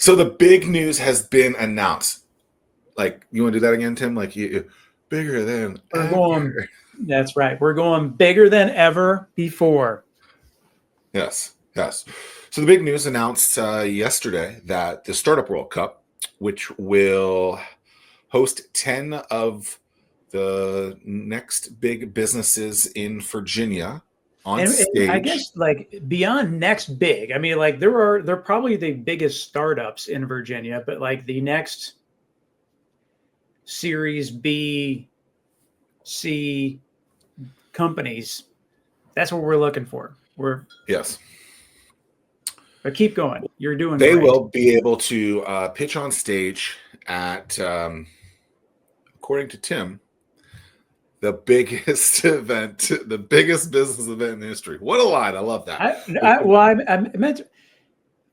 So the big news has been announced. Like, you want to do that again, Tim? Like, bigger than ever. That's right. We're going bigger than ever before. Yes. So the big news announced yesterday that the Startup World Cup, which will host 10 of the next big businesses in Virginia on stage. And I guess like beyond next big, I mean, like they're probably the biggest startups in Virginia, but like the next Series B, C companies, that's what we're looking for. Yes. But keep going. You're doing They great. will be able to pitch on stage at, according to Tim, the biggest event, the biggest business event in history. What a line. I love that.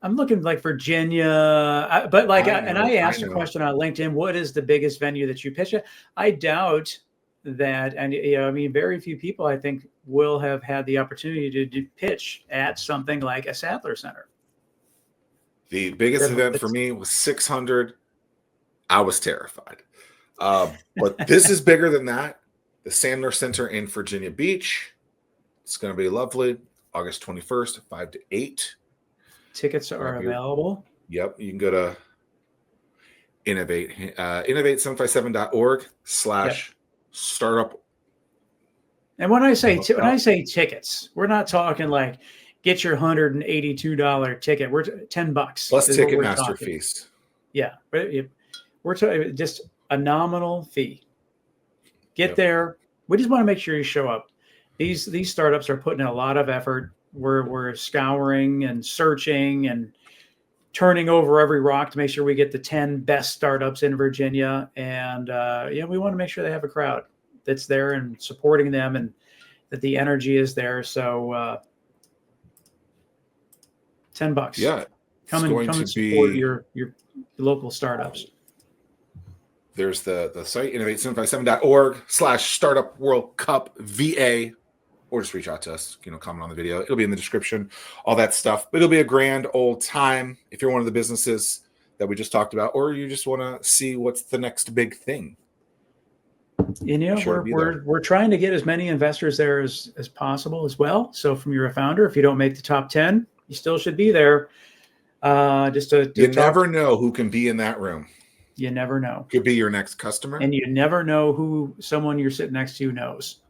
I'm looking like Virginia, but like, I asked a question on LinkedIn, what is the biggest venue that you pitch at? I doubt that, and I mean, very few people, I think, will have had the opportunity to pitch at something like a Sadler Center. The biggest event for me was 600. I was terrified. But this is bigger than that. The Sandler Center in Virginia Beach. It's going to be lovely. August 21st, 5 to 8. Tickets are available. Yep. You can go to innovate757.org/startup. And when I say tickets, we're not talking like get your $182 ticket. We're $10 plus Ticketmaster fees. Yeah, we're talking just a nominal fee. Get there. We just want to make sure you show up. These startups are putting in a lot of effort. We're scouring and searching and turning over every rock to make sure we get the 10 best startups in Virginia. And we want to make sure they have a crowd that's there and supporting them, and that the energy is there. So $10. Yeah, come and support your local startups. There's the site, innovate757.org/startup World Cup VA, or just reach out to us, comment on the video. It'll be in the description, all that stuff. But it'll be a grand old time if you're one of the businesses that we just talked about, or you just want to see what's the next big thing. We're trying to get as many investors there as possible as well. So from you're a founder, if you don't make the top 10, you still should be there. You never know who can be in that room. You never know. Could be your next customer. And you never know who someone you're sitting next to knows.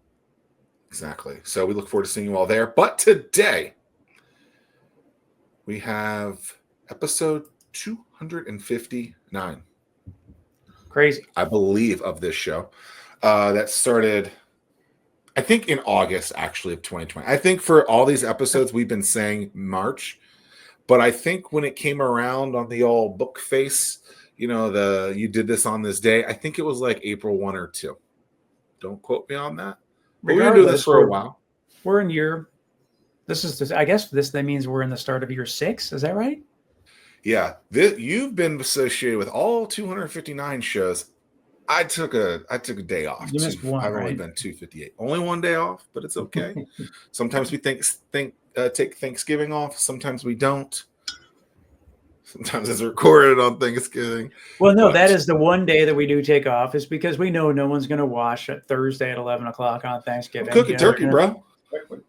Exactly. So we look forward to seeing you all there. But today we have episode 259. Crazy. I believe, of this show. That started, I think, in August, actually, of 2020. I think for all these episodes, we've been saying March. But I think when it came around on the old book face, you did this on this day, I think it was like April 1 or 2. Don't quote me on that. We're going to do this for a while. We're in year. I guess that means we're in the start of year 6. Is that right? Yeah. You've been associated with all 259 shows. I took a day off. You missed one, I've only been 258. Only one day off, but it's okay. Sometimes we take Thanksgiving off. Sometimes we don't. Sometimes it's recorded on Thanksgiving. Well, no, that is the one day that we do take off, is because we know no one's going to watch at Thursday at 11 o'clock on Thanksgiving. Cookie turkey, bro.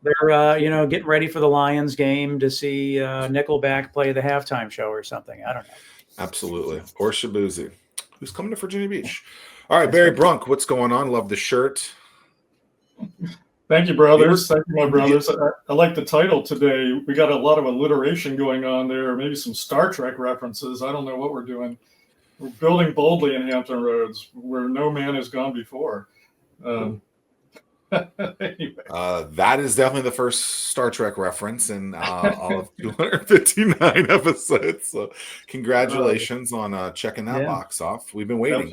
They're, getting ready for the Lions game to see Nickelback play the halftime show or something. I don't know. Absolutely. Or Shabuzi, who's coming to Virginia Beach. All right, Berry Brunk, what's going on? Love the shirt. Thank you, brothers. Thank you, my brothers. I like the title today. We got a lot of alliteration going on there, maybe some Star Trek references. I don't know what we're doing. We're building boldly in Hampton Roads, where no man has gone before. Anyway. That is definitely the first Star Trek reference in all of 259 episodes. So congratulations on checking that box off. We've been waiting.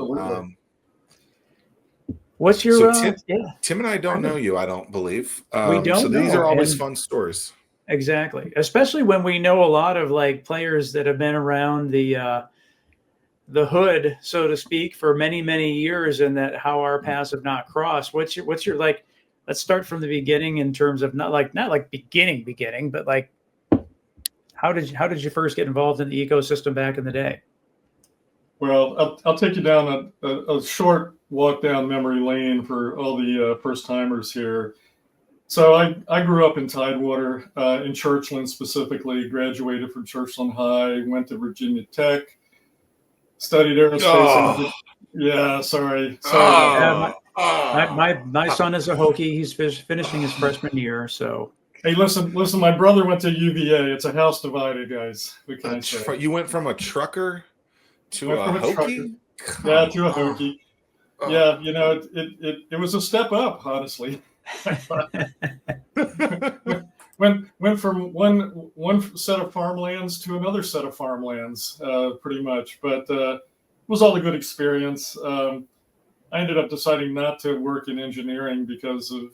What's your Tim and I don't know you, I don't believe. We don't so these know. are always fun stories. Exactly. Especially when we know a lot of like players that have been around the hood, so to speak, for many, many years, and that how our paths have not crossed. What's your like, let's start from the beginning in terms of not like beginning, but like how did you first get involved in the ecosystem back in the day? Well, I'll take you down a short walk down memory lane for all the first timers here. So I grew up in Tidewater, in Churchland specifically, graduated from Churchland High, went to Virginia Tech, studied aerospace. Yeah, sorry. My son is a Hokie. He's finishing his freshman year. So hey, listen. My brother went to UVA. It's a house divided, guys. What can I say? You went from a trucker to a Hokie? Hokie? Yeah, to a Hokie. Yeah, it was a step up, honestly. went from one set of farmlands to another set of farmlands, pretty much. But it was all a good experience. I ended up deciding not to work in engineering because of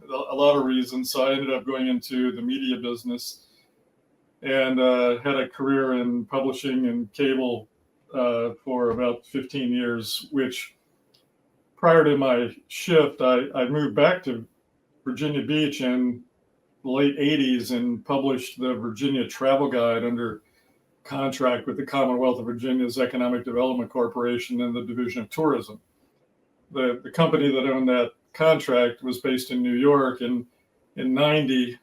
a lot of reasons. So I ended up going into the media business and had a career in publishing and cable for about 15 years, which prior to my shift, I moved back to Virginia Beach in the late 80s and published the Virginia Travel Guide under contract with the Commonwealth of Virginia's Economic Development Corporation and the Division of Tourism. The company that owned that contract was based in New York, and in 90,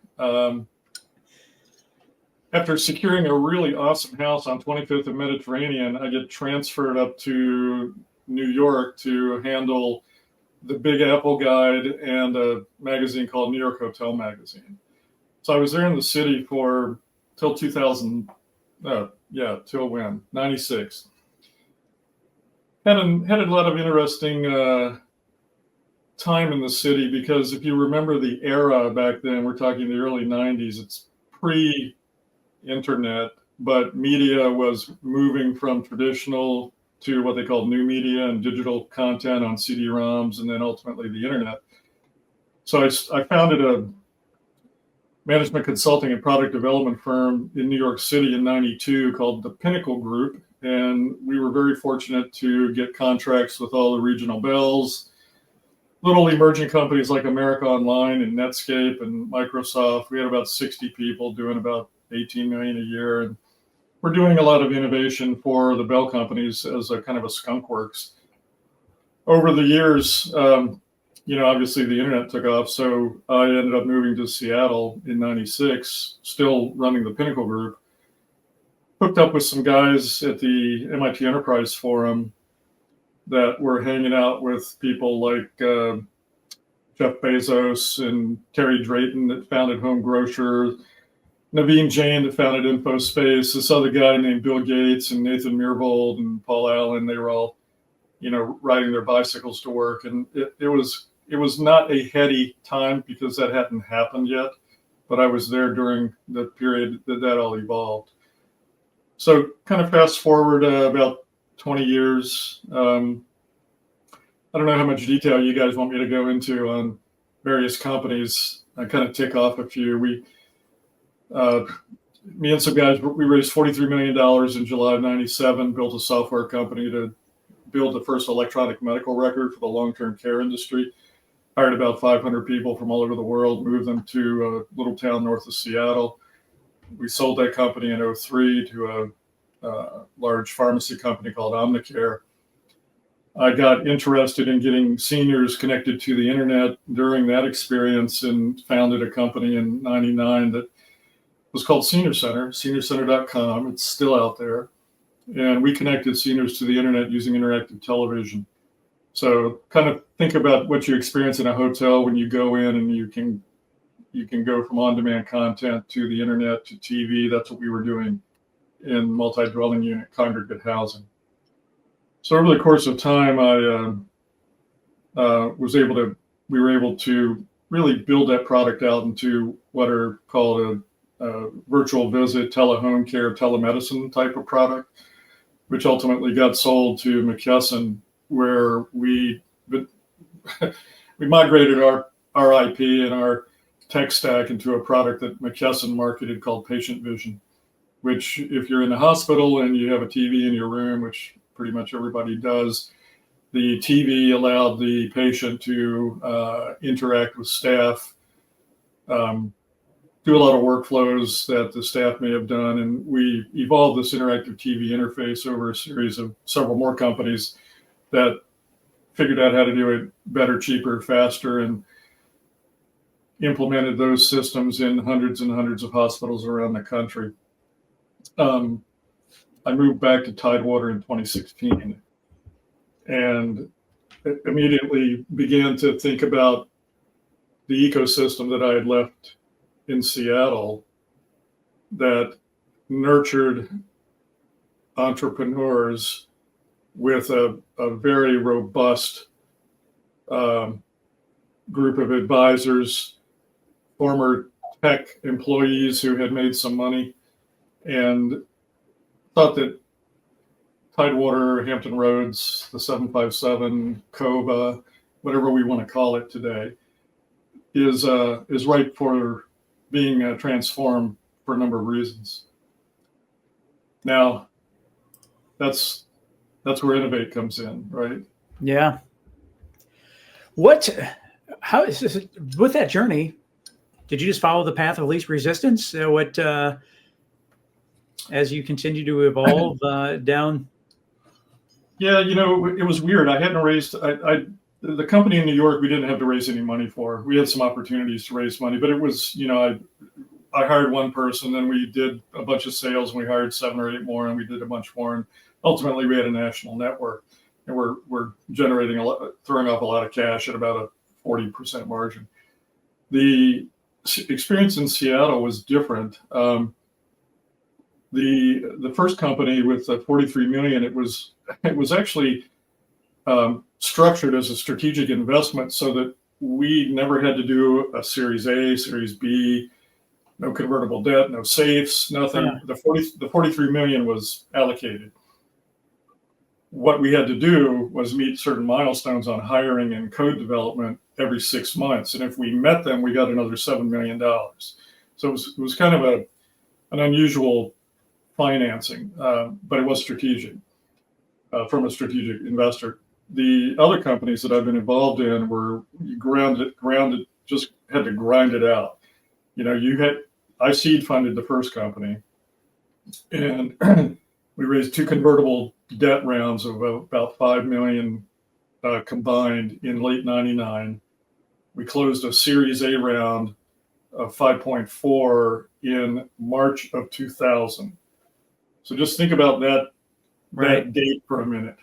after securing a really awesome house on 25th and Mediterranean, I get transferred up to New York to handle the Big Apple Guide and a magazine called New York Hotel Magazine. So I was there in the city till 2000. Till when? 96. Had a lot of interesting time in the city, because if you remember the era back then, we're talking the early 90s, it's pre-internet, but media was moving from traditional to what they called new media and digital content on CD-ROMs, and then ultimately the internet. So I founded a management consulting and product development firm in New York City in 92 called the Pinnacle Group. And we were very fortunate to get contracts with all the regional bells, little emerging companies like America Online and Netscape and Microsoft. We had about 60 people doing about 18 million a year. And we're doing a lot of innovation for the bell companies as a kind of a skunk works. Over the years, obviously the internet took off, so I ended up moving to Seattle in 96, still running the Pinnacle Group. Hooked up with some guys at the MIT Enterprise Forum that were hanging out with people like Jeff Bezos and Terry Drayton that founded Home Grocer, Naveen Jain that founded InfoSpace, this other guy named Bill Gates and Nathan Myhrvold and Paul Allen. They were all, riding their bicycles to work. And it was not a heady time because that hadn't happened yet, but I was there during the period that all evolved. So kind of fast forward about 20 years. I don't know how much detail you guys want me to go into on various companies. I kind of tick off a few. Me and some guys, we raised $43 million in July of 97, built a software company to build the first electronic medical record for the long-term care industry. Hired about 500 people from all over the world, moved them to a little town north of Seattle. We sold that company in 2003 to a large pharmacy company called Omnicare. I got interested in getting seniors connected to the internet during that experience and founded a company in 99 that was called Senior Center, seniorcenter.com. It's still out there. And we connected seniors to the internet using interactive television. So kind of think about what you experience in a hotel when you go in, and you can go from on-demand content to the internet to TV. That's what we were doing in multi-dwelling unit congregate housing. So over the course of time, we were able to really build that product out into what are called a virtual visit, telehome care, telemedicine type of product, which ultimately got sold to McKesson, where we migrated our IP and our tech stack into a product that McKesson marketed called Patient Vision, which if you're in the hospital and you have a TV in your room, which pretty much everybody does, the TV allowed the patient to interact with staff do a lot of workflows that the staff may have done. And we evolved this interactive TV interface over a series of several more companies that figured out how to do it better, cheaper, faster, and implemented those systems in hundreds and hundreds of hospitals around the country. I moved back to Tidewater in 2016 and immediately began to think about the ecosystem that I had left in Seattle that nurtured entrepreneurs with a very robust group of advisors, former tech employees who had made some money, and thought that Tidewater, Hampton Roads, the 757, COVA, whatever we want to call it today, is ripe for being transformed for a number of reasons. Now, that's where Innovate comes in, right? Yeah. How is this with that journey? Did you just follow the path of least resistance? As you continue to evolve down? Yeah, it was weird. I hadn't raised the company in New York. We didn't have to raise any money for. We had some opportunities to raise money, but it was, I hired one person, then we did a bunch of sales, and we hired 7 or 8 more, and we did a bunch more, and ultimately we had a national network, and we're generating throwing off a lot of cash at about a 40% margin. The experience in Seattle was different. The first company with 43 million, it was actually structured as a strategic investment so that we never had to do a Series A, Series B, no convertible debt, no safes, nothing. Yeah. The 43 million was allocated. What we had to do was meet certain milestones on hiring and code development every 6 months, and if we met them, we got another $7 million. So it was kind of an unusual financing, but it was strategic from a strategic investor. The other companies that I've been involved in were grounded, just had to grind it out. I seed funded the first company, and we raised 2 convertible debt rounds of about 5 million combined in late '99. We closed a Series A round of 5.4 in March of 2000. So just think about that date for a minute.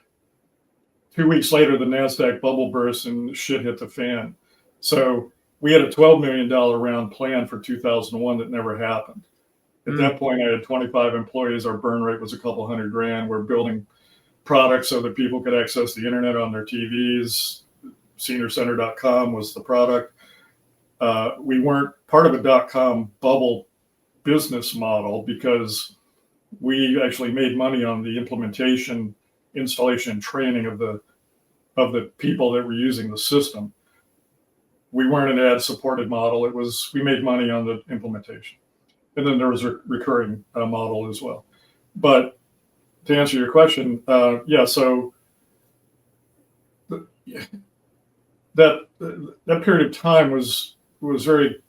2 weeks later, the NASDAQ bubble burst and shit hit the fan. So we had a $12 million round plan for 2001 that never happened. At that point, I had 25 employees. Our burn rate was a couple $100,000. We're building products so that people could access the internet on their TVs. SeniorCenter.com was the product. We weren't part of a .com bubble business model because we actually made money on the implementation, installation, training of the people that were using the system. We weren't an ad-supported model. We made money on the implementation. And then there was a recurring model as well. But to answer your question, so that period of time was very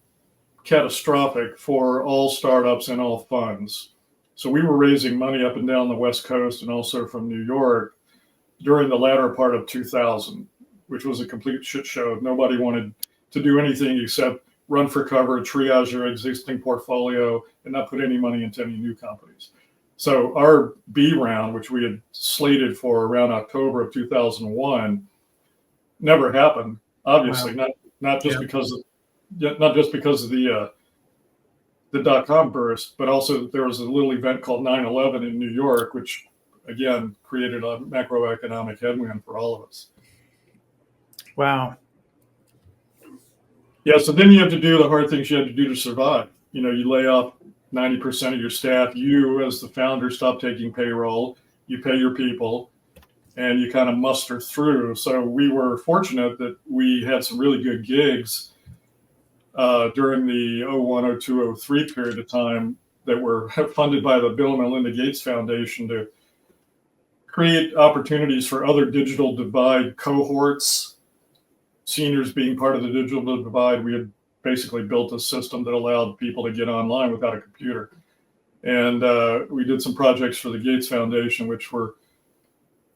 catastrophic for all startups and all funds. So we were raising money up and down the West Coast and also from New York during the latter part of 2000, which was a complete shit show. Nobody wanted to do anything except run for cover, triage their existing portfolio, and not put any money into any new companies. So our B round, which we had slated for around October of 2001, never happened. Obviously, not just because of the .com burst, but also there was a little event called 9/11 in New York, which again created a macroeconomic headwind for all of us. Wow. Yeah, so then you have to do the hard things you had to do to survive. You lay off 90% of your staff. You, as the founder, stop taking payroll. You pay your people, and you kind of muster through. So we were fortunate that we had some really good gigs during the 01, 02, 03 period of time that were funded by the Bill and Melinda Gates Foundation to create opportunities for other digital divide cohorts. Seniors being part of the digital divide, we had basically built a system that allowed people to get online without a computer. And we did some projects for the Gates Foundation, which were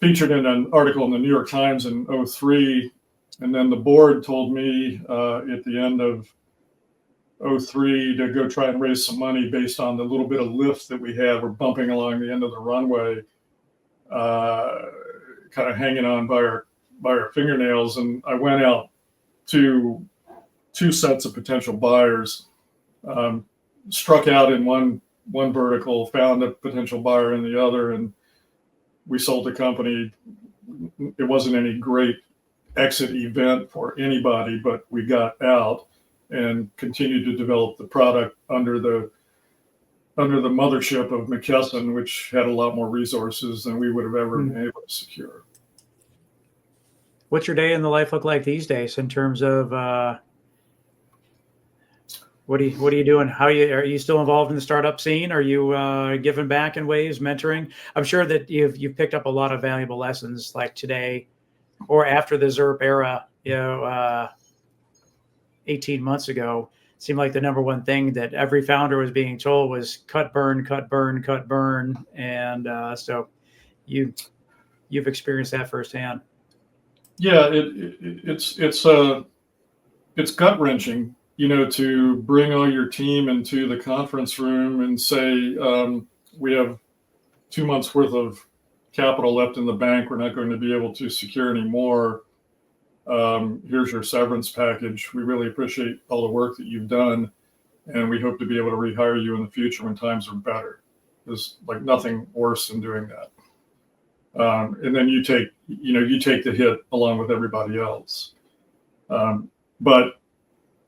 featured in an article in the New York Times in '03. And then the board told me at the end of '03 to go try and raise some money based on the little bit of lift that we had. We're bumping along the end of the runway, kind of hanging on by our fingernails. And I went out to two sets of potential buyers, struck out in one vertical, found a potential buyer in the other, and we sold the company. It wasn't any great exit event for anybody, but we got out and continued to develop the product under the mothership of McKesson, which had a lot more resources than we would have ever been able to secure. What's your day in the life look like these days in terms of what are you doing? Are you still involved in the startup scene? Are you giving back in ways, mentoring? I'm sure that you've picked up a lot of valuable lessons like today or after the ZERP era, 18 months ago. It seemed like the number one thing that every founder was being told was cut, burn, cut, burn, cut, burn. And so you've experienced that firsthand. Yeah, it's gut wrenching, to bring all your team into the conference room and say, we have 2 months worth of capital left in the bank. We're not going to be able to secure any more. Here's your severance package. We really appreciate all the work that you've done, and we hope to be able to rehire you in the future when times are better. There's like nothing worse than doing that. And then you take the hit along with everybody else. But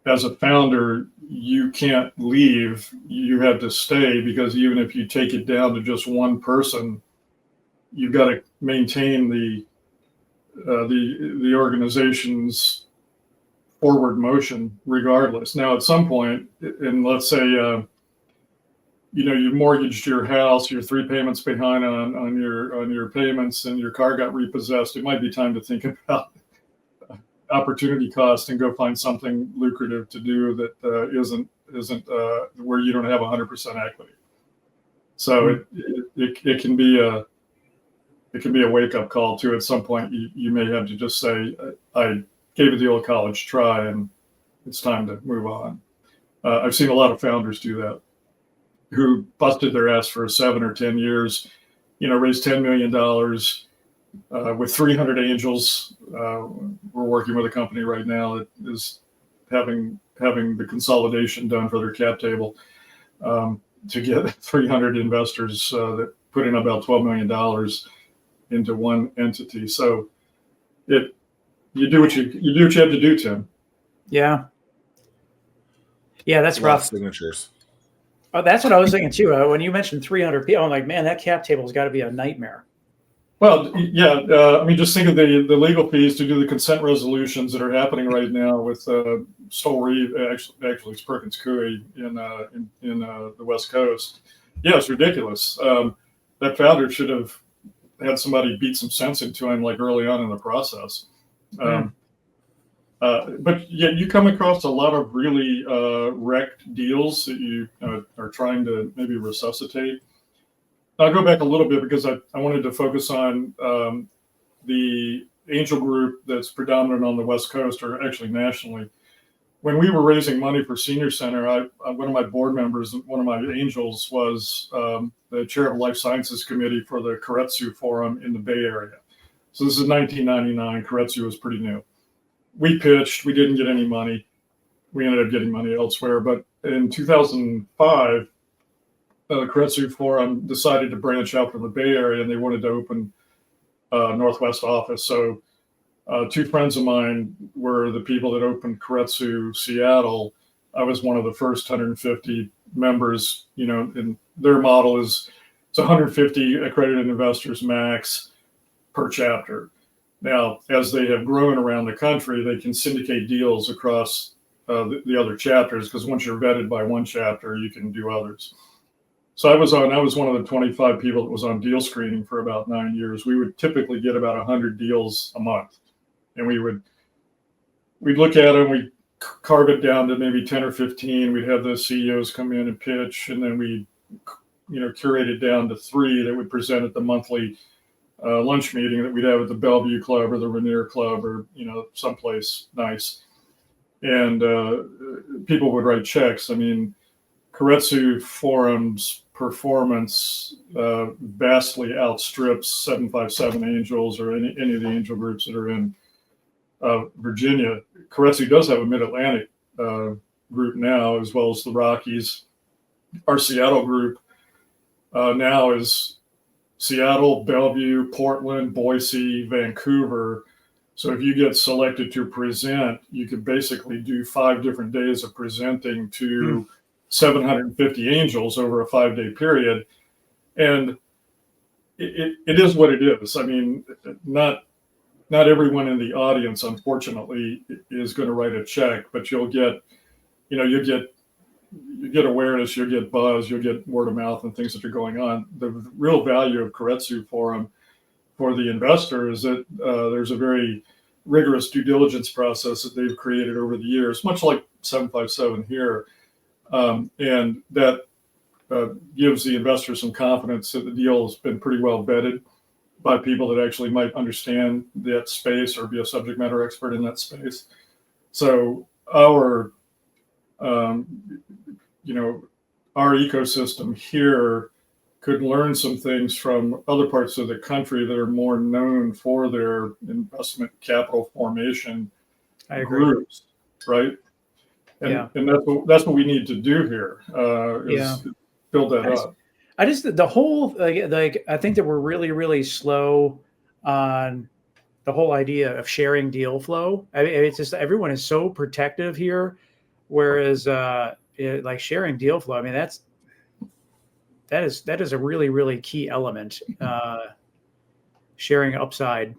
as a founder, you can't leave. You have to stay, because even if you take it down to just one person, you've got to maintain the organization's forward motion regardless. Now, at some point, and let's say you mortgaged your house, you're 3 payments behind on your payments, and your car got repossessed, it might be time to think about opportunity cost and go find something lucrative to do that isn't where you don't have 100% equity. So it can be a wake up call too. At some point, you may have to just say, I gave it the old college try, and it's time to move on. I've seen a lot of founders do that, who busted their ass for 7 or 10 years, raised $10 million with 300 angels. We're working with a company right now that is having the consolidation done for their cap table to get 300 investors that put in about $12 million into one entity. So you do what you have to do, Tim. Yeah, that's rough. Signatures. Oh, that's what I was thinking too. When you mentioned 300 people, I'm like, man, that cap table's got to be a nightmare. Well, yeah. Just think of the legal fees to do the consent resolutions that are happening right now with Stoll Reeve. Actually, it's Perkins Coie in the West Coast. Yeah, it's ridiculous. That founder should have had somebody beat some sense into him like early on in the process. But yeah, you come across a lot of really wrecked deals that you are trying to maybe resuscitate. I'll go back a little bit because I wanted to focus on the angel group that's predominant on the West Coast, or actually nationally. When we were raising money for Senior Center, one of my board members, one of my angels, was the chair of Life Sciences Committee for the Keiretsu Forum in the Bay Area. So this is 1999. Keiretsu was pretty new. We pitched. We didn't get any money. We ended up getting money elsewhere. But in 2005, the Keiretsu Forum decided to branch out from the Bay Area, and they wanted to open a Northwest office. So 2 friends of mine were the people that opened Keiretsu Seattle. I was one of the first 150 members. And their model is it's 150 accredited investors max per chapter. Now, as they have grown around the country, they can syndicate deals across the other chapters, because once you're vetted by one chapter, you can do others. So I was one of the 25 people that was on deal screening for about 9 years. We would typically get about 100 deals a month, and we'd look at them. carve it down to maybe 10 or 15. We'd have the CEOs come in and pitch, and then we, curate it down to 3 that would present at the monthly lunch meeting that we'd have at the Bellevue Club or the Rainier Club or, someplace nice. And people would write checks. I mean, Keiretsu Forum's performance vastly outstrips 757 Angels or any of the angel groups that are in Virginia. Keiretsu does have a Mid-Atlantic group now, as well as the Rockies. Our Seattle group now is Seattle, Bellevue, Portland, Boise, Vancouver. So if you get selected to present, you could basically do 5 different days of presenting to 750 angels over a 5-day period. And it is what it is. I mean, not everyone in the audience, unfortunately, is going to write a check, but you'll get awareness, you'll get buzz, you'll get word of mouth and things that are going on. The real value of Keiretsu Forum for the investor is that there's a very rigorous due diligence process that they've created over the years, much like 757 here. And that gives the investor some confidence that the deal has been pretty well vetted by people that actually might understand that space or be a subject matter expert in that space. So our ecosystem here could learn some things from other parts of the country that are more known for their investment capital formation groups, right? And that's what we need to do here, is build that up. I think that we're really, really slow on the whole idea of sharing deal flow. I mean, it's just everyone is so protective here, whereas like sharing deal flow. I mean, that is a really, really key element. Sharing upside,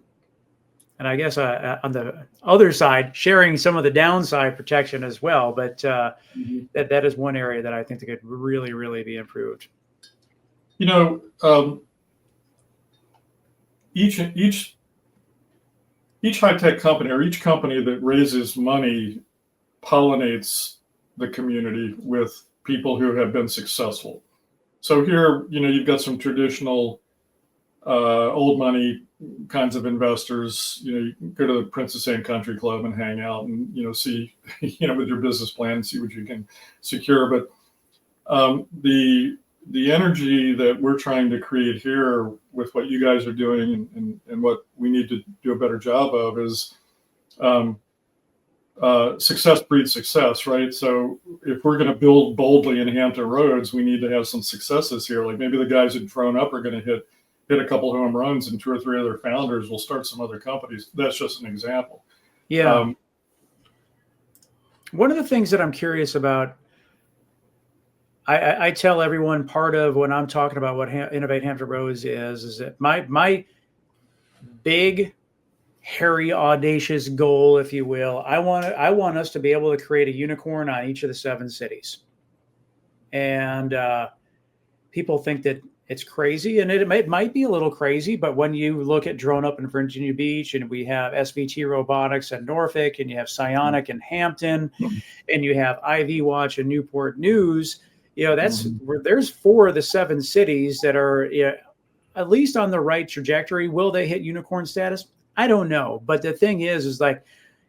and I guess on the other side, sharing some of the downside protection as well. But that is one area that I think that could really, really be improved. Each high-tech company or each company that raises money pollinates the community with people who have been successful. So here, you've got some traditional old money kinds of investors. You go to the Princess Anne Country Club and hang out and, see, with your business plan and see what you can secure. But the energy that we're trying to create here with what you guys are doing and what we need to do a better job of is success breeds success, right? So if we're going to build boldly in Hampton Roads, we need to have some successes here. Like maybe the guys who've thrown up are going to hit a couple home runs, and 2 or 3 other founders will start some other companies. That's just an example. Yeah. One of the things that I'm curious about, I tell everyone, part of when I'm talking about what Innovate Hampton Roads is that my big, hairy, audacious goal, if you will, I want us to be able to create a unicorn on each of the 7 cities. And people think that it's crazy, and it might be a little crazy, but when you look at Drone Up in Virginia Beach, and we have SVT Robotics at Norfolk, and you have Psionic in Hampton, and you have IV Watch and Newport News, there's 4 of the 7 cities that are at least on the right trajectory. Will they hit unicorn status? I don't know. But the thing is like,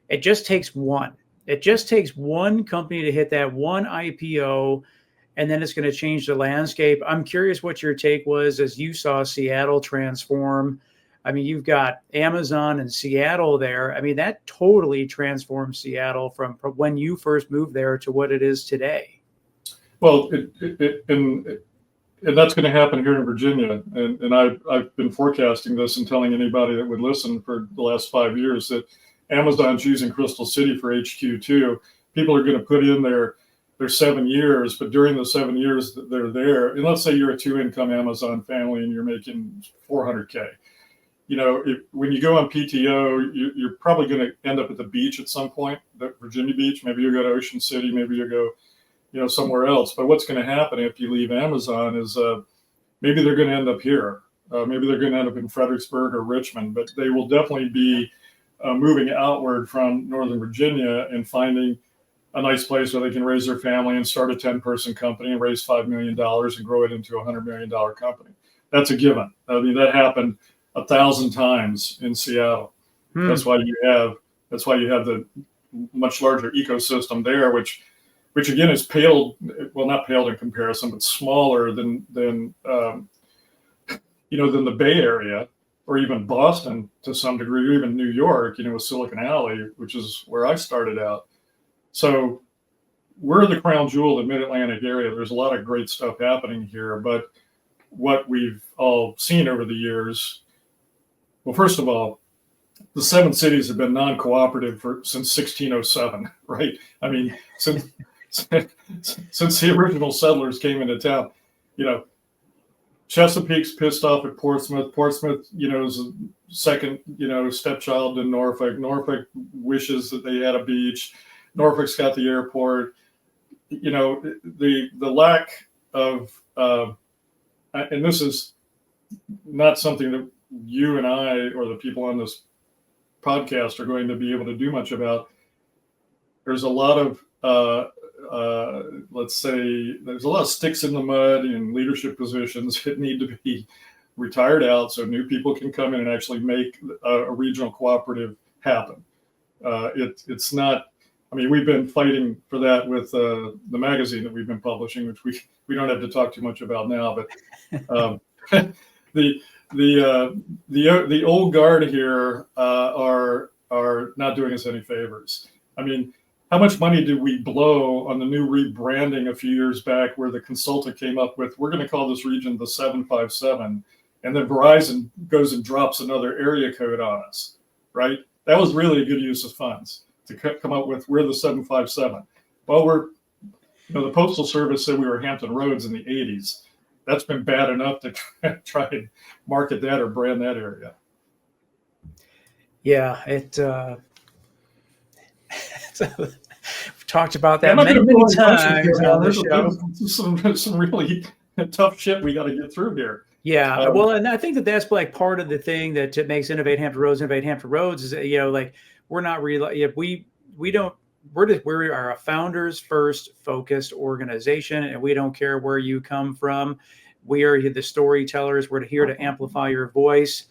it just takes one. It just takes one company to hit that one IPO, and then it's going to change the landscape. I'm curious what your take was as you saw Seattle transform. I mean, you've got Amazon and Seattle there. I mean, that totally transformed Seattle from when you first moved there to what it is today. Well, and that's going to happen here in Virginia. And I've been forecasting this and telling anybody that would listen for the last 5 years that Amazon's using Crystal City for HQ2. People are going to put in their 7 years, but during the 7 years that they're there, and let's say you're a 2-income Amazon family and you're making $400K. When you go on PTO, you're probably going to end up at the beach at some point, the Virginia Beach. Maybe you'll go to Ocean City, maybe you'll go somewhere else. But what's going to happen if you leave Amazon is maybe they're going to end up here. Maybe they're going to end up in Fredericksburg or Richmond, but they will definitely be moving outward from Northern Virginia and finding a nice place where they can raise their family and start a 10-person company and raise $5 million and grow it into a $100 million company. That's a given. I mean, that happened 1,000 times in Seattle. That's why you have the much larger ecosystem there, which again is not paled in comparison, but smaller than the Bay Area, or even Boston to some degree, or even New York, with Silicon Alley, which is where I started out. So we're the crown jewel of the Mid-Atlantic area. There's a lot of great stuff happening here, but what we've all seen over the years, well, first of all, the 7 cities have been non-cooperative since 1607, right? I mean, since the original settlers came into town, Chesapeake's pissed off at Portsmouth. Portsmouth, is a second, stepchild to Norfolk. Norfolk wishes that they had a beach. Norfolk's got the airport. The lack of, and this is not something that you and I or the people on this podcast are going to be able to do much about. There's a lot of, let's say, there's a lot of sticks in the mud in leadership positions that need to be retired out so new people can come in and actually make a regional cooperative happen. It's not, I mean, we've been fighting for that with the magazine that we've been publishing, which we don't have to talk too much about now, but the old guard here are not doing us any favors. I mean, how much money did we blow on the new rebranding a few years back where the consultant came up with, we're going to call this region the 757, and then Verizon goes and drops another area code on us, right? That was really a good use of funds to come up with, we're the 757. Well, the Postal Service said we were Hampton Roads in the 80s. That's been bad enough to try and market that or brand that area. Yeah, we've talked about that many times on the show. Some really tough shit we got to get through here. Yeah, well, and I think that's like part of the thing that makes Innovate Hampton Roads is that, we're not really, we are a founders first focused organization, and we don't care where you come from. We are the storytellers. We're here to amplify your voice.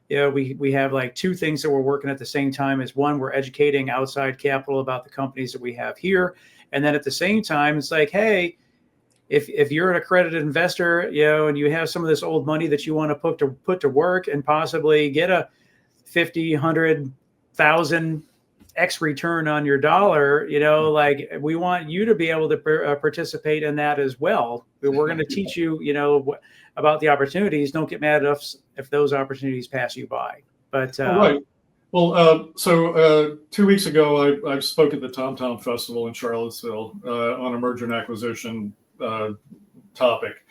We have like 2 things that we're working at the same time. Is one, we're educating outside capital about the companies that we have here. And then at the same time, it's like, hey, if you're an accredited investor, and you have some of this old money that you want to put to work and possibly get a 50, 100,000 X return on your dollar, we want you to be able to participate in that as well. We're going to teach you, about the opportunities. Don't get mad at us if those opportunities pass you by. But right. Well, so 2 weeks ago, I spoke at the TomTom Festival in Charlottesville on a merger and acquisition topic.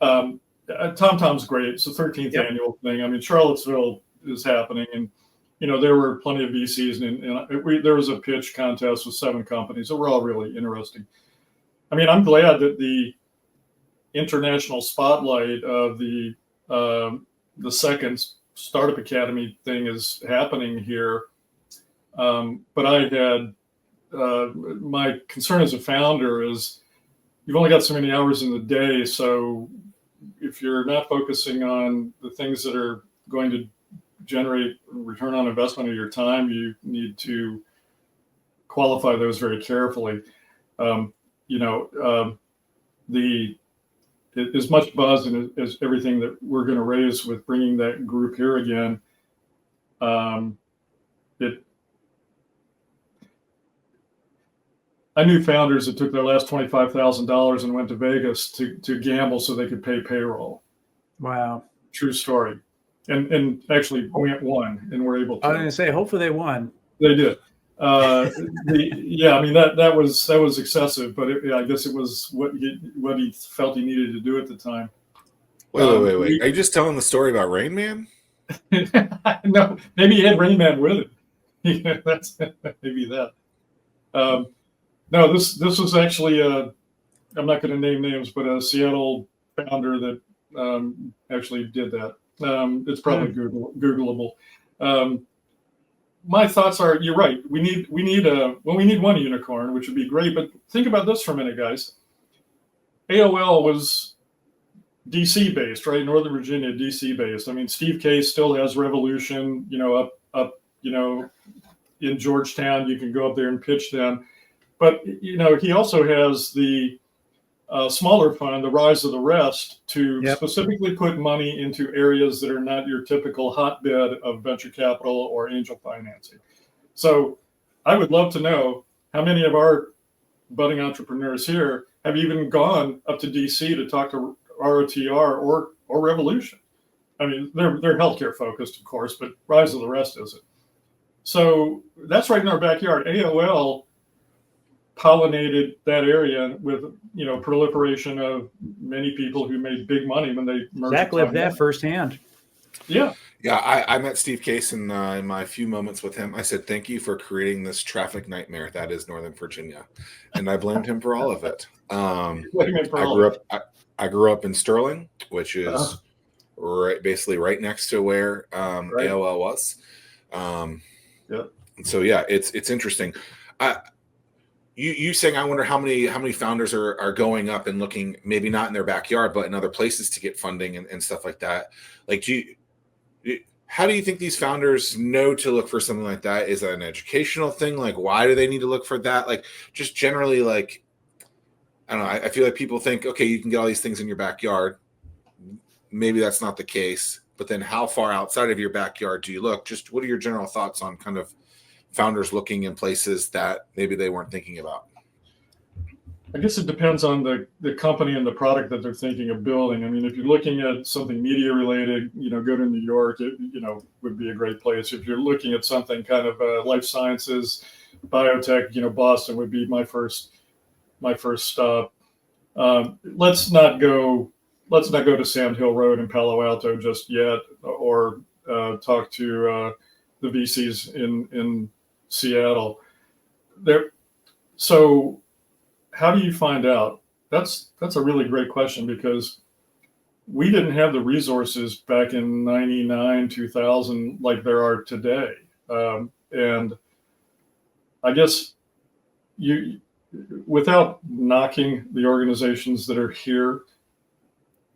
TomTom's great. It's the 13th annual thing. I mean, Charlottesville is happening, and there were plenty of VCs, and there was a pitch contest with 7 companies that were all really interesting. I mean, I'm glad that the international spotlight of the second Startup Academy thing is happening here. But I had my concern as a founder is you've only got so many hours in the day. So if you're not focusing on the things that are going to generate return on investment of your time, you need to qualify those very carefully. As much buzz and as everything that we're going to raise with bringing that group here again, I knew founders that took their last $25,000 and went to Vegas to gamble so they could pay payroll. Wow. True story. And actually won and were able to. I was going to say, hopefully they won. They did. I mean, that was excessive, but I guess it was what he felt he needed to do at the time. Wait. Are you just telling the story about Rain Man? No, maybe he had Rain Man with it. That's maybe that. No, this was actually I'm not going to name names, but a Seattle founder that actually did that. It's probably Googleable. my thoughts are, you're right. We need one unicorn, which would be great. But think about this for a minute, guys. AOL was DC based, right? Northern Virginia, DC based. I mean, Steve Case still has Revolution, up, in Georgetown. You can go up there and pitch them. But, he also has the smaller fund, the Rise of the Rest, to specifically put money into areas that are not your typical hotbed of venture capital or angel financing. So I would love to know how many of our budding entrepreneurs here have even gone up to DC to talk to ROTR or Revolution. I mean, they're healthcare focused, of course, but Rise of the Rest isn't. So that's right in our backyard. AOL pollinated that area with proliferation of many people who made big money when they merged. Zach lived that firsthand. Yeah. I met Steve Case in my few moments with him. I said, thank you for creating this traffic nightmare that is Northern Virginia, and I blamed him for all of it. I grew up in Sterling, which is basically right next to where AOL was. And so it's interesting. You saying, I wonder how many founders are going up and looking, maybe not in their backyard, but in other places to get funding and stuff like that. Like, how do you think these founders know to look for something like that? Is that an educational thing? Like, why do they need to look for that? Like, just generally, like, I don't know. I feel like people think, okay, you can get all these things in your backyard. Maybe that's not the case. But then how far outside of your backyard do you look? Just what are your general thoughts on kind of founders looking in places that maybe they weren't thinking about? I guess it depends on the company and the product that they're thinking of building. I mean, if you're looking at something media related, go to New York, it, would be a great place. If you're looking at something kind of life sciences, biotech, Boston would be my first stop. Let's not go to Sand Hill Road in Palo Alto just yet, or talk to the VCs in Seattle. So how do you find out? That's a really great question, because we didn't have the resources back in 99, 2000 like there are today. And I guess without knocking the organizations that are here,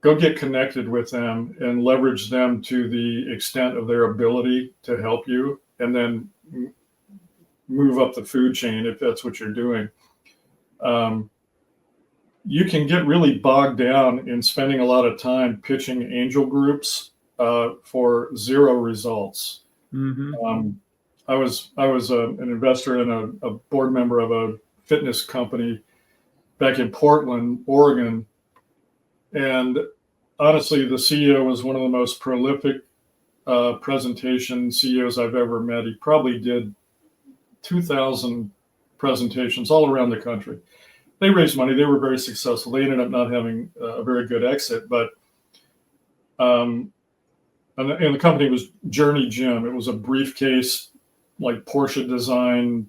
go get connected with them and leverage them to the extent of their ability to help you, and then move up the food chain if that's what you're doing. You can get really bogged down in spending a lot of time pitching angel groups for zero results. Mm-hmm. I was an investor and a board member of a fitness company back in Portland, Oregon, and honestly, the CEO was one of the most prolific presentation CEOs I've ever met. He probably did 2,000 presentations all around the country. They raised money. They were very successful. They ended up not having a very good exit, but and the company was Journey Gym. It was a briefcase, like Porsche design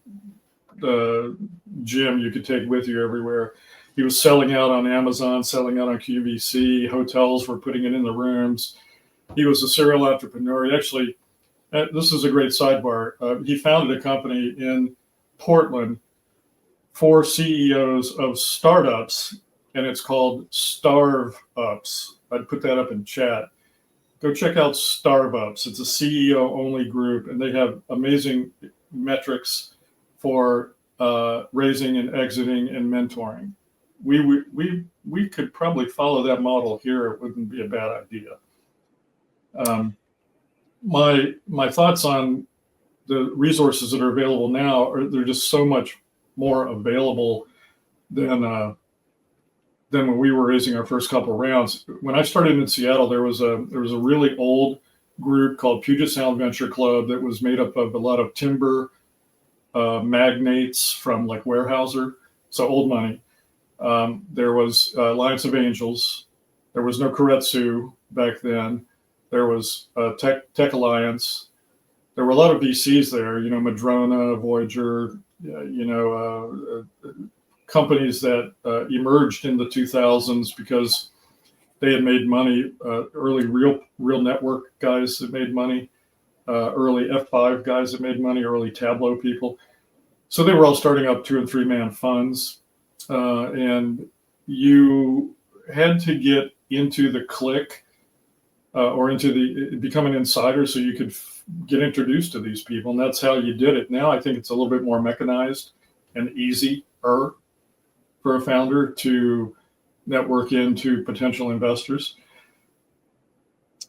gym you could take with you everywhere. He was selling out on Amazon, selling out on QVC. Hotels were putting it in the rooms. He was a serial entrepreneur. He actually, this is a great sidebar. He founded a company in Portland for CEOs of startups, and it's called Starve Ups. I'd put that up in chat. Go check out Starve Ups. It's a CEO only group, and they have amazing metrics for raising and exiting and mentoring. We could probably follow that model here. It wouldn't be a bad idea. My thoughts on the resources that are available now are they're just so much more available than when we were raising our first couple of rounds. When I started in Seattle, there was a really old group called Puget Sound Venture Club that was made up of a lot of timber magnates from like Weyerhaeuser, so old money. There was Alliance of Angels. There was no Keiretsu back then. There was Tech Alliance. There were a lot of VCs there, Madrona, Voyager, companies that emerged in the 2000s because they had made money, early real network guys that made money. early F5 guys that made money, early Tableau people. So they were all starting up 2 and 3 man funds. And you had to get into the clique or become an insider so you could get introduced to these people. And that's how you did it. Now I think it's a little bit more mechanized and easier for a founder to network into potential investors.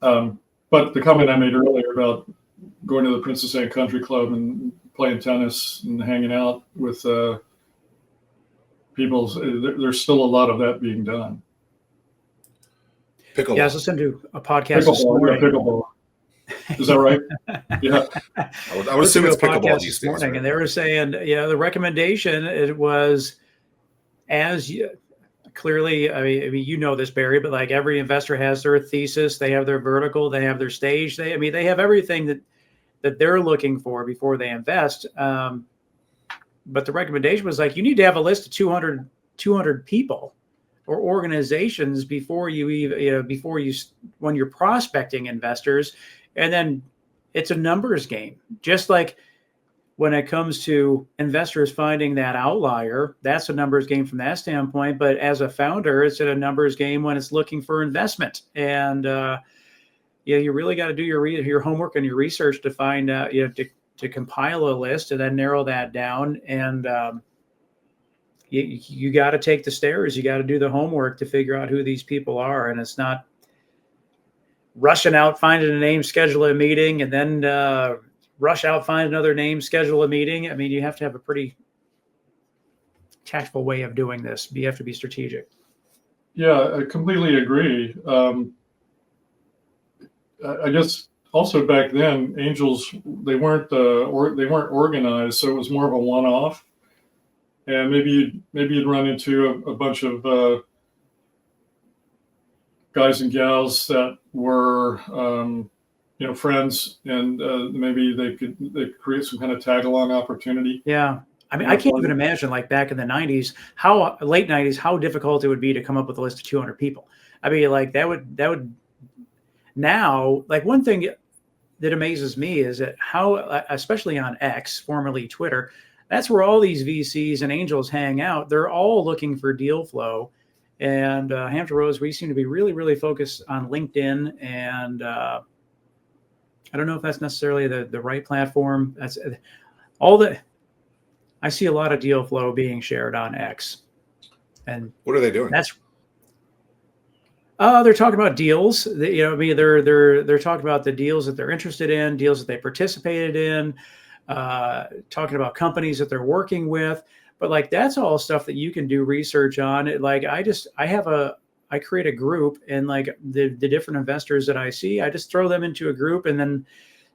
But the comment I made earlier about going to the Princess Anne Country Club and playing tennis and hanging out with people, there's still a lot of that being done. Pickleball. Yeah, I was listening to a podcast this morning. Pickleball. Is that right? Yeah. I would assume it's pickleball these days. Morning, right? And they were saying, the recommendation, it was clearly, I mean, you know this, Barry, but like every investor has their thesis, they have their vertical, they have their stage, they have everything that they're looking for before they invest. But the recommendation was like, you need to have a list of 200 people or organizations before you even, when you're prospecting investors. And then it's a numbers game, just like when it comes to investors finding that outlier, that's a numbers game from that standpoint. But as a founder, it's a numbers game when it's looking for investment. And you really got to do your homework and your research to find out, to compile a list and then narrow that down. And you got to take the stairs. You got to do the homework to figure out who these people are. And it's not rushing out, finding a name, schedule a meeting, and then rush out, find another name, schedule a meeting. I mean, you have to have a pretty tactful way of doing this. You have to be strategic. Yeah, I completely agree. I guess also back then, angels, they weren't organized, so it was more of a one-off. And maybe you'd run into a bunch of guys and gals that were friends, and maybe they could create some kind of tag-along opportunity. Yeah. I mean, I can't even imagine, like back in the 90s, late 90s, how difficult it would be to come up with a list of 200 people. I mean, like that would now, like one thing that amazes me is that how, especially on X, formerly Twitter, that's where all these VCs and angels hang out. They're all looking for deal flow. And Hampton Roads, we seem to be really, really focused on LinkedIn. And I don't know if that's necessarily the right platform. That's all that. I see a lot of deal flow being shared on X. And what are they doing? They're talking about deals. They're talking about the deals that they're interested in, deals that they participated in, talking about companies that they're working with. But like that's all stuff that you can do research on. I create a group, and like the different investors that I see, I just throw them into a group and then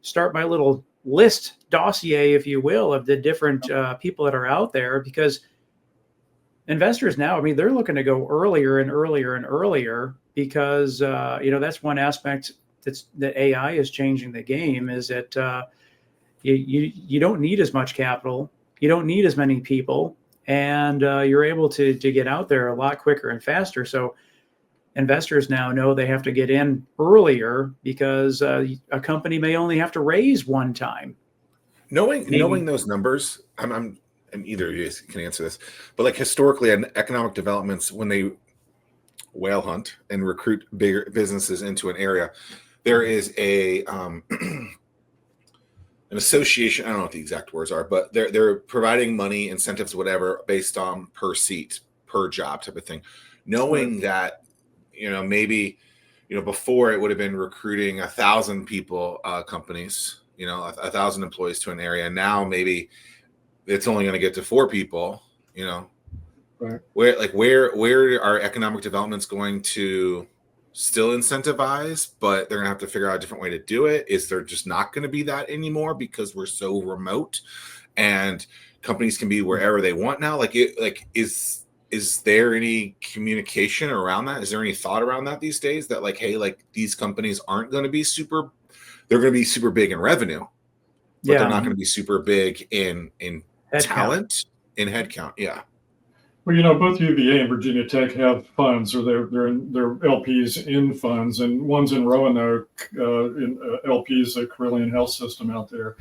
start my little list dossier, if you will, of the different people that are out there, because investors now, I mean, they're looking to go earlier and earlier and earlier because, that's one aspect that AI is changing the game, is that you don't need as much capital. You don't need as many people, and you're able to get out there a lot quicker and faster. So investors now know they have to get in earlier because a company may only have to raise one time. Knowing those numbers, I'm either of you can answer this, but like historically in economic developments, when they whale hunt and recruit bigger businesses into an area, there is an association. I don't know what the exact words are, but they're providing money, incentives, whatever, based on per seat, per job type of thing. Knowing that, maybe, before it would have been recruiting 1,000 people, companies, 1,000 employees to an area. Now maybe it's only going to get to 4 people, Right. Where are economic developments going to still incentivize, but they're gonna have to figure out a different way to do it? Is there just not going to be that anymore because we're so remote and companies can be wherever they want now? Is there any communication around that? Is there any thought around that these days that these companies aren't going to be they're going to be super big in revenue, but they're not going to be super big in talent, in headcount. Yeah. Well, both UVA and Virginia Tech have funds, or they're LPs in funds, and one's in Roanoke, in LPs, the Carillion Health System out there,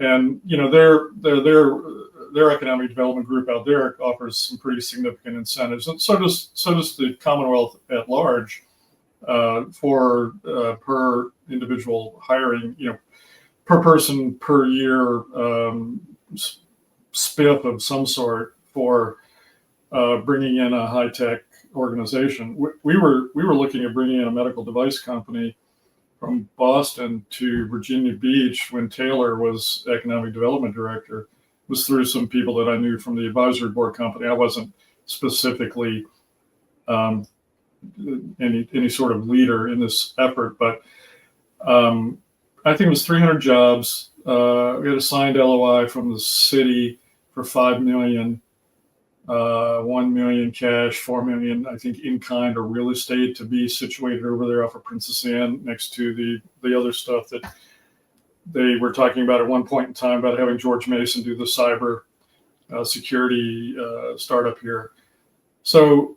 and their economic development group out there offers some pretty significant incentives, and so does the Commonwealth at large, for per individual hiring, per person per year, spiff of some sort for bringing in a high tech organization. We were looking at bringing in a medical device company from Boston to Virginia Beach when Taylor was economic development director. It was through some people that I knew from the advisory board company. I wasn't specifically any sort of leader in this effort, but I think it was 300 jobs. We had a signed LOI from the city for $5 million. 1 million cash, 4 million, I think, in kind or real estate to be situated over there off of Princess Anne next to the other stuff that they were talking about at one point in time about having George Mason do the cyber security startup here. So,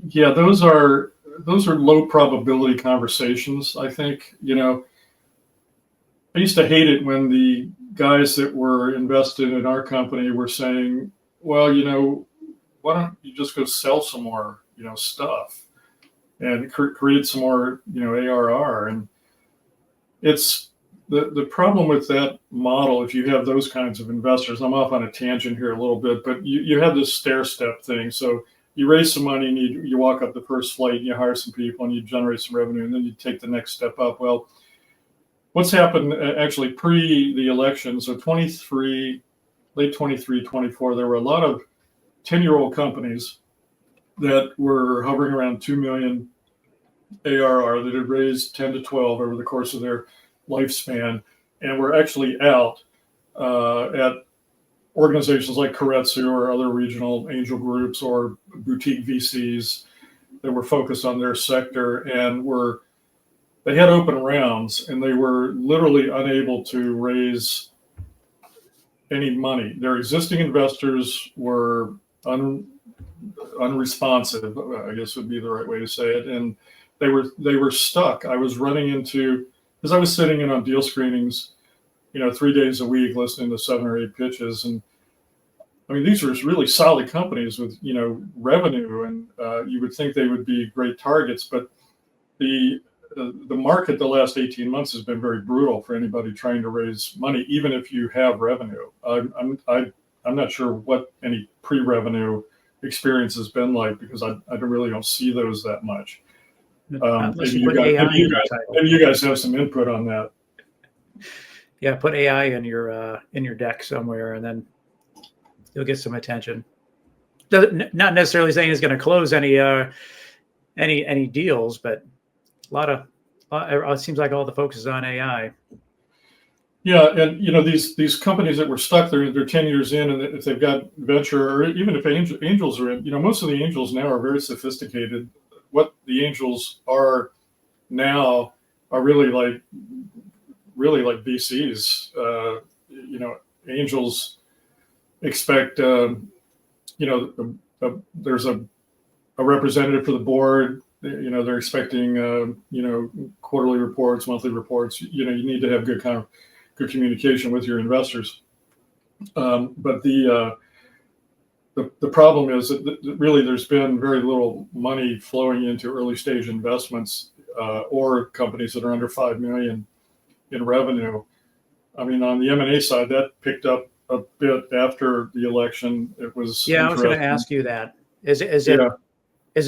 yeah, those are low probability conversations. I think, I used to hate it when the guys that were invested in our company were saying, well, why don't you just go sell some more, stuff and create some more, ARR. And it's the problem with that model. If you have those kinds of investors, I'm off on a tangent here a little bit, but you have this stair step thing. So you raise some money and you walk up the first flight and you hire some people and you generate some revenue and then you take the next step up. Well, what's happened actually pre the election, so late 23, 24, there were a lot of 10-year-old companies that were hovering around 2 million ARR that had raised 10 to 12 over the course of their lifespan and were actually out at organizations like Keiretsu or other regional angel groups or boutique VCs that were focused on their sector and they had open rounds and they were literally unable to raise any money. Their existing investors were unresponsive, I guess would be the right way to say it. And they were stuck. I was running into, because I was sitting in on deal screenings, 3 days a week, listening to 7 or 8 pitches. And I mean, these were really solid companies with, revenue, and you would think they would be great targets, but the market the last 18 months has been very brutal for anybody trying to raise money, even if you have revenue. I'm not sure what any pre-revenue experience has been like because I really don't see those that much. Maybe you guys have some input on that. Yeah, put AI in your deck somewhere, and then you'll get some attention. Not necessarily saying it's going to close any deals, but it seems like all the focus is on AI. Yeah, and these companies that were stuck, they're 10 years in, and if they've got venture, or even if angels are in, most of the angels now are very sophisticated. What the angels are now are really like VCs. Angels expect there's a representative for the board. They're expecting quarterly reports, monthly reports. You need to have good communication with your investors. But the problem is that really there's been very little money flowing into early stage investments or companies that are under 5 million in revenue. I mean, on the M&A side, that picked up a bit after the election. It was I was going to ask you that. Is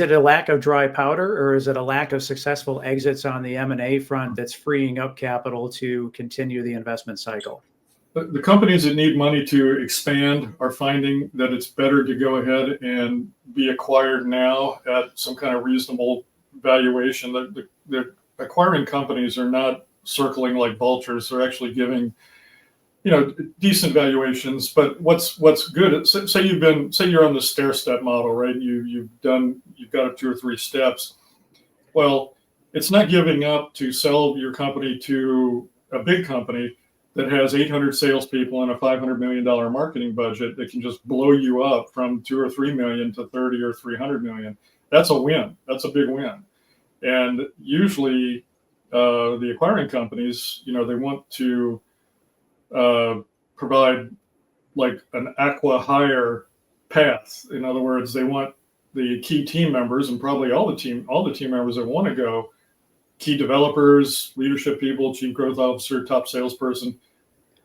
it a lack of dry powder, or is it a lack of successful exits on the M&A front that's freeing up capital to continue the investment cycle? The companies that need money to expand are finding that it's better to go ahead and be acquired now at some kind of reasonable valuation. The acquiring companies are not circling like vultures. They're actually giving decent valuations. But what's good? Say you're on the stair step model, right? You've got it 2 or 3 steps. Well, it's not giving up to sell your company to a big company. that has 800 salespeople and a $500 million marketing budget that can just blow you up from 2 or 3 million to 30 or 300 million. That's a win. That's a big win. And usually the acquiring companies, they want to provide like an acqui-hire path. In other words, they want the key team members, and probably all the team members that want to go, key developers, leadership people, chief growth officer, top salesperson,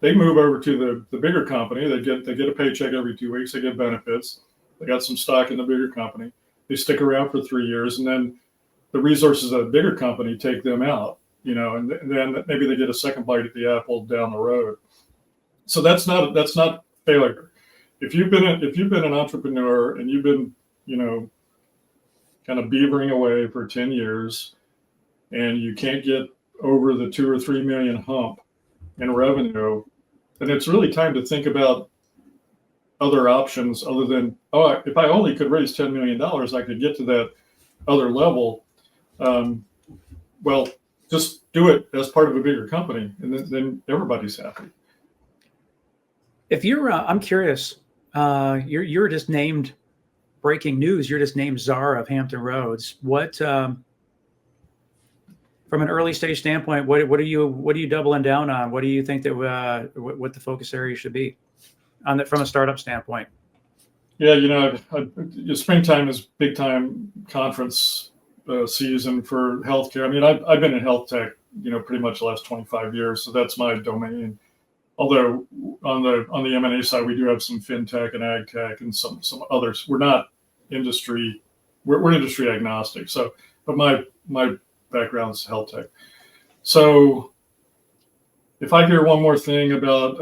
they move over to the bigger company. They get a paycheck every 2 weeks. They get benefits. They got some stock in the bigger company. They stick around for 3 years, and then the resources of the bigger company take them out. And then maybe they get a second bite at the apple down the road. So that's not failure. If you've been an entrepreneur and you've been kind of beavering away for 10 years, and you can't get over the 2 or 3 million hump in revenue, then it's really time to think about other options other than, if I only could raise $10 million, I could get to that other level. Well, just do it as part of a bigger company, and then everybody's happy. If you're, I'm curious, you're just named, breaking news, you're just named czar of Hampton Roads. What, from an early stage standpoint, what are you doubling down on? What do you think that what the focus area should be on that from a startup standpoint? Yeah, springtime is big time conference season for healthcare. I mean, I've been in health tech, pretty much the last 25 years, so that's my domain. Although on the M&A side, we do have some fintech and ag tech and some others. We're not industry, we're industry agnostic. So, but my background is health tech. So if I hear one more thing about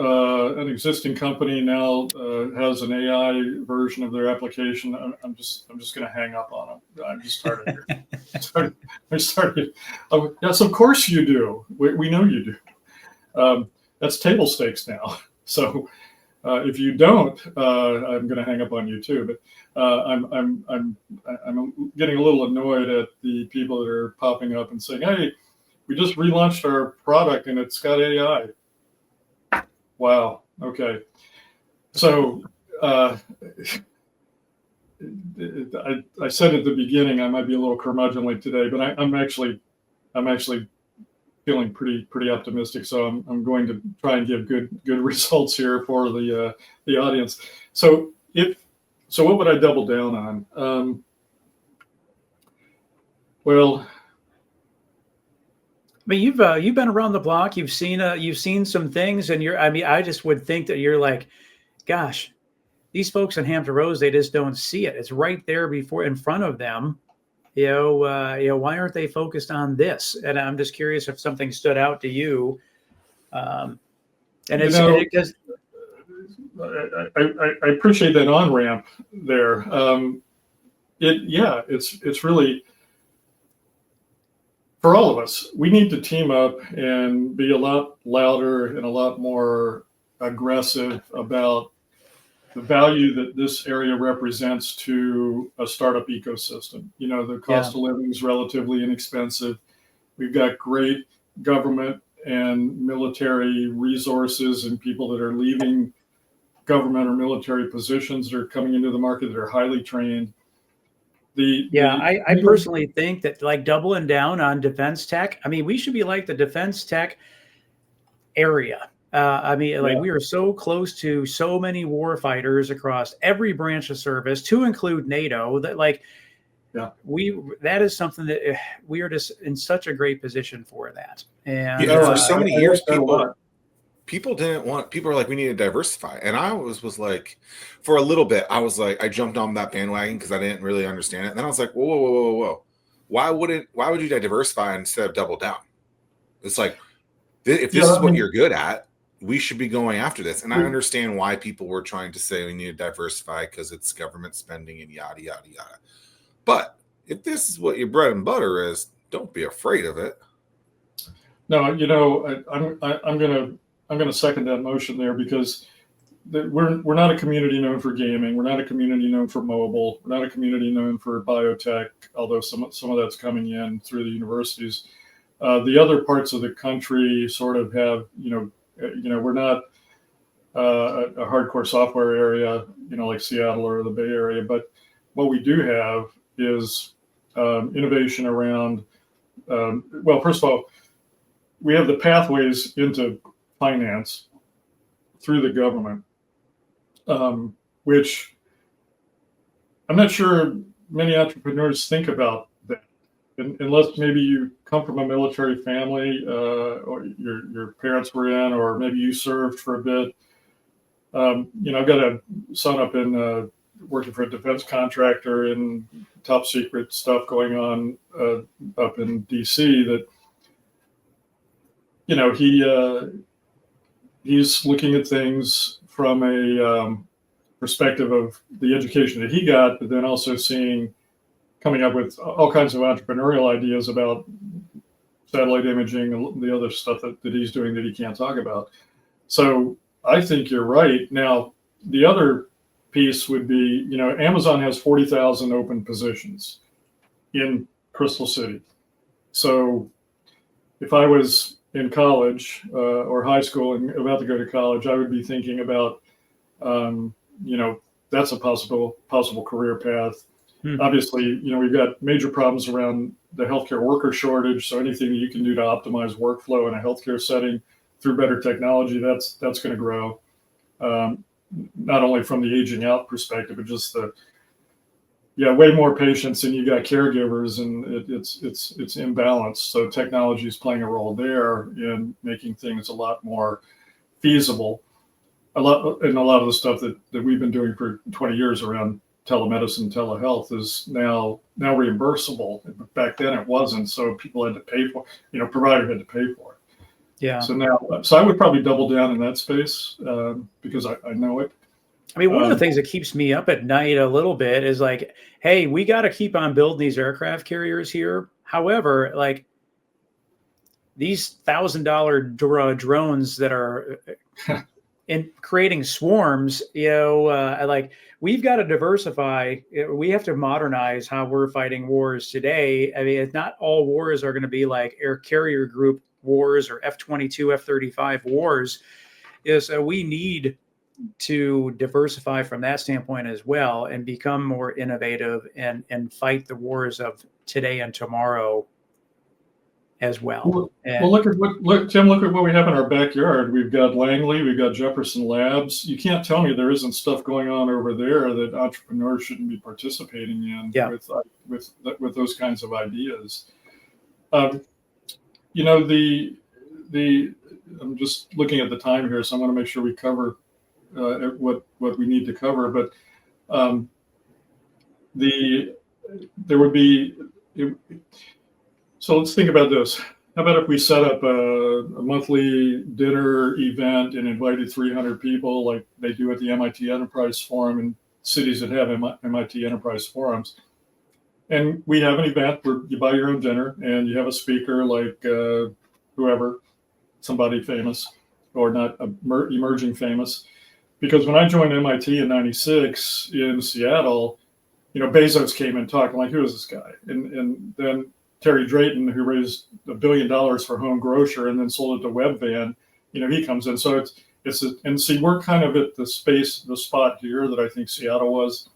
an existing company now has an AI version of their application, I'm just going to hang up on them. I'm just started here. I started. Oh, yes, of course you do. We know you do. That's table stakes now. So if you don't, I'm going to hang up on you too. But I'm getting a little annoyed at the people that are popping up and saying, "Hey, we just relaunched our product and it's got AI." Wow. Okay. So I said at the beginning I might be a little curmudgeonly today, but I'm actually feeling pretty optimistic. So I'm going to try and give good results here for the audience. So what would I double down on? Well, I mean, you've been around the block. You've seen some things, and I just would think that you're like, gosh, these folks in Hampton Roads, they just don't see it. It's right there in front of them. Why aren't they focused on this? And I'm just curious if something stood out to you. I appreciate that on ramp there. It's really, for all of us, we need to team up and be a lot louder and a lot more aggressive about the value that this area represents to a startup ecosystem. The cost of living is relatively inexpensive. We've got great government and military resources and people that are leaving government or military positions that are coming into the market that are highly trained. I personally think that like doubling down on defense tech, I mean, we should be like the defense tech area. We are so close to so many war fighters across every branch of service, to include NATO, that that is something that we are just in such a great position for that. And for so many years, people are like, we need to diversify. And I was like, for a little bit, I was like, I jumped on that bandwagon because I didn't really understand it. And then I was like, whoa. Why would you diversify instead of double down? It's like, if this is what you're good at, we should be going after this. And I understand why people were trying to say we need to diversify because it's government spending and yada, yada, yada. But if this is what your bread and butter is, don't be afraid of it. No, I'm gonna second that motion there, because we're not a community known for gaming. We're not a community known for mobile. We're not a community known for biotech, although some of that's coming in through the universities. The other parts of the country sort of have, We're not a hardcore software area, like Seattle or the Bay Area, but what we do have is innovation around, well, first of all, we have the pathways into finance through the government, which I'm not sure many entrepreneurs think about that, unless maybe you come from a military family, or your parents were in, or maybe you served for a bit. I've got a son up in working for a defense contractor and top secret stuff going on up in DC that, he's looking at things from a perspective of the education that he got, but then also coming up with all kinds of entrepreneurial ideas about satellite imaging and the other stuff that he's doing that he can't talk about. So I think you're right. Now, the other piece would be, Amazon has 40,000 open positions in Crystal City. So if I was in college or high school and about to go to college, I would be thinking about, that's a possible career path. Obviously, we've got major problems around the healthcare worker shortage. So anything that you can do to optimize workflow in a healthcare setting through better technology, that's going to grow. Not only from the aging out perspective, but just way more patients, and you got caregivers, and it's imbalanced. So technology is playing a role there in making things a lot more feasible. A lot of the stuff that we've been doing for 20 years around telemedicine, telehealth is now reimbursable. Back then it wasn't, so people had to pay for, provider had to pay for it. Yeah. So I would probably double down in that space because I know it. I mean, one of the things that keeps me up at night a little bit is like, hey, we got to keep on building these aircraft carriers here. However, like these $1,000 drones that are in creating swarms, like we've got to diversify. We have to modernize how we're fighting wars today. I mean, not all wars are going to be like air carrier group wars or F-22, F-35 wars. So we need to diversify from that standpoint as well and become more innovative and fight the wars of today and tomorrow as well. Well, look, Tim, look at what we have in our backyard. We've got Langley, we've got Jefferson Labs. You can't tell me there isn't stuff going on over there that entrepreneurs shouldn't be participating in with those kinds of ideas. I'm just looking at the time here, so I want to make sure we cover what we need to cover. But there would be. So let's think about this. How about if we set up a monthly dinner event and invited 300 people, like they do at the MIT Enterprise Forum in cities that have MIT Enterprise Forums, and we have an event where you buy your own dinner and you have a speaker like whoever, somebody famous or not emerging famous. Because when I joined MIT in '96 in Seattle, Bezos came and talked. I'm like, who is this guy? And then Terry Drayton, who raised $1 billion for Home Grocer and then sold it to Webvan, he comes in. So see, we're kind of at the spot here that I think Seattle was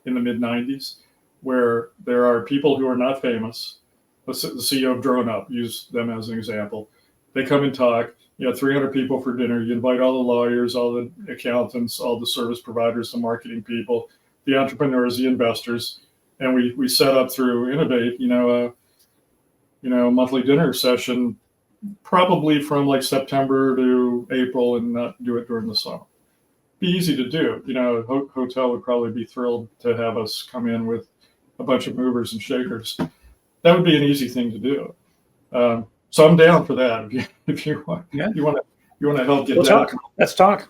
in the mid '90s, where there are people who are not famous. The CEO of DroneUp, use them as an example. They come and talk. 300 people for dinner. You invite all the lawyers, all the accountants, all the service providers, the marketing people, the entrepreneurs, the investors, and we set up through Innovate, a monthly dinner session, probably from like September to April, and not do it during the summer. Be easy to do. A hotel would probably be thrilled to have us come in with a bunch of movers and shakers. That would be an easy thing to do. So I'm down for that. If you want, you want to help get down. Let's talk.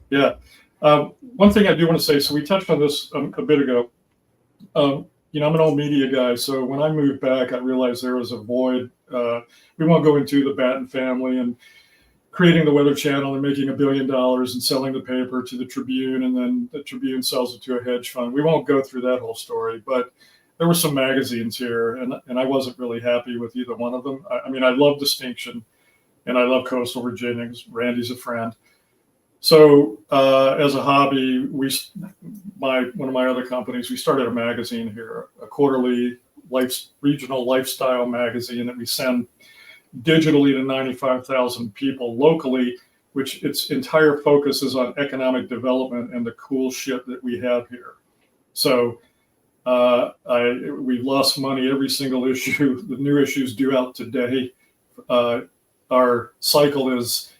Yeah. One thing I do want to say. So we touched on this a bit ago. I'm an old media guy. So when I moved back, I realized there was a void. We won't go into the Batten family and creating the Weather Channel and making $1 billion and selling the paper to the Tribune, and then the Tribune sells it to a hedge fund. We won't go through that whole story, but there were some magazines here, and I wasn't really happy with either one of them. I mean, I love distinction, and I love coastal Virginia because Randy's a friend. So as a hobby, one of my other companies, we started a magazine here, a quarterly regional lifestyle magazine that we send digitally to 95,000 people locally, which its entire focus is on economic development and the cool shit that we have here. So we've lost money every single issue. The new issues due out today. Our cycle is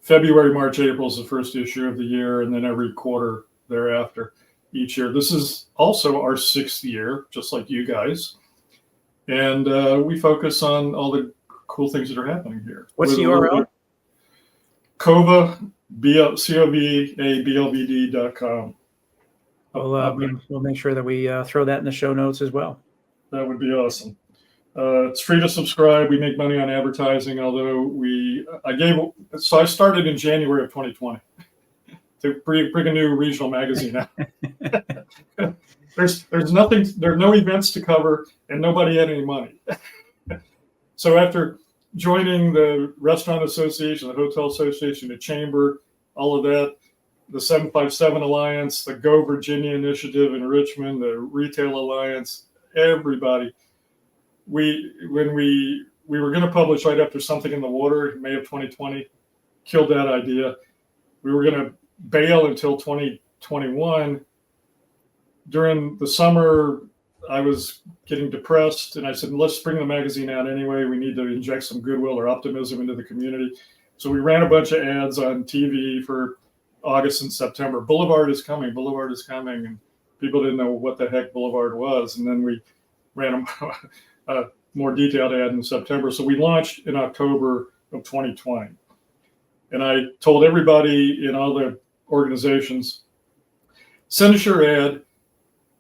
February, March, April is the first issue of the year, and then every quarter thereafter each year. This is also our 6th year, just like you guys. And we focus on all the cool things that are happening here. What's the URL? COVA, COVABLVD.com. We'll make sure that we throw that in the show notes as well. That would be awesome. It's free to subscribe. We make money on advertising, although I started in January of 2020 to bring a new regional magazine out. There's nothing, there are no events to cover, and nobody had any money. So after joining the Restaurant Association, the Hotel Association, the Chamber, all of that, the 757 Alliance, the Go Virginia Initiative in Richmond, the Retail Alliance, everybody. When we were going to publish right after Something in the Water in May of 2020, killed that idea. We were going to bail until 2021. During the summer, I was getting depressed, and I said, let's bring the magazine out anyway. We need to inject some goodwill or optimism into the community. So we ran a bunch of ads on TV for August and September. Boulevard is coming, and people didn't know what the heck Boulevard was. And then we ran a more detailed ad in September. So we launched in October of 2020. And I told everybody in all the organizations, send us your ad,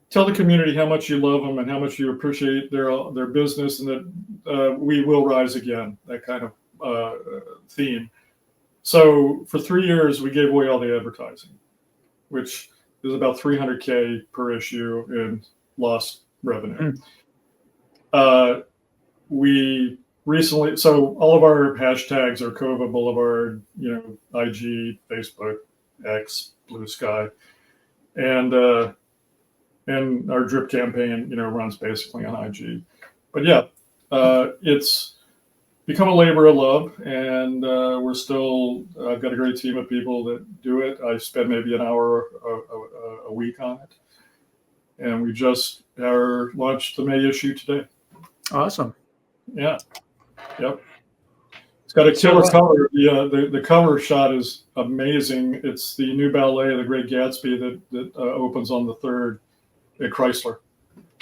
tell the community how much you love them and how much you appreciate their business, and that we will rise again, that kind of theme. So for 3 years, we gave away all the advertising, which is about $300K per issue in lost revenue. We recently, so all of our hashtags are COVA Boulevard, IG, Facebook, X, Blue Sky, and our drip campaign, runs basically on IG. But yeah, it's become a labor of love, and I've got a great team of people that do it. I spend maybe an hour a week on it, and we just launched the May issue today. Awesome. Yeah. Yep. It's got a killer cover. The cover shot is amazing. It's the new ballet, The Great Gatsby, that opens on the 3rd at Chrysler.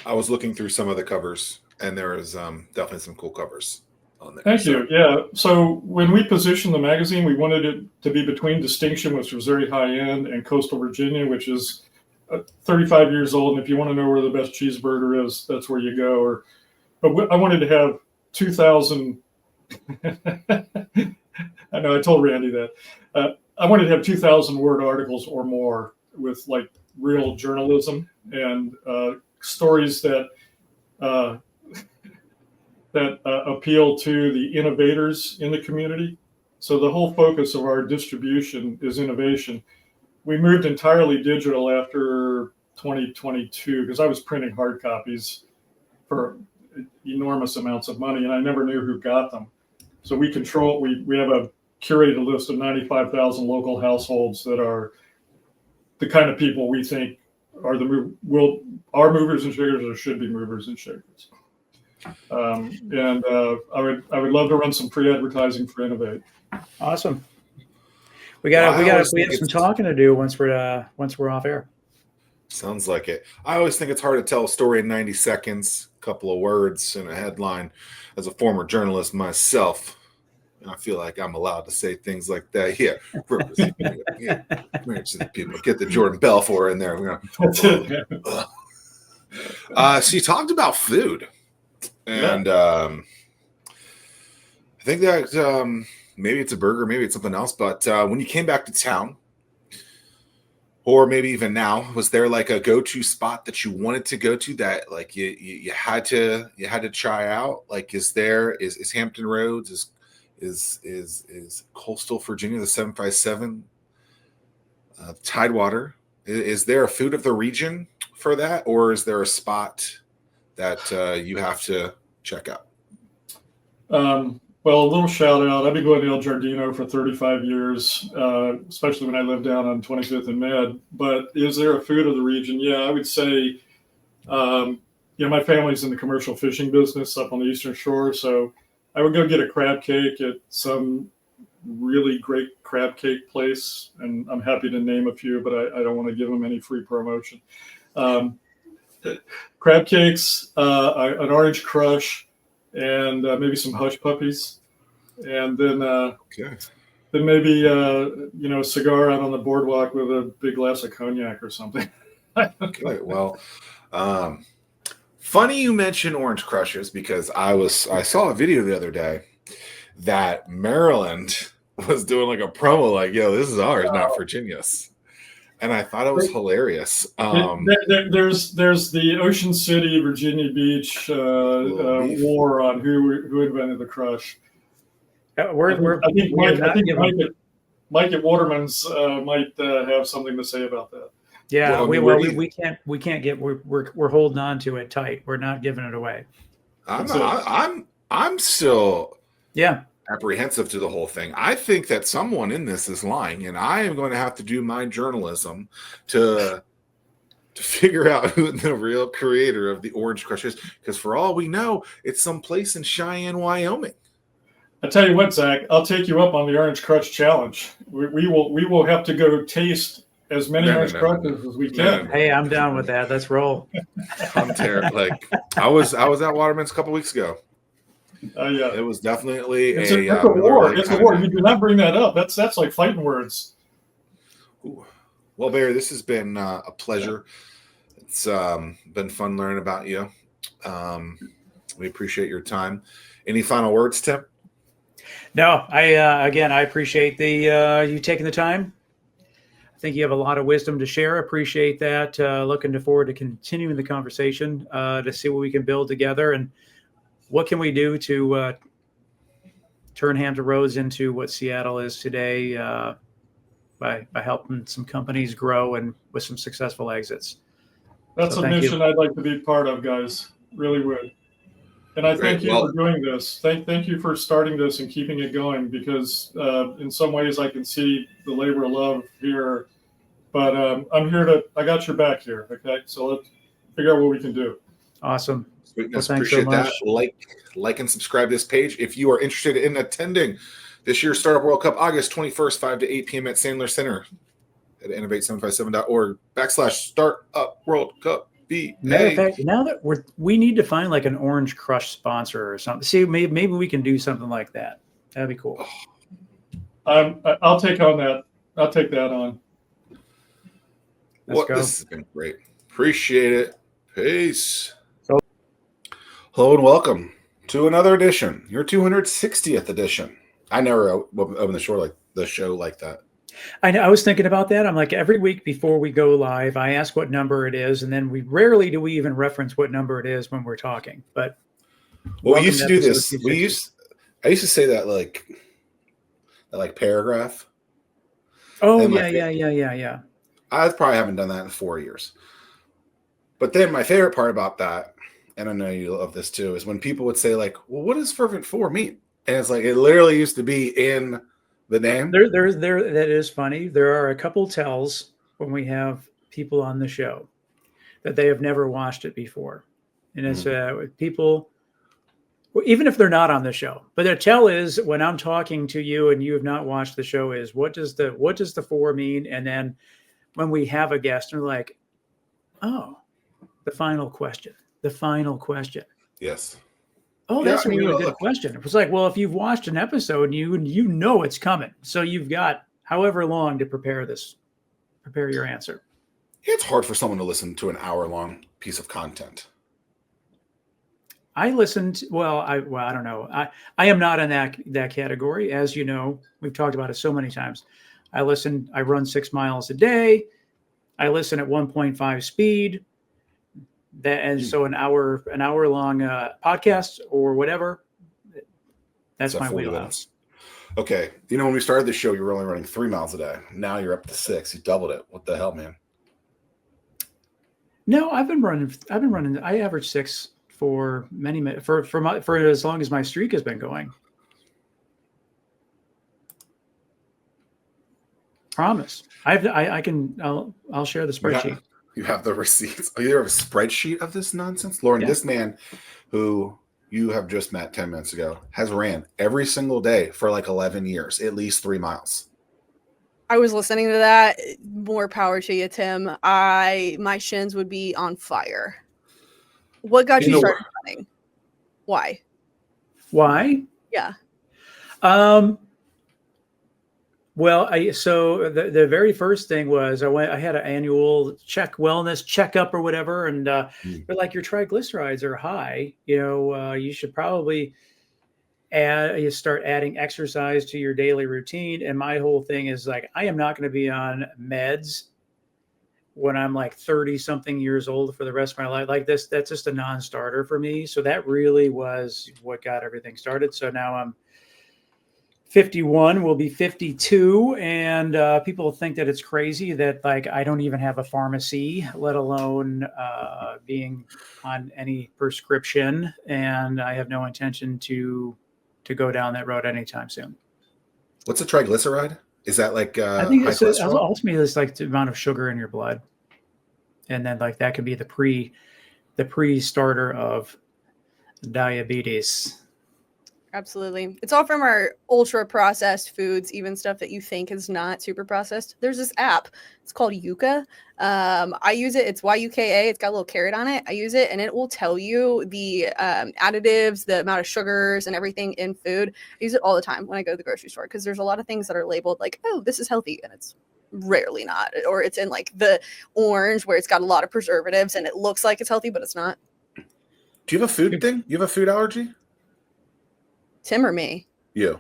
I was looking through some of the covers, and there is definitely some cool covers on there. Thank you. Yeah. So when we positioned the magazine, we wanted it to be between Distinction, which was very high end, and Coastal Virginia, which is 35 years old. And if you want to know where the best cheeseburger is, that's where you go. But I wanted to have 2,000. I know I told Randy that. I wanted to have 2,000 word articles or more with like real journalism and stories that appeal to the innovators in the community. So the whole focus of our distribution is innovation. We moved entirely digital after 2022 because I was printing hard copies for enormous amounts of money, and I never knew who got them. So we have a curated list of 95,000 local households that are the kind of people we think are movers and shakers, or should be movers and shakers. And I would love to run some free advertising for Innovate. Awesome. We have some talking to do once we're off air. Sounds like it. I always think it's hard to tell a story in 90 seconds, a couple of words and a headline. As a former journalist myself, and I feel like I'm allowed to say things like that. Yeah, people get the Jordan Belfort in there. So you talked about food, and I think that maybe it's a burger, maybe it's something else. But when you came back to town, or maybe even now, was there like a go-to spot that you wanted to go to that like you had to try out? Like, is Hampton Roads, is coastal Virginia, the 757, Tidewater. Is there a food of the region for that, or is there a spot that you have to check out? Well, a little shout out. I've been going to El Giardino for 35 years, especially when I lived down on 25th and Med. But is there a food of the region? Yeah, I would say, my family's in the commercial fishing business up on the Eastern Shore. So I would go get a crab cake at some really great crab cake place. And I'm happy to name a few, but I don't want to give them any free promotion. Crab cakes, an orange crush, and maybe some hush puppies, and then then maybe a cigar out on the boardwalk with a big glass of cognac or something. Okay, well, funny you mention orange crushes, because I saw a video the other day that Maryland was doing like a promo, like, yo, this is ours, not Virginia's. And I thought it was hilarious. There's the Ocean City, Virginia Beach war on who invented the crush. I think Mike at Waterman's might have something to say about that. Yeah, we can't get we're holding on to it tight. We're not giving it away. I'm still apprehensive to the whole thing. I think that someone in this is lying, and I am going to have to do my journalism to figure out who the real creator of the Orange Crush is, because for all we know, it's someplace in Cheyenne, Wyoming. I tell you what, Zach, I'll take you up on the Orange Crush challenge. We will have to go taste as many Orange Crushes as we can. Hey, I'm down with that. Let's roll. I'm terrible. Like I was at Waterman's a couple weeks ago. Yeah, it was definitely it's a war. It's a war. You do not bring that up. That's like fighting words. Ooh. Well, Barry, this has been a pleasure. It's been fun learning about you. We appreciate your time. Any final words, Tim? No, I appreciate you taking the time. I think you have a lot of wisdom to share. Appreciate that. Looking forward to continuing the conversation to see what we can build together, and what can we do to turn Hampton Roads into what Seattle is today by helping some companies grow and with some successful exits. That's a mission I'd like to be part of, guys. Really would. And I thank you for doing this. Thank you for starting this and keeping it going, because in some ways I can see the labor of love here. But I got your back here. Okay, so let's figure out what we can do. Awesome. Sweetness. Well, appreciate that. Like and subscribe to this page. If you are interested in attending this year's Startup World Cup, August 21st, 5 to 8 p.m. at Sandler Center at innovate757.org/Startup World Cup. Matter of fact, now that we need to find like an Orange Crush sponsor or something. See, maybe we can do something like that. That'd be cool. I'll take on that. I'll take that on. This has been great. Appreciate it. Peace. Hello and welcome to another edition, your 260th edition. I never opened the show like that. I know. I was thinking about that. I'm like, every week before we go live, I ask what number it is, and then we rarely do we even reference what number it is when we're talking. But we used to do this. I used to say that like paragraph. Oh yeah. I probably haven't done that in 4 years. But then my favorite part about that, and I know you love this too, is when people would say like, "Well, what does Fervent Four mean?" And it's like it literally used to be in the name. That is funny. There are a couple tells when we have people on the show that they have never watched it before, and it's people, even if they're not on the show. But the tell is when I'm talking to you and you have not watched the show is what does the four mean? And then when we have a guest, they're like, "Oh, the final question." Yes. Oh, that's a really good question. It was like, well, if you've watched an episode, you know it's coming. So you've got however long to prepare your answer. It's hard for someone to listen to an hour-long piece of content. I listened. I don't know. I am not in that category. As you know, we've talked about it so many times. I run 6 miles a day. I listen at 1.5 speed. So an hour long podcast or whatever. That's my wheelhouse. Okay. You know, when we started the show, you were only running 3 miles a day. Now you're up to 6. You doubled it. What the hell, man? No, I've been running. I average 6 for for as long as my streak has been going. Promise. I'll share the spreadsheet. You have the receipts. Oh, you have a spreadsheet of this nonsense? Lauren, Yeah. This man who you have just met 10 minutes ago has ran every single day for like 11 years, at least 3 miles. I was listening to that. More power to you, Tim. My shins would be on fire. What got you started running? Why? Why? Yeah. Well, so the very first thing was I had an annual wellness checkup or whatever, and they're like, your triglycerides are high. You should probably you start adding exercise to your daily routine. And my whole thing is like, I am not going to be on meds when I'm like 30 something years old for the rest of my life. Like that's just a non-starter for me. So that really was what got everything started. So now I'm 51, will be 52, and people think that it's crazy that like I don't even have a pharmacy, let alone being on any prescription, and I have no intention to go down that road anytime soon. What's a triglyceride? Is that like I think high cholesterol? Ultimately it's like the amount of sugar in your blood, and then like that could be the pre-starter of diabetes. Absolutely. It's all from our ultra processed foods, even stuff that you think is not super processed. There's this app. It's called Yuka. I use it. It's YUKA. It's got a little carrot on it. I use it and it will tell you the additives, the amount of sugars and everything in food. I use it all the time when I go to the grocery store because there's a lot of things that are labeled like, oh, this is healthy. And it's rarely not. Or it's in like the orange where it's got a lot of preservatives and it looks like it's healthy, but it's not. Do you have a food thing? You have a food allergy? Tim or me? You.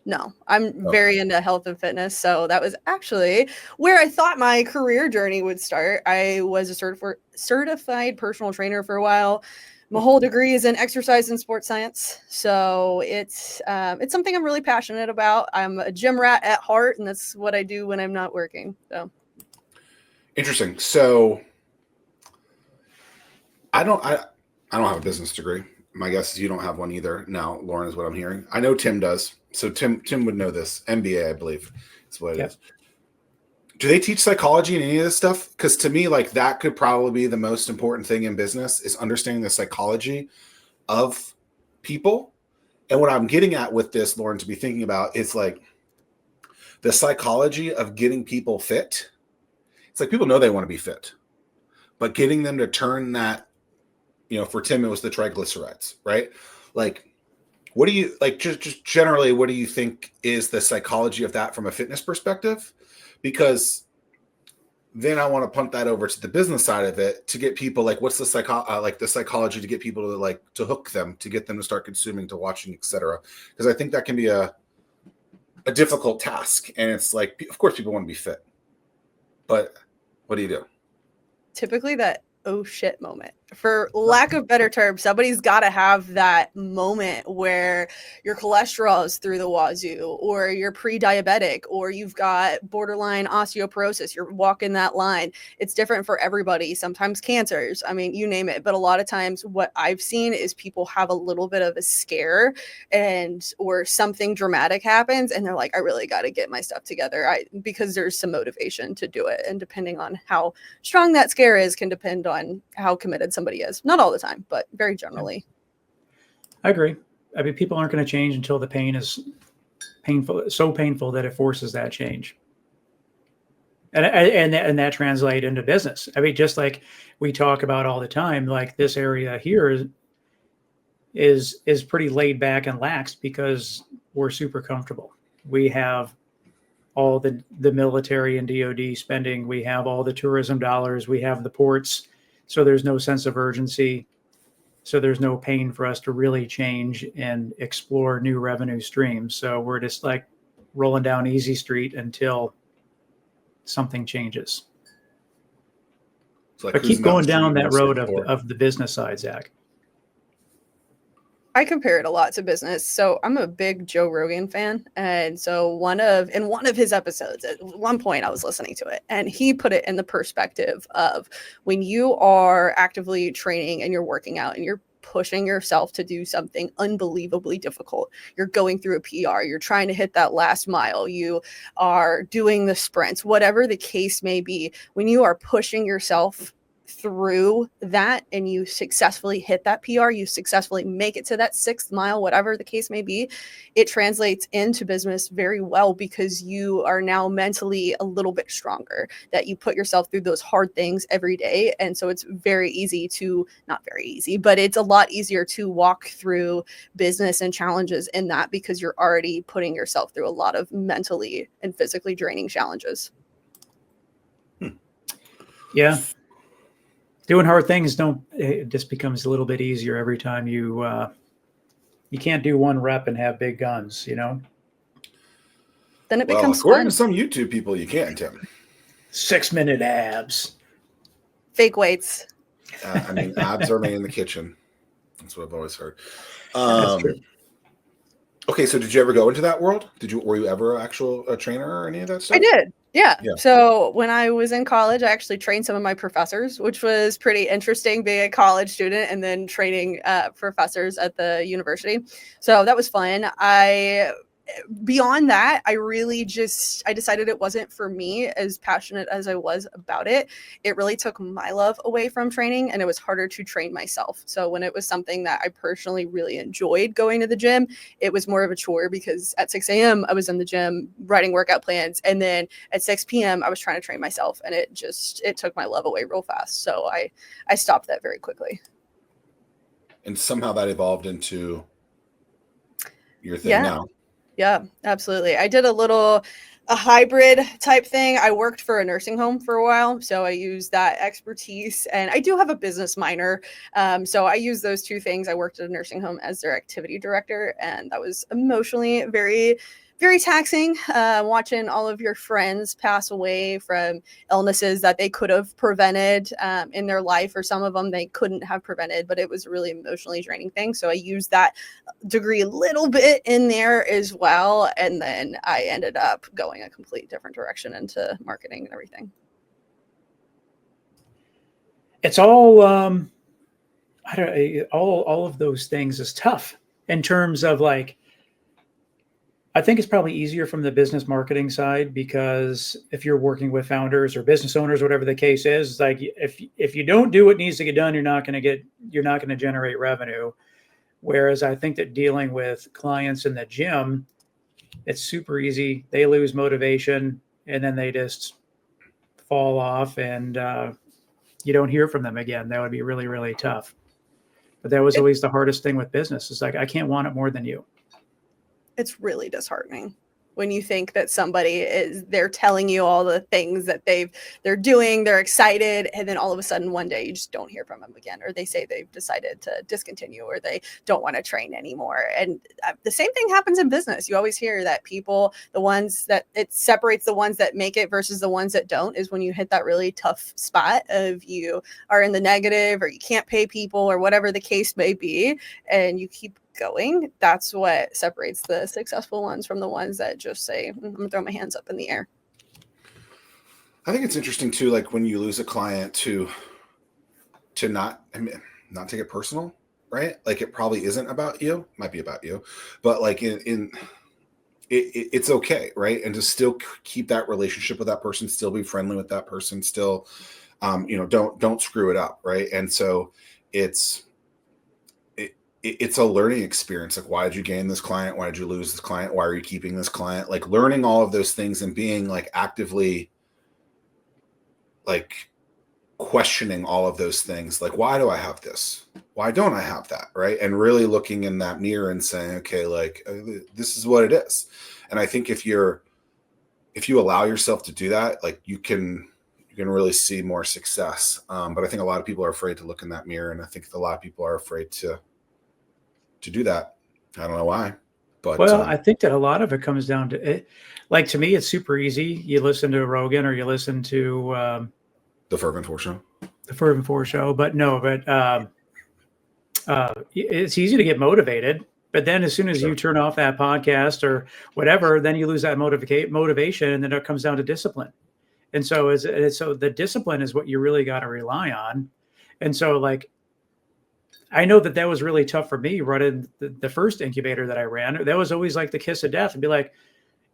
No, I'm very into health and fitness. So that was actually where I thought my career journey would start. I was a certified personal trainer for a while. My whole degree is in exercise and sports science. So it's something I'm really passionate about. I'm a gym rat at heart, and that's what I do when I'm not working. So Interesting. So I don't have a business degree. My guess is you don't have one either. Now, Lauren, is what I'm hearing. I know Tim does. So Tim would know this. MBA, I believe. That's what it is. Do they teach psychology in any of this stuff? Because to me, like that could probably be the most important thing in business is understanding the psychology of people. And what I'm getting at with this, Lauren, to be thinking about is like the psychology of getting people fit. It's like people know they want to be fit, but getting them to turn that, for Tim, it was the triglycerides, right? Like, what do you like? Just generally, what do you think is the psychology of that from a fitness perspective? Because then I want to punt that over to the business side of it to get people like, what's the psychology to get people to like to hook them, to get them to start consuming, to watching, etc. Because I think that can be a difficult task, and it's like, of course, people want to be fit, but what do you do? typically that oh shit moment. For lack of better term, somebody's got to have that moment where your cholesterol is through the wazoo, or you're pre-diabetic, or you've got borderline osteoporosis. You're walking that line. It's different for everybody. Sometimes cancers. I mean, you name it. But a lot of times what I've seen is people have a little bit of a scare or something dramatic happens and they're like, I really got to get my stuff together because there's some motivation to do it. And depending on how strong that scare is can depend on how committed somebody is. Not all the time, but very generally. I agree. I mean, people aren't going to change until the pain is painful, so painful that it forces that change. And that translates into business. I mean, just like we talk about all the time, like this area here is pretty laid back and lax because we're super comfortable. We have all the military and DOD spending. We have all the tourism dollars. We have the ports. So there's no sense of urgency. So there's no pain for us to really change and explore new revenue streams. So we're just like rolling down easy street until something changes. Like, but keep going down that road of the business side, Zach. I compare it a lot to business. So I'm a big Joe Rogan fan. And so one of his episodes, at one point I was listening to it, and he put it in the perspective of when you are actively training and you're working out and you're pushing yourself to do something unbelievably difficult. You're going through a PR, you're trying to hit that last mile, you are doing the sprints, whatever the case may be, when you are pushing yourself through that and you successfully hit that PR, you successfully make it to that 6th mile, whatever the case may be, it translates into business very well because you are now mentally a little bit stronger, that you put yourself through those hard things every day. And so it's very easy to, not very easy, but it's a lot easier to walk through business and challenges in that because you're already putting yourself through a lot of mentally and physically draining challenges. Yeah. Doing hard things it just becomes a little bit easier every time you can't do one rep and have big guns, you know? Then it becomes according fun. to some YouTube people, you can, Tim. 6-minute abs. Fake weights. I mean, abs are made in the kitchen. That's what I've always heard. That's true. Okay, so did you ever go into that world? Were you ever a trainer or any of that stuff? I did. Yeah. Yeah. So when I was in college, I actually trained some of my professors, which was pretty interesting being a college student and then training professors at the university. So that was fun. Beyond that, I decided it wasn't for me, as passionate as I was about it. It really took my love away from training and it was harder to train myself. So when it was something that I personally really enjoyed going to the gym, it was more of a chore because at 6 a.m. I was in the gym writing workout plans. And then at 6 p.m. I was trying to train myself and it took my love away real fast. So I stopped that very quickly. And somehow that evolved into your thing now. Yeah, absolutely. I did a hybrid type thing. I worked for a nursing home for a while, so I used that expertise, and I do have a business minor. So I use those two things. I worked at a nursing home as their activity director, and that was emotionally very, very taxing, watching all of your friends pass away from illnesses that they could have prevented in their life, or some of them they couldn't have prevented, but it was a really emotionally draining thing. So I used that degree a little bit in there as well. And then I ended up going a complete different direction into marketing and everything. It's all, all of those things is tough in terms of like, I think it's probably easier from the business marketing side because if you're working with founders or business owners, whatever the case is, it's like if you don't do what needs to get done, you're not going to generate revenue. Whereas I think that dealing with clients in the gym, it's super easy. They lose motivation and then they just fall off and you don't hear from them again. That would be really, really tough. But that was always the hardest thing with business. It's like, I can't want it more than you. It's really disheartening when you think that they're telling you all the things that they're doing, they're excited, and then all of a sudden one day you just don't hear from them again, or they say they've decided to discontinue, or they don't want to train anymore. And the same thing happens in business. You always hear that people, the ones that it separates the ones that make it versus the ones that don't, is when you hit that really tough spot of you are in the negative or you can't pay people or whatever the case may be, and you keep going. That's what separates the successful ones from the ones that just say, I'm gonna throw my hands up in the air. I think it's interesting too, like when you lose a client to not take it personal, right? Like it probably isn't about you, might be about you, but like it's okay, right? And to still keep that relationship with that person, still be friendly with that person, still don't screw it up, right? And so it's a learning experience. Like, why did you gain this client? Why did you lose this client? Why are you keeping this client? Like learning all of those things and being like actively like questioning all of those things. Like, why do I have this? Why don't I have that? Right. And really looking in that mirror and saying, okay, like this is what it is. And I think if you allow yourself to do that, like you can really see more success. But I think a lot of people are afraid to look in that mirror. And I think a lot of people are afraid to do that. I don't know why, but I think that a lot of it comes down to it. Like to me, it's super easy. You listen to Rogan or you listen to the Fervent Four Show, but it's easy to get motivated, but then as soon as you turn off that podcast or whatever, then you lose that motivation, and then it comes down to discipline. And so so the discipline is what you really got to rely on. And so like, I know that was really tough for me running the first incubator that I ran. That was always like the kiss of death. It'd be like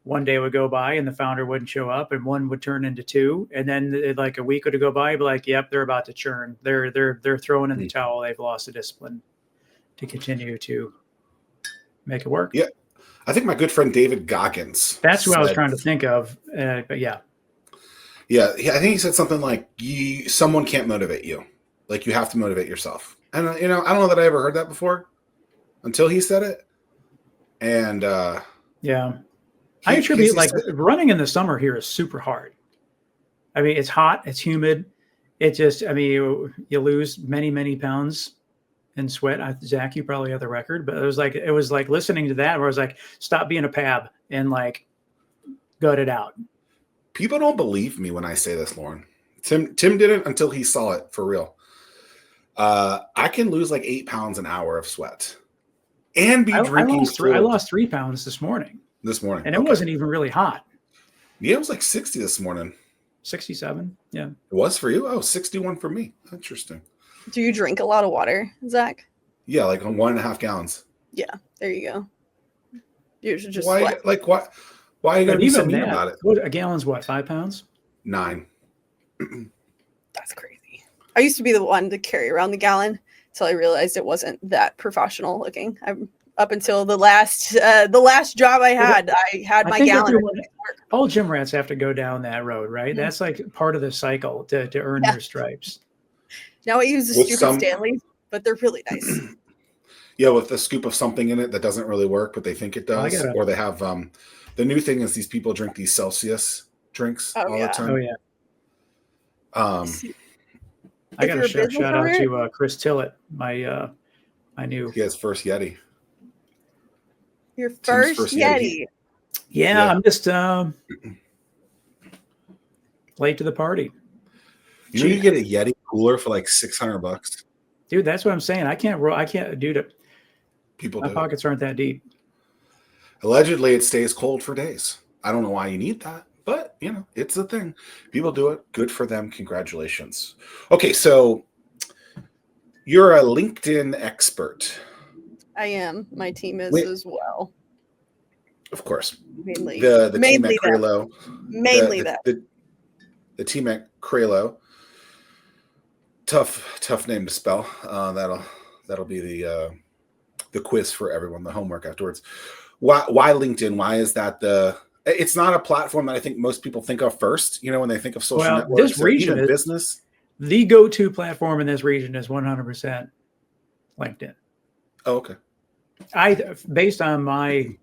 one day would go by and the founder wouldn't show up, and one would turn into two. And then like a week would go by, I'd be like, yep, they're about to churn. They're throwing in the towel. They've lost the discipline to continue to make it work. Yeah. I think my good friend David Goggins. That's who I was trying to think of. But yeah. Yeah. I think he said something like, someone can't motivate you. Like, you have to motivate yourself. And, I don't know that I ever heard that before until he said it. And, yeah. I attribute like running in the summer here is super hard. I mean, it's hot, it's humid. It just, I mean, you lose many, many pounds in sweat. Zach, you probably have the record, but it was like listening to that where I was like, stop being a pab and like gut it out. People don't believe me when I say this, Lauren. Tim didn't until he saw it for real. I can lose like 8 pounds an hour of sweat and be drinking. I lost 3 pounds this morning. And it wasn't even really hot. Yeah, it was like 60 this morning. 67. Yeah. It was for you? Oh, 61 for me. Interesting. Do you drink a lot of water, Zach? Yeah, like 1.5 gallons. Yeah, there you go. You should just why are you gonna be so mean about it? A gallon's what, 5 pounds? 9. That's crazy. I used to be the one to carry around the gallon until I realized it wasn't that professional looking. Up until the last job I had my gallon. All gym rats have to go down that road, right? Mm-hmm. That's like part of the cycle to earn their stripes. Now I use the stupid Stanleys, but they're really nice. Yeah, with a scoop of something in it that doesn't really work, but they think it does. Or they have the new thing is these people drink these Celsius drinks all the time. Oh yeah. I got a shout out to Chris Tillett, my new. He has first Yeti. Your first Yeti. Yeah, I'm just late to the party. You get a Yeti cooler for like $600. Dude, that's what I'm saying. I can't do it. People My pockets aren't that deep. Allegedly, it stays cold for days. I don't know why you need that, but it's a thing. People do it. Good for them. Congratulations. Okay, so you're a LinkedIn expert. I am. My team is as well. Of course. Mainly. The team at Krailo. Mainly that. The team at Krailo. Tough name to spell. That'll be the quiz for everyone, the homework afterwards. Why LinkedIn? Why is that it's not a platform that I think most people think of first, when they think of social networks. This region is business. The go-to platform in this region is 100% LinkedIn. Oh, okay. Based on my.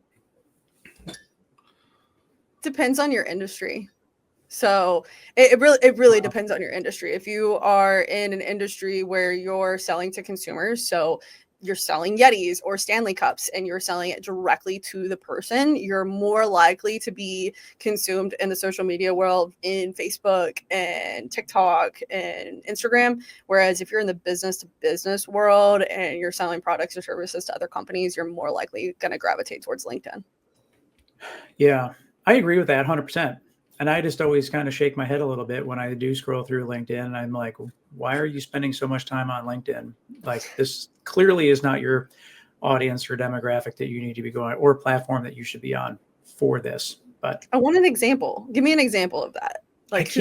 Depends on your industry. So it really depends on your industry. If you are in an industry where you're selling to consumers, so you're selling Yetis or Stanley Cups and you're selling it directly to the person, you're more likely to be consumed in the social media world in Facebook and TikTok and Instagram. Whereas if you're in the business to business world and you're selling products or services to other companies, you're more likely going to gravitate towards LinkedIn. Yeah, I agree with that 100%. And I just always kind of shake my head a little bit when I do scroll through LinkedIn. And I'm like, why are you spending so much time on LinkedIn? Like, this clearly is not your audience or demographic that you need to be going, or platform that you should be on for this. But I want an example. Give me an example of that. Like,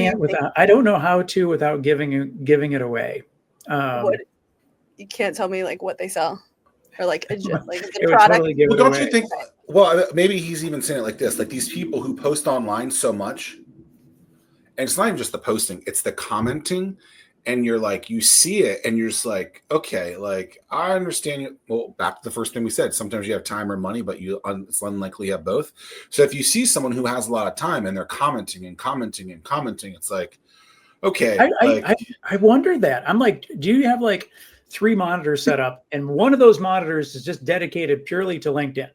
I don't know how to without giving it away. You can't tell me like what they sell or like the product. Totally don't you think? Well, maybe he's even saying it like this: like these people who post online so much, and it's not even just the posting; it's the commenting. And you're like, you see it, and you're just like, okay, like I understand you. Well, back to the first thing we said: sometimes you have time or money, but it's unlikely you have both. So if you see someone who has a lot of time and they're commenting and commenting and commenting, it's like, okay. I wonder that. I'm like, do you have like 3 monitors set up, and one of those monitors is just dedicated purely to LinkedIn?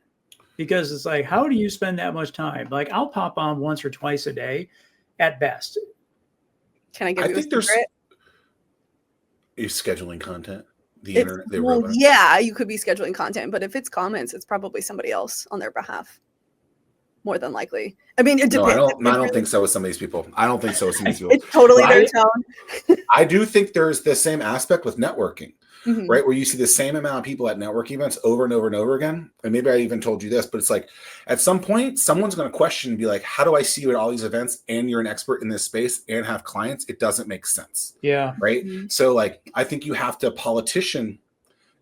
Because it's like, how do you spend that much time? Like, I'll pop on once or twice a day at best. Can I give you a secret? Are you scheduling content? the internet. The Well, robot. yeah, you could be scheduling content, but if it's comments, it's probably somebody else on their behalf. More than likely. I mean, it No, depends. I don't think so with some of these people. I don't think so with some of these people. It's totally But their tone. I do think there's the same aspect with networking, Mhm. right? Where you see the same amount of people at network events over and over and over again. And maybe I even told you this, but it's like at some point, someone's going to question and be like, how do I see you at all these events and you're an expert in this space and have clients? It doesn't make sense. Yeah. Right. Mhm. So like, I think you have to politician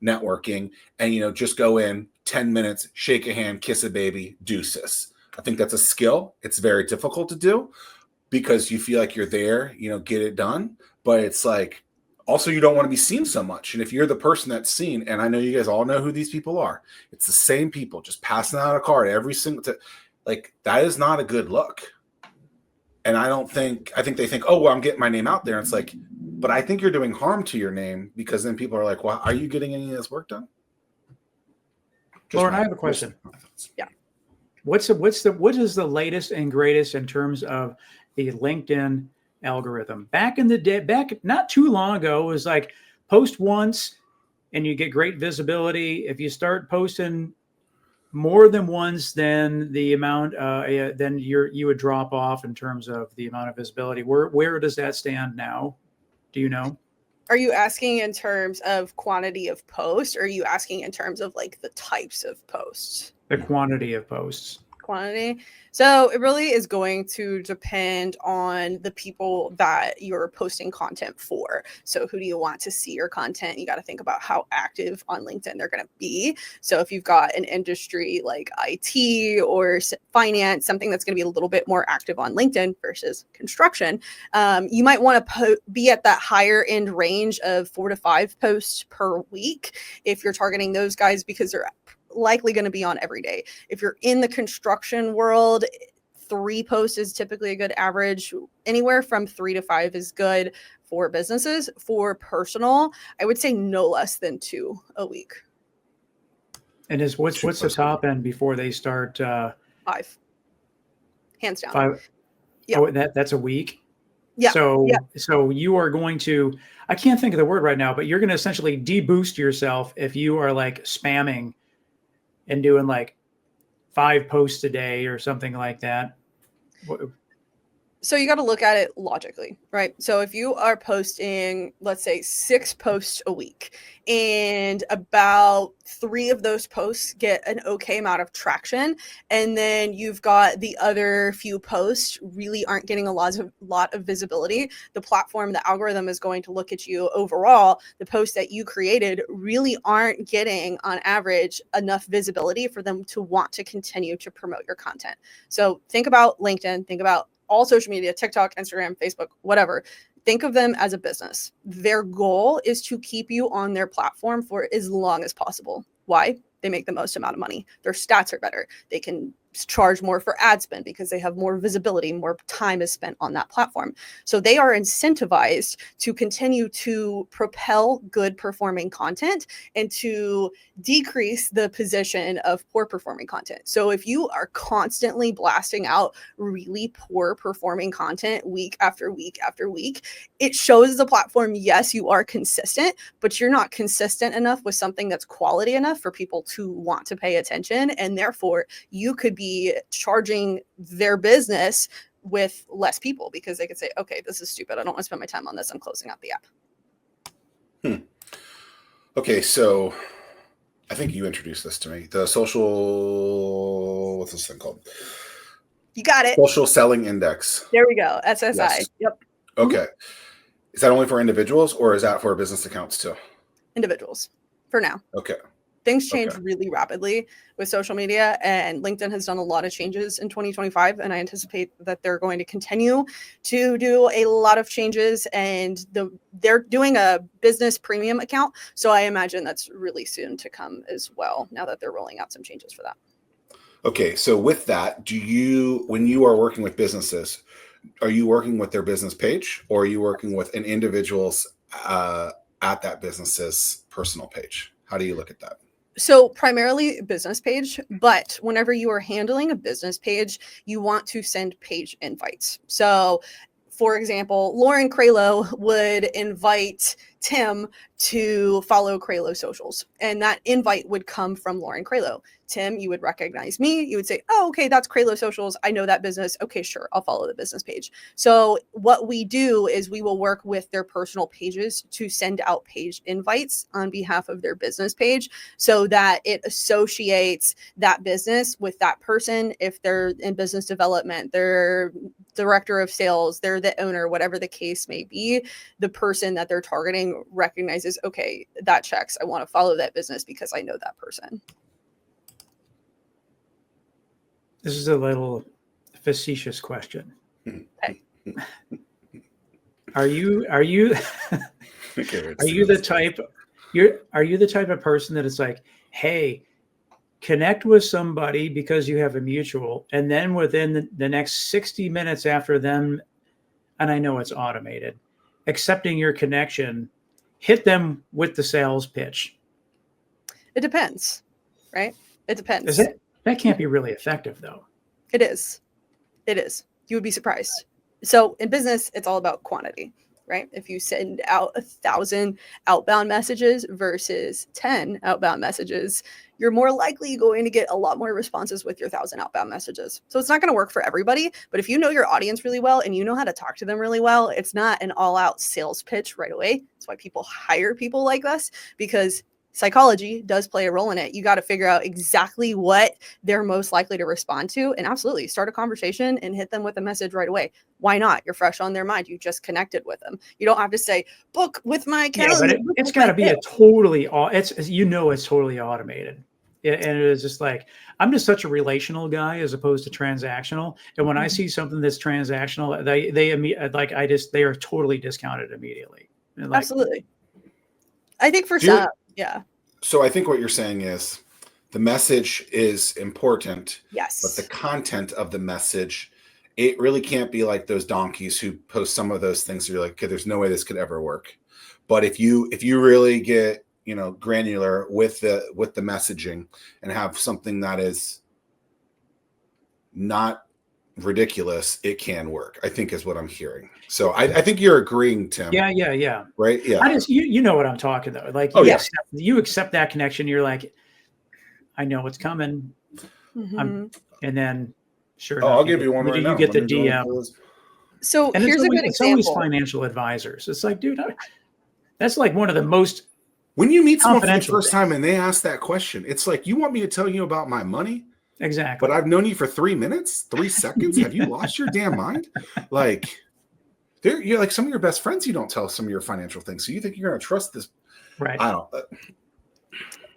networking and, just go in 10 minutes, shake a hand, kiss a baby, deuces. I think that's a skill. It's very difficult to do because you feel like you're there, get it done. But it's like, also, you don't want to be seen so much. And if you're the person that's seen, and I know you guys all know who these people are, it's the same people just passing out a card every single time. Like, that is not a good look. And I think they think, oh, well, I'm getting my name out there. And it's like, but I think you're doing harm to your name because then people are like, well, are you getting any of this work done? Lauren, I have a question. Yeah. What is the latest and greatest in terms of the LinkedIn algorithm? Back in the day, not too long ago, it was like post once and you get great visibility. If you start posting more than once, then the amount, then you would drop off in terms of the amount of visibility. Where does that stand now? Do you know? Are you asking in terms of quantity of posts, or are you asking in terms of like the types of posts? The quantity of posts. Quantity. So it really is going to depend on the people that you're posting content for. So who do you want to see your content? You got to think about how active on LinkedIn they're going to be. So if you've got an industry like IT or finance, something that's going to be a little bit more active on LinkedIn versus construction, you might want to be at that higher end range of 4 to 5 posts per week if you're targeting those guys, because they're likely going to be on every day. If you're in the construction world, 3 posts is typically a good average. Anywhere from 3 to 5 is good for businesses. For personal, I would say no less than 2 a week. And what's the top end before they start? 5, hands down. 5. Yeah. Oh, that's a week. Yeah. So you are going to, I can't think of the word right now, but you're going to essentially deboost yourself if you are like spamming and doing like 5 posts a day or something like that. So you got to look at it logically, right? So if you are posting, let's say 6 posts a week, and about 3 of those posts get an okay amount of traction, and then you've got the other few posts really aren't getting a lot of visibility, the platform, the algorithm is going to look at you overall. The posts that you created really aren't getting, on average, enough visibility for them to want to continue to promote your content. So think about LinkedIn, think about all social media, TikTok, Instagram, Facebook, whatever. Think of them as a business. Their goal is to keep you on their platform for as long as possible. Why? They make the most amount of money. Their stats are better. They can charge more for ad spend because they have more visibility, more time is spent on that platform. So they are incentivized to continue to propel good performing content and to decrease the position of poor performing content. So if you are constantly blasting out really poor performing content week after week after week, it shows the platform, yes, you are consistent, but you're not consistent enough with something that's quality enough for people to want to pay attention. And therefore, you could be charging their business with less people because they could say, okay, this is stupid. I don't want to spend my time on this. I'm closing out the app. Okay, so I think you introduced this to me. The social, what's this thing called? You got it. Social Selling Index. There we go. SSI. Yes. Yep. Okay. Is that only for individuals or is that for business accounts too? Individuals for now. Okay. Things change really rapidly with social media, and LinkedIn has done a lot of changes in 2025, and I anticipate that they're going to continue to do a lot of changes, and they're doing a business premium account, so I imagine that's really soon to come as well, now that they're rolling out some changes for that. Okay, so with that, when you are working with businesses, are you working with their business page or are you working with an individual's at that business's personal page? How do you look at that? So primarily business page, but whenever you are handling a business page, you want to send page invites. So for example, Lauren Krailo would invite Tim to follow Krailo socials, and that invite would come from Lauren Krailo. Tim, you would recognize me. You would say, oh, okay, that's Krailo socials. I know that business. Okay, sure. I'll follow the business page. So what we do is we will work with their personal pages to send out page invites on behalf of their business page so that it associates that business with that person. If they're in business development, they're director of sales, they're the owner, whatever the case may be, the person that they're targeting recognizes, okay, that checks. I want to follow that business because I know that person. This is a little facetious question. Okay. Are you the type of person that it's like, hey, connect with somebody because you have a mutual, and then within the next 60 minutes after them, and I know it's automated, accepting your connection, hit them with the sales pitch? It depends, right? It depends. That can't be really effective, though. It is. It is. You would be surprised. So in business, it's all about quantity, right? If you send out 1,000 outbound messages versus 10 outbound messages, you're more likely going to get a lot more responses with your 1,000 outbound messages. So it's not going to work for everybody, but if you know your audience really well and you know how to talk to them really well, it's not an all-out sales pitch right away. That's why people hire people like us, because psychology does play a role in it. You got to figure out exactly what they're most likely to respond to, and absolutely start a conversation and hit them with a message right away. Why not? You're fresh on their mind. You just connected with them. You don't have to say, book with my calendar. Yeah, but it's got to be it's totally automated. And it is just like, I'm just such a relational guy as opposed to transactional. And when I see something that's transactional, they are totally discounted immediately. Like, absolutely. I think for some, yeah. So I think what you're saying is the message is important. Yes. But the content of the message, it really can't be like those donkeys who post some of those things. You're like, okay, there's no way this could ever work. But if you really get, granular with the messaging and have something that is not ridiculous, it can work, I think, is what I'm hearing. So I think you're agreeing, Tim. Yeah. Right. Yeah. I just, you know what I'm talking though. Like, you accept that connection. You're like, I know what's coming. Mm-hmm. And then sure. I'll give you one right now. You get the DM. So and here's a good example. It's always financial advisors. It's like, dude, that's like one of the most. When you meet someone for the first time and they ask that question, it's like, you want me to tell you about my money? Exactly. But I've known you for 3 minutes, 3 seconds. Have you lost your damn mind? Like, you're like some of your best friends. You don't tell some of your financial things. So you think you're going to trust this? Right. I don't.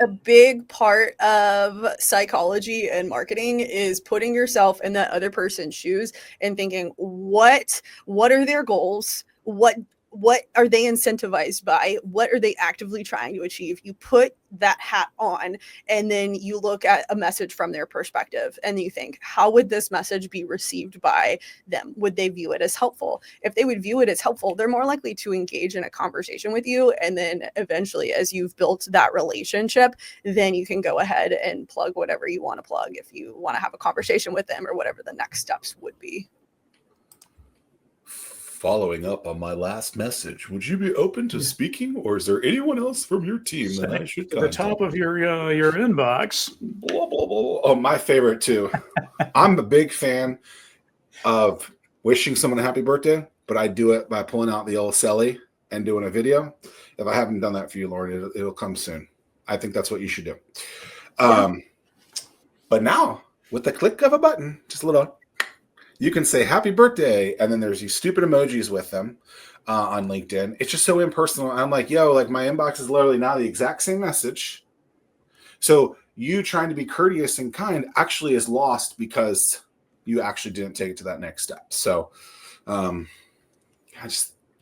A big part of psychology and marketing is putting yourself in that other person's shoes and thinking, what are their goals? What are they incentivized by? What are they actively trying to achieve? You put that hat on and then you look at a message from their perspective and you think, how would this message be received by them? Would they view it as helpful? If they would view it as helpful, they're more likely to engage in a conversation with you. And then eventually, as you've built that relationship, then you can go ahead and plug whatever you want to plug if you want to have a conversation with them or whatever the next steps would be. Following up on my last message, would you be open to speaking, or is there anyone else from your team that I should contact? At the top of your inbox. Blah, blah, blah. Oh, my favorite too. I'm a big fan of wishing someone a happy birthday, but I do it by pulling out the old celly and doing a video. If I haven't done that for you, Lauren, it'll come soon. I think that's what you should do. But now, with the click of a button, just a little, you can say happy birthday, and then there's these stupid emojis with them on LinkedIn. It's just so impersonal. I'm like, like my inbox is literally now the exact same message. So you trying to be courteous and kind actually is lost because you actually didn't take it to that next step. So I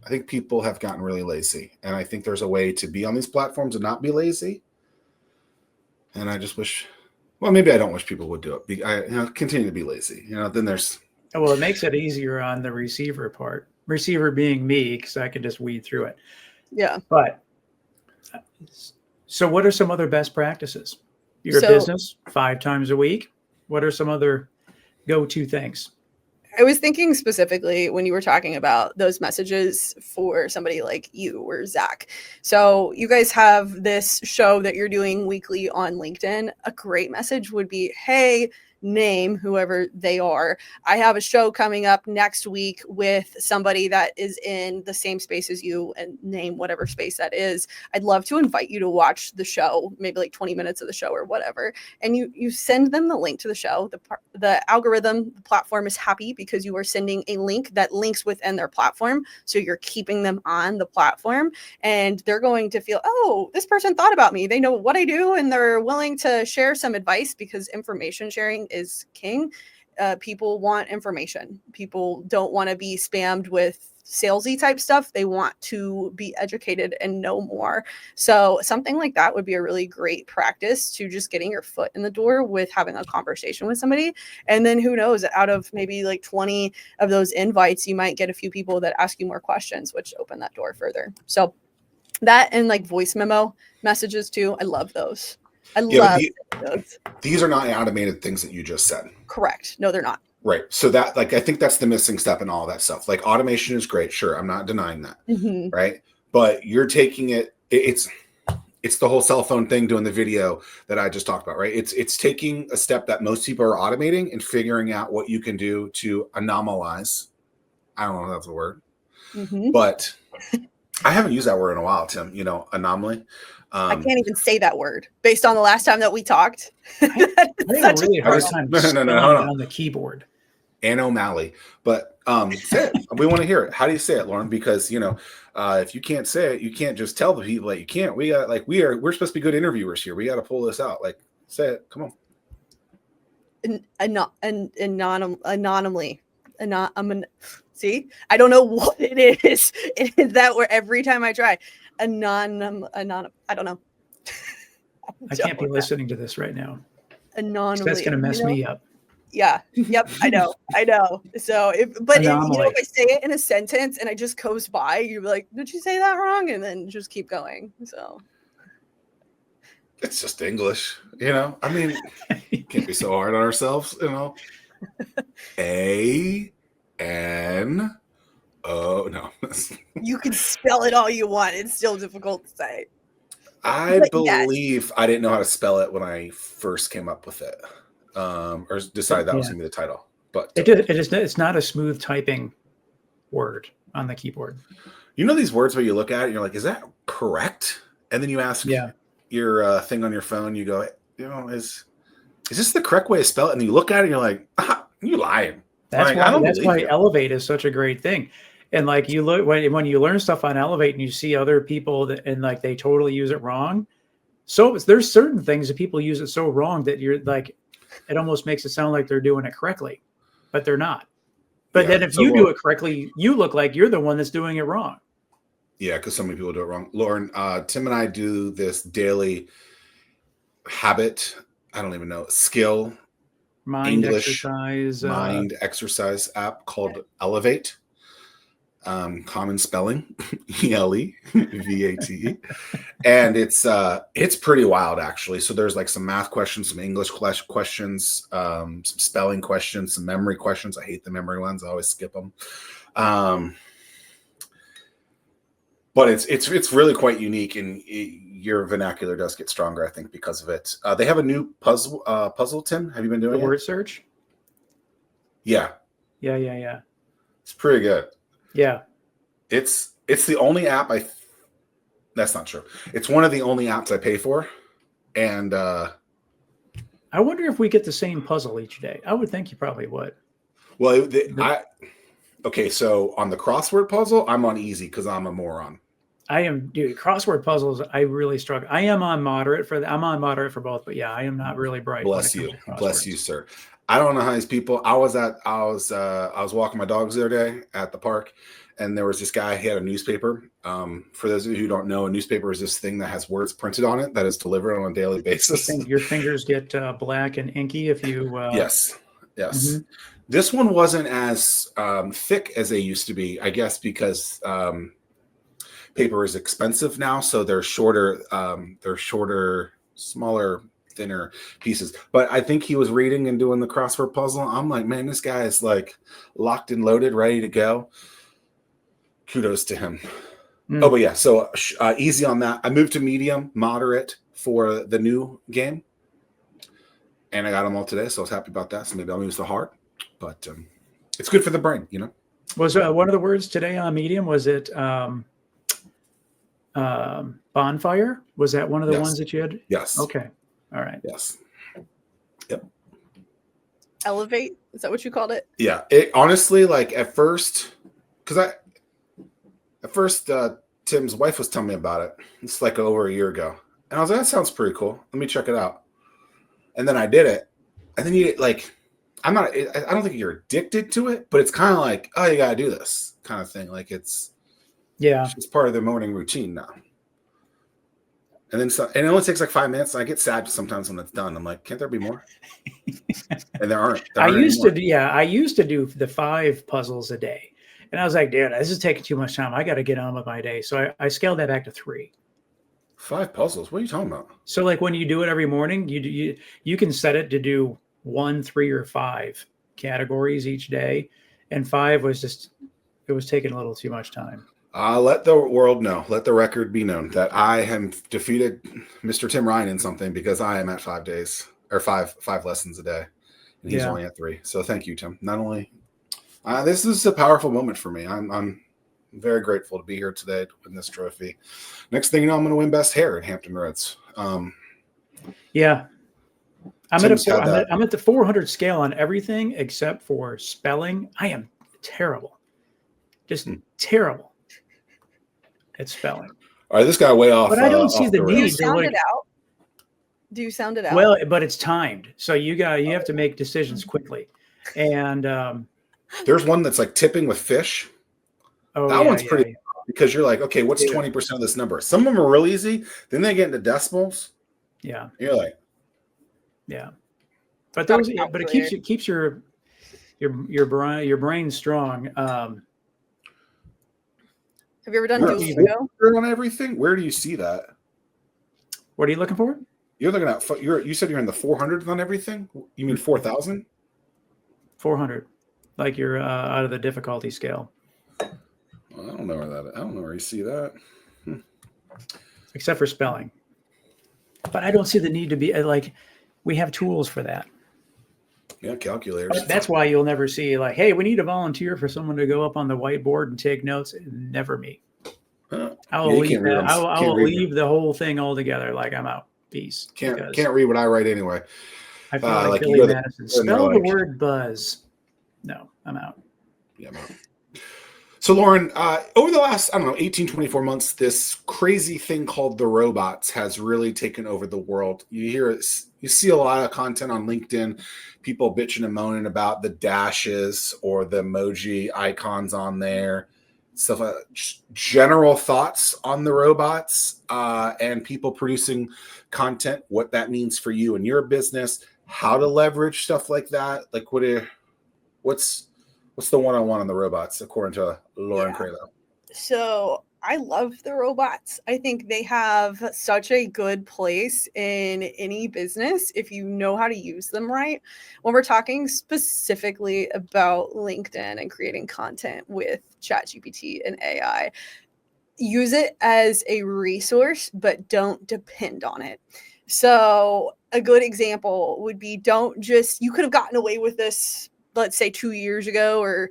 think people have gotten really lazy, and I think there's a way to be on these platforms and not be lazy. And I just wish, well, maybe I don't wish people would do it. I continue to be lazy. Then there's. Well, it makes it easier on the receiver part. Receiver being me, because I can just weed through it. Yeah. But so what are some other best practices? Your business 5 times a week. What are some other go-to things? I was thinking specifically when you were talking about those messages for somebody like you or Zach. So you guys have this show that you're doing weekly on LinkedIn. A great message would be, hey, name whoever they are. I have a show coming up next week with somebody that is in the same space as you, and name whatever space that is. I'd love to invite you to watch the show, maybe like 20 minutes of the show or whatever. And you send them the link to the show. The algorithm, the platform is happy because you are sending a link that links within their platform. So you're keeping them on the platform, and they're going to feel, oh, this person thought about me. They know what I do, and they're willing to share some advice, because information sharing is king. People want information. People don't want to be spammed with salesy type stuff. They want to be educated and know more. So something like that would be a really great practice to just getting your foot in the door with having a conversation with somebody. And then who knows, out of maybe like 20 of those invites, you might get a few people that ask you more questions, which open that door further. So that, and like voice memo messages too. I love those. I love those. These are not automated things that you just said. Correct. No, they're not. Right. So that, like, I think that's the missing step in all that stuff. Like, automation is great. Sure. I'm not denying that. Mm-hmm. Right. But you're taking it's the whole cell phone thing, doing the video that I just talked about. Right. It's taking a step that most people are automating and figuring out what you can do to anomalize. I don't know if that's a word, but I haven't used that word in a while, Tim. You know, anomaly. I can't even say that word based on the last time that we talked. I have a really hard time spelling it on the keyboard. Anomaly. But say it. We want to hear it. How do you say it, Lauren? Because, you know, if you can't say it, you can't just tell the people that you can't. We got, like, we're supposed to be good interviewers here. We got to pull this out. Like, say it. Come on. Anonymously. See, I don't know what it is. It is that where every time I try, I don't know. I can't be listening to this right now. Anonymously. That's going to mess me up. Yeah. Yep. I know. So, if I say it in a sentence and it just goes by, you're like, did you say that wrong? And then just keep going. So. It's just English, you know. I mean, can't be so hard on ourselves, you know. A-N-O. No. You can spell it all you want. It's still difficult to say. I believe I didn't know how to spell it when I first came up with it, or decided that was going to be the title. But it's not a smooth typing word on the keyboard. You know these words where you look at it and you're like, is that correct? And then you ask your thing on your phone, you go, you know, is this the correct way to spell it? And you look at it and you're like, you lying. That's why Elevate is such a great thing. And like you look when you learn stuff on Elevate and you see other people and like they totally use it wrong. So there's certain things that people use it so wrong that you're like, it almost makes it sound like they're doing it correctly, but they're not. But then if you do it correctly, you look like you're the one that's doing it wrong. Yeah, because so many people do it wrong. Lauren, Tim and I do this daily habit. I don't even know, skill. Mind exercise app called Elevate. Common spelling, ELEVATE. And it's pretty wild, actually. So there's like some math questions, some English questions, some spelling questions, some memory questions. I hate the memory ones. I always skip them. But it's really quite unique, and your vernacular does get stronger, I think, because of it. They have a new puzzle, Tim. Have you been doing the word search? Yeah. Yeah. It's pretty good. Yeah. It's the only app that's not true. It's one of the only apps I pay for. And I wonder if we get the same puzzle each day. I would think you probably would. Well, okay, so on the crossword puzzle, I'm on easy because I'm a moron. I am, dude. Crossword puzzles, I really struggle. I'm on moderate for both, but yeah, I am not really bright. Bless you, sir. I don't know how these people. I was walking my dogs the other day at the park, and there was this guy. He had a newspaper. For those of you who don't know, a newspaper is this thing that has words printed on it that is delivered on a daily basis. Your fingers get black and inky if you. Yes. Mm-hmm. This one wasn't as thick as they used to be, I guess, because paper is expensive now. So they're shorter, smaller thinner pieces. But I think he was reading and doing the crossword puzzle. I'm like, man, this guy is like locked and loaded, ready to go. Kudos to him. Oh, but yeah, so easy on that. I moved to medium, moderate for the new game. And I got them all today, so I was happy about that. So maybe I'll use the hard. But it's good for the brain, you know? Was one of the words today on medium, was it bonfire? Was that one of the ones that you had? Yes. Okay. All right. Yes. Yep. Elevate? Is that what you called it? Yeah. It honestly, like at first, Tim's wife was telling me about it. It's like over a year ago. And I was like, that sounds pretty cool. Let me check it out. And then I did it. And then you like, I don't think you're addicted to it, but it's kind of like, oh, you got to do this kind of thing. Like it's part of their morning routine now. And then and it only takes like 5 minutes. And I get sad sometimes when it's done. I'm like, can't there be more? And there aren't. I used to do the 5 puzzles a day. And I was like, dude, this is taking too much time. I got to get on with my day. So I scaled that back to 3. 5 puzzles? What are you talking about? So like when you do it every morning, you can set it to do 1, 3, or 5 categories each day. And 5 was it was taking a little too much time. Let the world know, let the record be known that I have defeated Mr. Tim Ryan in something because I am at 5 days or five lessons a day. And he's only at 3. So thank you, Tim. Not only this is a powerful moment for me. I'm very grateful to be here today to win this trophy. Next thing you know, I'm going to win best hair at Hampton Roads. Yeah. I'm at the 400 scale on everything except for spelling. I am terrible. Just terrible at spelling. All right, this guy way off. But I don't see the need. Do you sound it out? Do you sound it out? Well, but it's timed. So you have to make decisions quickly. And there's one that's like tipping with fish. Oh, that one's pretty because you're like, okay, what's 20% of this number? Some of them are real easy. Then they get into decimals. Yeah. You're like, yeah. But it keeps your brain strong. Have you ever done Duolingo? On everything? Where do you see that? What are you looking for? You're looking at you said you're in the 400s on everything? You mean 4,000? 400. Like you're out of the difficulty scale. Well, I don't know where you see that. Except for spelling. But I don't see the need to be like, we have tools for that. Yeah, calculators. But that's why you'll never see like, hey, we need a volunteer for someone to go up on the whiteboard and take notes. Never me. I will leave the whole thing altogether. Like I'm out. Peace. Can't read what I write anyway. I feel like Billy Madison. Spell the word buzz. No, I'm out. Yeah, I'm out. So Lauren, over the last, 18, 24 months, this crazy thing called the robots has really taken over the world. You see a lot of content on LinkedIn, people bitching and moaning about the dashes or the emoji icons on there. Stuff, general thoughts on the robots and people producing content, what that means for you and your business, how to leverage stuff like that. Like what's the one-on-one on the robots, according to Lauren Krailo? So I love the robots. I think they have such a good place in any business if you know how to use them right. When we're talking specifically about LinkedIn and creating content with ChatGPT and AI, use it as a resource, but don't depend on it. So a good example would be you could have gotten away with this, let's say 2 years ago or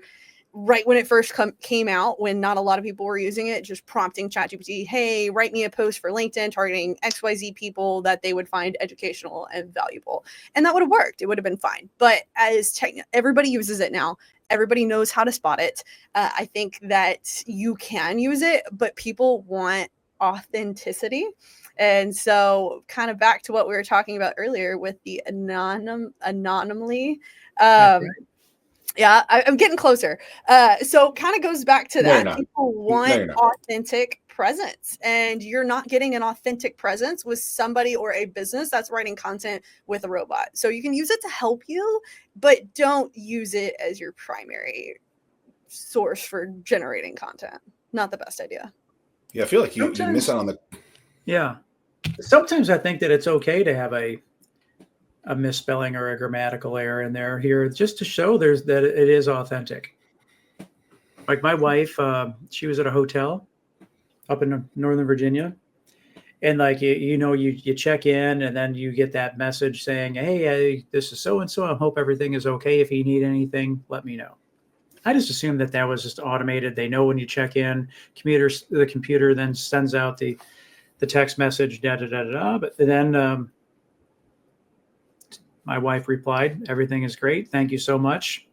right when it first came out, when not a lot of people were using it, just prompting ChatGPT, hey, write me a post for LinkedIn targeting XYZ people that they would find educational and valuable. And that would have worked. It would have been fine. But as everybody uses it now, everybody knows how to spot it. I think that you can use it, but people want authenticity. And so kind of back to what we were talking about earlier with the anonymly. Yeah, I'm getting closer. So kind of goes back to that. People want authentic presence, and you're not getting an authentic presence with somebody or a business that's writing content with a robot. So you can use it to help you, but don't use it as your primary source for generating content. Not the best idea. Yeah, I feel like you miss out on the... Yeah. Sometimes I think that it's okay to have a a misspelling or a grammatical error in there here, just to show that it is authentic. Like my wife, she was at a hotel up in Northern Virginia, and like you check in, and then you get that message saying, "Hey, this is so and so. I hope everything is okay. If you need anything, let me know." I just assumed that was just automated. They know when you check in. The computer then sends out the text message. Da da da da. But then my wife replied, "Everything is great. Thank you so much."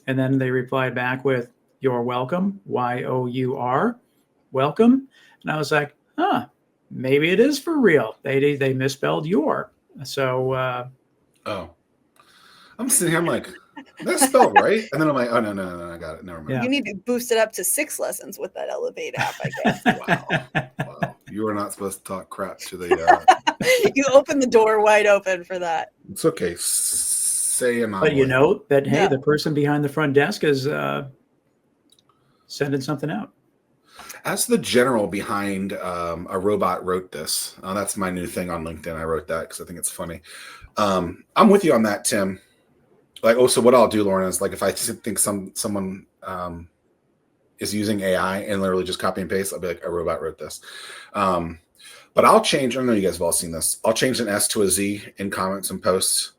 And then they replied back with, "You're welcome. YOUR, welcome." And I was like, maybe it is for real. They misspelled your. So oh, I'm sitting here, I'm like, that's spelled right. And then I'm like, oh no, I got it. Never mind. Yeah. You need to boost it up to 6 lessons with that Elevate app, I guess. Wow. You are not supposed to talk crap to the You open the door wide open for that. It's okay. Say an but you know that, hey, Yeah. the person behind the front desk is sending something out. As the general behind a robot wrote this. That's my new thing on LinkedIn. I wrote that because I think it's funny. I'm with you on that, Tim. Like, so what I'll do, Lauren, is like if I think someone is using AI and literally just copy and paste, I'll be like, a robot wrote this. But I'll change. I know you guys have all seen this. I'll change an S to a Z in comments and posts.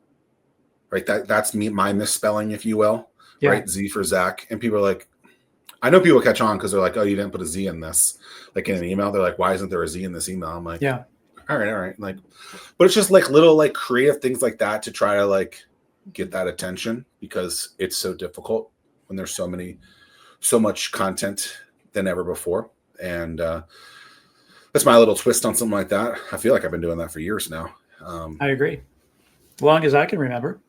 Right, that's my misspelling, if you will. Yeah. Right, Z for Zach, and people are like, I know people catch on because they're like, oh, you didn't put a Z in this, like in an email. They're like, why isn't there a Z in this email? I'm like, yeah, all right, like, but it's just like little like creative things like that to try to like get that attention because it's so difficult when there's so much content than ever before, and that's my little twist on something like that. I feel like I've been doing that for years now. I agree, as long as I can remember.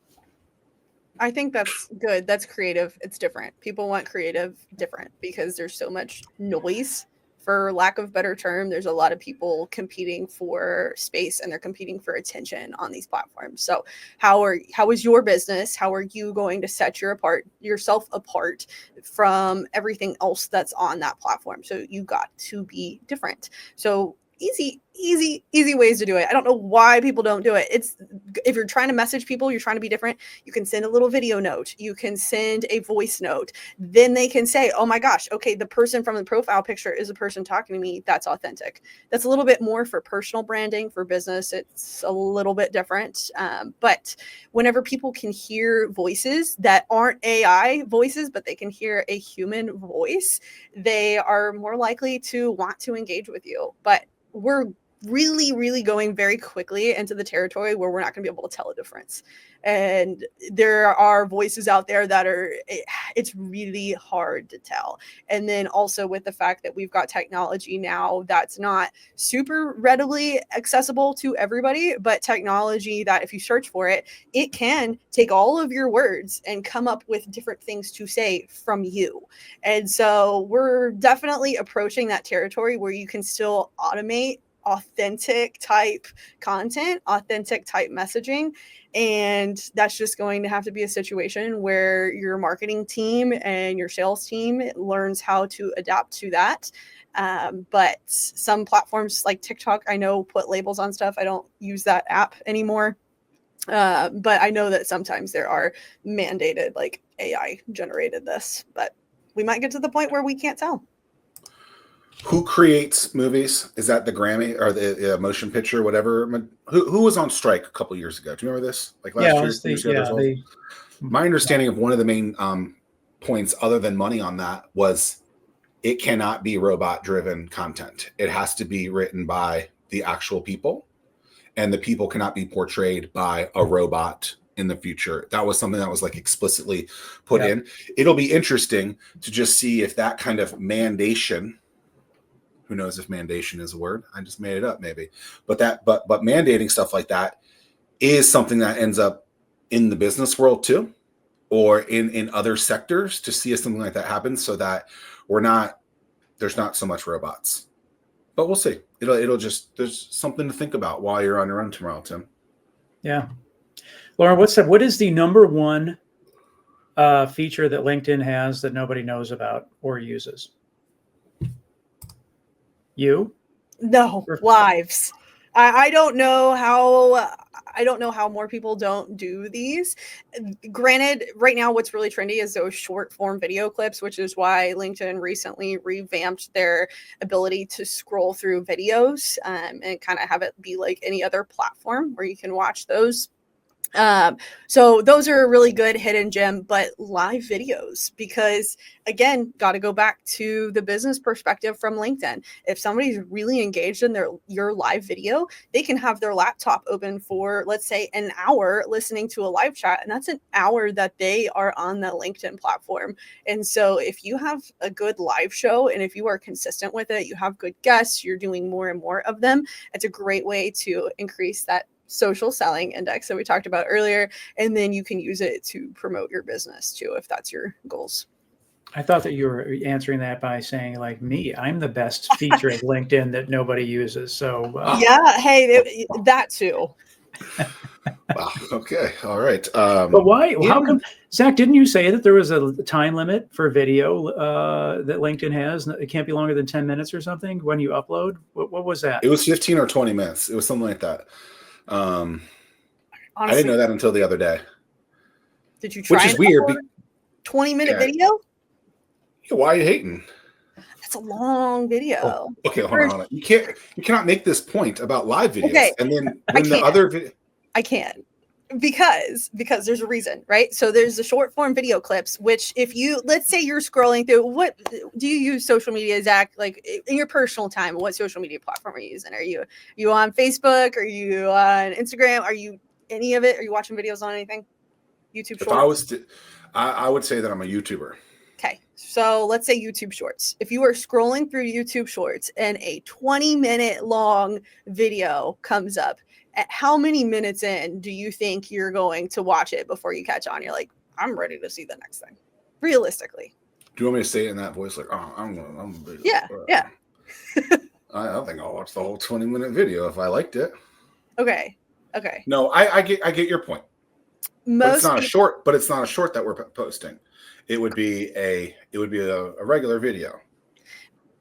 I think that's good. That's creative. It's different. People want creative different because there's so much noise, for lack of a better term. There's a lot of people competing for space and they're competing for attention on these platforms. So how is your business? How are you going to set yourself apart from everything else that's on that platform? So you got to be different. So easy ways to do it. I don't know why people don't do it. It's if you're trying to message people, you're trying to be different, you can send a little video note, you can send a voice note, then they can say, oh my gosh, okay, the person from the profile picture is a person talking to me. That's authentic. That's a little bit more for personal branding. For business, it's a little bit different. But whenever people can hear voices that aren't AI voices, but they can hear a human voice, they are more likely to want to engage with you. But we're really going very quickly into the territory where we're not going to be able to tell a difference. And there are voices out there that it's really hard to tell. And then also with the fact that we've got technology now that's not super readily accessible to everybody, but technology that if you search for it, it can take all of your words and come up with different things to say from you. And so we're definitely approaching that territory where you can still automate authentic type content, authentic type messaging. And that's just going to have to be a situation where your marketing team and your sales team learns how to adapt to that. But some platforms like TikTok, I know, put labels on stuff. I don't use that app anymore. But I know that sometimes there are mandated like AI generated this, but we might get to the point where we can't tell. Who creates movies? Is that the Grammy or the motion picture, whatever? Who was on strike a couple years ago? Do you remember this? Like last year? My understanding of one of the main points, other than money on that, was it cannot be robot-driven content. It has to be written by the actual people, and the people cannot be portrayed by a robot in the future. That was something that was like explicitly put in. It'll be interesting to just see if that kind of mandation. Who knows if mandation is a word? I just made it up, maybe. But mandating stuff like that is something that ends up in the business world too, or in other sectors, to see if something like that happens, so that there's not so much robots. But we'll see. It'll just, there's something to think about while you're on your run tomorrow, Tim. Yeah, Lauren, what is the number one feature that LinkedIn has that nobody knows about or uses? You? No, lives. I don't know how more people don't do these. Granted, right now what's really trendy is those short form video clips, which is why LinkedIn recently revamped their ability to scroll through videos and kind of have it be like any other platform where you can watch those. So those are a really good hidden gem, but live videos, because again, got to go back to the business perspective from LinkedIn. If somebody's really engaged in your live video, they can have their laptop open for, let's say, an hour listening to a live chat, and that's an hour that they are on the LinkedIn platform. And so if you have a good live show and if you are consistent with it, you have good guests, you're doing more and more of them, it's a great way to increase that social selling index that we talked about earlier, and then you can use it to promote your business too if that's your goals. I thought that you were answering that by saying, like me, I'm the best feature of LinkedIn that nobody uses. So yeah, hey, that too. Wow. Okay. All right. But why? How come, Zach? Didn't you say that there was a time limit for video that LinkedIn has? It can't be longer than 10 minutes or something when you upload. What was that? It was 15 or 20 minutes. It was something like that. Honestly, I didn't know that until the other day. Did you try? Which is weird. 20-minute video? Yeah, why are you hating? That's a long video. Oh, okay, hold on. You cannot make this point about live videos. Okay, and then when the other video. I can. Because there's a reason, right? So there's the short form video clips, which if you, let's say you're scrolling through, what do you use social media, Zach? Like in your personal time, what social media platform are you using? Are you on Facebook? Are you on Instagram? Are you any of it? Are you watching videos on anything? YouTube Shorts? If I was to, I would say that I'm a YouTuber. Okay, so let's say YouTube Shorts. If you are scrolling through YouTube Shorts and a 20-minute long video comes up, at how many minutes in do you think you're going to watch it before you catch on? You're like, I'm ready to see the next thing. Realistically. Do you want me to say it in that voice? Like, oh, I'm yeah. I think I'll watch the whole 20-minute video if I liked it. Okay. No, I get your point. But it's not a short that we're posting. It would be a regular video.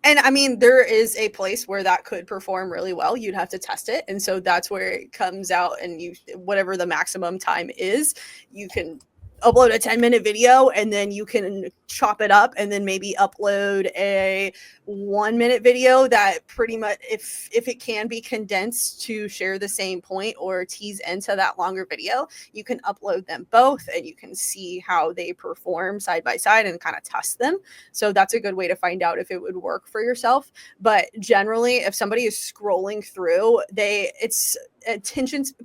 And I mean, there is a place where that could perform really well. You'd have to test it. And so that's where it comes out, and whatever the maximum time is, you can upload a 10-minute video and then you can chop it up and then maybe upload a 1-minute video that pretty much, if it can be condensed to share the same point or tease into that longer video, you can upload them both and you can see how they perform side by side and kind of test them. So that's a good way to find out if it would work for yourself. But generally, if somebody is scrolling through,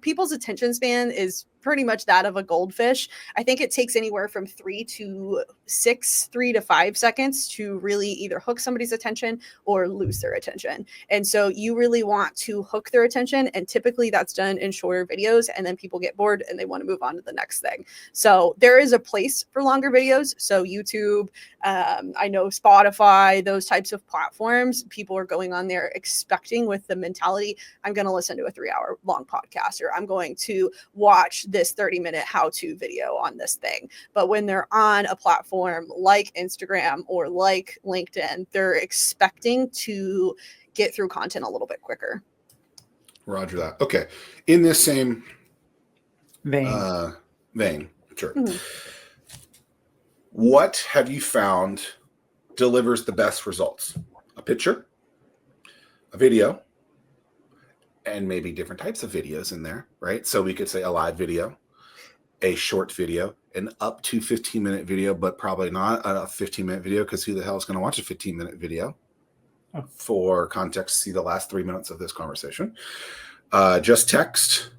people's attention span is pretty much that of a goldfish. I think it takes anywhere from 3 to 5 seconds to really either hook somebody's attention or lose their attention. And so you really want to hook their attention. And typically that's done in shorter videos, and then people get bored and they want to move on to the next thing. So there is a place for longer videos. So YouTube, I know Spotify, those types of platforms, people are going on there expecting with the mentality, I'm going to listen to a 3-hour long podcast, or I'm going to watch this 30-minute how-to video on this thing. But when they're on a platform like Instagram or like LinkedIn, they're expecting to get through content a little bit quicker. Roger that. Okay. In this same vein, sure. Mm-hmm. What have you found delivers the best results? A picture, a video, and maybe different types of videos in there, right? So we could say a live video, a short video, an up to 15-minute video, but probably not a 15-minute video, because who the hell is going to watch a 15-minute video? For context, see the last 3 minutes of this conversation. Just text.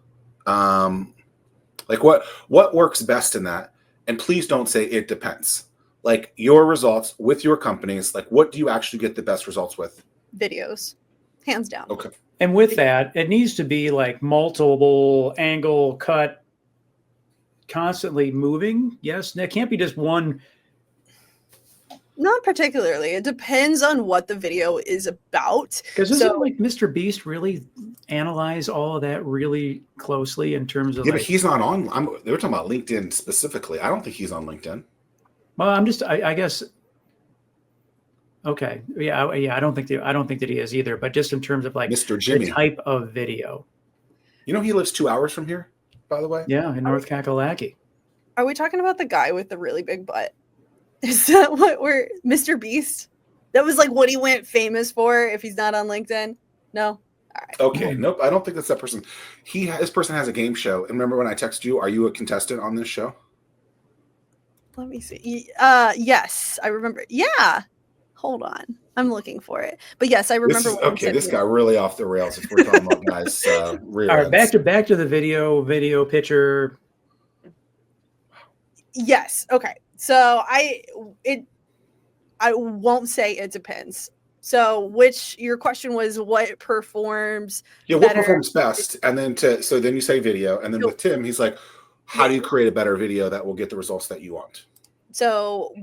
Like what works best in that? And please don't say it depends. Like your results with your companies, like what do you actually get the best results with? Videos, hands down. Okay. And with that, it needs to be like multiple angle cut, constantly moving. Yes, it can't be just one. Not particularly. It depends on what the video is about. Because isn't like Mr. Beast really analyze all of that really closely in terms of? Yeah, but he's not on. They were talking about LinkedIn specifically. I don't think he's on LinkedIn. Well, I guess. Okay. Yeah. I don't think that he is either. But just in terms of like Mr. Jimmy. the type of video. You know, he lives 2 hours from here, by the way. Yeah, in North Kakalaki. Are we talking about the guy with the really big butt? Is that what we're Mr. Beast? That was like what he went famous for if he's not on LinkedIn? No? All right. Okay, nope. I don't think that's that person. This person has a game show. And remember when I texted you, are you a contestant on this show? Let me see. Yes, I remember. Yeah. Hold on. I'm looking for it. But yes, I remember. This got really off the rails if we're talking about guys. Rear All right, back to the video picture. Yes. Okay. So I won't say it depends. So your question was what performs what performs best? And then then you say video. And then with Tim, he's like, how do you create a better video that will get the results that you want? So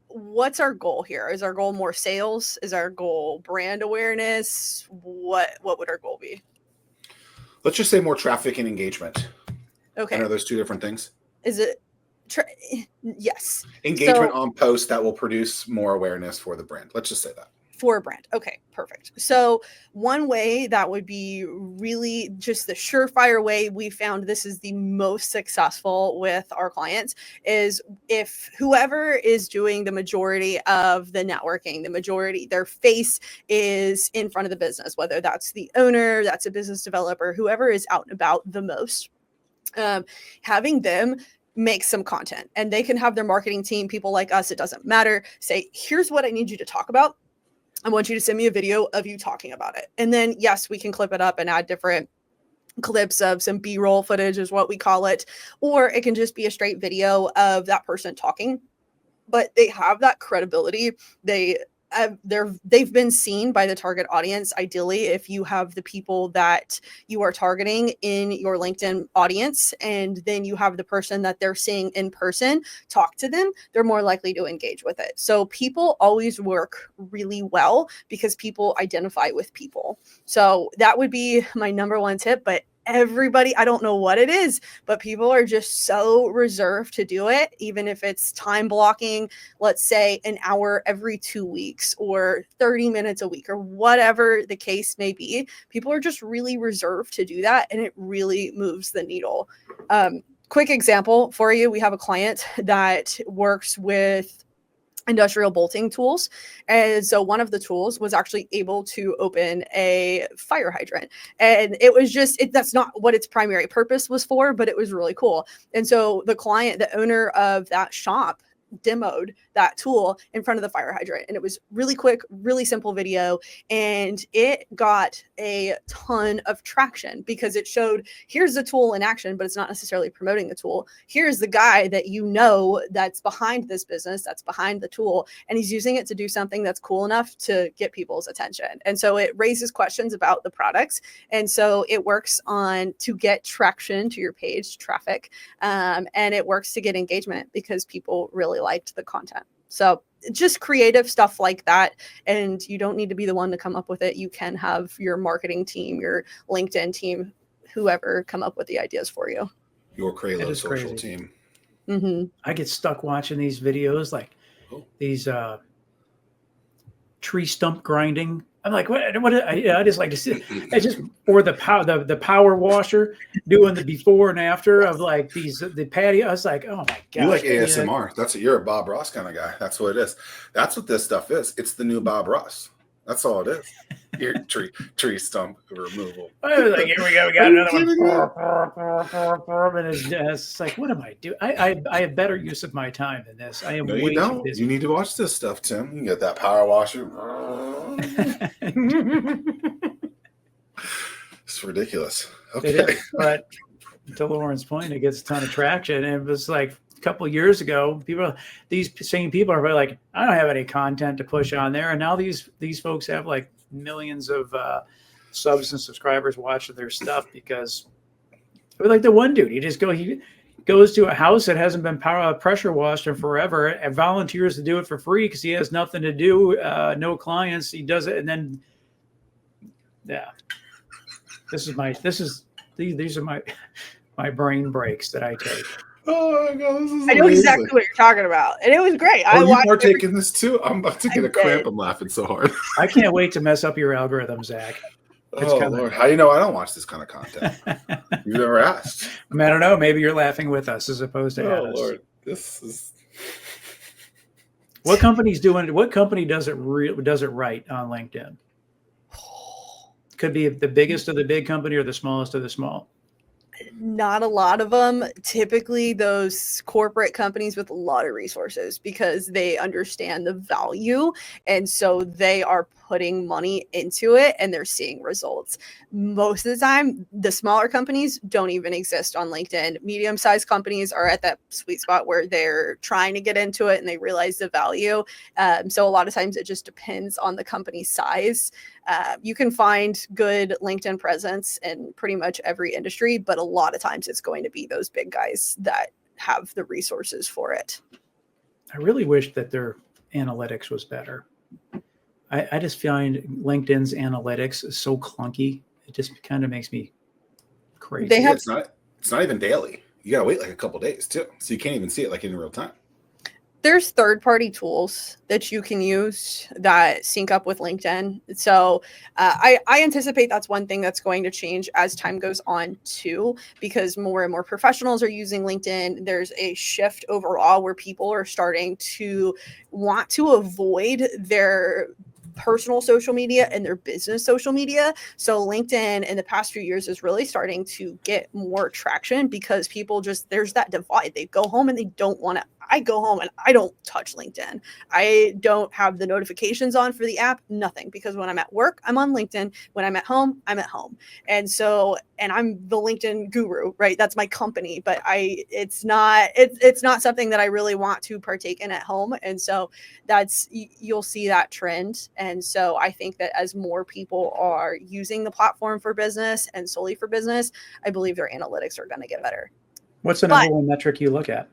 what's our goal here? Is our goal more sales? Is our goal brand awareness? What would our goal be? Let's just say more traffic and engagement. Okay. And are those two different things? Is it? Yes. Engagement on posts that will produce more awareness for the brand. Let's just say that. For a brand. Okay, perfect. So one way that would be really just the surefire way we found this is the most successful with our clients is if whoever is doing the majority of the networking, their face is in front of the business, whether that's the owner, that's a business developer, whoever is out and about the most, having them make some content, and they can have their marketing team, people like us, it doesn't matter, say, here's what I need you to talk about. I want you to send me a video of you talking about it. And then, yes, we can clip it up and add different clips of some B-roll footage is what we call it. Or it can just be a straight video of that person talking. But they have that credibility. They've been seen by the target audience. Ideally, if you have the people that you are targeting in your LinkedIn audience, and then you have the person that they're seeing in person, talk to them, they're more likely to engage with it. So people always work really well because people identify with people. So that would be my number one tip. But everybody, I don't know what it is, but people are just so reserved to do it, even if it's time blocking, let's say an hour every 2 weeks or 30 minutes a week or whatever the case may be. People are just really reserved to do that, and it really moves the needle. Quick example for you. We have a client that works with industrial bolting tools. And so one of the tools was actually able to open a fire hydrant. And it was that's not what its primary purpose was for, but it was really cool. And so the client, the owner of that shop, demoed that tool in front of the fire hydrant, and it was really quick, really simple video, and it got a ton of traction because it showed here's the tool in action, but it's not necessarily promoting the tool. Here's the guy that that's behind this business, that's behind the tool, and he's using it to do something that's cool enough to get people's attention. And so it raises questions about the products, and so it works to get traction to your page, traffic, and it works to get engagement because people really liked the content. So just creative stuff like that. And you don't need to be the one to come up with it. You can have your marketing team, your LinkedIn team, whoever come up with the ideas for you. Your Krailo social team. Mm-hmm. I get stuck watching these videos, like these tree stump grinding. I'm like, what? I just like to see. It's just or the power washer doing the before and after of like the patio. I was like, oh my god, you like ASMR? You're a Bob Ross kind of guy. That's what it is. That's what this stuff is. It's the new Bob Ross. That's all it is. Your tree stump removal. I was like, here we go. We got another one. And it's like, what am I doing? I have better use of my time than this. I am no, way you don't. too busy. You need to watch this stuff, Tim. You can get that power washer. It's ridiculous. Okay. It is, but to Lauren's point, it gets a ton of traction. And it was like a couple of years ago, these same people are like, I don't have any content to push on there. And now these folks have like millions of subs and subscribers watching their stuff because like the one dude, he goes to a house that hasn't been pressure washed in forever and volunteers to do it for free because he has nothing to do, no clients. He does it. And then, yeah, these are my brain breaks that I take. Oh my god, this is I know amazing. exactly what you're talking about, and it was great. Oh, you watched partake in this too? I'm about to get I a cramp. did. I'm laughing so hard. I can't wait to mess up your algorithm, Zach. It's Oh coming. Lord, how do you know I don't watch this kind of content? You've never asked. I mean, I don't know. Maybe you're laughing with us as opposed to at Oh us. Lord, this is. What company's doing? What company does it right on LinkedIn? Could be the biggest of the big company or the smallest of the small. Not a lot of them. Typically, those corporate companies with a lot of resources because they understand the value. And so they are putting money into it and they're seeing results. Most of the time, the smaller companies don't even exist on LinkedIn. Medium-sized companies are at that sweet spot where they're trying to get into it and they realize the value. So a lot of times it just depends on the company size. You can find good LinkedIn presence in pretty much every industry, but a lot of times it's going to be those big guys that have the resources for it. I really wish that their analytics was better. I just find LinkedIn's analytics so clunky. It just kind of makes me crazy. They have- it's not even daily. You gotta wait like a couple days too, so you can't even see it like in real time. There's third-party tools that you can use that sync up with LinkedIn. So I anticipate that's one thing that's going to change as time goes on too, because more and more professionals are using LinkedIn. There's a shift overall where people are starting to want to avoid their personal social media and their business social media. So LinkedIn in the past few years is really starting to get more traction because people there's that divide. They go home and they don't want to. I go home and I don't touch LinkedIn. I don't have the notifications on for the app, nothing, because when I'm at work, I'm on LinkedIn. When I'm at home, I'm at home. And I'm the LinkedIn guru, right? That's my company, but it's not something that I really want to partake in at home. And so you'll see that trend. And so I think that as more people are using the platform for business and solely for business, I believe their analytics are going to get better. What's the number one metric you look at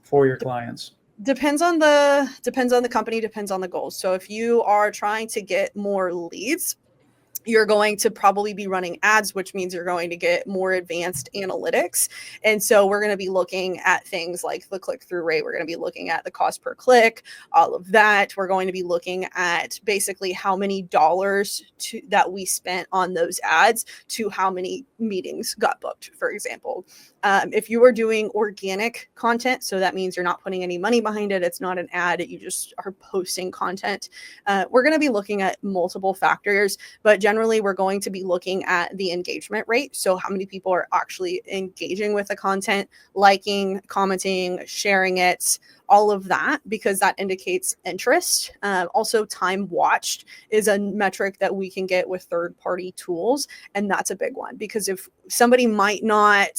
for your clients? Depends on the company, depends on the goals. So if you are trying to get more leads, you're going to probably be running ads, which means you're going to get more advanced analytics. And so we're going to be looking at things like the click-through rate. We're going to be looking at the cost per click, all of that. We're going to be looking at basically how many dollars that we spent on those ads to how many meetings got booked, for example. If you are doing organic content, so that means you're not putting any money behind it, it's not an ad, you just are posting content. We're going to be looking at multiple factors, but generally we're going to be looking at the engagement rate. So how many people are actually engaging with the content, liking, commenting, sharing it, all of that, because that indicates interest. Also, time watched is a metric that we can get with third-party tools. And that's a big one, because if somebody might not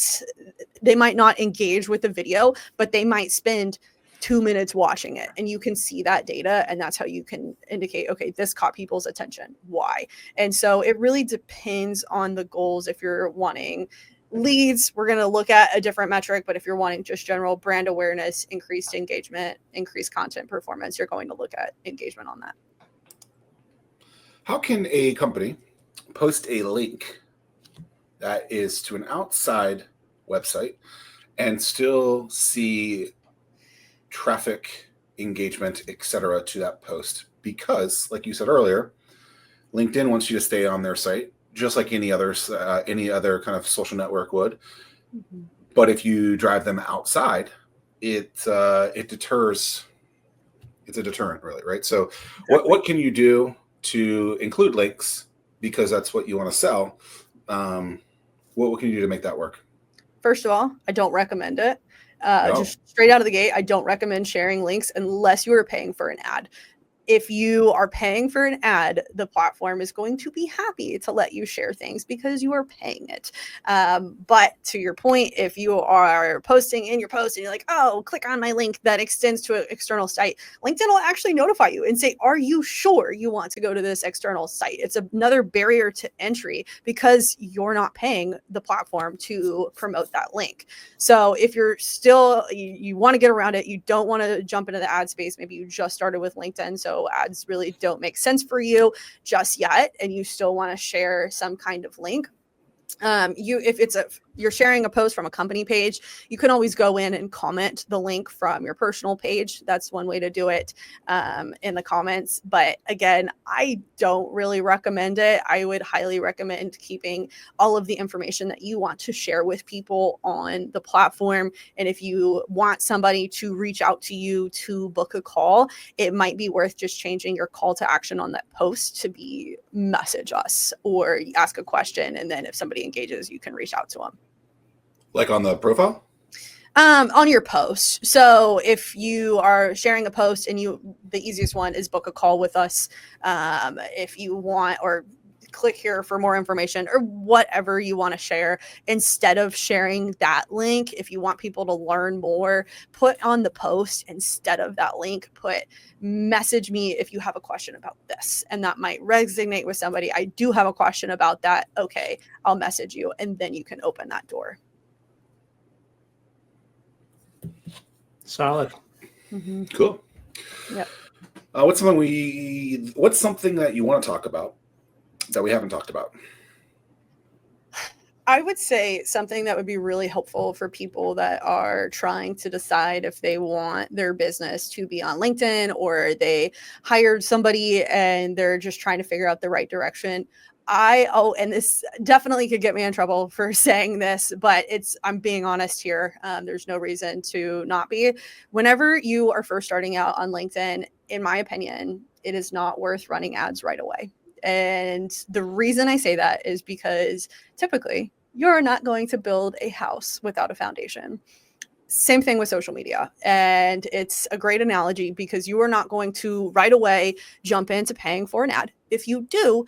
engage with the video, but they might spend 2 minutes watching it, and you can see that data, and that's how you can indicate, okay, this caught people's attention. Why? And so it really depends on the goals. If you're wanting leads, we're going to look at a different metric, but if you're wanting just general brand awareness, increased engagement, increased content performance, you're going to look at engagement on that. How can a company post a link that is to an outside website and still see traffic, engagement, etc. to that post? Because, like you said earlier, LinkedIn wants you to stay on their site, just like any other kind of social network would. Mm-hmm. But if you drive them outside, it deters. It's a deterrent, really, right? So, exactly. What can you do to include links, because that's what you want to sell? What can you do to make that work? First of all, I don't recommend it. No. Just straight out of the gate, I don't recommend sharing links unless you are paying for an ad. If you are paying for an ad, the platform is going to be happy to let you share things because you are paying it. But to your point, if you are posting in your post and you're like, oh, click on my link that extends to an external site, LinkedIn will actually notify you and say, are you sure you want to go to this external site? It's another barrier to entry because you're not paying the platform to promote that link. So if you're still, you want to get around it, you don't want to jump into the ad space, maybe you just started with LinkedIn, so ads really don't make sense for you just yet, and you still want to share some kind of link. If it's you're sharing a post from a company page, you can always go in and comment the link from your personal page. That's one way to do it in the comments. But again, I don't really recommend it. I would highly recommend keeping all of the information that you want to share with people on the platform. And if you want somebody to reach out to you to book a call, it might be worth just changing your call to action on that post to be message us or ask a question. And then if somebody engages, you can reach out to them. Like on the profile? On your post. So if you are sharing a post and the easiest one is book a call with us. If you want, or click here for more information or whatever you want to share, instead of sharing that link, if you want people to learn more, put on the post instead of that link, put message me if you have a question about this. And that might resonate with somebody. I do have a question about that. Okay, I'll message you. And then you can open that door. Solid. Mm-hmm. Cool. Yep. What's something that you want to talk about that we haven't talked about? I would say something that would be really helpful for people that are trying to decide if they want their business to be on LinkedIn or they hired somebody and they're just trying to figure out the right direction. And this definitely could get me in trouble for saying this, but I'm being honest here. There's no reason to not be. Whenever you are first starting out on LinkedIn, in my opinion, it is not worth running ads right away. And the reason I say that is because typically you're not going to build a house without a foundation. Same thing with social media. And it's a great analogy because you are not going to right away jump into paying for an ad. If you do,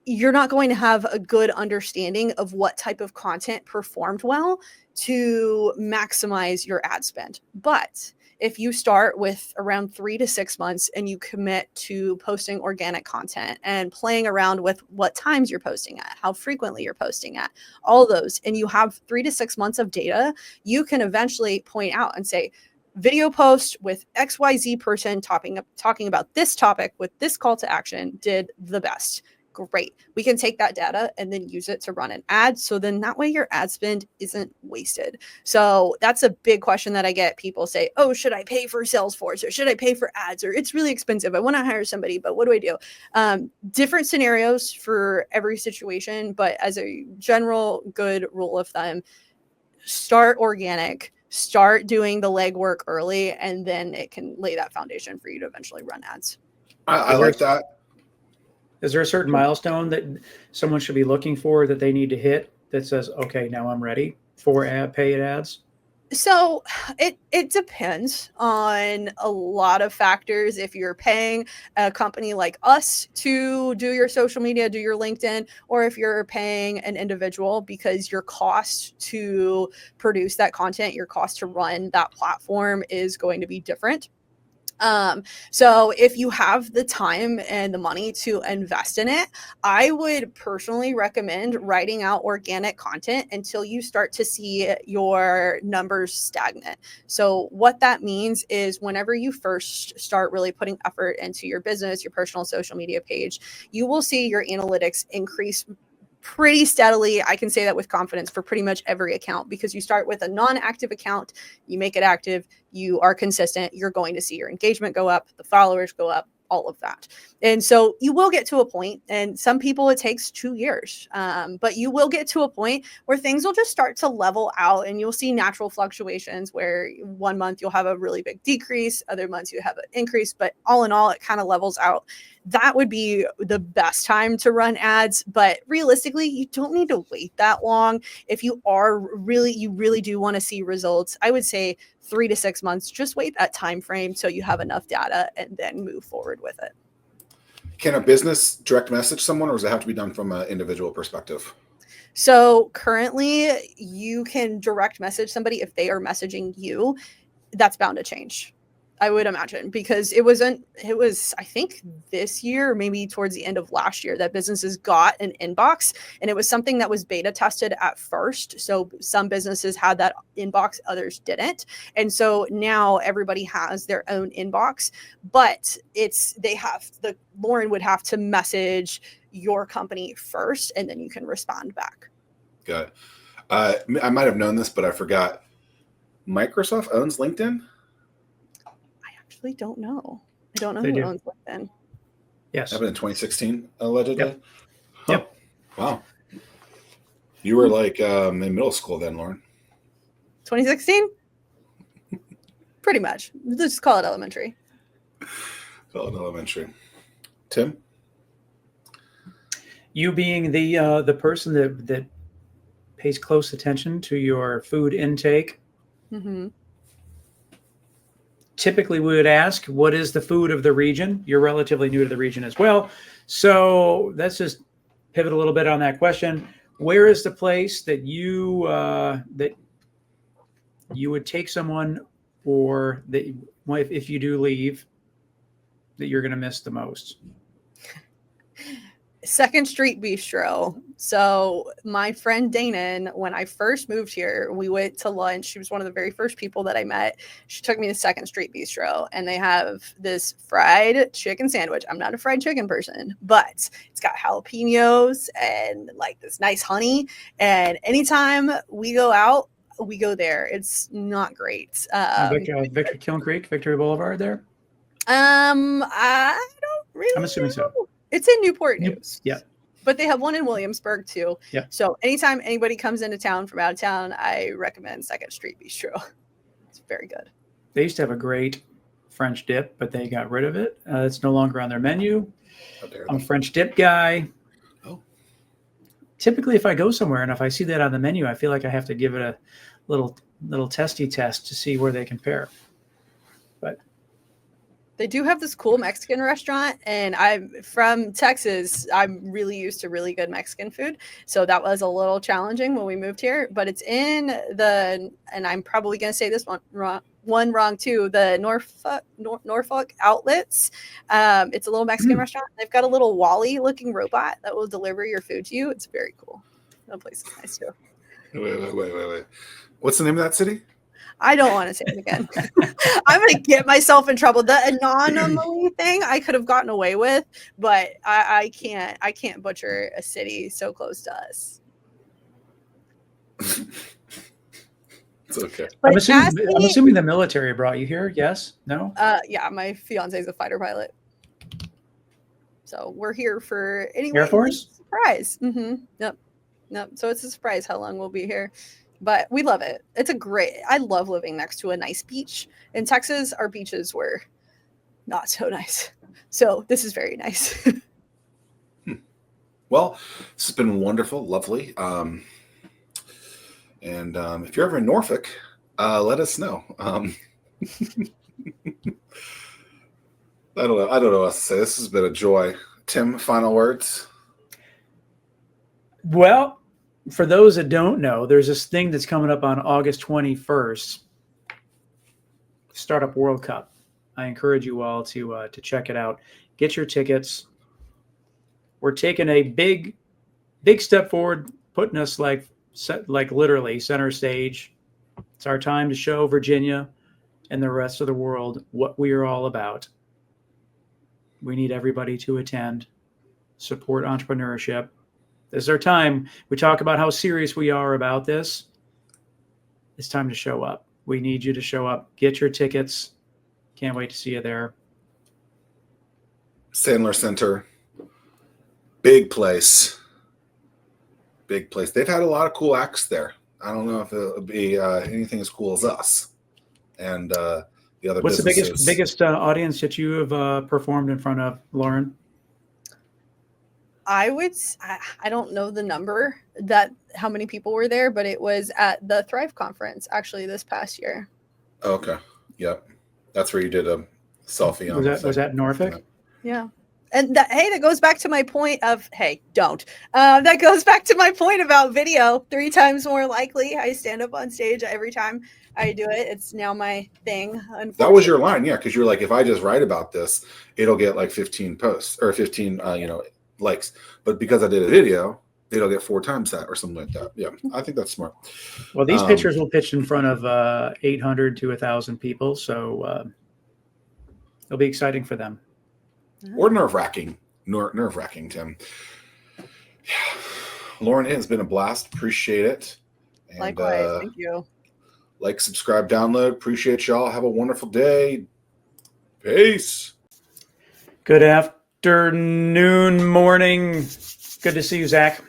you're not going to have a good understanding of what type of content performed well to maximize your ad spend. But if you start with around 3 to 6 months and you commit to posting organic content and playing around with what times you're posting at, how frequently you're posting at, all those, and you have 3 to 6 months of data, you can eventually point out and say, video post with XYZ person talking about this topic with this call to action did the best. Great. We can take that data and then use it to run an ad. So then that way your ad spend isn't wasted. So that's a big question that I get. People say, oh, should I pay for Salesforce or should I pay for ads? Or it's really expensive. I want to hire somebody, but what do I do? Different scenarios for every situation. But as a general good rule of thumb, start organic, start doing the legwork early, and then it can lay that foundation for you to eventually run ads. I like that. Is there a certain milestone that someone should be looking for that they need to hit that says, okay, now I'm ready for paid ads? So it depends on a lot of factors. If you're paying a company like us to do your social media, do your LinkedIn, or if you're paying an individual, because your cost to produce that content, your cost to run that platform is going to be different. So if you have the time and the money to invest in it, I would personally recommend writing out organic content until you start to see your numbers stagnant. So what that means is whenever you first start really putting effort into your business, your personal social media page, you will see your analytics increase pretty steadily. I can say that with confidence for pretty much every account, because you start with a non-active account, you make it active, you are consistent, you're going to see your engagement go up, the followers go up, all of that. And so you will get to a point, and some people it takes 2 years, but you will get to a point where things will just start to level out, and you'll see natural fluctuations where 1 month you'll have a really big decrease, other months you have an increase, but all in all, it kind of levels out. That would be the best time to run ads, but realistically, you don't need to wait that long. If you really do want to see results, I would say 3 to 6 months. Just wait that time frame so you have enough data and then move forward with it. Can a business direct message someone, or does it have to be done from an individual perspective? So currently, you can direct message somebody if they are messaging you. That's bound to change, I would imagine, because it was, I think this year, maybe towards the end of last year, that businesses got an inbox, and it was something that was beta tested at first. So some businesses had that inbox, others didn't. And so now everybody has their own inbox, but Lauren would have to message your company first, and then you can respond back. Got I might have known this, but I forgot. Microsoft owns LinkedIn? I actually don't know. I don't know They who do. owns LinkedIn. Yes. Happened in 2016, allegedly. Yep. Huh. Yep. Wow. You were like in middle school then, Lauren. 2016? Pretty much. Let's just call it elementary. Call it elementary. Tim? You being the person that pays close attention to your food intake. Mm-hmm. Typically, we would ask, what is the food of the region? You're relatively new to the region as well. So let's just pivot a little bit on that question. Where is the place that you would take someone, or that if you do leave, that you're going to miss the most? Second Street Bistro. So my friend Danon, when I first moved here, we went to lunch. She was one of the very first people that I met. She took me to Second Street Bistro, and they have this fried chicken sandwich. I'm not a fried chicken person, but it's got jalapenos and like this nice honey. And anytime we go out, we go there. It's not great. Victory Kiln Creek, Victory Boulevard there? I don't really I'm assuming so. know. It's in Newport News. Yeah. But they have one in Williamsburg too. Yeah. So anytime anybody comes into town from out of town, I recommend Second Street Bistro. It's very good. They used to have a great French dip, but they got rid of it. It's no longer on their menu. I'm a French dip guy. Oh. Typically, if I go somewhere and if I see that on the menu, I feel like I have to give it a little testy test to see where they compare. But they do have this cool Mexican restaurant, and I'm from Texas. I'm really used to really good Mexican food, so that was a little challenging when we moved here. But it's in and I'm probably going to say this one wrong too, the Norfolk outlets. It's a little Mexican restaurant. They've got a little Wally looking robot that will deliver your food to you. It's very cool. That place is nice too. Wait. What's the name of that city? I don't want to say it again. I'm going to get myself in trouble. The anomaly thing I could have gotten away with, but I can't butcher a city so close to us. It's okay. I'm assuming the military brought you here. Yes? No? Yeah, my fiance is a fighter pilot. So we're here for Air Force? Surprise. Mm-hmm. Yep. So it's a surprise how long we'll be here. But we love it. I love living next to a nice beach. In Texas, our beaches were not so nice. So this is very nice. Well, this has been wonderful, lovely. And if you're ever in Norfolk, let us know. I don't know what else to say. This has been a joy. Tim, final words? Well, for those that don't know, there's this thing that's coming up on August 21st, Startup World Cup. I encourage you all to check it out. Get your tickets. We're taking a big step forward, putting us like literally center stage. It's our time to show Virginia and the rest of the world what we are all about. We need everybody to attend, support entrepreneurship. This is our time. We talk about how serious we are about this. It's time to show up. We need you to show up. Get your tickets. Can't wait to see you there. Sandler Center. Big place. They've had a lot of cool acts there. I don't know if it'll be anything as cool as us. And the other What's businesses. the biggest audience that you have performed in front of, Lauren? I don't know the number how many people were there, but it was at the Thrive conference actually this past year. Okay. Yep. That's where you did a selfie on. Was that Norfolk? Yeah. And that goes back to my point of, don't. That goes back to my point about video. 3 times more likely. I stand up on stage every time I do it. It's now my thing. That was your line, yeah, because you're like, if I just write about this, it'll get like 15 posts or 15, likes. But because I did a video, it'll get 4 times that or something like that. Yeah, I think that's smart. Well, these pictures will pitch in front of 800 to 1,000 people, so it'll be exciting for them. Or nerve-wracking, Tim. Yeah. Lauren, it has been a blast. Appreciate it. And, Likewise. Thank you. Like, subscribe, download. Appreciate y'all. Have a wonderful day. Peace. Good afternoon, morning. Good to see you, Zach.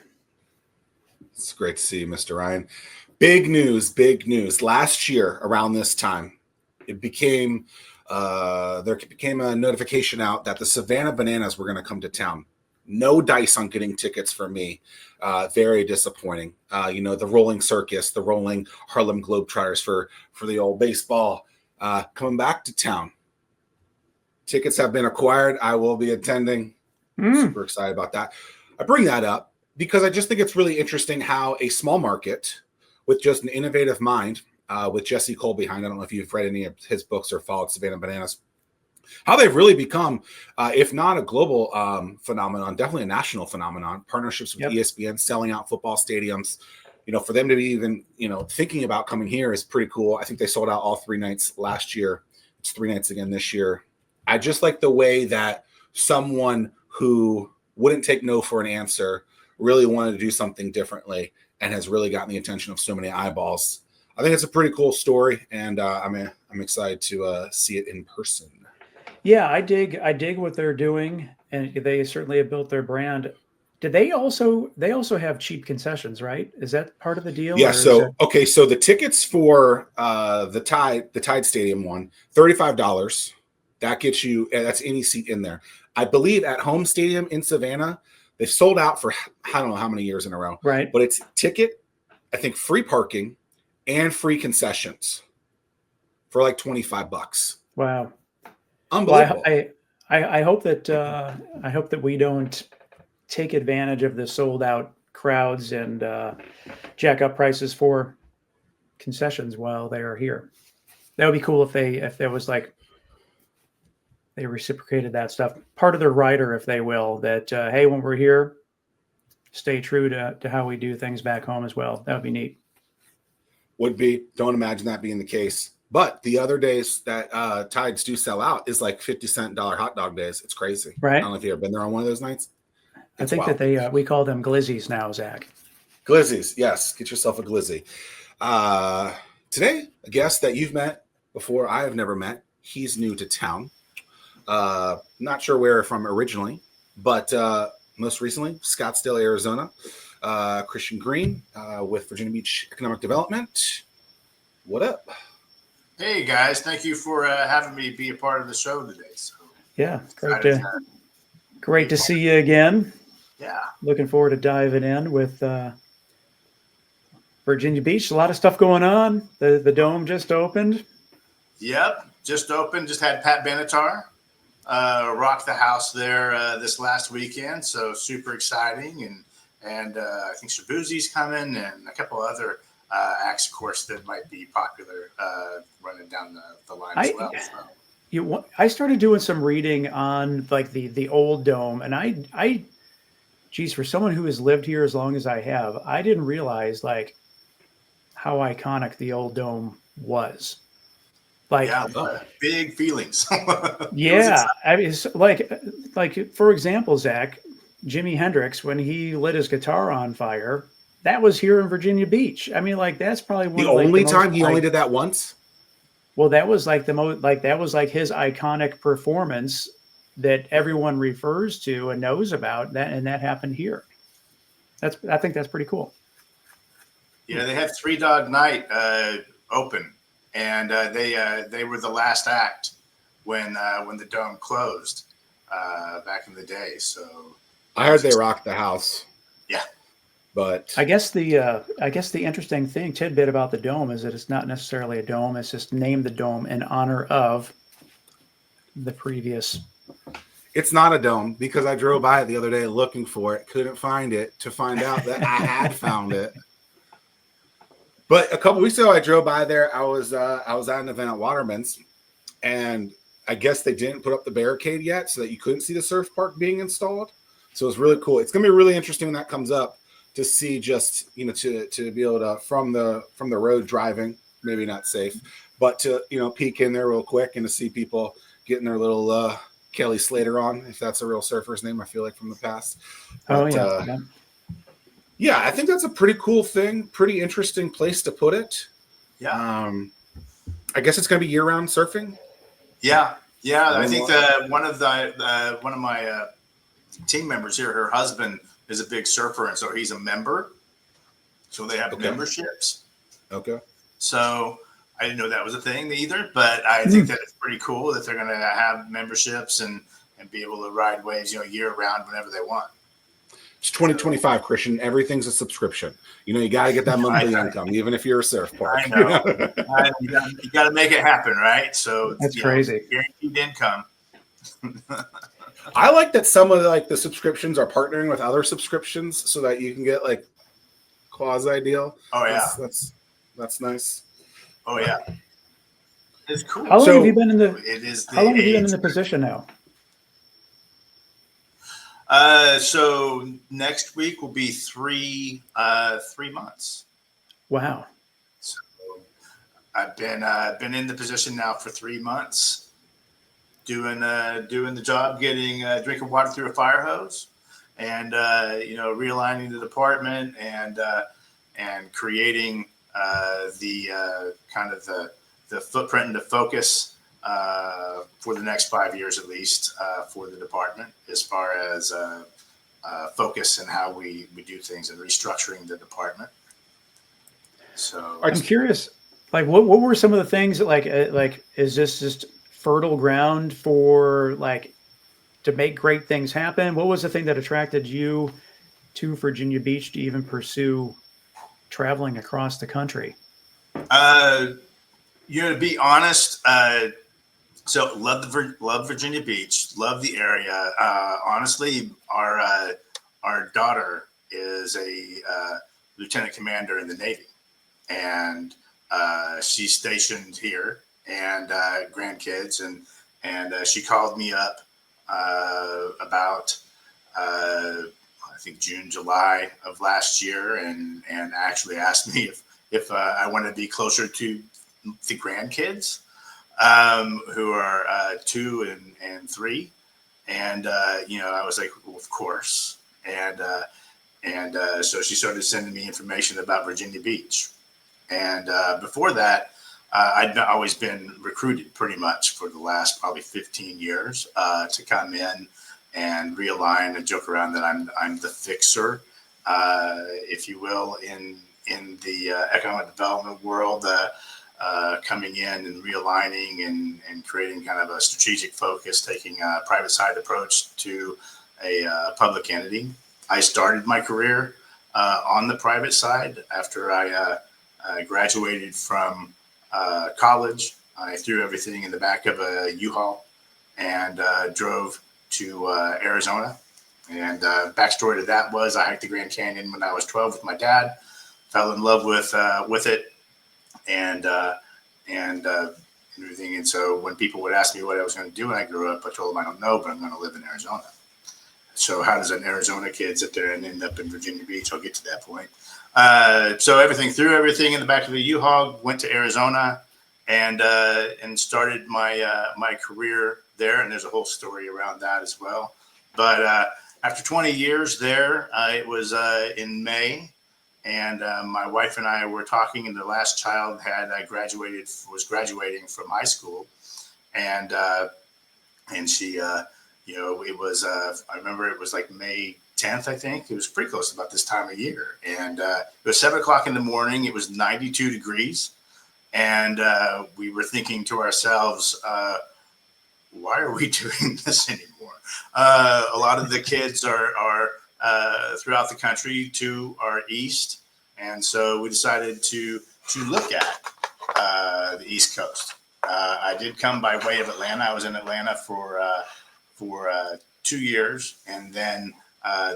It's great to see you, Mr. Ryan. Big news. Last year, around this time, there became a notification out that the Savannah Bananas were going to come to town. No dice on getting tickets for me. Very disappointing. The rolling circus, the rolling Harlem Globetrotters for the old baseball coming back to town. Tickets have been acquired. I will be attending. Super excited about that. I bring that up because I just think it's really interesting how a small market with just an innovative mind, with Jesse Cole behind, I don't know if you've read any of his books or followed Savannah Bananas, how they've really become, if not a global phenomenon, definitely a national phenomenon. Partnerships with ESPN, selling out football stadiums. For them to be even, thinking about coming here is pretty cool. I think they sold out all 3 nights last year. It's 3 nights again this year. I just like the way that someone who wouldn't take no for an answer really wanted to do something differently and has really gotten the attention of so many eyeballs. I think it's a pretty cool story, and I'm excited to see it in person. Yeah, I dig what they're doing, and they certainly have built their brand. Do they also have cheap concessions, right? Is that part of the deal? Yeah. So the tickets for the Tide Stadium one, $35. That gets you. That's any seat in there. I believe at Home Stadium in Savannah, they've sold out for I don't know how many years in a row. Right. But it's ticket, I think, free parking and free concessions for like $25. Wow. Unbelievable. Well, I hope that we don't take advantage of the sold out crowds and jack up prices for concessions while they are here. That would be cool if there was like they reciprocated that stuff. Part of their rider, if they will, that hey, when we're here, stay true to how we do things back home as well. That would be neat. Would be. Don't imagine that being the case. But the other days that Tides do sell out is like 50-cent hot dog days. It's crazy. Right. I don't know if you've ever been there on one of those nights. I think wild. That we call them glizzies now, Zach. Glizzies, yes. Get yourself a glizzy. Today, a guest that you've met before, I have never met. He's new to town. Not sure where from originally, but most recently, Scottsdale, Arizona. Christian Green with Virginia Beach Economic Development. What up? Hey guys, thank you for having me be a part of the show today. So yeah, great to see you again. Yeah, looking forward to diving in with Virginia Beach. A lot of stuff going on. The Dome just opened. Yep, just opened. Just had Pat Benatar rock the house there this last weekend. So super exciting, and I think Shabuzi's coming, and a couple other acts, of course, that might be popular running down the line as well. So. I started doing some reading on like the old Dome, and I geez, for someone who has lived here as long as I have, I didn't realize like how iconic the old Dome was. Like, big feelings. Yeah, I mean, it's like for example, Zach, Jimi Hendrix, when he lit his guitar on fire, that was here in Virginia Beach. I mean, like that's probably one the only time he only did that once. Well, that was like that was like his iconic performance that everyone refers to and knows about. And that happened here. I think that's pretty cool. Yeah, they had Three Dog Night open, and they were the last act when the Dome closed back in the day. So I heard they rocked the house. Yeah. But I guess the interesting tidbit about the Dome is that it's not necessarily a dome. It's just named the Dome in honor of the previous. It's not a dome because I drove by it the other day looking for it, couldn't find it, to find out that I had found it. But a couple weeks ago, I drove by there. I was at an event at Waterman's, and I guess they didn't put up the barricade yet, so that you couldn't see the surf park being installed. So it's really cool. It's gonna be really interesting when that comes up. To see just, to be able to, from the road driving, maybe not safe, but to, peek in there real quick and to see people getting their little Kelly Slater on, if that's a real surfer's name, I feel like from the past. But, Yeah, I think that's a pretty cool thing. Pretty interesting place to put it. Yeah. I guess it's going to be year-round surfing. Yeah. I think one of my team members here, her husband is a big surfer, and so he's a member. So they have memberships. Okay. So I didn't know that was a thing either, but I think that it's pretty cool that they're going to have memberships and be able to ride waves, year round whenever they want. It's 2025, Christian. Everything's a subscription. You got to get that monthly income, even if you're a surf park. I know. You got to make it happen, right? So that's crazy. Guaranteed income. I like that some of the subscriptions are partnering with other subscriptions so that you can get quasi deal. Oh yeah, that's nice. Oh yeah, it's cool. How long have you been in the? It is. How long have you been in the position now? So next week will be 3 months. Wow. So I've been in the position now for 3 months, doing the job, getting drinking water through a fire hose, and realigning the department and creating the kind of the footprint and the focus for the next 5 years at least for the department, as far as focus and how we do things and restructuring the department. So I'm curious, what were some of the things that is this just fertile ground for to make great things happen? What was the thing that attracted you to Virginia Beach to even pursue traveling across the country? To be honest, so love Virginia Beach, love the area. Honestly, our daughter is a lieutenant commander in the Navy, and she's stationed here, and grandkids, and she called me up about I think June, July of last year, and actually asked me if I wanted to be closer to the grandkids, who are 2 and 3, and I was like, well, of course, and so she started sending me information about Virginia Beach, and before that, I'd always been recruited pretty much for the last probably 15 years to come in and realign and joke around that I'm the fixer, if you will, in the economic development world. Coming in and realigning and creating kind of a strategic focus, taking a private side approach to a public entity. I started my career on the private side after I graduated from college. I threw everything in the back of a U-Haul and drove to Arizona. And backstory to that was I hiked the Grand Canyon when I was 12 with my dad, fell in love with it, and everything. And so when people would ask me what I was going to do when I grew up, I told them I don't know, but I'm going to live in Arizona. So how does an Arizona kid sit there and end up in Virginia Beach? I'll get to that point. So threw everything in the back of the U-Haul, went to Arizona, and started my career there. And there's a whole story around that as well. But after 20 years there, it was in May. And my wife and I were talking, and the last child was graduating from high school, and she, it was I remember it was like May 10th, I think. It was pretty close to about this time of year, and it was 7:00 in the morning. It was 92 degrees, and we were thinking to ourselves, why are we doing this anymore? A lot of the kids are throughout the country to our east. And so we decided to look at the East Coast. I did come by way of Atlanta. I was in Atlanta for 2 years. And then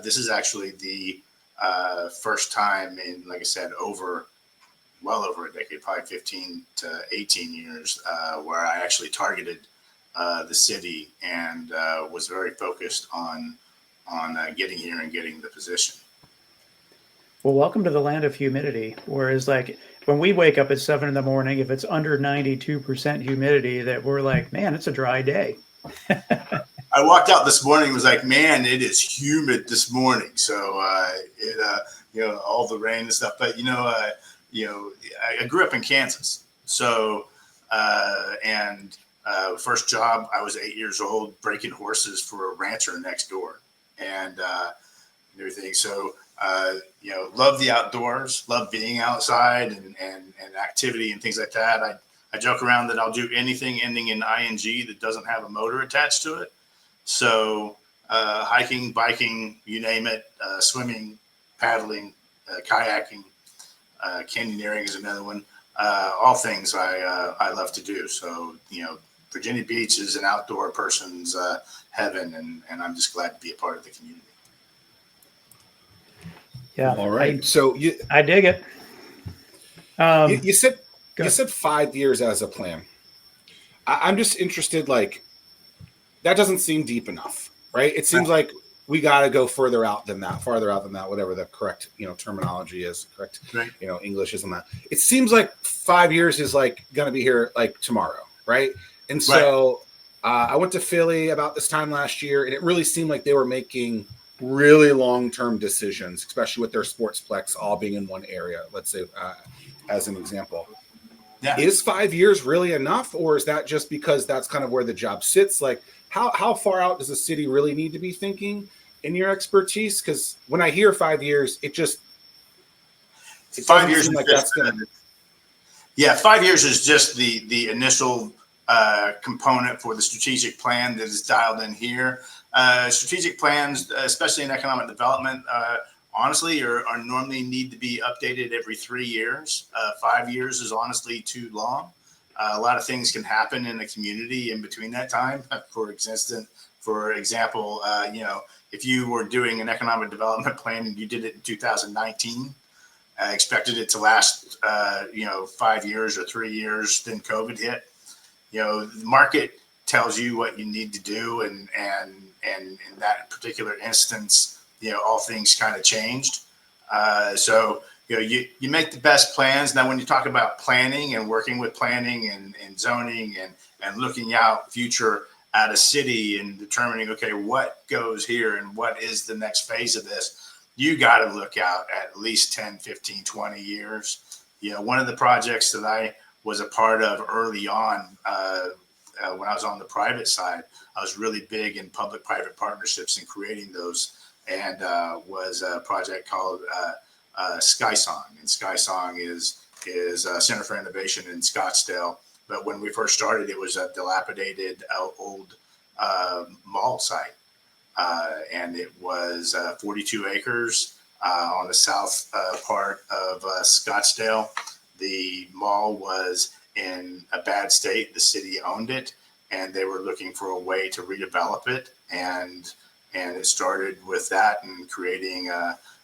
this is actually the first time in, like I said, well over a decade, probably 15 to 18 years, where I actually targeted the city and was very focused on getting here and getting the position. Well, welcome to the land of humidity. Whereas when we wake up at 7 a.m, if it's under 92% humidity, that we're like, man, it's a dry day. I walked out this morning and was like, man, it is humid this morning. So, all the rain and stuff. But I grew up in Kansas, so first job I was 8 years old breaking horses for a rancher next door, and everything. So love the outdoors, love being outside and activity and things like that. I joke around that I'll do anything ending in ing that doesn't have a motor attached to it. So hiking, biking, you name it, swimming, paddling, kayaking, canyoneering is another one. All things I love to do. So, Virginia Beach is an outdoor person's heaven, and I'm just glad to be a part of the community. Yeah. All right. So I dig it. You said 5 years as a plan. I'm just interested, like, that doesn't seem deep enough, right? It seems like we got to go farther out than that, whatever the correct, terminology is, correct, right. English is on that. It seems like 5 years is like going to be here like tomorrow, right? And so I went to Philly about this time last year, and it really seemed like they were making really long-term decisions, especially with their sportsplex all being in one area, let's say, as an example. Yeah. Is 5 years really enough, or is that just because that's kind of where the job sits? Like, how far out does the city really need to be thinking in your expertise? Because when I hear 5 years, it 5 years like that's gonna. Yeah, 5 years is just the initial component for the strategic plan that is dialed in here. Strategic plans, especially in economic development, honestly, are normally need to be updated every 3 years. 5 years is honestly too long. A lot of things can happen in the community in between that time. For example, if you were doing an economic development plan and you did it in 2019, expected it to last, 5 years or 3 years, then COVID hit. The market tells you what you need to do, and in that particular instance, all things kind of changed. So you make the best plans. Now, when you talk about planning and working with planning and zoning and looking out future at a city and determining, okay, what goes here and what is the next phase of this, you got to look out at least 10, 15, 20 years. One of the projects that I was a part of early on, when I was on the private side, I was really big in public-private partnerships and creating those, and was a project called SkySong. And SkySong is a Center for Innovation in Scottsdale. But when we first started, it was a dilapidated old mall site. And it was 42 acres on the south part of Scottsdale. The mall was in a bad state. The city owned it, and they were looking for a way to redevelop it. And it started with that and creating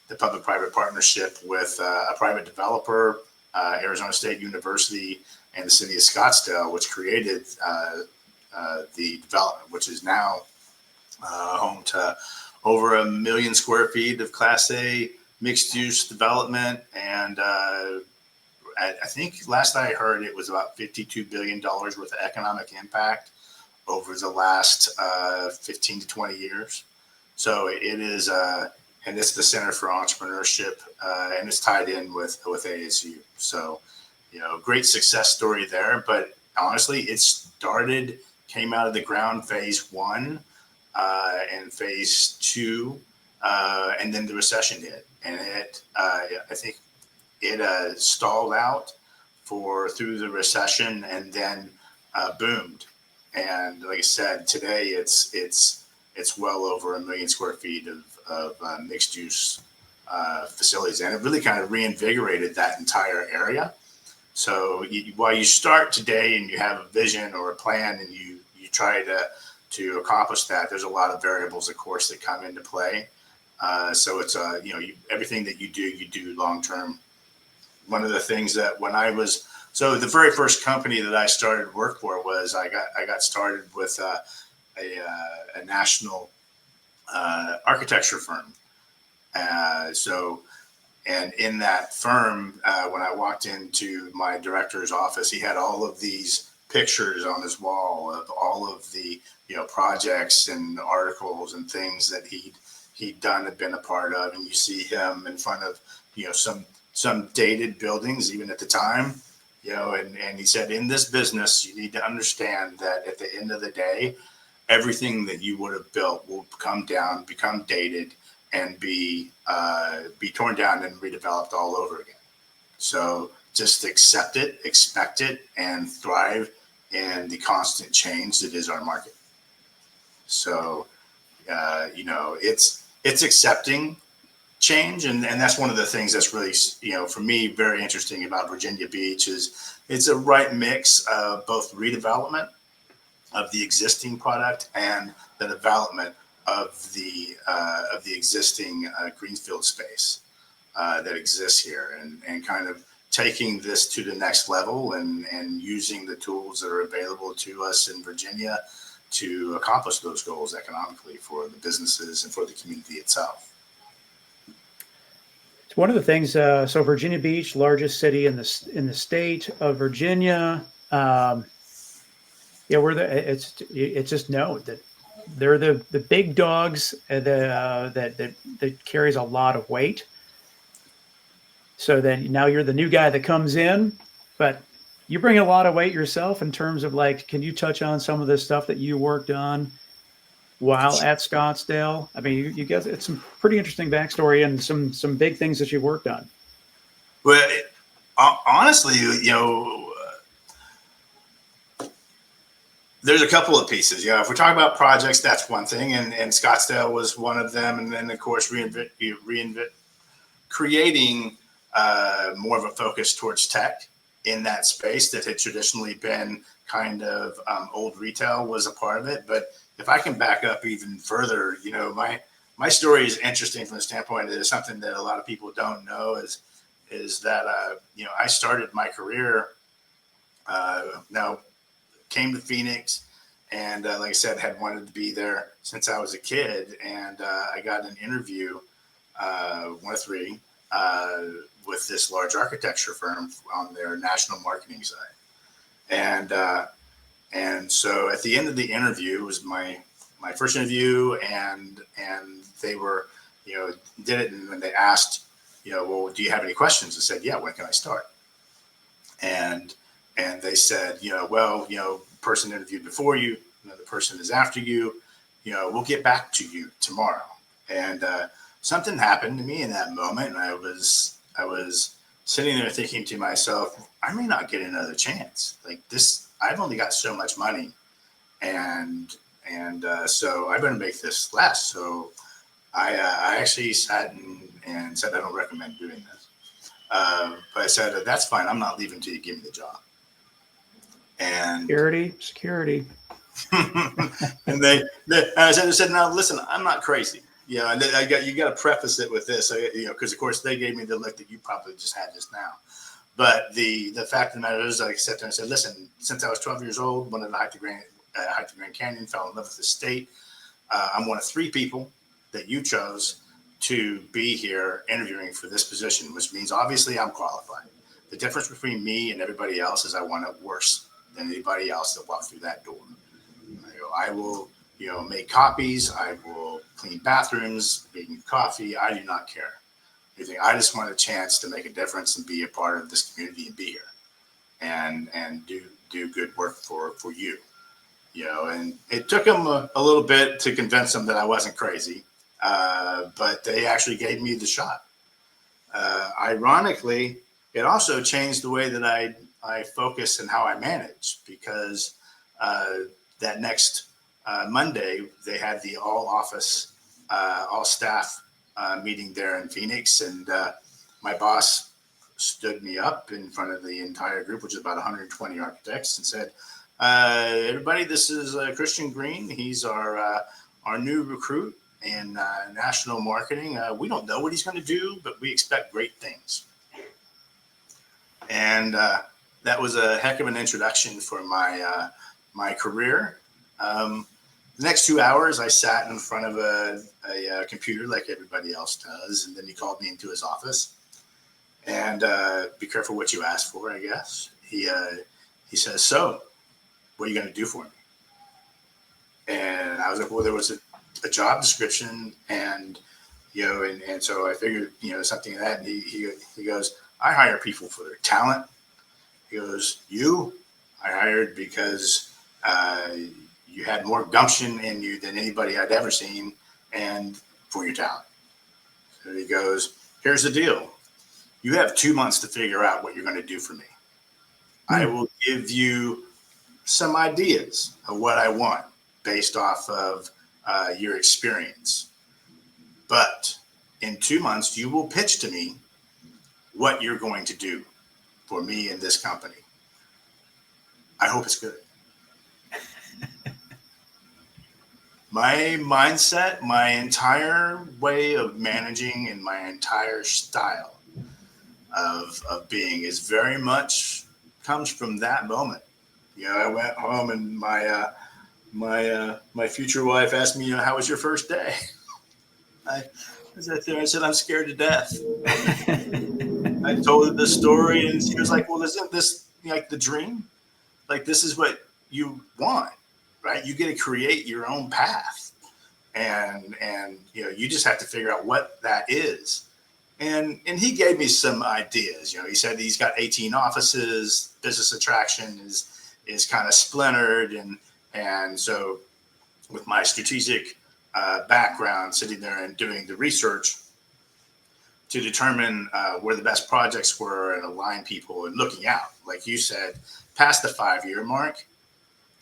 the public-private partnership with a private developer, Arizona State University, and the city of Scottsdale, which created the development, which is now home to over 1 million square feet of Class A mixed-use development. And I think last I heard it was about $52 billion worth of economic impact over the last 15 to 20 years. So it is, and it's the Center for Entrepreneurship, and it's tied in with ASU. So, great success story there. But honestly, came out of the ground phase 1 and phase 2, and then the recession hit, and I think it stalled out through the recession, and then boomed. And like I said, today it's well over 1 million square feet of mixed use facilities, and it really kind of reinvigorated that entire area. So while you start today and you have a vision or a plan and you try to accomplish that, there's a lot of variables, of course, that come into play. So it's everything that you do long term. One of the things that the very first company that I started work for was I got started with a national architecture firm. And in that firm, when I walked into my director's office, he had all of these pictures on his wall of all of the projects and articles and things that he'd done and been a part of. And you see him in front of some dated buildings even at the time, and he said, in this business, you need to understand that at the end of the day, everything that you would have built will come down, become dated, and be torn down and redeveloped all over again. So just accept it, expect it, and thrive in the constant change that is our market. So, it's accepting change. And that's one of the things that's really, for me, very interesting about Virginia Beach is it's a right mix of both redevelopment of the existing product and the development of the existing greenfield space that exists here, and kind of taking this to the next level and using the tools that are available to us in Virginia to accomplish those goals economically for the businesses and for the community itself. It's one of the things. So Virginia Beach, largest city in the state of Virginia. It's just known that they're the big dogs that carries a lot of weight. So then now you're the new guy that comes in, but you bring a lot of weight yourself in terms of can you touch on some of the stuff that you worked on while at Scottsdale? I mean, you guys, it's some pretty interesting backstory and some big things that you worked on. Well, honestly, there's a couple of pieces. If we're talking about projects, that's one thing, and Scottsdale was one of them. And then, of course, creating more of a focus towards tech in that space that had traditionally been kind of old retail was a part of it. But if I can back up even further, my story is interesting from the standpoint that it's something that a lot of people don't know is that I started my career came to Phoenix, and like I said, had wanted to be there since I was a kid. And I got an interview, one of three, with this large architecture firm on their national marketing side. And so at the end of the interview, it was my first interview, and they were, did it. And when they asked, well, do you have any questions? I said, yeah, when can I start? And they said, person interviewed before you, the person is after you, we'll get back to you tomorrow. And something happened to me in that moment. And I was sitting there thinking to myself, I may not get another chance. Like this, I've only got so much money. And so I better make this last. So I actually sat and said, I don't recommend doing this. But I said, that's fine. I'm not leaving until you give me the job. And security. And I said, now listen, I'm not crazy. And you got to preface it with this, because of course they gave me the look that you probably just had just now. But the fact of the matter is, I sat there and said, listen, since I was 12 years old, wanted to hike the Grand Canyon, fell in love with the state. I'm one of three people that you chose to be here interviewing for this position, which means obviously I'm qualified. The difference between me and everybody else is I want it worse than anybody else that walked through that door. I will, make copies. I will clean bathrooms, making coffee. I do not care. I just want a chance to make a difference and be a part of this community and be here and do good work for you. And it took them a little bit to convince them that I wasn't crazy, but they actually gave me the shot. Ironically, it also changed the way that I focus and how I manage, because that next Monday they had the all office, all staff meeting there in Phoenix, and my boss stood me up in front of the entire group, which is about 120 architects, and said, everybody, this is Christian Green. He's our new recruit in national marketing. We don't know what he's going to do, but we expect great things. And that was a heck of an introduction for my career. The next 2 hours, I sat in front of a computer like everybody else does, and then he called me into his office. And be careful what you ask for, I guess. He says, so, what are you going to do for me? And I was like, well, there was a job description, and And so I figured, something like that. And he goes, I hire people for their talent. He goes, I hired because you had more gumption in you than anybody I'd ever seen, and for your talent. So he goes, here's the deal. You have 2 months to figure out what you're going to do for me. I will give you some ideas of what I want based off of your experience. But in 2 months, you will pitch to me what you're going to do for me and this company. I hope it's good. My mindset, my entire way of managing and my entire style of being is very much comes from that moment. I went home and my future wife asked me, how was your first day? I sat there and said, I'm scared to death. I told her the story and she was like, well, isn't this like the dream? Like, this is what you want, right? You get to create your own path, and you just have to figure out what that is. And he gave me some ideas. He said he's got 18 offices. Business attraction is kind of splintered, and so with my strategic background, sitting there and doing the research to determine where the best projects were and align people and looking out, like you said, past the 5-year mark,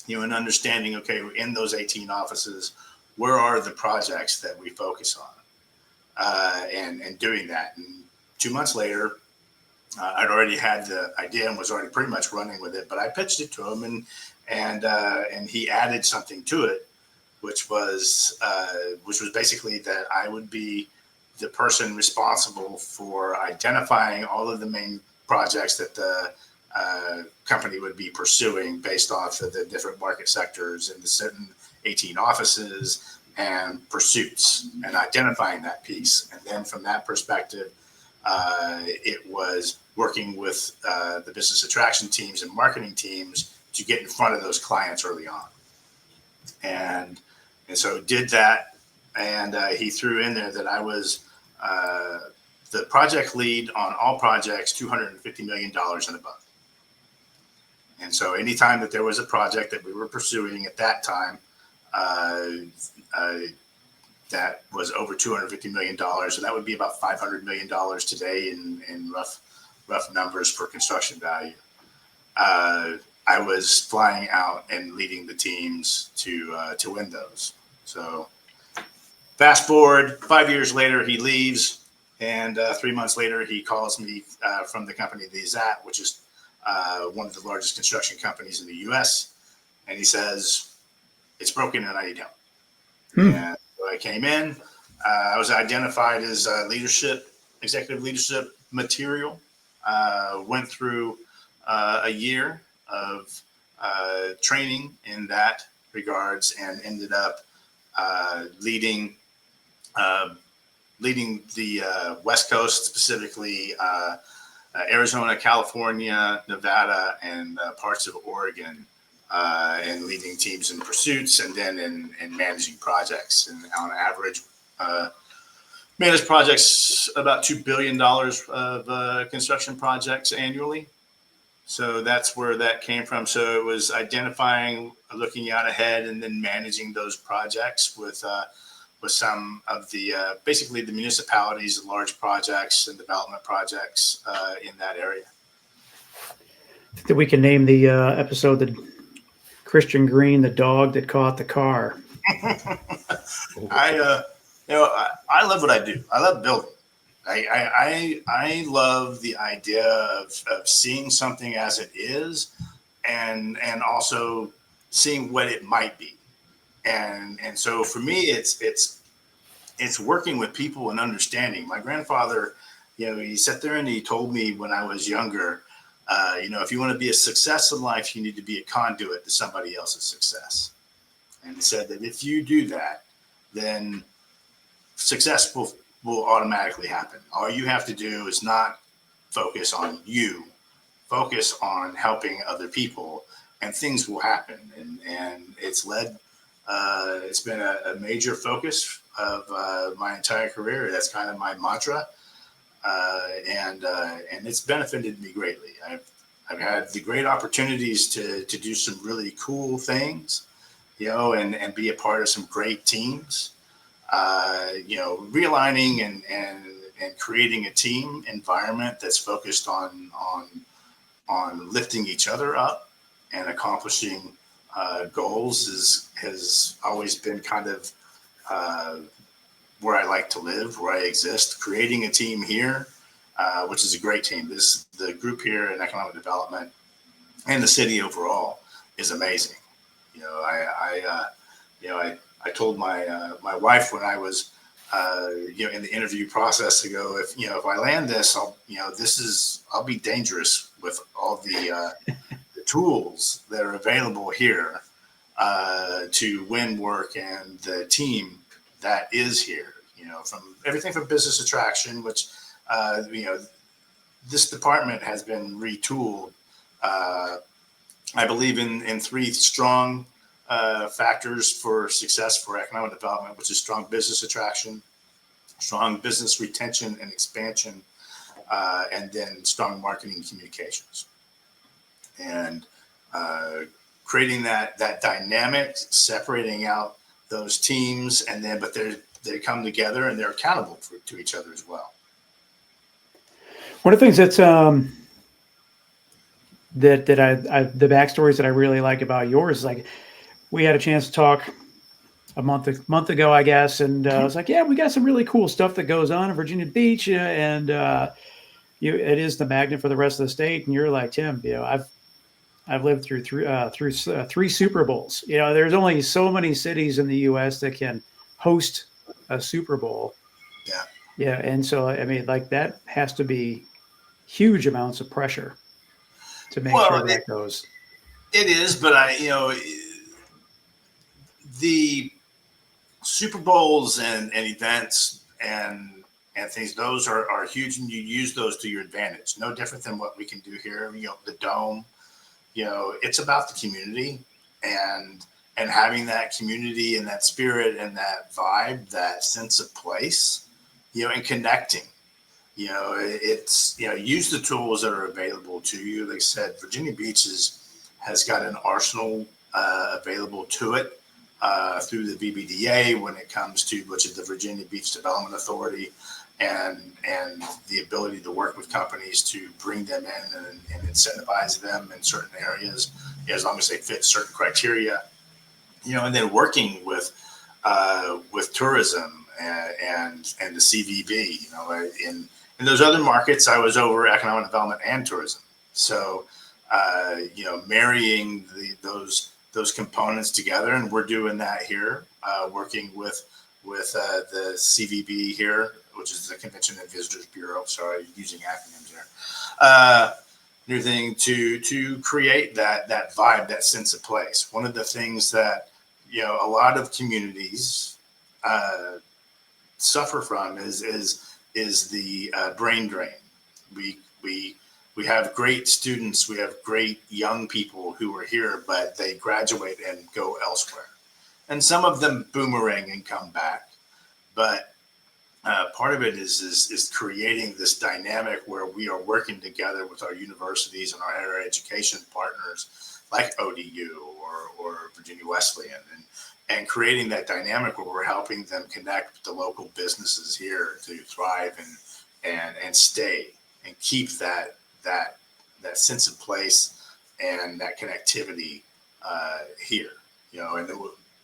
and understanding, okay, in those 18 offices, where are the projects that we focus on, and doing that. And 2 months later, I'd already had the idea and was already pretty much running with it, but I pitched it to him, and he added something to it, which was basically that I would be the person responsible for identifying all of the main projects that the company would be pursuing based off of the different market sectors and the certain 18 offices and pursuits, and identifying that piece. And then from that perspective, it was working with the business attraction teams and marketing teams to get in front of those clients early on. And so did that. And he threw in there that I was the project lead on all projects, $250 million and above. And so anytime that there was a project that we were pursuing at that time, that was over $250 million, and that would be about $500 million today in rough numbers for construction value. I was flying out and leading the teams to win those. So fast forward 5 years later, he leaves, and 3 months later, he calls me from the company that he's at, which is one of the largest construction companies in the U.S. And he says, it's broken and I need help. And so I came in. I was identified as executive leadership material. Went through a year of training in that regards, and ended up leading the West Coast, specifically Arizona, California, Nevada, and parts of Oregon, and leading teams in pursuits, and then in managing projects. And on average, manage projects about $2 billion of construction projects annually. So that's where that came from. So it was identifying, looking out ahead, and then managing those projects with some of the basically the municipalities, large projects and development projects in that area. That we can name the episode that Christian Green, the dog that caught the car. I love what I do. I love building. I love the idea of seeing something as it is, and also seeing what it might be. And so for me, it's working with people and understanding. My grandfather, he sat there and he told me when I was younger, if you want to be a success in life, you need to be a conduit to somebody else's success. And he said that if you do that, then success will automatically happen. All you have to do is not focus on you, focus on helping other people, and things will happen. And it's been a major focus of my entire career. That's kind of my mantra, and it's benefited me greatly. I've had the great opportunities to do some really cool things, and be a part of some great teams. Realigning and creating a team environment that's focused on lifting each other up and accomplishing goals has always been kind of where I like to live, where I exist. Creating a team here, which is a great team. The group here in economic development and the city overall is amazing. I told my wife when I was in the interview process to go, if I land this, I'll be dangerous with all the tools that are available here to win work, and the team that is here, from everything from business attraction, which this department has been retooled. I believe in three strong factors for success for economic development, which is strong business attraction, strong business retention and expansion, and then strong marketing communications. And creating that dynamic, separating out those teams, but they come together and they're accountable to each other as well. One of the things that's that I the backstories that I really like about yours is, like, we had a chance to talk a month ago, I guess, and I was like, yeah, we got some really cool stuff that goes on in Virginia Beach, and it is the magnet for the rest of the state. And you're like, Tim, I've lived through three Super Bowls. There's only so many cities in the U.S. that can host a Super Bowl. Yeah. Yeah, and so I mean, like, that has to be huge amounts of pressure to make sure that goes. It is, but the Super Bowls and events and things, those are huge, and you use those to your advantage. No different than what we can do here. The Dome. It's about the community and having that community and that spirit and that vibe, that sense of place, and connecting. Use the tools that are available to you. Like I said, Virginia Beach has got an arsenal available to it through the VBDA when it comes to, which is the Virginia Beach Development Authority, and the ability to work with companies to bring them in and incentivize them in certain areas, as long as they fit certain criteria, and then working with tourism and the CVB, in those other markets, I was over economic development and tourism. So, marrying those components together, and we're doing that here, working with the CVB here, which is the Convention and Visitors Bureau. Sorry, using acronyms there. Everything to create that vibe, that sense of place. One of the things that a lot of communities suffer from is the brain drain. We have great students, we have great young people who are here, but they graduate and go elsewhere. And some of them boomerang and come back. But part of it is creating this dynamic where we are working together with our universities and our higher education partners like ODU or Virginia Wesleyan, and creating that dynamic where we're helping them connect with the local businesses here to thrive and stay and keep that sense of place and that connectivity here. And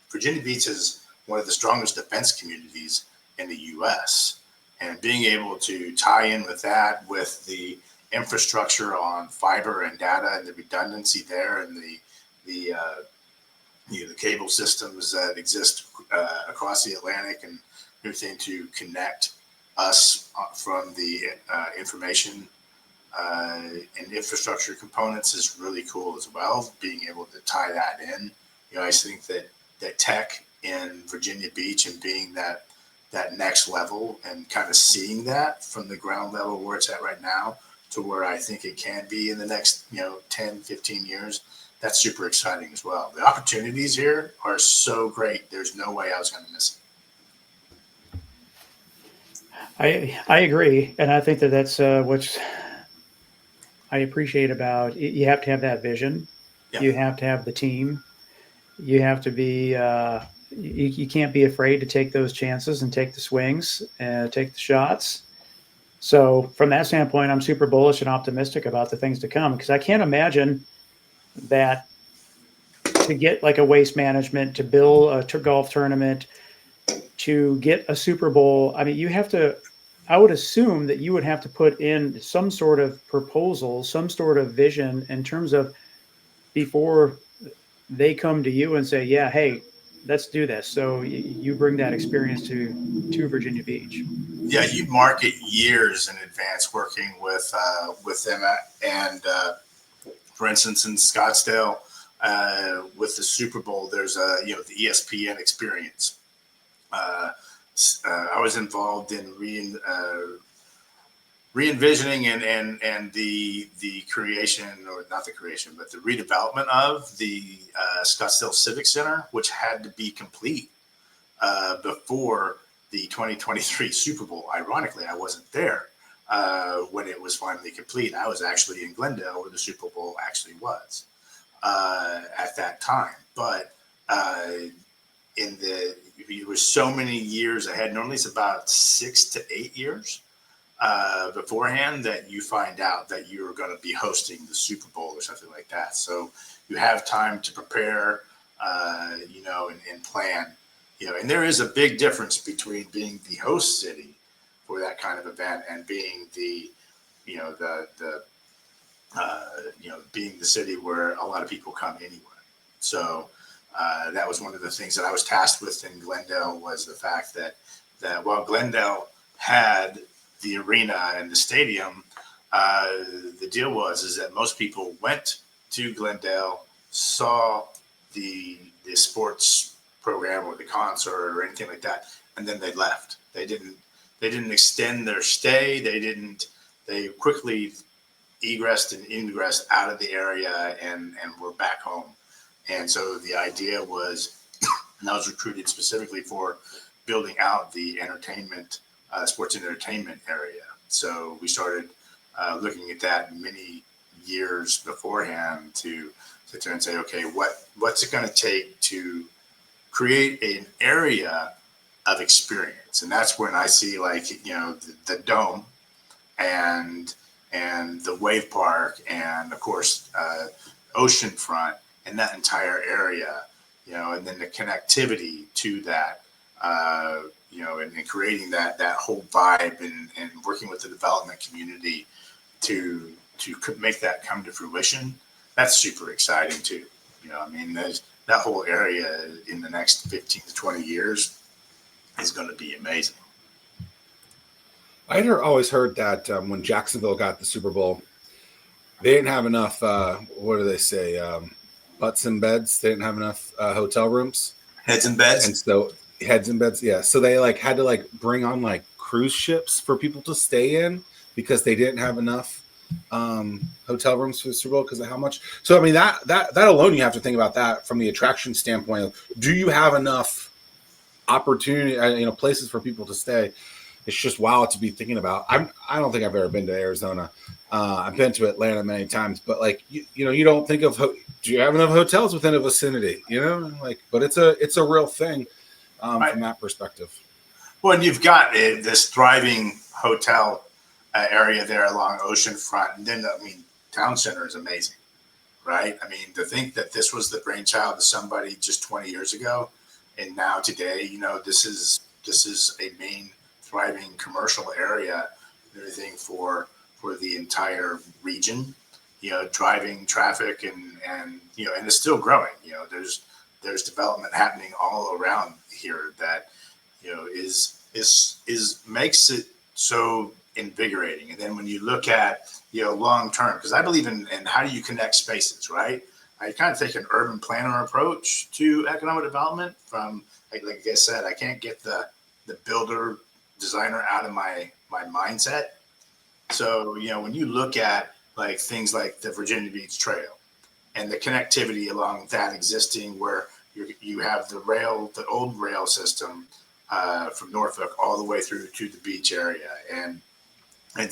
Virginia Beach is one of the strongest defense communities in the U.S. And being able to tie in with that, with the infrastructure on fiber and data and the redundancy there, and the cable systems that exist across the Atlantic and everything to connect us from the information and infrastructure components is really cool as well. Being able to tie that in, I think that tech in Virginia Beach and being that next level and kind of seeing that from the ground level where it's at right now to where I think it can be in the next 10, 15 years. That's super exciting as well. The opportunities here are so great. There's no way I was going to miss it. I agree, and I think that that's what's I appreciate about you have to have that vision. Yeah. You have to have the team. You have to be. You can't be afraid to take those chances and take the swings and take the shots. So from that standpoint, I'm super bullish and optimistic about the things to come because I can't imagine that to get like a waste management, to build a golf tournament, to get a Super Bowl. I mean, you have to. I would assume that you would have to put in some sort of proposal, some sort of vision in terms of before they come to you and say, "Yeah, hey, let's do this." So you bring that experience to Virginia Beach. Yeah, you market years in advance working with them, and for instance, in Scottsdale, with the Super Bowl, there's the ESPN experience. I was involved in re-envisioning and the creation, or not the creation, but the redevelopment of the Scottsdale Civic Center, which had to be complete before the 2023 Super Bowl. Ironically, I wasn't there when it was finally complete. I was actually in Glendale where the Super Bowl actually was at that time. But it was so many years ahead. Normally it's about 6 to 8 years beforehand that you find out that you're going to be hosting the Super Bowl or something like that. So you have time to prepare, and plan. And there is a big difference between being the host city for that kind of event and being being the city where a lot of people come anyway. So that was one of the things that I was tasked with in Glendale, was the fact that while Glendale had the arena and the stadium, the deal is that most people went to Glendale, saw the sports program or the concert or anything like that, and then they left. They didn't extend their stay. They quickly egressed and ingressed out of the area and were back home. And so the idea was, and I was recruited specifically for building out the entertainment, sports and entertainment area. So we started looking at that many years beforehand to sit there and say, okay, what's it going to take to create an area of experience? And that's when I see the Dome and the Wave Park and of course Oceanfront and that entire area, and then the connectivity to that, and creating that whole vibe and working with the development community to make that come to fruition. That's super exciting too. There's that whole area in the next 15 to 20 years is going to be amazing. I always heard that when Jacksonville got the Super Bowl, they didn't have enough, what do they say, butts and beds. They didn't have enough hotel rooms. Heads and beds. And so heads and beds, yeah. So they had to bring on cruise ships for people to stay in because they didn't have enough hotel rooms for the Super Bowl because of how much. So I mean that alone, you have to think about that from the attraction standpoint. Do you have enough opportunity, places for people to stay? It's just wild to be thinking about. I don't think I've ever been to Arizona. I've been to Atlanta many times, but you don't think of do you have enough hotels within a vicinity? But it's a real thing from that perspective. Well, and you've got this thriving hotel area there along Oceanfront, and then Town Center is amazing, right? To think that this was the brainchild of somebody just 20 years ago, and now today, this is a main thriving commercial area, and everything for the entire region, driving traffic and it's still growing. There's development happening all around here that is makes it so invigorating. And then when you look at long term, because I believe in how do you connect spaces, right? I kind of take an urban planner approach to economic development. From like I said, I can't get the builder designer out of my mindset. So when you look at things like the Virginia Beach Trail and the connectivity along that existing, where you have the old rail system from Norfolk all the way through to the beach area, and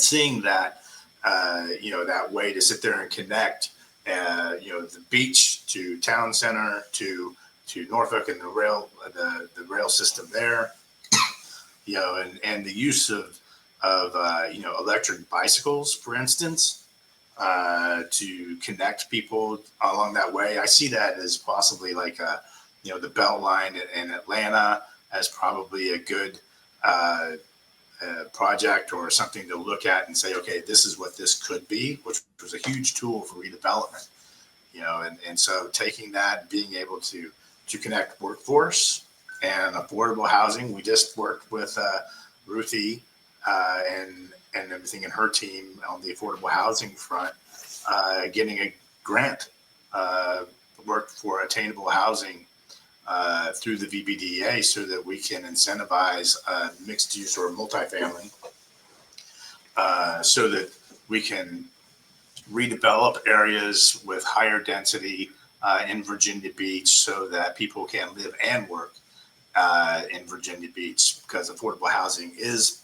seeing that, that way to sit there and connect, the beach to town center to Norfolk and the rail system there, and the use of electric bicycles, for instance, to connect people along that way. I see that as possibly like the Beltline in Atlanta as probably a good project or something to look at and say, okay, this is what this could be, which was a huge tool for redevelopment. And so taking that, being able to connect workforce and affordable housing. We just worked with Ruthie and everything in her team on the affordable housing front, getting a grant, worked for attainable housing through the VBDA so that we can incentivize mixed use or multifamily, so that we can redevelop areas with higher density in Virginia Beach so that people can live and work in Virginia Beach, because affordable housing is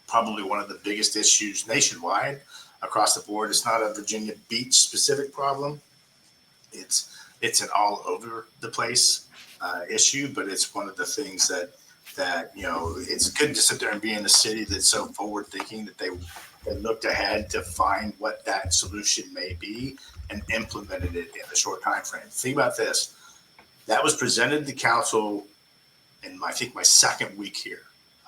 probably one of the biggest issues nationwide across the board. It's not a Virginia Beach specific problem. It's an all over the place issue, but it's one of the things that it's good to sit there and be in a city that's so forward thinking that they looked ahead to find what that solution may be and implemented it in a short time frame. Think about this. That was presented to council in I think my second week here.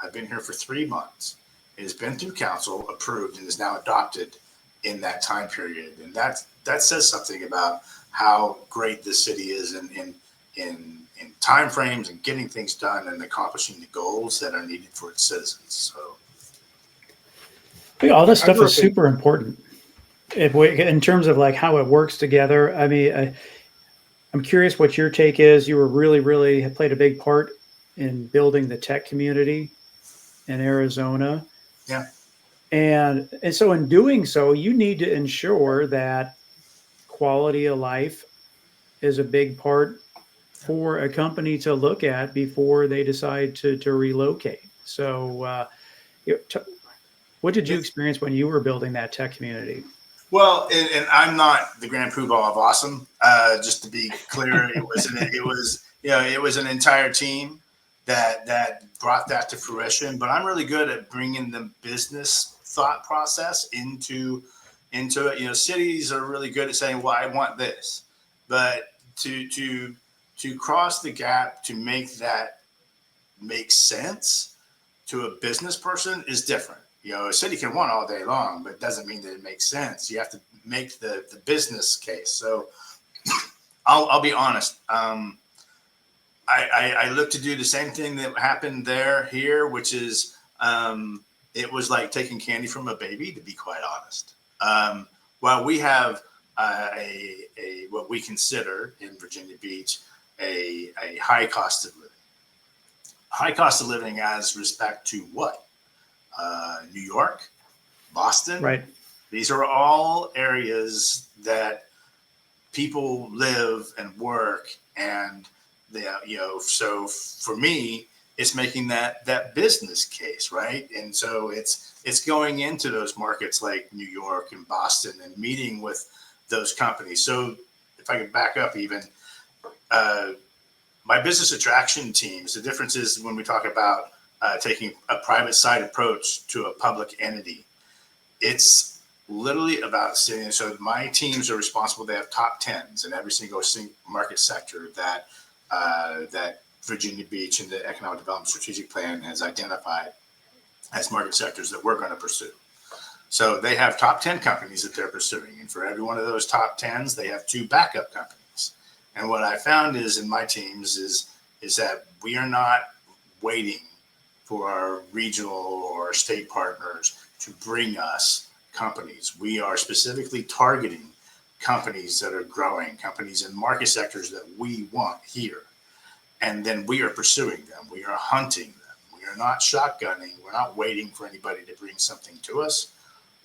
I've been here for 3 months. It has been through council, approved, and is now adopted in that time period. And that says something about how great this city is in time frames and getting things done and accomplishing the goals that are needed for its citizens. So all this stuff is super important. In terms of like how it works together. I mean, I'm curious what your take is. You were really have played a big part in building the tech community in Arizona. Yeah. And so in doing so, you need to ensure that quality of life is a big part for a company to look at before they decide to relocate. So what did you experience when you were building that tech community? Well, and I'm not the grand poobah of awesome. Just to be clear, it was an entire team that brought that to fruition. But I'm really good at bringing the business thought process into it. Cities are really good at saying, "Well, I want this," but to cross the gap to make that make sense to a business person is different. A city can want all day long, but it doesn't mean that it makes sense. You have to make the business case. So I'll be honest. I look to do the same thing that happened here, which is it was like taking candy from a baby, to be quite honest. While we have what we consider in Virginia Beach a high cost of living, as respect to what? New York, Boston. Right. These are all areas that people live and work, and so for me, it's making that business case, right? And so it's going into those markets like New York and Boston and meeting with those companies. So if I could back up even, my business attraction teams, the difference is when we talk about taking a private side approach to a public entity, it's literally about sitting. So my teams are responsible. They have top 10s in every single market sector that Virginia Beach and the Economic Development Strategic Plan has identified as market sectors that we're going to pursue. So they have top 10 companies that they're pursuing. And for every one of those top 10s, they have 2 backup companies. And what I found is in my teams is that we are not waiting for our regional or state partners to bring us companies. We are specifically targeting companies that are growing, companies in market sectors that we want here. And then we are pursuing them. We are hunting them. We are not shotgunning. We're not waiting for anybody to bring something to us.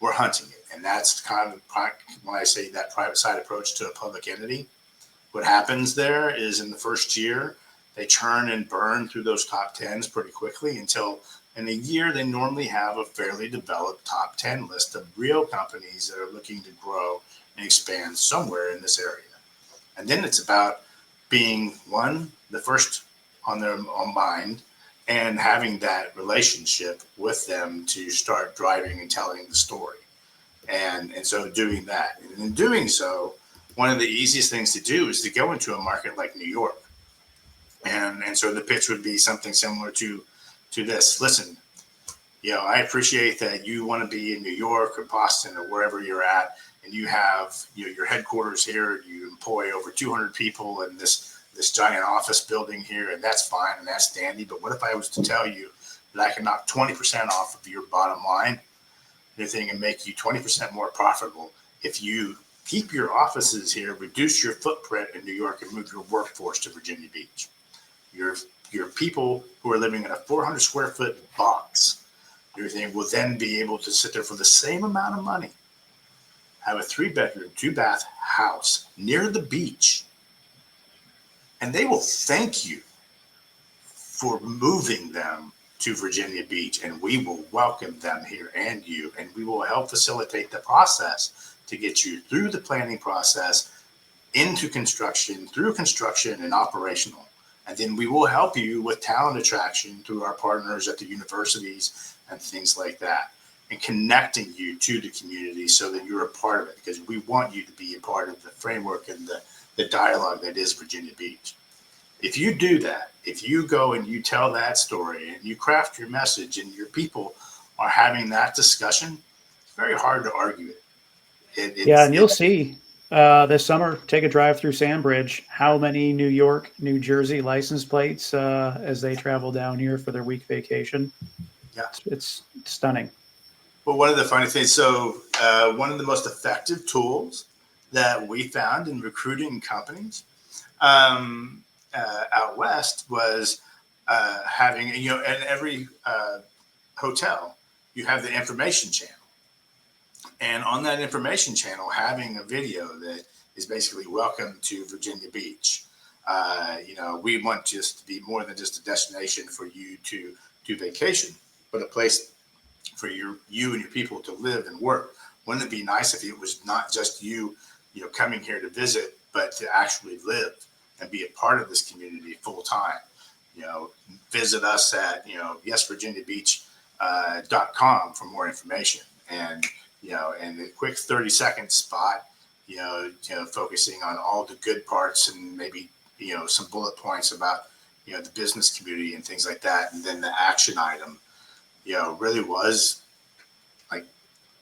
We're hunting it. And that's kind of when I say that private side approach to a public entity. What happens there is in the first year, they churn and burn through those top 10s pretty quickly until in a year they normally have a fairly developed top 10 list of real companies that are looking to grow and expand somewhere in this area. And then it's about being the first on their own mind and having that relationship with them to start driving and telling the story. And so doing that. And in doing so, one of the easiest things to do is to go into a market like New York. And so the pitch would be something similar to this. Listen, I appreciate that you want to be in New York or Boston or wherever you're at, and you have your headquarters here. You employ over 200 people in this giant office building here, and that's fine and that's dandy. But what if I was to tell you that I can knock 20% off of your bottom line, anything, and make you 20% more profitable if you keep your offices here, reduce your footprint in New York, and move your workforce to Virginia Beach? Your people who are living in a 400 square foot box, everything, will then be able to sit there for the same amount of money, have a 3-bedroom, 2-bath house near the beach, and they will thank you for moving them to Virginia Beach, and we will welcome them here and we will help facilitate the process to get you through the planning process, into construction, through construction and operational. And then we will help you with talent attraction through our partners at the universities and things like that, and connecting you to the community so that you're a part of it, because we want you to be a part of the framework and the dialogue that is Virginia Beach. If you do that, if you go and you tell that story and you craft your message and your people are having that discussion, it's very hard to argue it. And you'll see this summer, take a drive through Sandbridge, how many New York, New Jersey license plates as they travel down here for their week vacation. Yeah, it's stunning. But one of the funny things, one of the most effective tools that we found in recruiting companies out west was having, in every hotel, you have the information channel. And on that information channel, having a video that is basically welcome to Virginia Beach. We want just to be more than just a destination for you to do vacation, but a place for you and your people to live and work. Wouldn't it be nice if it was not just you coming here to visit, but to actually live and be a part of this community full time? Visit us at yesvirginiabeach.com for more information. And and a quick 30-second spot, focusing on all the good parts and maybe some bullet points about the business community and things like that. And then the action item, really was like,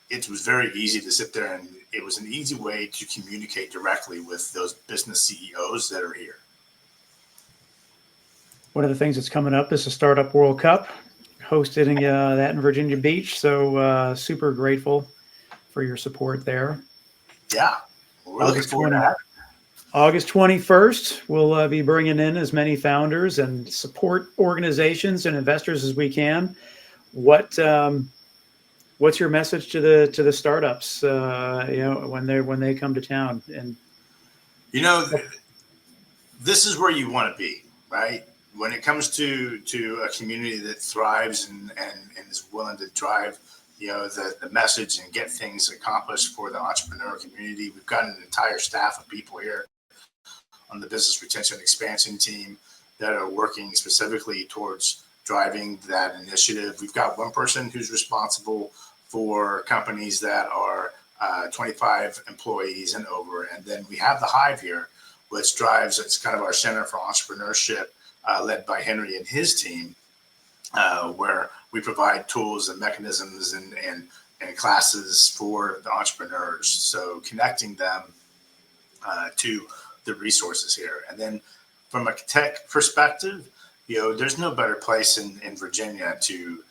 it was very easy to sit there, and it was an easy way to communicate directly with those business CEOs that are here. One of the things that's coming up is the Startup World Cup, hosting that in Virginia Beach. So super grateful for your support there. Yeah, we're looking forward to that. August 21st, we'll be bringing in as many founders and support organizations and investors as we can. What's your message to the startups? When they come to town, and this is where you want to be, right? When it comes to a community that thrives and is willing to drive the message and get things accomplished for the entrepreneur community. We've got an entire staff of people here on the business retention expansion team that are working specifically towards driving that initiative. We've got one person who's responsible for companies that are 25 employees and over. And then we have the Hive here, which drives, it's kind of our center for entrepreneurship, led by Henry and his team, where we provide tools and mechanisms and classes for the entrepreneurs. So connecting them to the resources here. And then from a tech perspective, there's no better place in Virginia to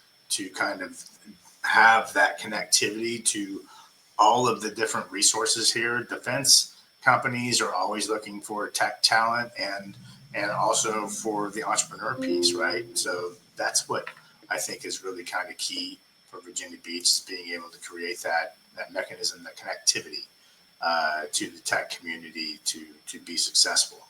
kind of have that connectivity to all of the different resources here. Defense companies are always looking for tech talent and also for the entrepreneur piece, right? So that's what I think is really kind of key for Virginia Beach, is being able to create that mechanism, that connectivity to the tech community to be successful.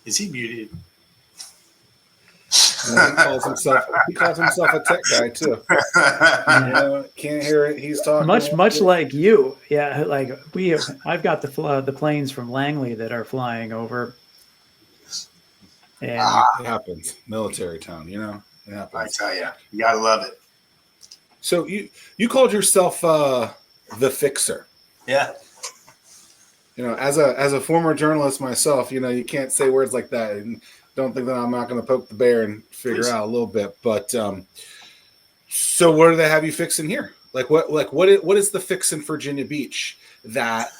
Is he muted? He calls himself a tech guy too. Can't hear it. He's talking. Much like you, yeah. Like I've got the planes from Langley that are flying over, and It happens. Military town, it happens. I tell you, you gotta love it. So you called yourself the fixer. Yeah. As a former journalist myself, you can't say words like that, and don't think that I'm not going to poke the bear and figure out a little bit. But so what do they have you fixing here? What is the fix in Virginia Beach that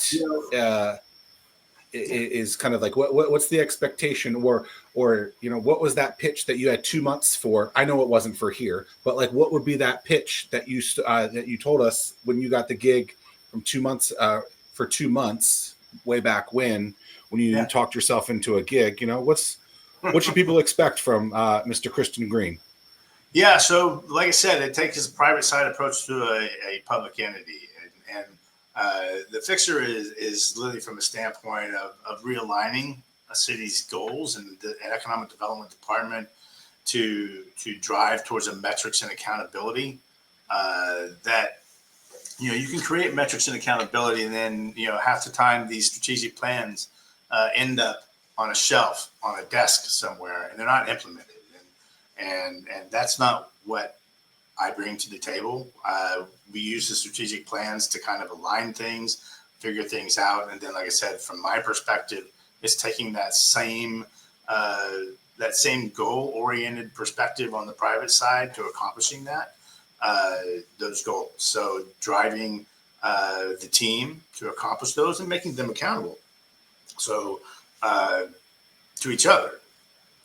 is kind of like what's the expectation or what was that pitch that you had 2 months for? I know it wasn't for here, but what would be that pitch that you told us when you got the gig from 2 months for 2 months way back when you talked yourself into a gig? What should people expect from Mr. Kristen Green? Yeah, so like I said, it takes a private side approach to a public entity, and the fixer is literally from a standpoint of realigning a city's goals and the economic development department to drive towards a metrics and accountability that you can create metrics and accountability, and then half the time these strategic plans end up on a shelf on a desk somewhere, and they're not implemented, and that's not what I bring to the table. We use the strategic plans to kind of align things, figure things out, and then, like I said, from my perspective, it's taking that same goal-oriented perspective on the private side to accomplishing those goals. So driving the team to accomplish those and making them accountable. So to each other.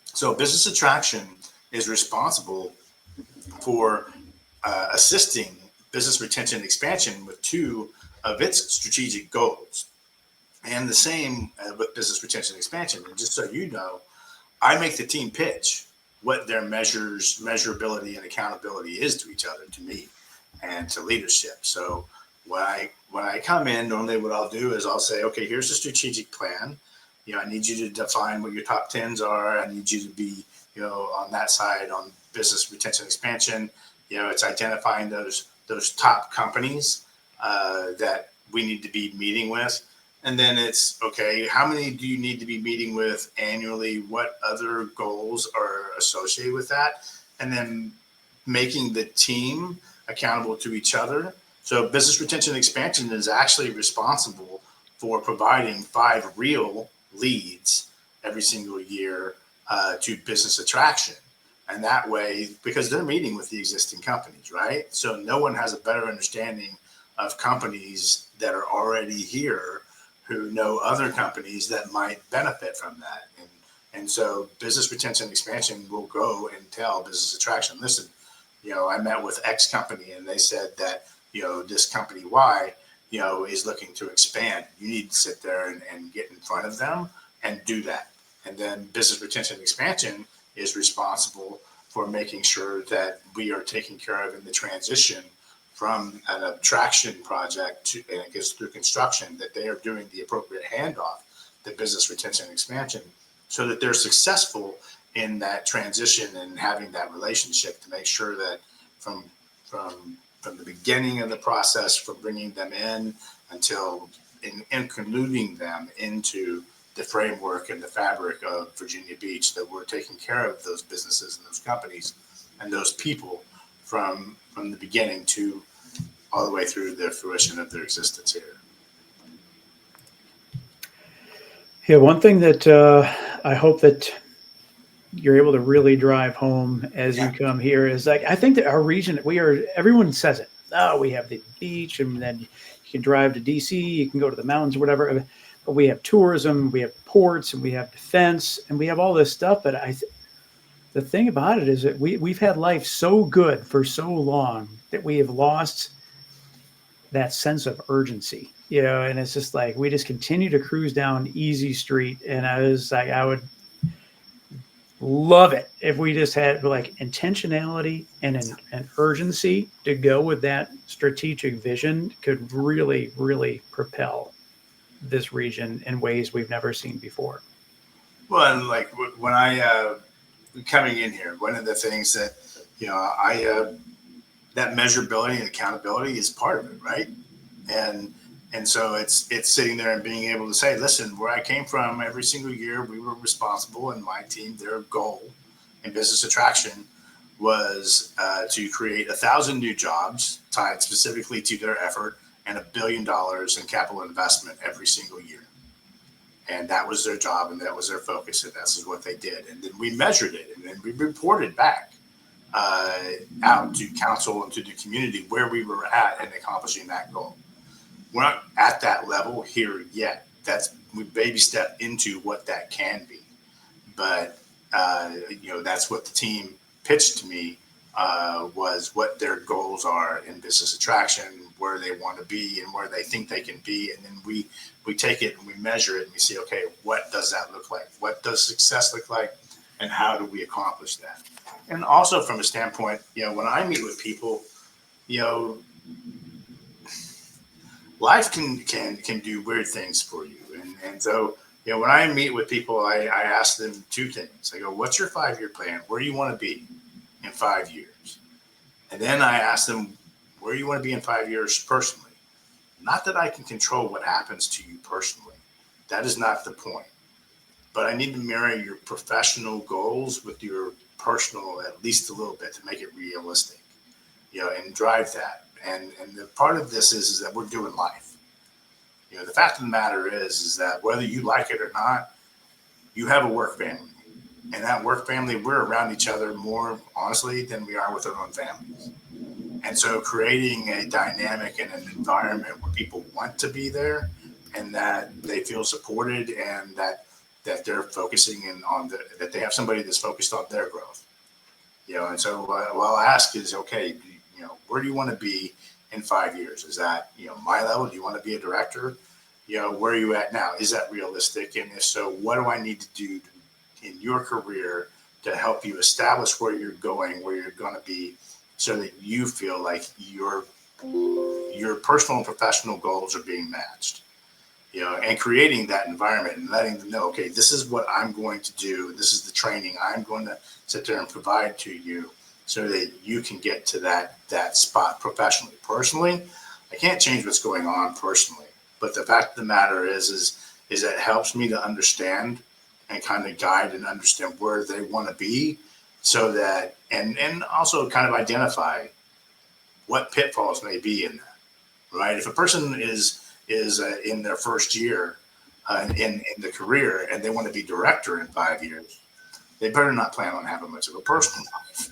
So business attraction is responsible for assisting business retention and expansion with two of its strategic goals. And the same with business retention and expansion. And just so you know, I make the team pitch what their measurability and accountability is to each other, to me, and to leadership. So when I come in, normally what I'll do is I'll say, okay, here's the strategic plan. I need you to define what your top 10s are. I need you to be, on that side on business retention and expansion. It's identifying those top companies that we need to be meeting with. And then it's, okay, how many do you need to be meeting with annually? What other goals are associated with that? And then making the team accountable to each other. So business retention and expansion is actually responsible for providing 5 real leads every single year to business attraction. And that way, because they're meeting with the existing companies, right? So no one has a better understanding of companies that are already here who know other companies that might benefit from that. And so business retention and expansion will go and tell business attraction, listen, I met with X company and they said that, this company Y, is looking to expand. You need to sit there and get in front of them and do that. And then business retention and expansion is responsible for making sure that we are taking care of in the transition from an attraction project to, and it goes through construction, that they are doing the appropriate handoff to business retention and expansion so that they're successful in that transition and having that relationship to make sure that from the beginning of the process, from bringing them in until including them into the framework and the fabric of Virginia Beach, that we're taking care of those businesses and those companies and those people from the beginning to all the way through the fruition of their existence here. Yeah, one thing that I hope that you're able to really drive home as you come here is I think that our region, everyone says it. Oh, we have the beach, and then you can drive to DC, you can go to the mountains or whatever. But we have tourism, we have ports, and we have defense, and we have all this stuff. But the thing about it is that we've had life so good for so long that we have lost that sense of urgency, and it's just we just continue to cruise down easy street. And I would love it if we just had intentionality and an urgency to go with that strategic vision could really, really propel this region in ways we've never seen before. Well, and like when I coming in here, one of the things that I that measurability and accountability is part of it, right? And so it's sitting there and being able to say, listen, where I came from, every single year we were responsible, and my team, their goal in business attraction was to create 1,000 new jobs tied specifically to their effort, and $1 billion in capital investment every single year. And that was their job, and that was their focus, and that's what they did. And then we measured it, and then we reported back out to council and to the community where we were at in accomplishing that goal. We're not at that level here yet. We baby step into what that can be. But, that's what the team pitched to me was what their goals are in business attraction, where they want to be and where they think they can be. And then we take it and we measure it and we see, okay, what does that look like? What does success look like? And how do we accomplish that? And also from a standpoint, when I meet with people, life can do weird things for you. And so, when I meet with people, I ask them two things. I go, what's your 5-year plan? Where do you want to be in 5 years? And then I ask them, where do you want to be in 5 years personally? Not that I can control what happens to you personally. That is not the point. But I need to marry your professional goals with your personal at least a little bit to make it realistic, and drive that. And the part of this is that we're doing life. The fact of the matter is that whether you like it or not, you have a work family. And that work family, we're around each other more honestly than we are with our own families. And so creating a dynamic and an environment where people want to be there and that they feel supported and that they're focusing in on that they have somebody that's focused on their growth. And so what I'll ask is, okay, where do you want to be in 5 years? Is that, my level? Do you want to be a director? Where are you at now? Is that realistic? And if so, what do I need to do in your career to help you establish where you're going, where you're going to be, so that you feel like your personal and professional goals are being matched? And creating that environment and letting them know, okay, this is what I'm going to do. This is the training I'm going to sit there and provide to you so that you can get to that spot professionally. Personally, I can't change what's going on personally, but the fact of the matter is that it helps me to understand and kind of guide and understand where they want to be, so that and also kind of identify what pitfalls may be in that. Right? If a person is in their first year in the career and they want to be director in 5 years, they better not plan on having much of a personal life.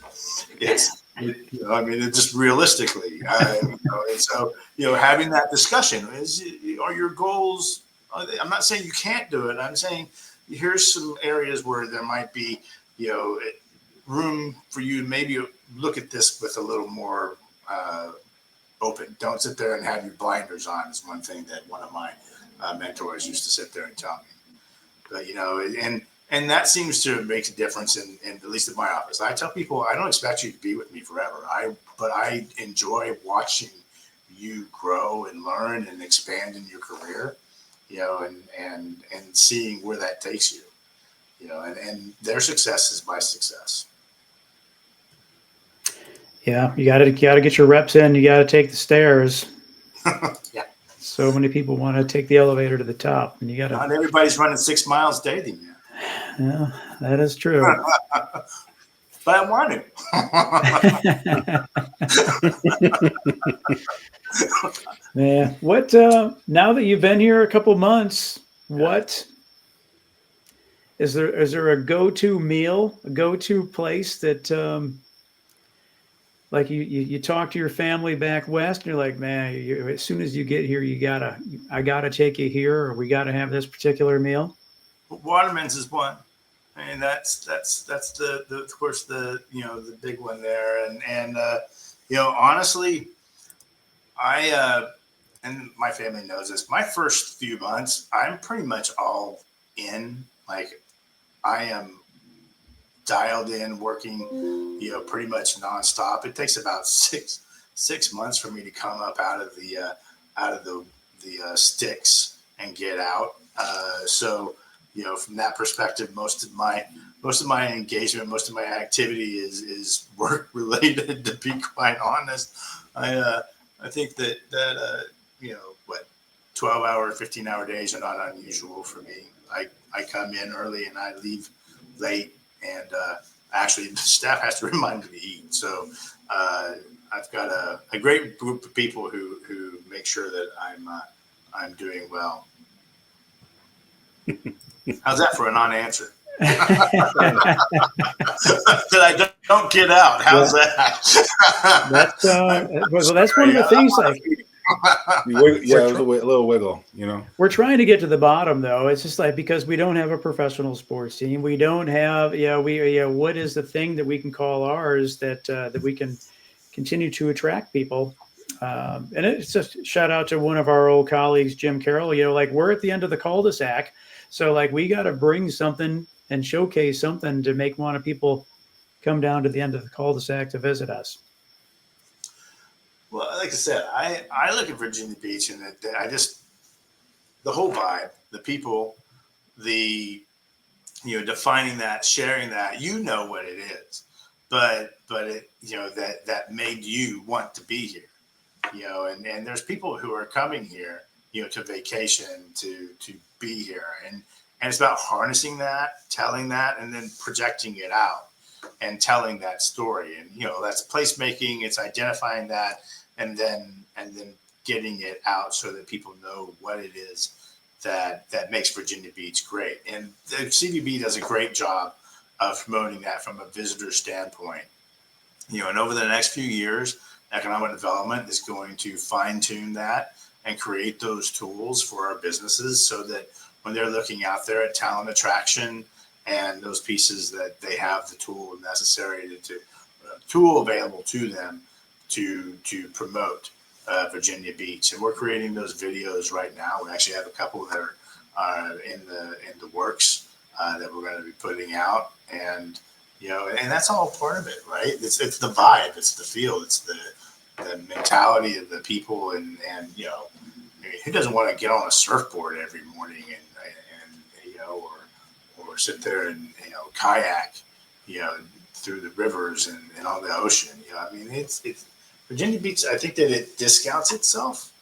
It's just realistically, and so having that discussion are your goals. I'm not saying you can't do it. I'm saying here's some areas where there might be room for you to maybe look at this with a little more open. Don't sit there and have your blinders on, is one thing that one of my mentors used to sit there and tell me. But and that seems to make a difference in at least in my office. I tell people, I don't expect you to be with me forever. But I enjoy watching you grow and learn and expand in your career, and seeing where that takes you, and their success is my success. Yeah, you got to get your reps in. You got to take the stairs. Yeah. So many people want to take the elevator to the top, and you got to. Not everybody's running 6 miles daily, man. Yeah, that is true. But I want to. Yeah. What? Now that you've been here a couple months, what is there? Is there a go-to meal, a go-to place that? Like you talk to your family back west, and you're like, man, as soon as you get here, I gotta take you here, or we gotta have this particular meal. Waterman's is one. I mean, that's the of course the big one there, and honestly, I and my family knows this. My first few months, I'm pretty much all in. Like, I am dialed in, working, pretty much nonstop. It takes about six months for me to come up out of the sticks and get out. So, from that perspective, most of my engagement, most of my activity is work related. To be quite honest, I think that 12-hour, 15-hour days are not unusual for me. I come in early and I leave late, and actually the staff has to remind me to eat. So I've got a great group of people who make sure that I'm doing well. How's that for a non-answer? That I don't get out. How's that? That's that's one of the things. Like, a little wiggle. We're trying to get to the bottom, though. It's just like, because we don't have a professional sports team, we don't have what is the thing that we can call ours that we can continue to attract people. And it's just shout out to one of our old colleagues, Jim Carroll. We're at the end of the cul-de-sac. So we got to bring something and showcase something to make people come down to the end of the cul-de-sac to visit us. Well, like I said, I look at Virginia Beach and the whole vibe, the people, defining that, sharing that, what it is, but it, that made you want to be here, and there's people who are coming here, to vacation, to be here. And it's about harnessing that, telling that, and then projecting it out and telling that story. And, that's placemaking. It's identifying that and then getting it out so that people know what it is that makes Virginia Beach great. And the CVB does a great job of promoting that from a visitor standpoint. And over the next few years, economic development is going to fine tune that and create those tools for our businesses so that when they're looking out there at talent attraction and those pieces, that they have the tool necessary tool available to them to promote Virginia Beach. And we're creating those videos right now. We actually have a couple that are in the works that we're going to be putting out, and and that's all part of it, right? It's the vibe, it's the feel, it's the mentality of the people, and who doesn't want to get on a surfboard every morning and or sit there and kayak through the rivers and on the ocean. It's Virginia Beach. I think that it discounts itself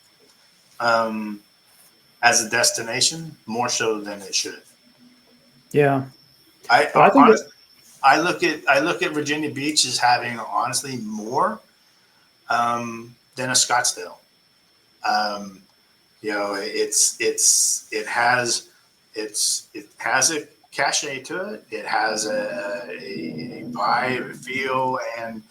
as a destination more so than it should. Yeah, I look at Virginia Beach as having honestly more than a Scottsdale. It has a cachet to it. It has a vibe, a feel, and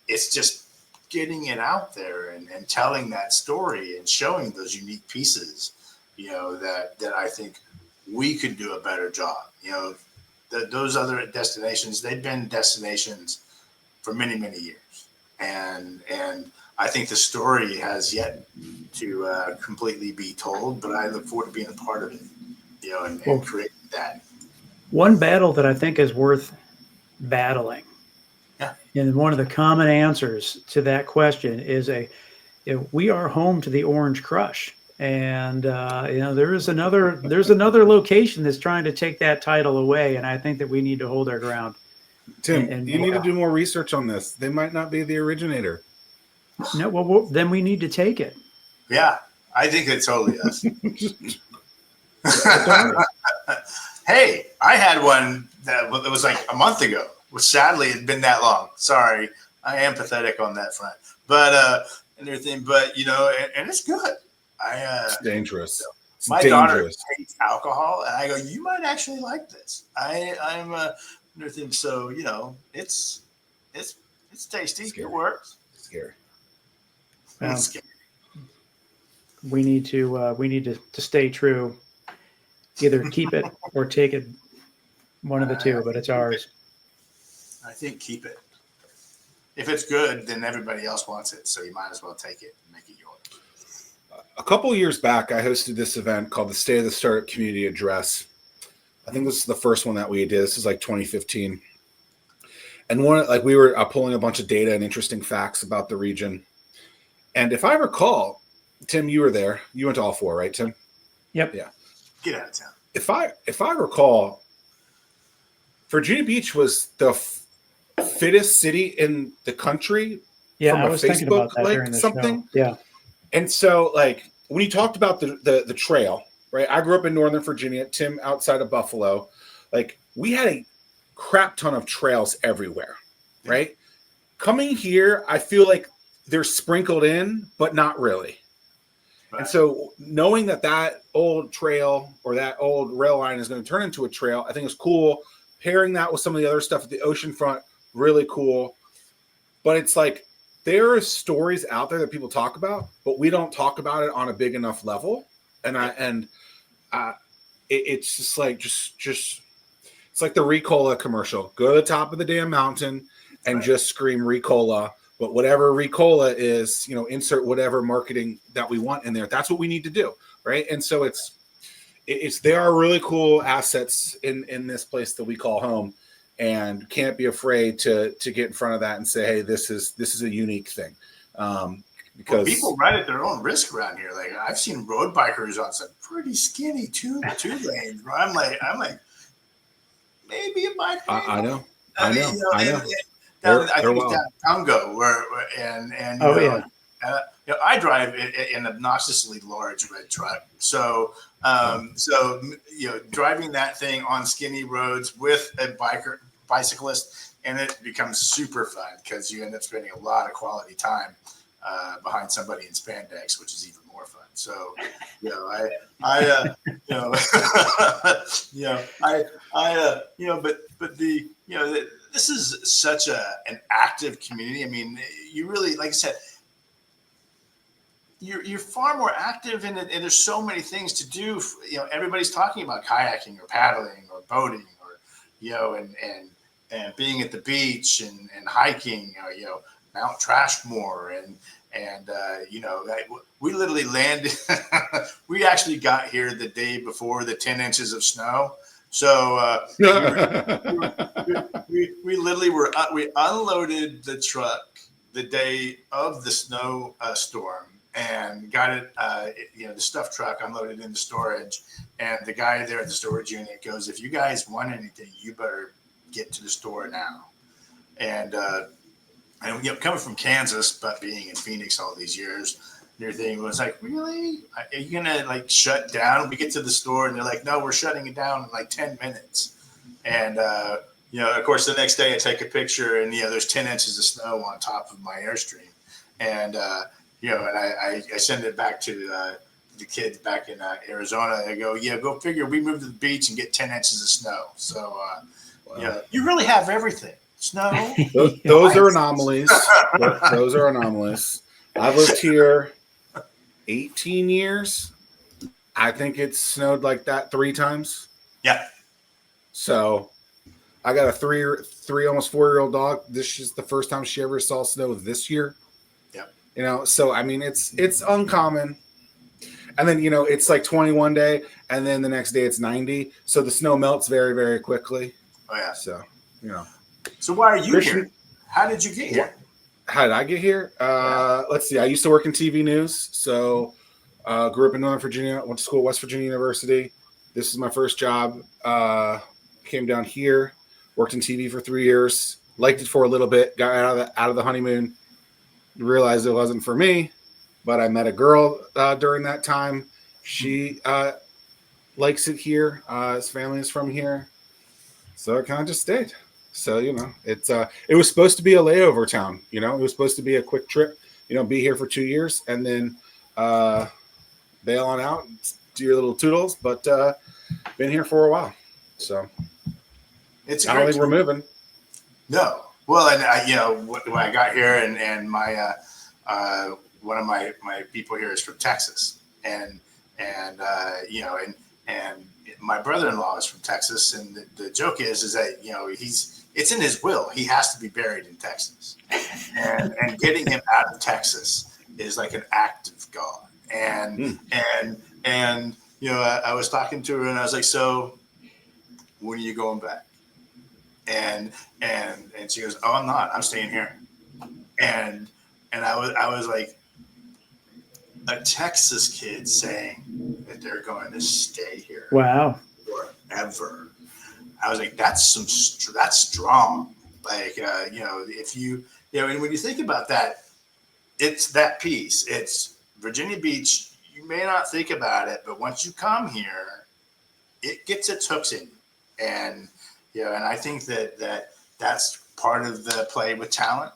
it's just getting it out there and telling that story and showing those unique pieces, that I think we could do a better job. Those other destinations, they've been destinations for many, many years. And I think the story has yet to completely be told, but I look forward to being a part of it, and create that. One battle that I think is worth battling, and one of the common answers to that question is we are home to the Orange Crush. And there's another location that's trying to take that title away, and I think that we need to hold our ground. Tim, you need to do more research on this. They might not be the originator. No, well, then we need to take it. Yeah, I think it's totally us. Hey, I had one that was like a month ago, which sadly had been that long. Sorry, I am pathetic on that front, but and everything. But and it's good. It's dangerous. My daughter hates alcohol, and I go, you might actually like this. I'm everything. So it's tasty. It works. It's scary. It's scary. We need to stay true. Either keep it or take it, one of the two, but it's ours. I think keep it. If it's good, then everybody else wants it, so you might as well take it and make it yours. A couple of years back, I hosted this event called the State of the Startup Community Address. I think this is the first one that we did. This is like 2015. And we were pulling a bunch of data and interesting facts about the region. And if I recall, Tim, you were there. You went to all four, right, Tim? Yep. Yeah. Get out of town. if I recall, Virginia Beach was the fittest city in the country. Yeah, from I a was thinking about Facebook, that like during the something. show. Yeah. And so, like, when you talked about the trail, right? I grew up in Northern Virginia, Tim outside of Buffalo. Like, we had a crap ton of trails everywhere, right? Coming here, I feel like they're sprinkled in, but not really. Right. And so knowing that old trail or that old rail line is going to turn into a trail, I think is cool. Pairing that with some of the other stuff at the ocean front, really cool. But it's like, there are stories out there that people talk about, but we don't talk about it on a big enough level. And it's just like, it's like the Ricola commercial. Go to the top of the damn mountain and just scream Ricola. But whatever Ricola is, insert whatever marketing that we want in there. That's what we need to do, right? And so there are really cool assets in this place that we call home, and can't be afraid to get in front of that and say, hey, this is a unique thing. Because people ride at their own risk around here. Like, I've seen road bikers on some pretty skinny two lanes. Where I'm like, maybe a bike. I know. I think it's down Congo I drive an obnoxiously large red truck. So driving that thing on skinny roads with a bicyclist, and it becomes super fun because you end up spending a lot of quality time behind somebody in spandex, which is even more fun. So, this is such an active community. I mean, you really, like I said, you're far more active in it, and there's so many things to do. Everybody's talking about kayaking or paddling or boating or, and being at the beach and hiking, Mount Trashmore and we literally landed. We actually got here the day before the 10 inches of snow. So we literally we unloaded the truck the day of the snow storm and got it, the stuff truck unloaded into storage. And the guy there at the storage unit goes, if you guys want anything, you better get to the store now. And coming from Kansas, but being in Phoenix all these years, their thing was like, really? Are you going to like shut down? We get to the store and they're like, no, we're shutting it down in like 10 minutes. And, of course, the next day I take a picture and, there's 10 inches of snow on top of my Airstream. And, and I send it back to the kids back in Arizona. They go, yeah, go figure. We moved to the beach and get 10 inches of snow. So, you really have everything. Snow. Those are anomalies. Those are anomalies. I've lived here 18 years. I think it's snowed like that 3 times. Yeah. So I got a three almost 4-year-old dog. This is the first time she ever saw snow this year. Yeah. So I mean, it's uncommon. And then, it's like 21 day, and then the next day it's 90. So the snow melts very, very quickly. Oh yeah. So, So why are you here? How did you get here? How did I get here? Let's see. I used to work in TV news. So grew up in Northern Virginia, went to school at West Virginia University. This is my first job. Came down here, worked in TV for 3 years, liked it for a little bit, got out of the honeymoon, realized it wasn't for me, but I met a girl during that time. She likes it here. His family is from here. So I kind of just stayed. So, it was supposed to be a layover town, it was supposed to be a quick trip, be here for 2 years and then bail on out, do your little toodles, but been here for a while. So I don't think we're moving. No. Well, and when I got here and my, one of my people here is from Texas and my brother-in-law is from Texas. And the joke is that, it's in his will. He has to be buried in Texas, and getting him out of Texas is like an act of God. And I was talking to her and I was like, so when are you going back? And she goes, oh, I'm not. I'm staying here. And I was like, a Texas kid saying that they're going to stay here. Wow. ever. I was like, that's strong. Like, if and when you think about that, it's that piece. It's Virginia Beach. You may not think about it, but once you come here, it gets its hooks in you. And, and I think that's part of the play with talent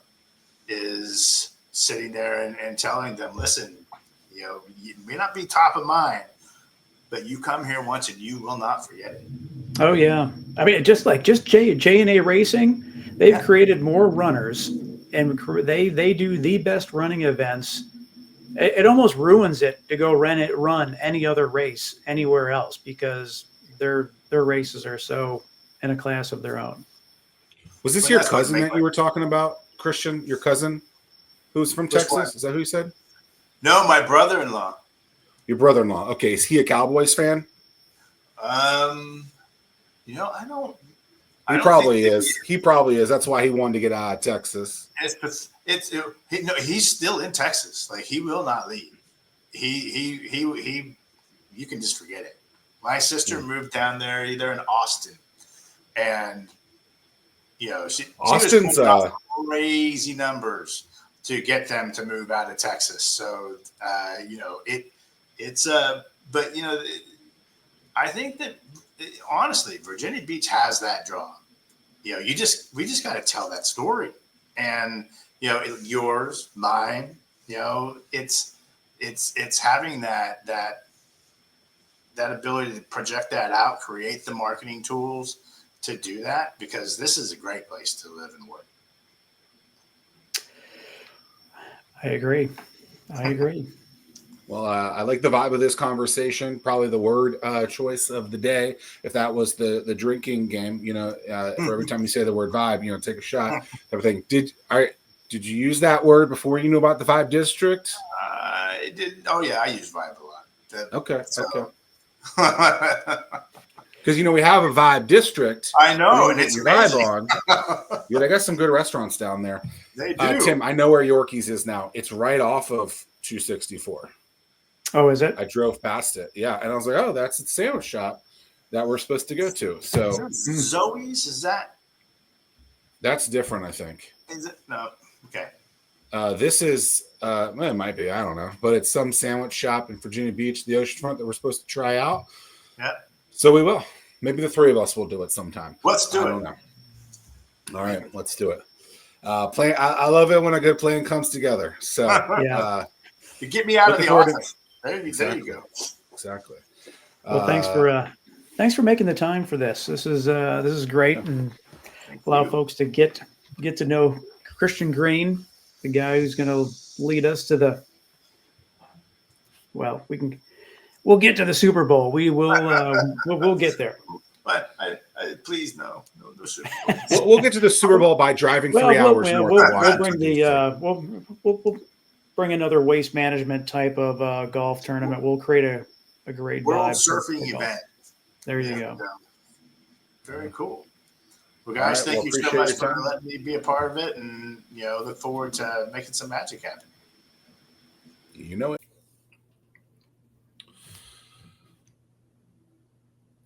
is sitting there and telling them, listen, you may not be top of mind, but you come here once and you will not forget it. Oh yeah, I mean, just J&A Racing, they've created more runners, and they do the best running events. It almost ruins it to go run any other race anywhere else because their races are so in a class of their own. Was this your cousin that you were talking about, Christian? Your cousin, who's from Texas? Is that who you said? No, my brother-in-law. Your brother-in-law. Okay, is he a Cowboys fan? I don't. He probably is. He probably is. That's why he wanted to get out of Texas. He's still in Texas. Like, he will not leave. He you can just forget it. My sister moved down there. They're in Austin, and Austin's she was crazy numbers to get them to move out of Texas. So but I think that honestly, Virginia Beach has that draw. We just got to tell that story, and yours, mine. It's having that ability to project that out, create the marketing tools to do that, because this is a great place to live and work. I agree. Well, I like the vibe of this conversation. Probably the word choice of the day. If that was the drinking game, for every time you say the word vibe, take a shot. Everything. Did you use that word before you knew about the Vibe District? I did. Oh yeah, I use vibe a lot. Okay. Because we have a Vibe District. I know, and it's vibe on. Yeah, they got some good restaurants down there. They do. Tim, I know where Yorkie's is now. It's right off of 264. Oh, is it? I drove past it. Yeah, and I was like, oh, that's the sandwich shop that we're supposed to go to. So Zoe's, is that? That's different, I think. Is it? No. Okay. This is it might be, I don't know, but it's some sandwich shop in Virginia Beach, the oceanfront, that we're supposed to try out. Yeah. So we will. Maybe the three of us will do it sometime. Let's do it. I don't know. All right, let's do it. I love it when a good plan comes together. So you get me out of the office. There you go. Exactly. Well, thanks for making the time for this. This is great, and allow folks to get to know Christian Green, the guy who's going to lead us to the. Well, we'll get to the Super Bowl. We will we'll get there. But please no Super Bowl. We'll get to the Super Bowl by driving 3 hours north. We'll bring another waste management type of golf tournament. We'll create a great world vibe surfing event. There you go. Very cool. Well, guys, thank you so much for letting me be a part of it, and look forward to making some magic happen. You know it.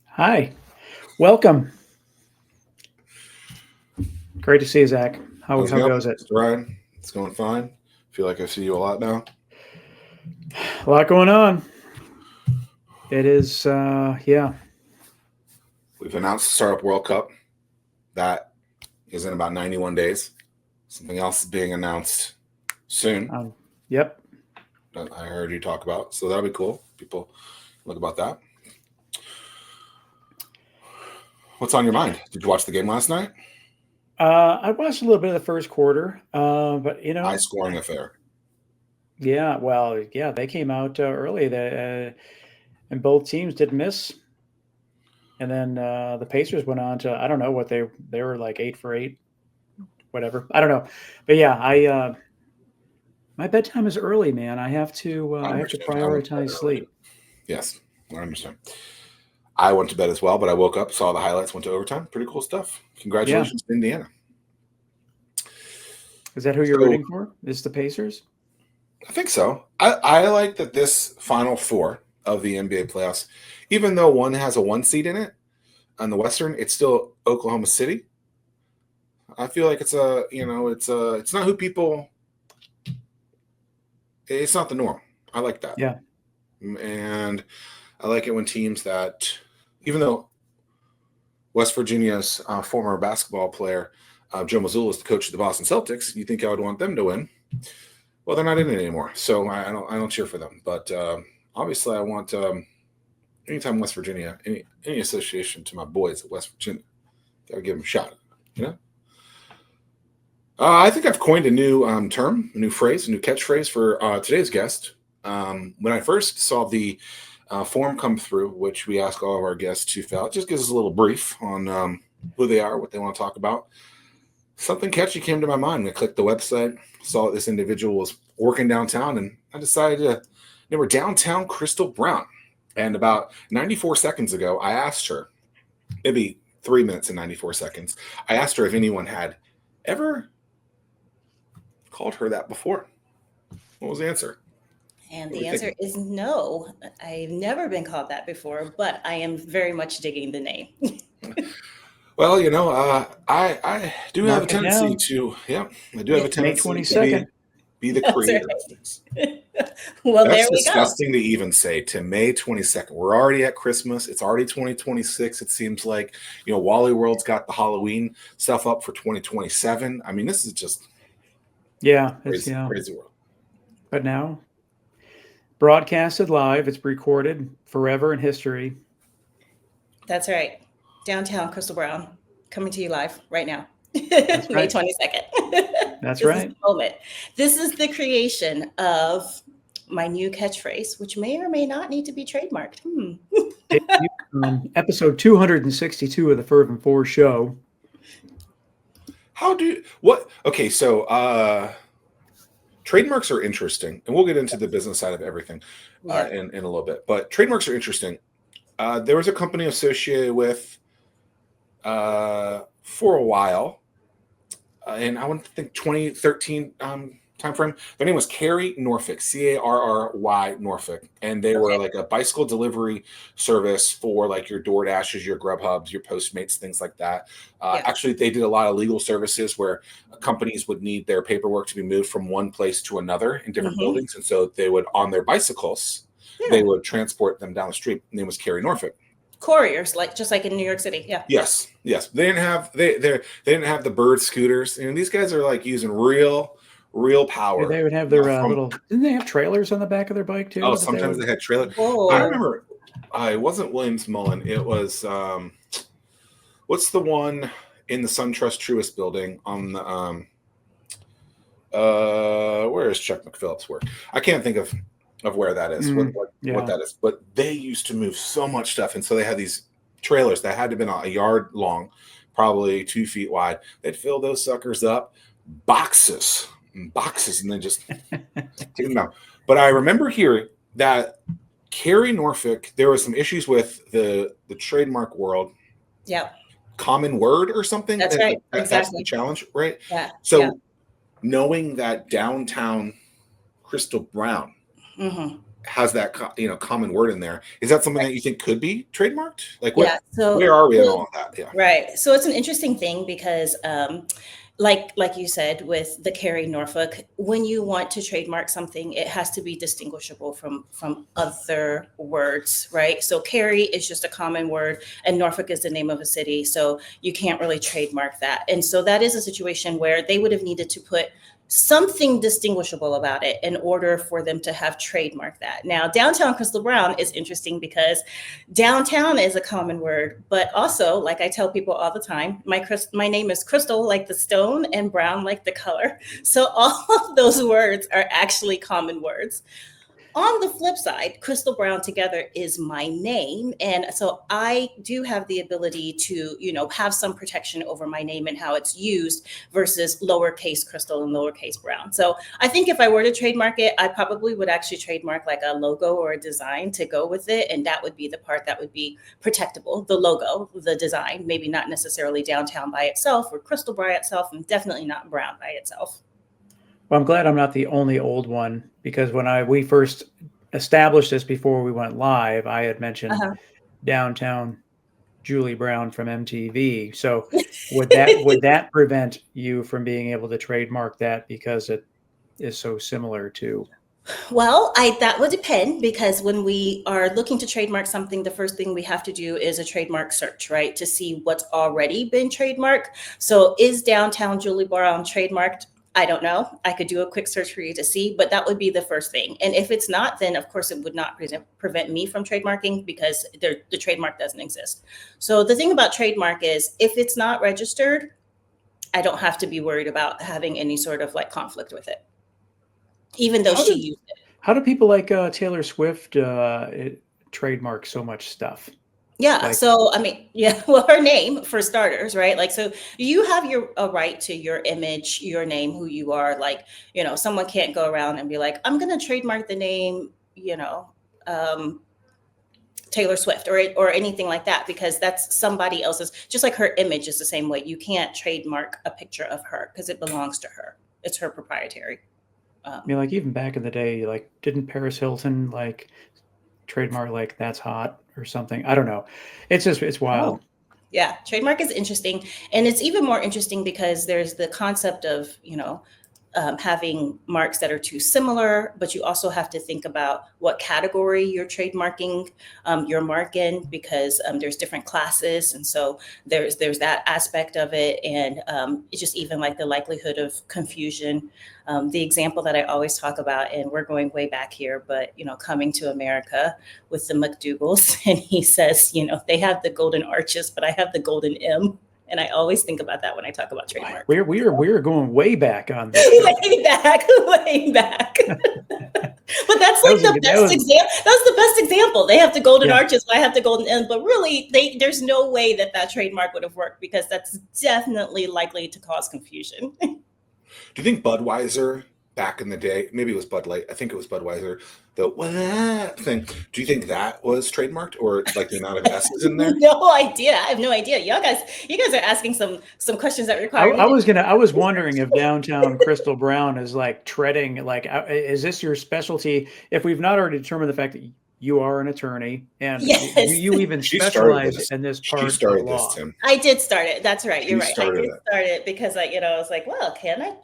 Hi, welcome. Great to see you, Zach. How goes it? Ryan, it's going fine. Feel like I see you a lot now. A lot going on. It is, yeah. We've announced the Startup World Cup. That is in about 91 days. Something else is being announced soon. Yep. That I heard you talk about. So that'll be cool. People look about that. What's on your mind? Did you watch the game last night? I watched a little bit of the first quarter, but high scoring affair. Yeah, well, yeah, they came out early. And both teams didn't miss. And then the Pacers went on to, I don't know what they were like 8 for 8, whatever. I don't know, but yeah, my bedtime is early, man. I have to prioritize sleep. Yes, I understand. I went to bed as well, but I woke up, saw the highlights, went to overtime. Pretty cool stuff. Congratulations to Indiana. Is that who you're rooting for? Is the Pacers? I think so. I like that this Final Four of the NBA playoffs, even though one has a 1 seed in it, On the Western, it's still Oklahoma City. I feel like it's not who people. It's not the norm. I like that. Yeah. And I like it when teams that, even though West Virginia's former basketball player, Joe Mazzulla, is the coach of the Boston Celtics, you think I would want them to win? Well, they're not in it anymore, so I don't cheer for them. But obviously, I want anytime West Virginia, any association to my boys at West Virginia, gotta give them a shot. You know. I think I've coined a new term, a new phrase, a new catchphrase for today's guest. When I first saw the form come through, which we ask all of our guests to fill out, just gives us a little brief on who they are, what they want to talk about. Something catchy came to my mind. I clicked the website, saw that this individual was working downtown, and I decided to name her Downtown Crystal Brown. And about 94 seconds ago, I asked her, maybe 3 minutes and 94 seconds, I asked her if anyone had ever called her that before. What was the answer? And the answer is no. I've never been called that before, but I am very much digging the name. Well, I do have a tendency to, I do have a tendency to be the creator of things. Well, That's there we go. disgusting to even say. To May 22nd. We're already at Christmas. It's already 2026. It seems like, Wally World's got the Halloween stuff up for 2027. I mean, this is just crazy world. But now, broadcasted live, it's recorded forever in history. That's right. Downtown Crystal Brown, coming to you live right now. That's May right. 22nd. That's This right. is the moment. This is the creation of my new catchphrase, which may or may not need to be trademarked. Episode 262 of the Fervent Four Show. Okay, so trademarks are interesting, and we'll get into the business side of everything in a little bit, but trademarks are interesting. There was a company associated with for a while, and I want to think 2013 timeframe. Their name was Carry Norfolk, Carry Norfolk, and they were like a bicycle delivery service for like your DoorDashes, your Grubhubs, your Postmates, things like that. Actually, they did a lot of legal services where companies would need their paperwork to be moved from one place to another in different buildings, and so they would, on their bicycles, they would transport them down the street. The name was Carry Norfolk. Couriers, just like in New York City. Yeah. Yes. They didn't have they didn't have the bird scooters, and these guys are like using real power. They would have their little. Didn't they have trailers on the back of their bike too? Oh, sometimes they had trailers. I remember. It wasn't Williams Mullen. It was what's the one in the SunTrust Truist building on the where is Chuck McPhillips' work? I can't think of where that is, what that is. But they used to move so much stuff, and so they had these trailers that had to have been a yard long, probably 2 feet wide. They'd fill those suckers up, boxes, and then just take them down. But I remember hearing that Carry Norfolk, there were some issues with the trademark world. Yeah. Common word or something. That's right. That's Exactly. the challenge, right? Yeah. So knowing that Downtown Crystal Brown has that common word in there, is that something that you think could be trademarked? Like, where are we in all of that? Yeah. Right. So it's an interesting thing because like you said, with the Carry Norfolk, when you want to trademark something, it has to be distinguishable from other words, right? So Carry is just a common word, and Norfolk is the name of a city, so you can't really trademark that. And so that is a situation where they would have needed to put something distinguishable about it in order for them to have trademarked that. Now, Downtown Crystal Brown is interesting because downtown is a common word, but also, like I tell people all the time, my name is Crystal, like the stone, and Brown, like the color. So all of those words are actually common words. On the flip side, Crystal Brown together is my name. And so I do have the ability to, have some protection over my name and how it's used versus lowercase Crystal and lowercase Brown. So I think if I were to trademark it, I probably would actually trademark like a logo or a design to go with it. And that would be the part that would be protectable. The logo, the design, maybe not necessarily downtown by itself or Crystal by itself, and definitely not Brown by itself. Well, I'm glad I'm not the only old one, because when we first established this before we went live, I had mentioned Downtown Julie Brown from MTV. So would that prevent you from being able to trademark that because it is so similar to? Well, that would depend, because when we are looking to trademark something, the first thing we have to do is a trademark search, right? To see what's already been trademarked. So is Downtown Julie Brown trademarked? I don't know. I could do a quick search for you to see, but that would be the first thing. And if it's not, then of course it would not prevent me from trademarking, because the trademark doesn't exist. So the thing about trademark is, if it's not registered, I don't have to be worried about having any sort of like conflict with it, even though she used it. How do people like Taylor Swift trademark so much stuff? Yeah. Like, so, I mean, yeah, well, her name for starters, right? Like, so you have a right to your image, your name, who you are. Like, you know, someone can't go around and be like, I'm going to trademark the name, you know, Taylor Swift or anything like that, because that's somebody else's. Just like her image is the same way. You can't trademark a picture of her because it belongs to her. It's her proprietary. I mean, like even back in the day, like didn't Paris Hilton like trademark like "That's hot" or something? I don't know. It's wild. Oh. Yeah, trademark is interesting, and it's even more interesting because there's the concept of, you know, having marks that are too similar, but you also have to think about what category you're trademarking your mark in, because there's different classes, and so there's that aspect of it, and it's just even like the likelihood of confusion. The example that I always talk about, and we're going way back here, but you know, Coming to America with the McDougalls, and he says, you know, they have the golden arches, but I have the golden M. And I always think about that when I talk about trademark. We're going way back on this. way back. But that's like the best example. That's the best example. They have the golden arches, but I have the golden end. But really, there's no way that trademark would have worked, because that's definitely likely to cause confusion. Do you think Budweiser back in the day, maybe it was Bud Light, I think it was Budweiser, the what thing, do you think that was trademarked, or like the amount of S's in there? No idea. I have no idea. You guys are asking some questions that require. I was wondering if Downtown Crystal Brown is like treading, like, is this your specialty? If we've not already determined the fact that you are an attorney, and you even specialize in this part of the law. Tim. I did start it. That's right. You're right. I did start it because I was like, well, can I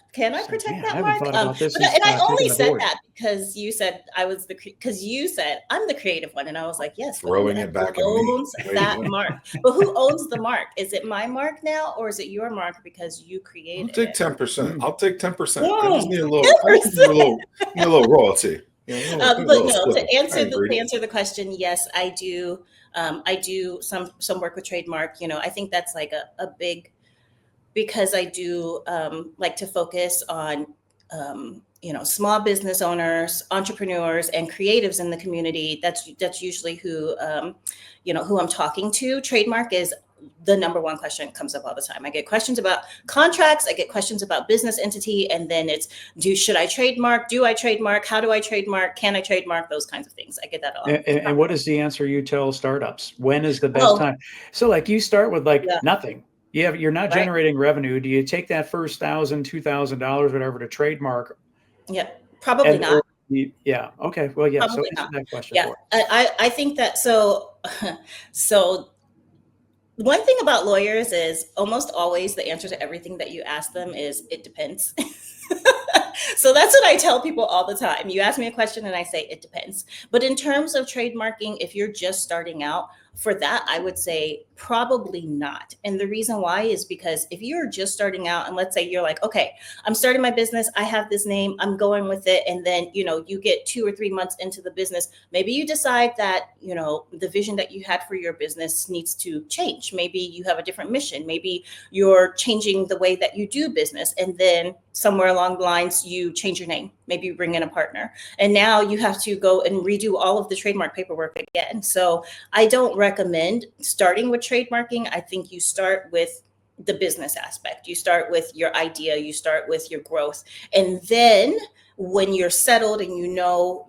protect that mark? And I only said that because you said you said I'm the creative one, and I was like, yes. Throwing it back at me. Who owns that mark? But who owns the mark? Is it my mark now, or is it your mark because you created it? I'll take 10%. I'll take 10%. I just need a little royalty. But no, to answer the question, yes, I do. I do some work with trademark. You know, I think that's like a big, because I do like to focus on small business owners, entrepreneurs, and creatives in the community. That's usually who I'm talking to. Trademark is the number one question that comes up all the time. I get questions about contracts. I get questions about business entity. And then it's, should I trademark? Do I trademark? How do I trademark? Can I trademark? Those kinds of things. I get that all. And what is the answer you tell startups? When is the best time? So like you start with nothing. You're not generating revenue. Do you take that first $1,000, $2,000, whatever, to trademark? Yeah, probably not. Yeah. Okay. Well, yeah. Probably so answer that question. Yeah. I think that so one thing about lawyers is almost always the answer to everything that you ask them is it depends. So that's what I tell people all the time. You ask me a question and I say it depends. But in terms of trademarking, if you're just starting out, for that, I would say probably not. And the reason why is because if you're just starting out, and let's say you're like, okay, I'm starting my business, I have this name, I'm going with it. And then, you get 2 or 3 months into the business. Maybe you decide that, the vision that you had for your business needs to change. Maybe you have a different mission. Maybe you're changing the way that you do business. And then somewhere along the lines, you change your name. Maybe you bring in a partner. And now you have to go and redo all of the trademark paperwork again. So I don't recommend starting with trademarking. I think you start with the business aspect. You start with your idea. You start with your growth. And then when you're settled and you know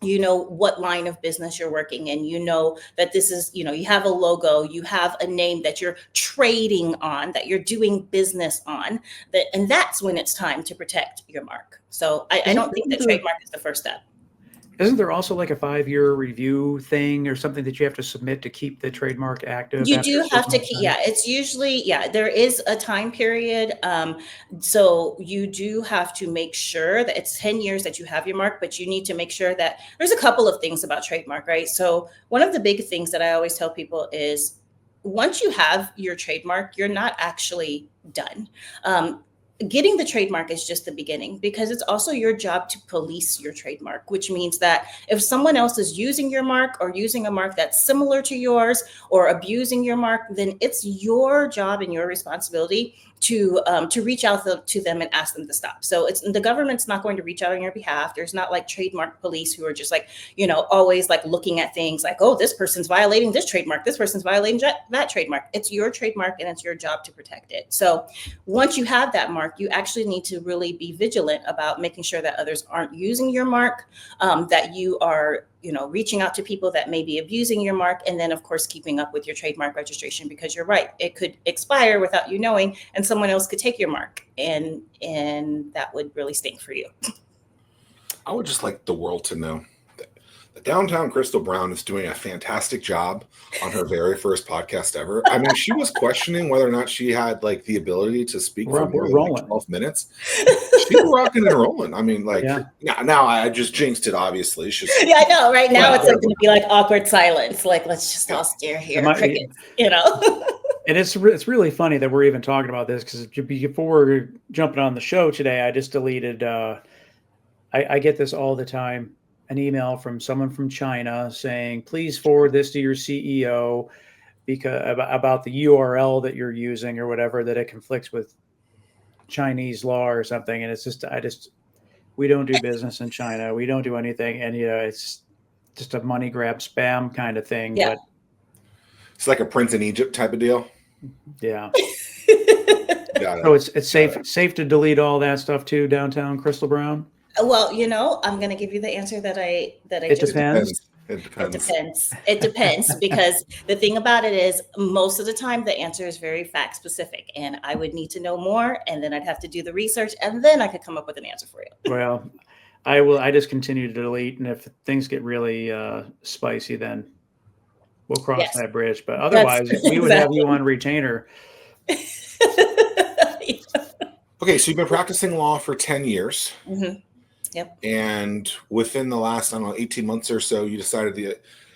what line of business you're working in, that this is, you have a logo, you have a name that you're trading on, that you're doing business on, and that's when it's time to protect your mark. So I don't think that trademark is the first step. Isn't there also like a 5-year review thing or something that you have to submit to keep the trademark active? You after do a have certain to amount keep, of yeah, time? it's usually, yeah, there is a time period. So you do have to make sure that it's 10 years that you have your mark, but you need to make sure that there's a couple of things about trademark, right? So one of the big things that I always tell people is once you have your trademark, you're not actually done. Getting the trademark is just the beginning, because it's also your job to police your trademark, which means that if someone else is using your mark or using a mark that's similar to yours or abusing your mark, then it's your job and your responsibility to reach out to them and ask them to stop. So it's the government's not going to reach out on your behalf. There's not like trademark police who are just like, always like looking at things like, oh, this person's violating this trademark, this person's violating that trademark. It's your trademark and it's your job to protect it. So once you have that mark, you actually need to really be vigilant about making sure that others aren't using your mark, that you are reaching out to people that may be abusing your mark, and then of course keeping up with your trademark registration, because you're right, it could expire without you knowing and someone else could take your mark, and that would really stink for you. I would just like the world to know that downtown Crystal Brown is doing a fantastic job on her very first podcast ever. I mean, she was questioning whether or not she had like the ability to speak for more than like 12 minutes. She's rocking and rolling. I mean, like, now I just jinxed it, obviously. Yeah, I know. Right now it's like going to be like awkward silence. Like, let's just all stare here. Crickets, And it's really funny that we're even talking about this, because before jumping on the show today, I just deleted, I get this all the time, an email from someone from China saying, please forward this to your CEO because about the URL that you're using or whatever, that it conflicts with Chinese law or something. And it's just, we don't do business in China. We don't do anything. And, it's just a money grab spam kind of thing. Yeah. But it's like a Prince in Egypt type of deal. Yeah. Got it. So it's safe to delete all that stuff too, downtown Crystal Brown? Well, I'm going to give you the answer that I It just depends. It depends. It depends because the thing about it is most of the time the answer is very fact specific, and I would need to know more, and then I'd have to do the research, and then I could come up with an answer for you. Well, I just continue to delete, and if things get really spicy, then we'll cross that bridge. But otherwise, we would have you on retainer. Okay, so you've been practicing law for 10 years. Mm-hmm. Yep. And within the last, 18 months or so, you decided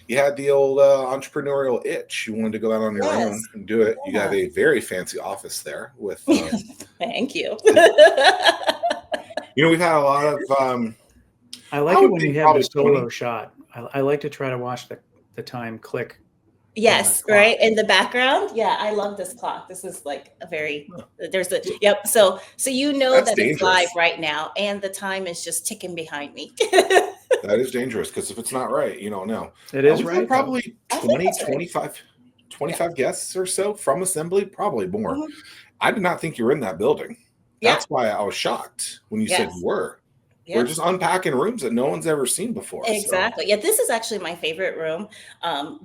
you had the old entrepreneurial itch. You wanted to go out on your own and do it. Yeah. You have a very fancy office there with. Thank you. We've had a lot of. I like it when you have the solo shot. I like to try to watch the time click. Yes, right. In the background. Yeah, I love this clock. This is like a very, yep. So That's that dangerous. It's live right now and the time is just ticking behind me. That is dangerous because if it's not right, you don't know. It is right. Probably 20, 25 guests or so from Assembly, probably more. Mm-hmm. I did not think you were in that building. That's why I was shocked when you said you were. We're just unpacking rooms that no one's ever seen before. Exactly. So. Yeah, this is actually my favorite room,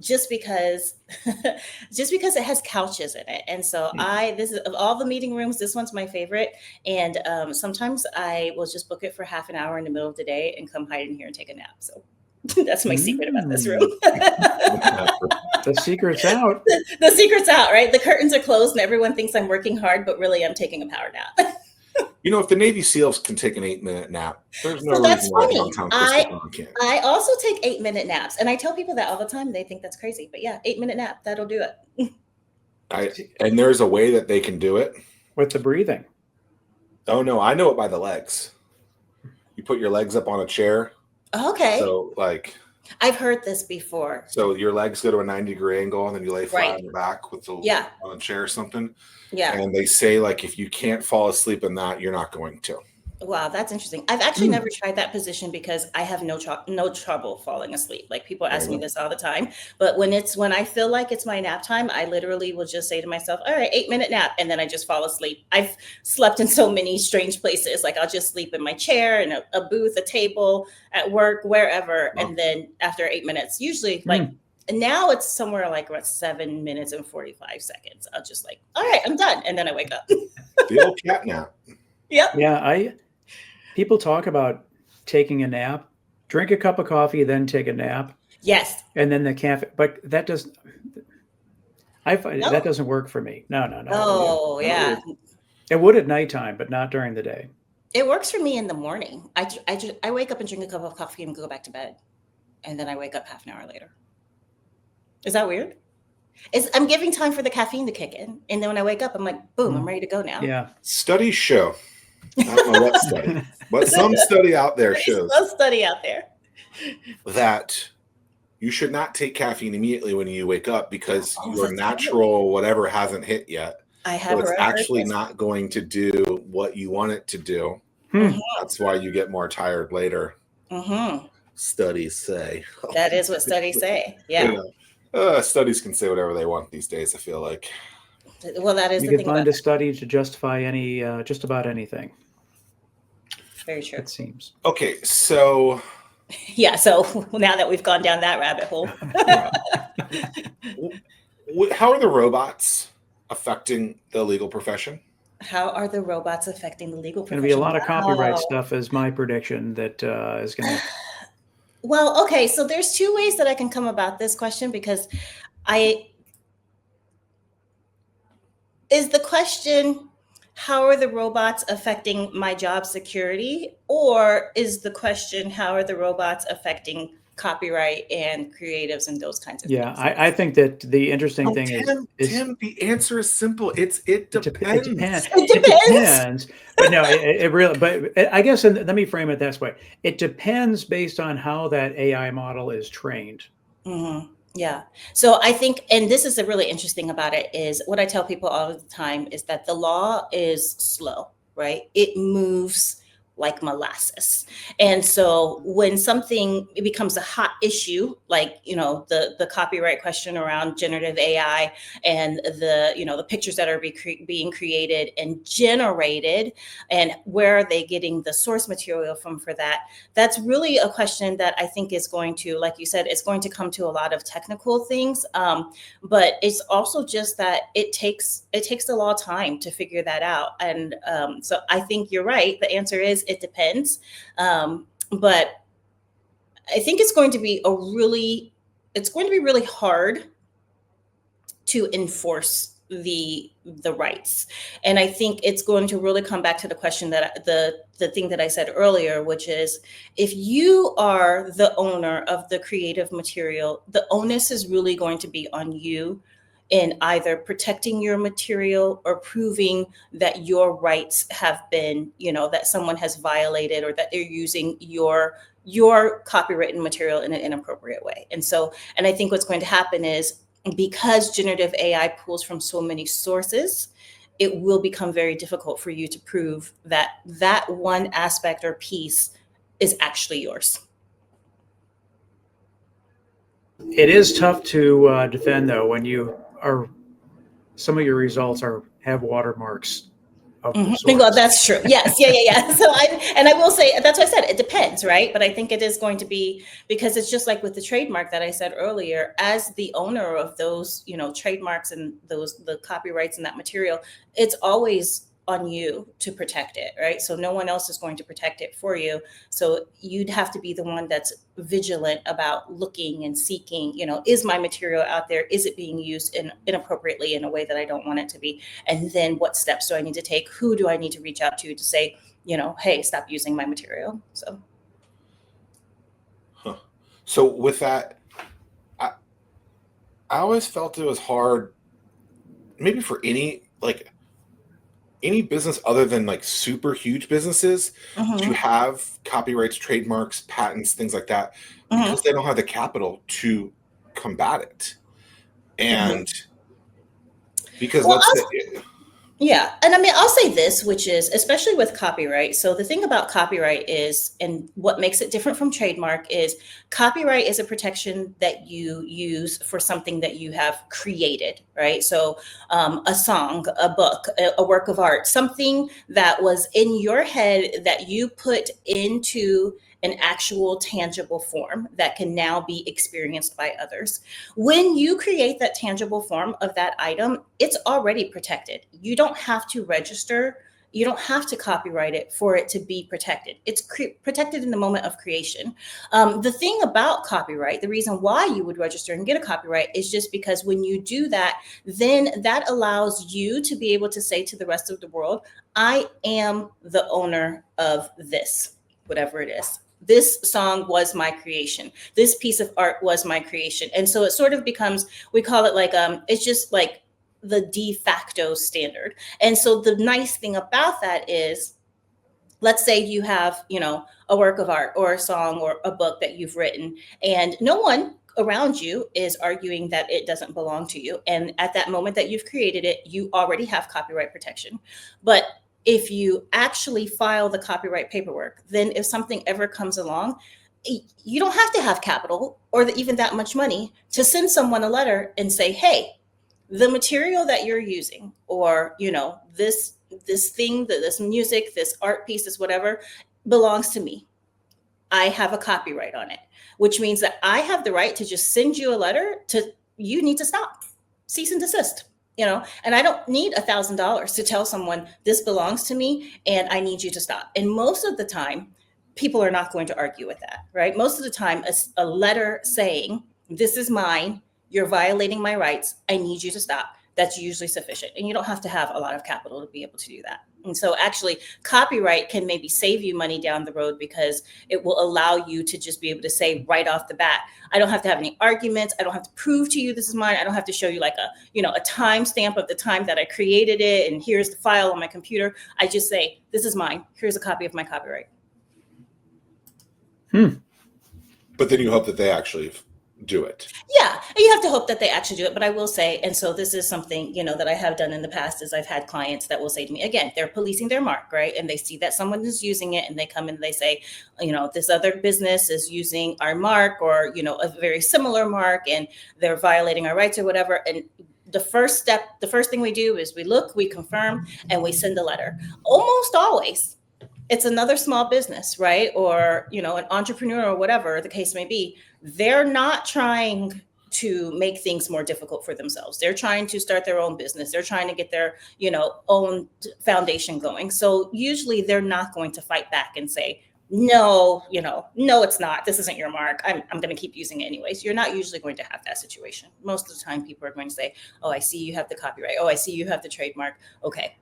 just because it has couches in it. And so this is of all the meeting rooms, this one's my favorite. And sometimes I will just book it for half an hour in the middle of the day and come hide in here and take a nap. So that's my secret about this room. The secret's out. The secret's out, right? The curtains are closed and everyone thinks I'm working hard, but really I'm taking a power nap. If the Navy SEALs can take an 8-minute nap, there's no reason why downtown Crystal Brown can't. I also take 8-minute naps, and I tell people that all the time. They think that's crazy, but yeah, 8-minute nap, that'll do it. And there's a way that they can do it with the breathing. Oh no, I know it by the legs. You put your legs up on a chair. Okay. So I've heard this before. So your legs go to a 90-degree angle, and then you lay flat on your back with on a chair or something. Yeah. And they say if you can't fall asleep in that, you're not going to. Wow, that's interesting. I've actually never tried that position because I have no trouble falling asleep. Like people ask me this all the time. But when I feel like it's my nap time, I literally will just say to myself, all right, 8-minute nap. And then I just fall asleep. I've slept in so many strange places. Like I'll just sleep in my chair, in a booth, a table, at work, wherever. Oh. And then after 8 minutes, usually now it's somewhere like what 7 minutes and 45 seconds. I'll just all right, I'm done. And then I wake up. The old cat nap. Yep. Yeah. People talk about taking a nap drink a cup of coffee, then take a nap, Yes. and then the caffeine. But that doesn't. I find No? that doesn't work for me. No. Oh, yeah. It would at nighttime, but not during the day. It works for me in the morning. I wake up and drink a cup of coffee and go back to bed. And then I wake up half an hour later. Is that weird? I'm giving time for the caffeine to kick in. And then when I wake up, I'm like, boom, I'm ready to go now. Yeah. Studies show. I don't know what study, but some study out there shows Some study out there that you should not take caffeine immediately when you wake up because Oh, your that's natural whatever hasn't hit yet. I have So it's heard actually this. not going to do what you want it to do. Hmm. That's why you get more tired later. Mhm. Studies say. That is what studies say. Yeah. Studies can say whatever they want these days, I feel like. Well, that is You the can thing find about a study to justify any, just about anything. Very true. It seems. Okay, so Yeah. So now that we've gone down that rabbit hole, how are the robots affecting the legal profession? how are the robots affecting the legal Going profession? to be a lot of copyright Wow. stuff, is my prediction. That is going to. Well, okay. So there's two ways that I can come about this question because is the question, how are the robots affecting my job security? Or is the question, how are the robots affecting copyright and creatives and those kinds of Yeah, things? I think that the interesting Oh, thing Tim, is the answer is simple. It it depends. depends. It depends. But no, it really. But I guess let me frame it this way: it depends based on how that AI model is trained. Mhm. Yeah. So I think, and this is a really interesting about it, is what I tell people all the time is that the law is slow, right? It moves like molasses. And so when something it becomes a hot issue, like, the copyright question around generative AI and the pictures that are being created and generated, and where are they getting the source material from for that? That's really a question that I think is going to, like you said, it's going to come to a lot of technical things. But it's also just that it takes a lot of time to figure that out. And so I think you're right. The answer is it depends. But I think it's going to be really hard to enforce the rights. And I think it's going to really come back to the question that the thing that I said earlier, which is if you are the owner of the creative material, the onus is really going to be on you in either protecting your material or proving that your rights have been, that someone has violated or that they're using your copywritten material in an inappropriate way. And I think what's going to happen is, because generative AI pulls from so many sources, it will become very difficult for you to prove that that one aspect or piece is actually yours. It is tough to defend, though, when some of your results have watermarks of the source. Well, that's true. Yes. Yeah. So I will say, that's why I said it depends, right? But I think it is going to be, because it's just like with the trademark that I said earlier, as the owner of those, trademarks and the copyrights and that material, it's always on you to protect it, right? So no one else is going to protect it for you. So you'd have to be the one that's vigilant about looking and seeking, is my material out there? Is it being used inappropriately in a way that I don't want it to be? And then what steps do I need to take? Who do I need to reach out to say, hey, stop using my material? So with that, I always felt it was hard, maybe for any business other than super huge businesses, to have copyrights, trademarks, patents, things like that, because they don't have the capital to combat it. And because yeah. And I'll say this, which is, especially with copyright. So the thing about copyright is, and what makes it different from trademark is, copyright is a protection that you use for something that you have created, right? So a song, a book, a work of art, something that was in your head that you put into an actual tangible form that can now be experienced by others. When you create that tangible form of that item, it's already protected. You don't have to register You don't have to copyright it for it to be protected. It's protected in the moment of creation. The thing about copyright, the reason why you would register and get a copyright is just because when you do that, then that allows you to be able to say to the rest of the world, I am the owner of this, whatever it is. This song was my creation. This piece of art was my creation. And so it sort of becomes, we call it like, it's just like the de facto standard. And so the nice thing about that is, let's say you have, a work of art or a song or a book that you've written, and no one around you is arguing that it doesn't belong to you. And at that moment that you've created it, you already have copyright protection. But if you actually file the copyright paperwork, then if something ever comes along, you don't have to have capital or even that much money to send someone a letter and say, hey, the material that you're using, or, this thing, this music, this art piece, this whatever, belongs to me. I have a copyright on it, which means that I have the right to just send you a letter to, you need to stop, cease and desist, and I don't need $1,000 to tell someone this belongs to me and I need you to stop. And most of the time, people are not going to argue with that, right? Most of the time, a letter saying, this is mine, you're violating my rights, I need you to stop, that's usually sufficient. And you don't have to have a lot of capital to be able to do that. And so actually copyright can maybe save you money down the road because it will allow you to just be able to say right off the bat, I don't have to have any arguments. I don't have to prove to you this is mine. I don't have to show you like a timestamp of the time that I created it. And here's the file on my computer. I just say, this is mine. Here's a copy of my copyright. But then you hope that they actually do it. Yeah, you have to hope that they actually do it. But I will say, and so this is something, that I have done in the past, is I've had clients that will say to me, again, they're policing their mark, right? And they see that someone is using it and they come in and they say, this other business is using our mark or, a very similar mark and they're violating our rights or whatever. And the first thing we do is we look, we confirm, and we send a letter. Almost always, it's another small business, right? Or, an entrepreneur or whatever the case may be. They're not trying to make things more difficult for themselves. They're trying to start their own business. They're trying to get their, own foundation going. So usually they're not going to fight back and say, no, no, it's not. This isn't your mark. I'm going to keep using it anyways. You're not usually going to have that situation. Most of the time people are going to say, oh, I see you have the copyright. Oh, I see you have the trademark. Okay.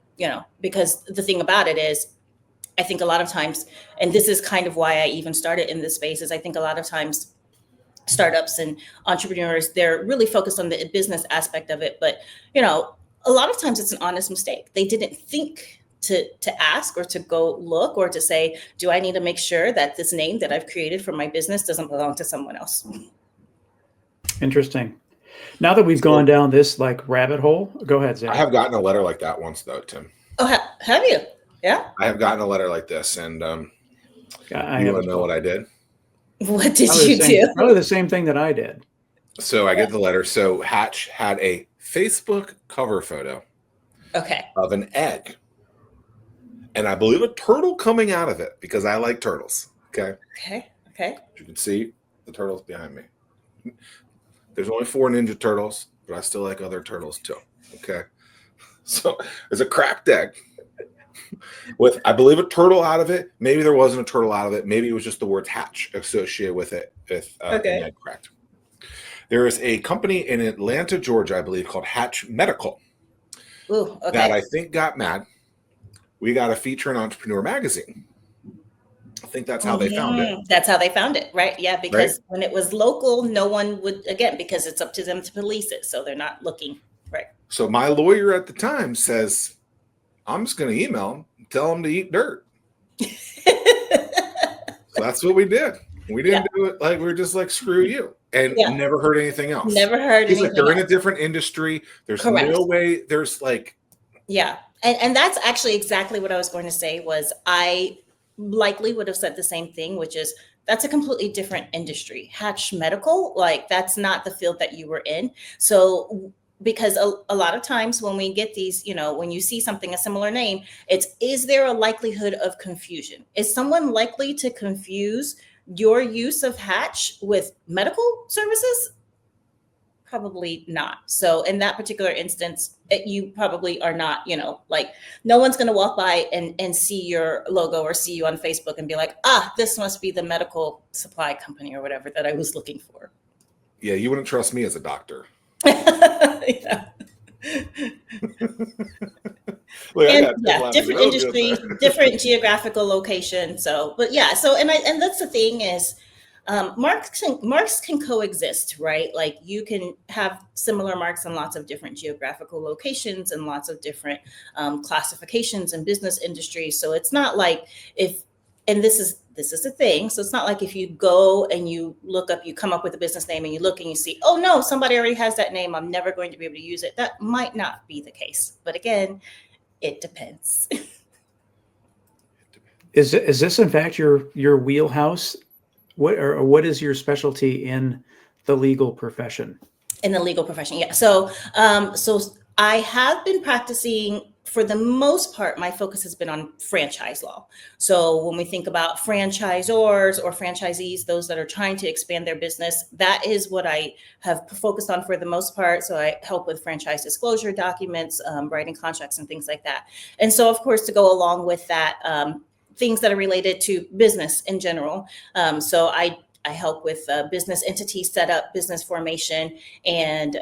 Because the thing about it is, I think a lot of times, and this is kind of why I even started in this space, is I think a lot of times startups and entrepreneurs, they're really focused on the business aspect of it. But, a lot of times it's an honest mistake. They didn't think to ask or to go look or to say, do I need to make sure that this name that I've created for my business doesn't belong to someone else? Interesting. Now that we've gone down this rabbit hole, go ahead, Zach. I have gotten a letter like that once, though, Tim. Oh, have you? Yeah. I have gotten a letter like this, and you want to know what I did? What did you do? Probably the same thing that I did. So I get the letter. So Hatch had a Facebook cover photo of an egg. And I believe a turtle coming out of it because I like turtles. Okay. You can see the turtles behind me. There's only 4 Ninja Turtles, but I still like other turtles too. Okay. So there's a cracked egg with, I believe, a turtle out of it. Maybe there wasn't a turtle out of it. Maybe it was just the word Hatch associated with it. An egg cracked. There is a company in Atlanta, Georgia, I believe, called Hatch Medical that I think got mad. We got a feature in Entrepreneur Magazine. I think that's how they found it. That's how they found it, right? Yeah, because when it was local, no one would, again, because it's up to them to police it. So they're not looking, right? So my lawyer at the time says, I'm just going to email him and tell him to eat dirt. So that's what we did. We didn't do it we were just like, screw you. And never heard anything else. Never heard anything. They're in a different industry. There's no way. There's Yeah. And that's actually exactly what I was going to say was I likely would have said the same thing, which is that's a completely different industry. Hatch Medical, that's not the field that you were in. So because a lot of times when we get these, when you see something, a similar name, is there a likelihood of confusion? Is someone likely to confuse your use of Hatch with medical services? Probably not. So in that particular instance, you probably are not, like no one's going to walk by and see your logo or see you on Facebook and be like, this must be the medical supply company or whatever that I was looking for. Yeah, you wouldn't trust me as a doctor. Yeah. Look, And different industry, different geographical location. So, but yeah, and that's the thing is, marks can coexist, right? Like you can have similar marks in lots of different geographical locations and lots of different classifications and business industries. So it's not like and this is the thing. So it's not like if you go and you look up, you come up with a business name and you look and you see, oh no, somebody already has that name, I'm never going to be able to use it. That might not be the case. But again, it depends. Is this in fact your wheelhouse? What is your specialty in the legal profession? In the legal profession, yeah. So I have been practicing, for the most part, my focus has been on franchise law. So when we think about franchisors or franchisees, those that are trying to expand their business, that is what I have focused on for the most part. So I help with franchise disclosure documents, writing contracts and things like that. And so, of course, to go along with that, things that are related to business in general. So I help with business entity setup, business formation, and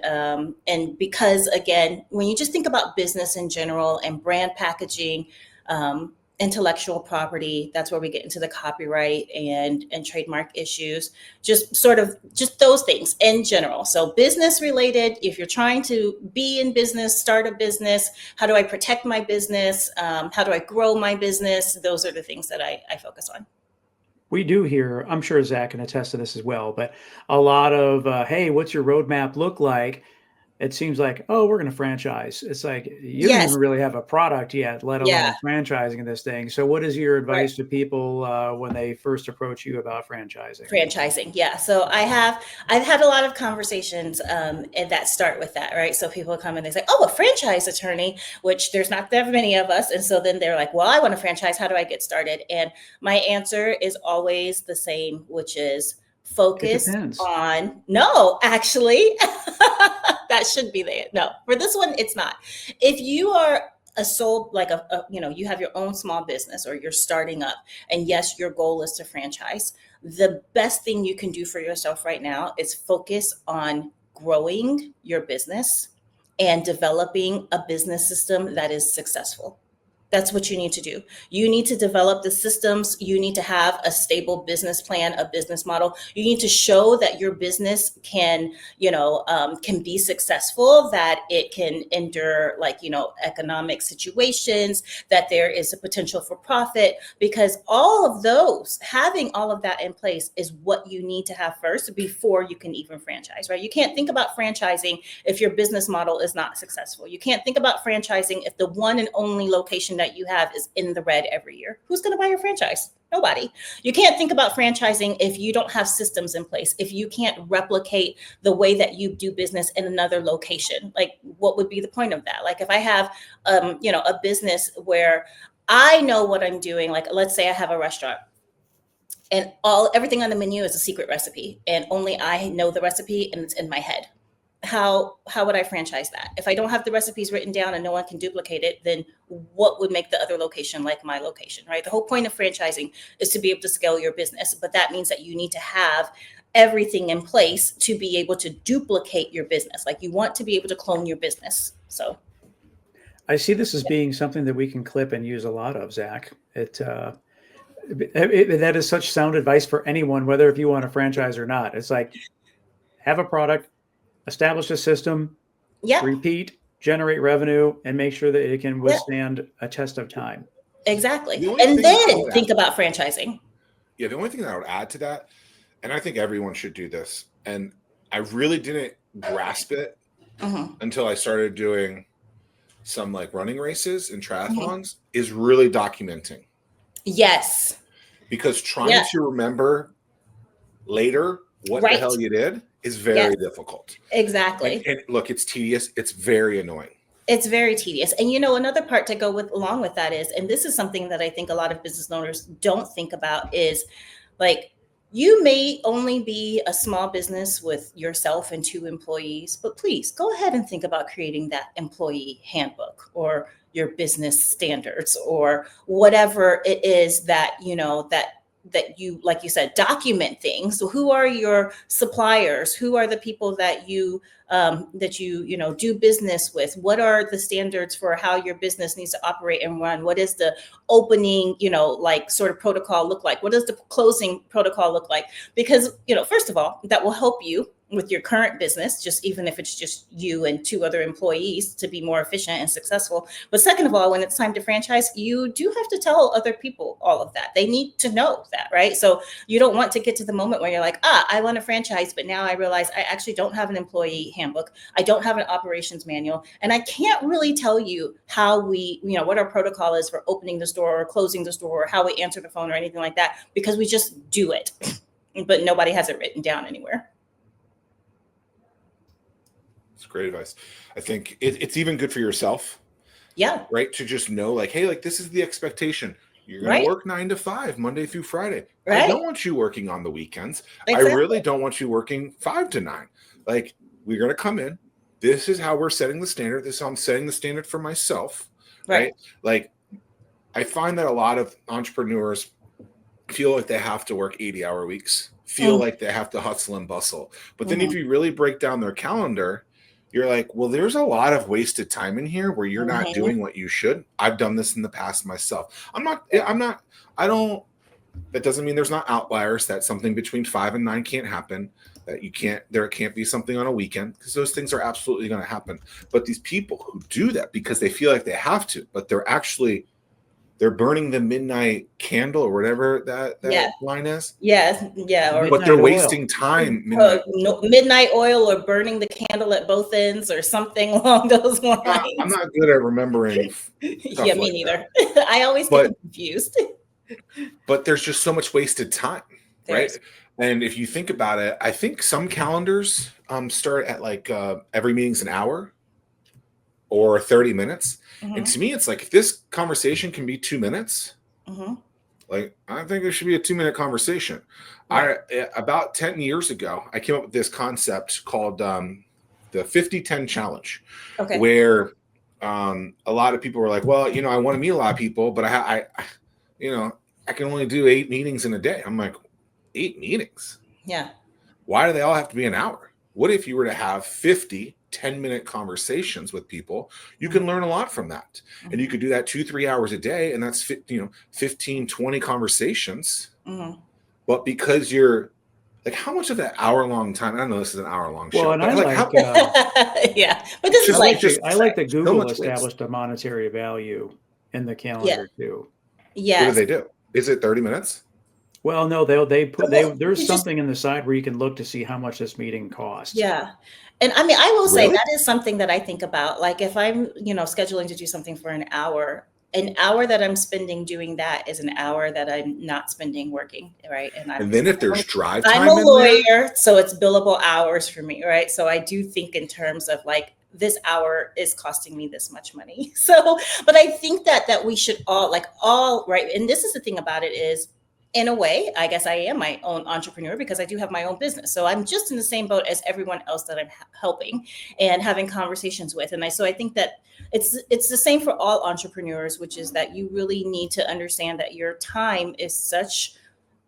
because again, when you just think about business in general and brand packaging, intellectual property, that's where we get into the copyright and trademark issues, just those things in general. So business related, if you're trying to be in business, start a business, how do I protect my business? How do I grow my business? Those are the things that I focus on. We do hear, I'm sure Zach can attest to this as well, but a lot of, hey, what's your roadmap look like? It seems like, oh, we're going to franchise. It's like, you don't even really have a product yet, let alone franchising this thing. So what is your advice to people when they first approach you about franchising? Franchising, yeah. So I've had a lot of conversations and that start with that, right? So people come and they say, oh, a franchise attorney, which there's not that many of us. And so then they're like, well, I want to franchise. How do I get started? And my answer is always the same, which is focus on, no, actually, that should be there. No, for this one, it's not. If you are a sole, like you have your own small business or you're starting up, and yes, your goal is to franchise, the best thing you can do for yourself right now is focus on growing your business and developing a business system that is successful. That's what you need to do. You need to develop the systems. You need to have a stable business plan, a business model. You need to show that your business can be successful, that it can endure economic situations, that there is a potential for profit, because having all of that in place is what you need to have first before you can even franchise, right? You can't think about franchising if your business model is not successful. You can't think about franchising if the one and only location that you have is in the red every year. Who's going to buy your franchise? Nobody. You can't think about franchising if you don't have systems in place, if you can't replicate the way that you do business in another location. Like, what would be the point of that? Like, if I have, a business where I know what I'm doing, like, let's say I have a restaurant and everything on the menu is a secret recipe and only I know the recipe and it's in my head. How would I franchise that? If I don't have the recipes written down and no one can duplicate it, then what would make the other location like my location, right? The whole point of franchising is to be able to scale your business, but that means that you need to have everything in place to be able to duplicate your business. Like, you want to be able to clone your business. So I see this as being something that we can clip and use a lot of, Zach. That is such sound advice for anyone, whether if you want a franchise or not. It's like, have a product, establish a system, repeat, generate revenue, and make sure that it can withstand a test of time. Exactly. And then think about franchising. Yeah, the only thing that I would add to that, and I think everyone should do this, and I really didn't grasp it until I started doing some running races and triathlons, is really documenting. Yes. Because trying to remember later what the hell you did is very difficult. Exactly. And look, it's tedious. It's very annoying. It's very tedious. And another part to go along with that is, and this is something that I think a lot of business owners don't think about, is like, You may only be a small business with yourself and 2 employees, but please go ahead and think about creating that employee handbook or your business standards or whatever it is that, that you, like you said, document things. So who are your suppliers? Who are the people that you do business with? What are the standards for how your business needs to operate and run? What is the opening, like sort of protocol look like? What does the closing protocol look like? Because, first of all, that will help you with your current business, just even if it's just you and 2 other employees, to be more efficient and successful. But second of all, when it's time to franchise, you do have to tell other people all of that. They need to know that, right? So you don't want to get to the moment where you're like, I want a franchise, but now I realize I actually don't have an employee handbook. I don't have an operations manual. And I can't really tell you how we, what our protocol is for opening the store or closing the store or how we answer the phone or anything like that, because we just do it, but nobody has it written down anywhere. It's great advice. I think it's even good for yourself. Yeah. Right. To just know, like, hey, like, this is the expectation. You're going to work 9 to 5, Monday through Friday. Right. I don't want you working on the weekends. Exactly. I really don't want you working 5 to 9. Like, we're going to come in. This is how we're setting the standard. This is how I'm setting the standard for myself. Right. Like, I find that a lot of entrepreneurs feel like they have to work 80-hour weeks, feel like they have to hustle and bustle. But then if you really break down their calendar, you're like, well, there's a lot of wasted time in here where you're not doing what you should. I've done this in the past myself. That doesn't mean there's not outliers, that something between 5 and 9 can't happen, that there can't be something on a weekend, because those things are absolutely going to happen. But these people who do that because they feel like they have to, but they're burning the midnight candle or whatever that line is. Yes. Yeah. But they're wasting time. Midnight oil or burning the candle at both ends or something along those lines. I'm not good at remembering. Yeah, me neither. I always get confused. But there's just so much wasted time, right? And if you think about it, I think some calendars start at like every meeting's an hour or 30 minutes. And to me, it's like, if this conversation can be 2 minutes, like, I think it should be a 2-minute conversation. About 10 years ago, I came up with this concept called the 50-10 challenge, where a lot of people were like, well, I want to meet a lot of people, but I can only do 8 meetings in a day. I'm like, 8 meetings? Yeah. Why do they all have to be an hour? What if you were to have 50 10-minute conversations with people? You can learn a lot from that. And you could do that 2-3 hours a day, and that's 15, 20 conversations. But because you're like, how much of that hour-long time? I know this is an hour-long show. And I but this is like, I like that Google established a monetary value in the calendar too. Yeah. What do they do? Is it 30 minutes? Well, no, there's something in the side where you can look to see how much this meeting costs. Yeah. And I mean, I will say that is something that I think about. Like, if I'm, scheduling to do something for an hour that I'm spending doing that is an hour that I'm not spending working, right? And then if there's drive time, I'm a lawyer, so it's billable hours for me, right? So I do think in terms of like, this hour is costing me this much money. So, but I think that we should all right. And this is the thing about it is, in a way, I guess I am my own entrepreneur because I do have my own business. So I'm just in the same boat as everyone else that I'm helping and having conversations with. And so I think that it's the same for all entrepreneurs, which is that you really need to understand that your time is such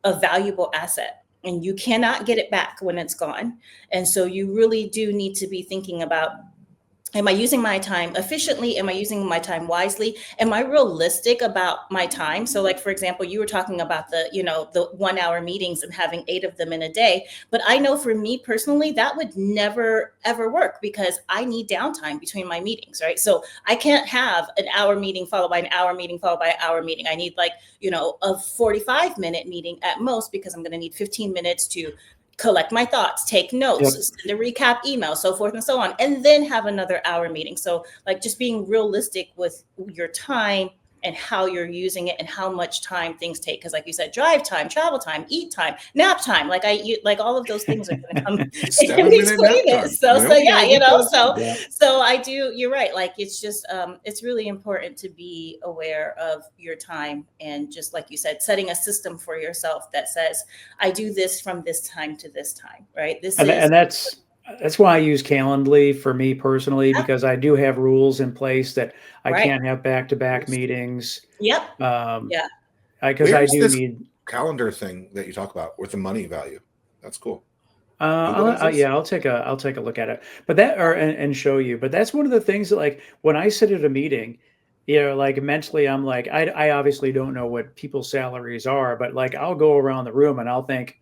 a valuable asset and you cannot get it back when it's gone. And so you really do need to be thinking about, am I using my time efficiently? Am I using my time wisely? Am I realistic about my time? So like, for example, you were talking about the 1 hour meetings and having 8 of them in a day. But I know for me personally, that would never, ever work because I need downtime between my meetings, right? So I can't have an hour meeting followed by an hour meeting followed by an hour meeting. I need a 45-minute meeting at most because I'm going to need 15 minutes to collect my thoughts, take notes, send a recap email, so forth and so on, and then have another hour meeting. So like just being realistic with your time and how you're using it and how much time things take. Because like you said, drive time, travel time, eat time, nap time, like all of those things are going to come in 7-minute nap between time, it. So yeah, Yeah. so I do, you're right. Like, it's just, it's really important to be aware of your time. And just like you said, setting a system for yourself that says, I do this from this time to this time, right? And that's why I use Calendly for me personally, because I do have rules in place that I Right. can't have back-to-back meetings. Yep. Because I Where's do this need. calendar thing that you talk about with the money value? That's cool. I'll take a look at it, but and show you. But that's one of the things that, like, when I sit at a meeting, like mentally, I'm like, I obviously don't know what people's salaries are, but like, I'll go around the room and I'll think,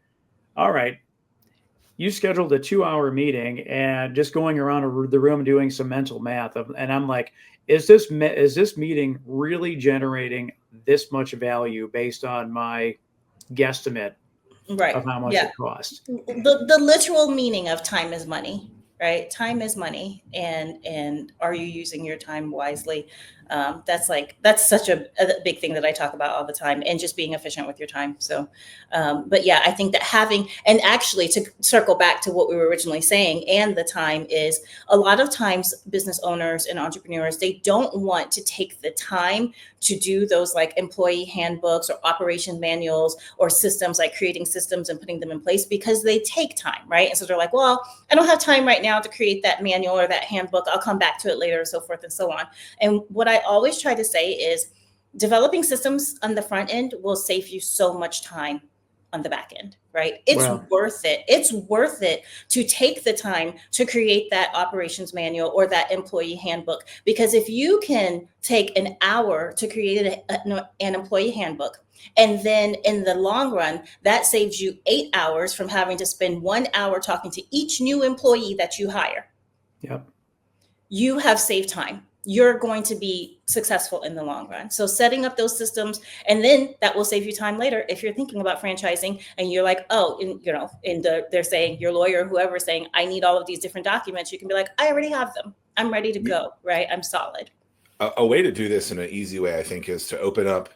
all right, you scheduled a 2-hour meeting, and just going around the room doing some mental math, and I'm like, is this meeting really generating this much value based on my guesstimate Right. of how much Yeah. it costs? The literal meaning of time is money, right? Time is money. And are you using your time wisely? That's such a big thing that I talk about all the time, and just being efficient with your time. So, but yeah, I think that and actually, to circle back to what we were originally saying, and the time is, a lot of times business owners and entrepreneurs, they don't want to take the time to do those like employee handbooks or operation manuals or systems, like creating systems and putting them in place, because they take time, right? And so they're like, well, I don't have time right now to create that manual or that handbook. I'll come back to it later, so forth and so on. And what I always try to say is, developing systems on the front end will save you so much time on the back end, right? It's worth it. It's worth it to take the time to create that operations manual or that employee handbook, because if you can take an hour to create an employee handbook, and then in the long run, that saves you 8 hours from having to spend 1 hour talking to each new employee that you hire. Yep. You have saved time. You're going to be successful in the long run. So setting up those systems, and then that will save you time later if you're thinking about franchising and you're like, oh, they're saying, your lawyer, whoever's saying, I need all of these different documents. You can be like, I already have them. I'm ready to go, right? I'm solid. A way to do this in an easy way, I think, is to open up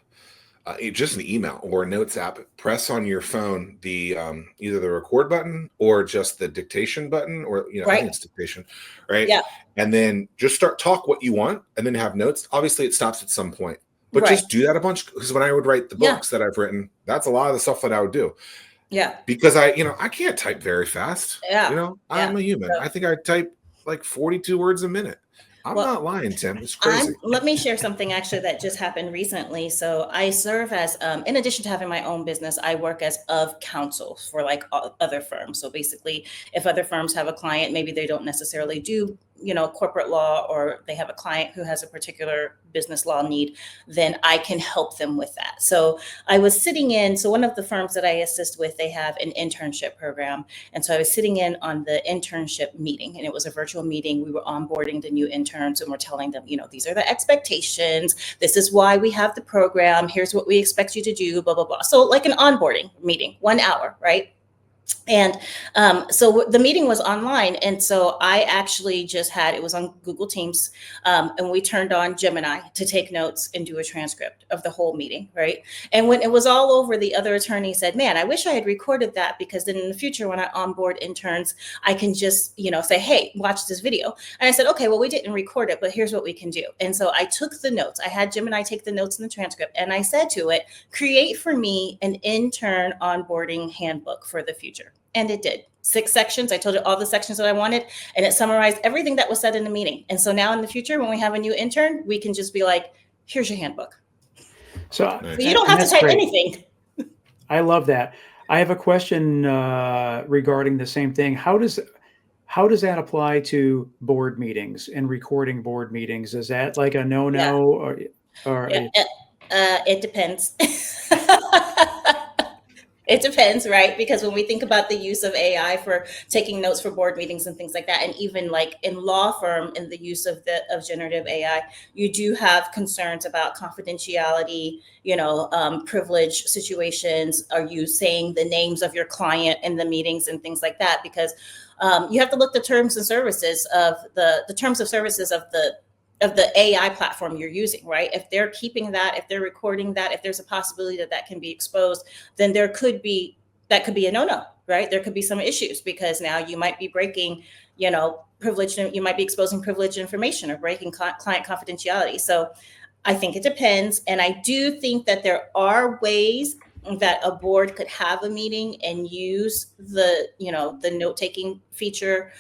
just an email or a notes app, press on your phone the either the record button or just the dictation button, or I think it's dictation, right? Yeah. And then just talk what you want, and then have notes. Obviously, it stops at some point, but just do that a bunch, because when I would write the books that I've written, that's a lot of the stuff that I would do. Yeah. Because I can't type very fast. Yeah. I'm a human. I think I type like 42 words a minute. I'm not lying, Tim. It's crazy. Let me share something actually that just happened recently. So I serve as, in addition to having my own business, I work as of counsel for like other firms. So basically, if other firms have a client, maybe they don't necessarily do, corporate law, or they have a client who has a particular business law need, then I can help them with that. So I was sitting in, so one of the firms that I assist with, they have an internship program. And so I was sitting in on the internship meeting, and it was a virtual meeting. We were onboarding the new interns, and we're telling them, these are the expectations. This is why we have the program. Here's what we expect you to do, blah, blah, blah. So like an onboarding meeting, 1 hour, right? And so the meeting was online. And so I actually it was on Google Teams, and we turned on Gemini to take notes and do a transcript of the whole meeting, right? And when it was all over, the other attorney said, man, I wish I had recorded that, because then in the future, when I onboard interns, I can just, say, hey, watch this video. And I said, okay, well, we didn't record it, but here's what we can do. And so I took the notes. I had Gemini take the notes in the transcript, and I said to it, create for me an intern onboarding handbook for the future. And it did. 6 sections. I told it all the sections that I wanted, and it summarized everything that was said in the meeting. And so now in the future, when we have a new intern, we can just be like, here's your handbook. So you don't have to type anything. I love that. I have a question regarding the same thing. How does that apply to board meetings and recording board meetings? Is that like a no-no? It depends. It depends, right? Because when we think about the use of AI for taking notes for board meetings and things like that, and even like in law firm, in the use of generative AI, you do have concerns about confidentiality, privilege situations. Are you saying the names of your client in the meetings and things like that? Because you have to look the terms of services of the the AI platform you're using, right? If they're keeping that, if they're recording that, if there's a possibility that that can be exposed, then that could be a no-no, right? There could be some issues because now you might be breaking, privileged, you might be exposing privileged information or breaking client confidentiality. So I think it depends. And I do think that there are ways that a board could have a meeting and use the note-taking feature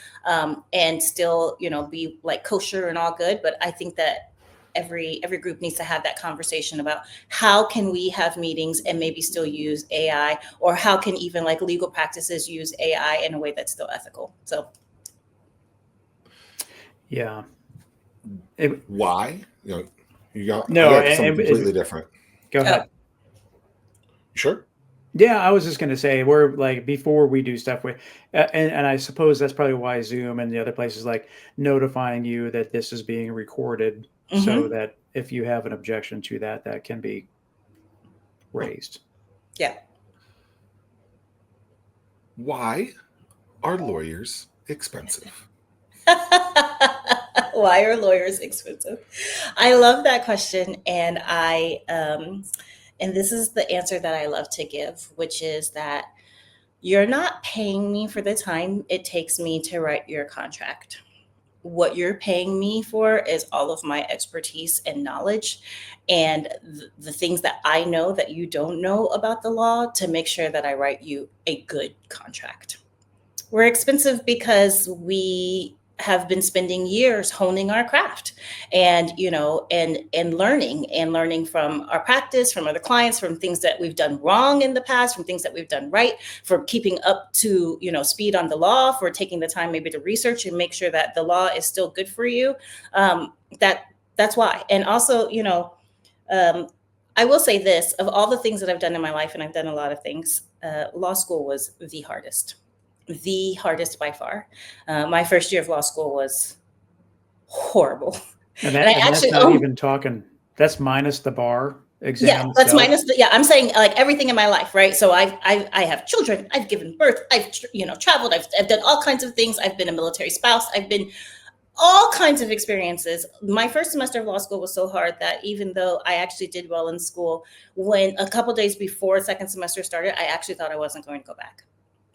and still, be like kosher and all good. But I think that every group needs to have that conversation about how can we have meetings and maybe still use AI, or how can even like legal practices use AI in a way that's still ethical. So. Yeah. Why? You got something completely different. Go ahead. Sure. Yeah, I was just going to say, we're like, before we do stuff with, and I suppose that's probably why Zoom and the other places like notifying you that this is being recorded, so that if you have an objection to that, that can be raised. Yeah. Why are lawyers expensive? Why are lawyers expensive? I love that question. And and this is the answer that I love to give, which is that you're not paying me for the time it takes me to write your contract. What you're paying me for is all of my expertise and knowledge and the things that I know that you don't know about the law to make sure that I write you a good contract. We're expensive because we have been spending years honing our craft and, and learning from our practice, from other clients, from things that we've done wrong in the past, from things that we've done right, for keeping up to, speed on the law, for taking the time maybe to research and make sure that the law is still good for you. That's why. And also, I will say this, of all the things that I've done in my life, and I've done a lot of things, law school was the hardest by far. My first year of law school was horrible. And that's not even talking, that's minus the bar exam. Yeah, that's minus I'm saying like everything in my life, right? So I have children, I've given birth, I've traveled, I've done all kinds of things. I've been a military spouse, I've been all kinds of experiences. My first semester of law school was so hard that even though I actually did well in school, when a couple days before second semester started, I actually thought I wasn't going to go back,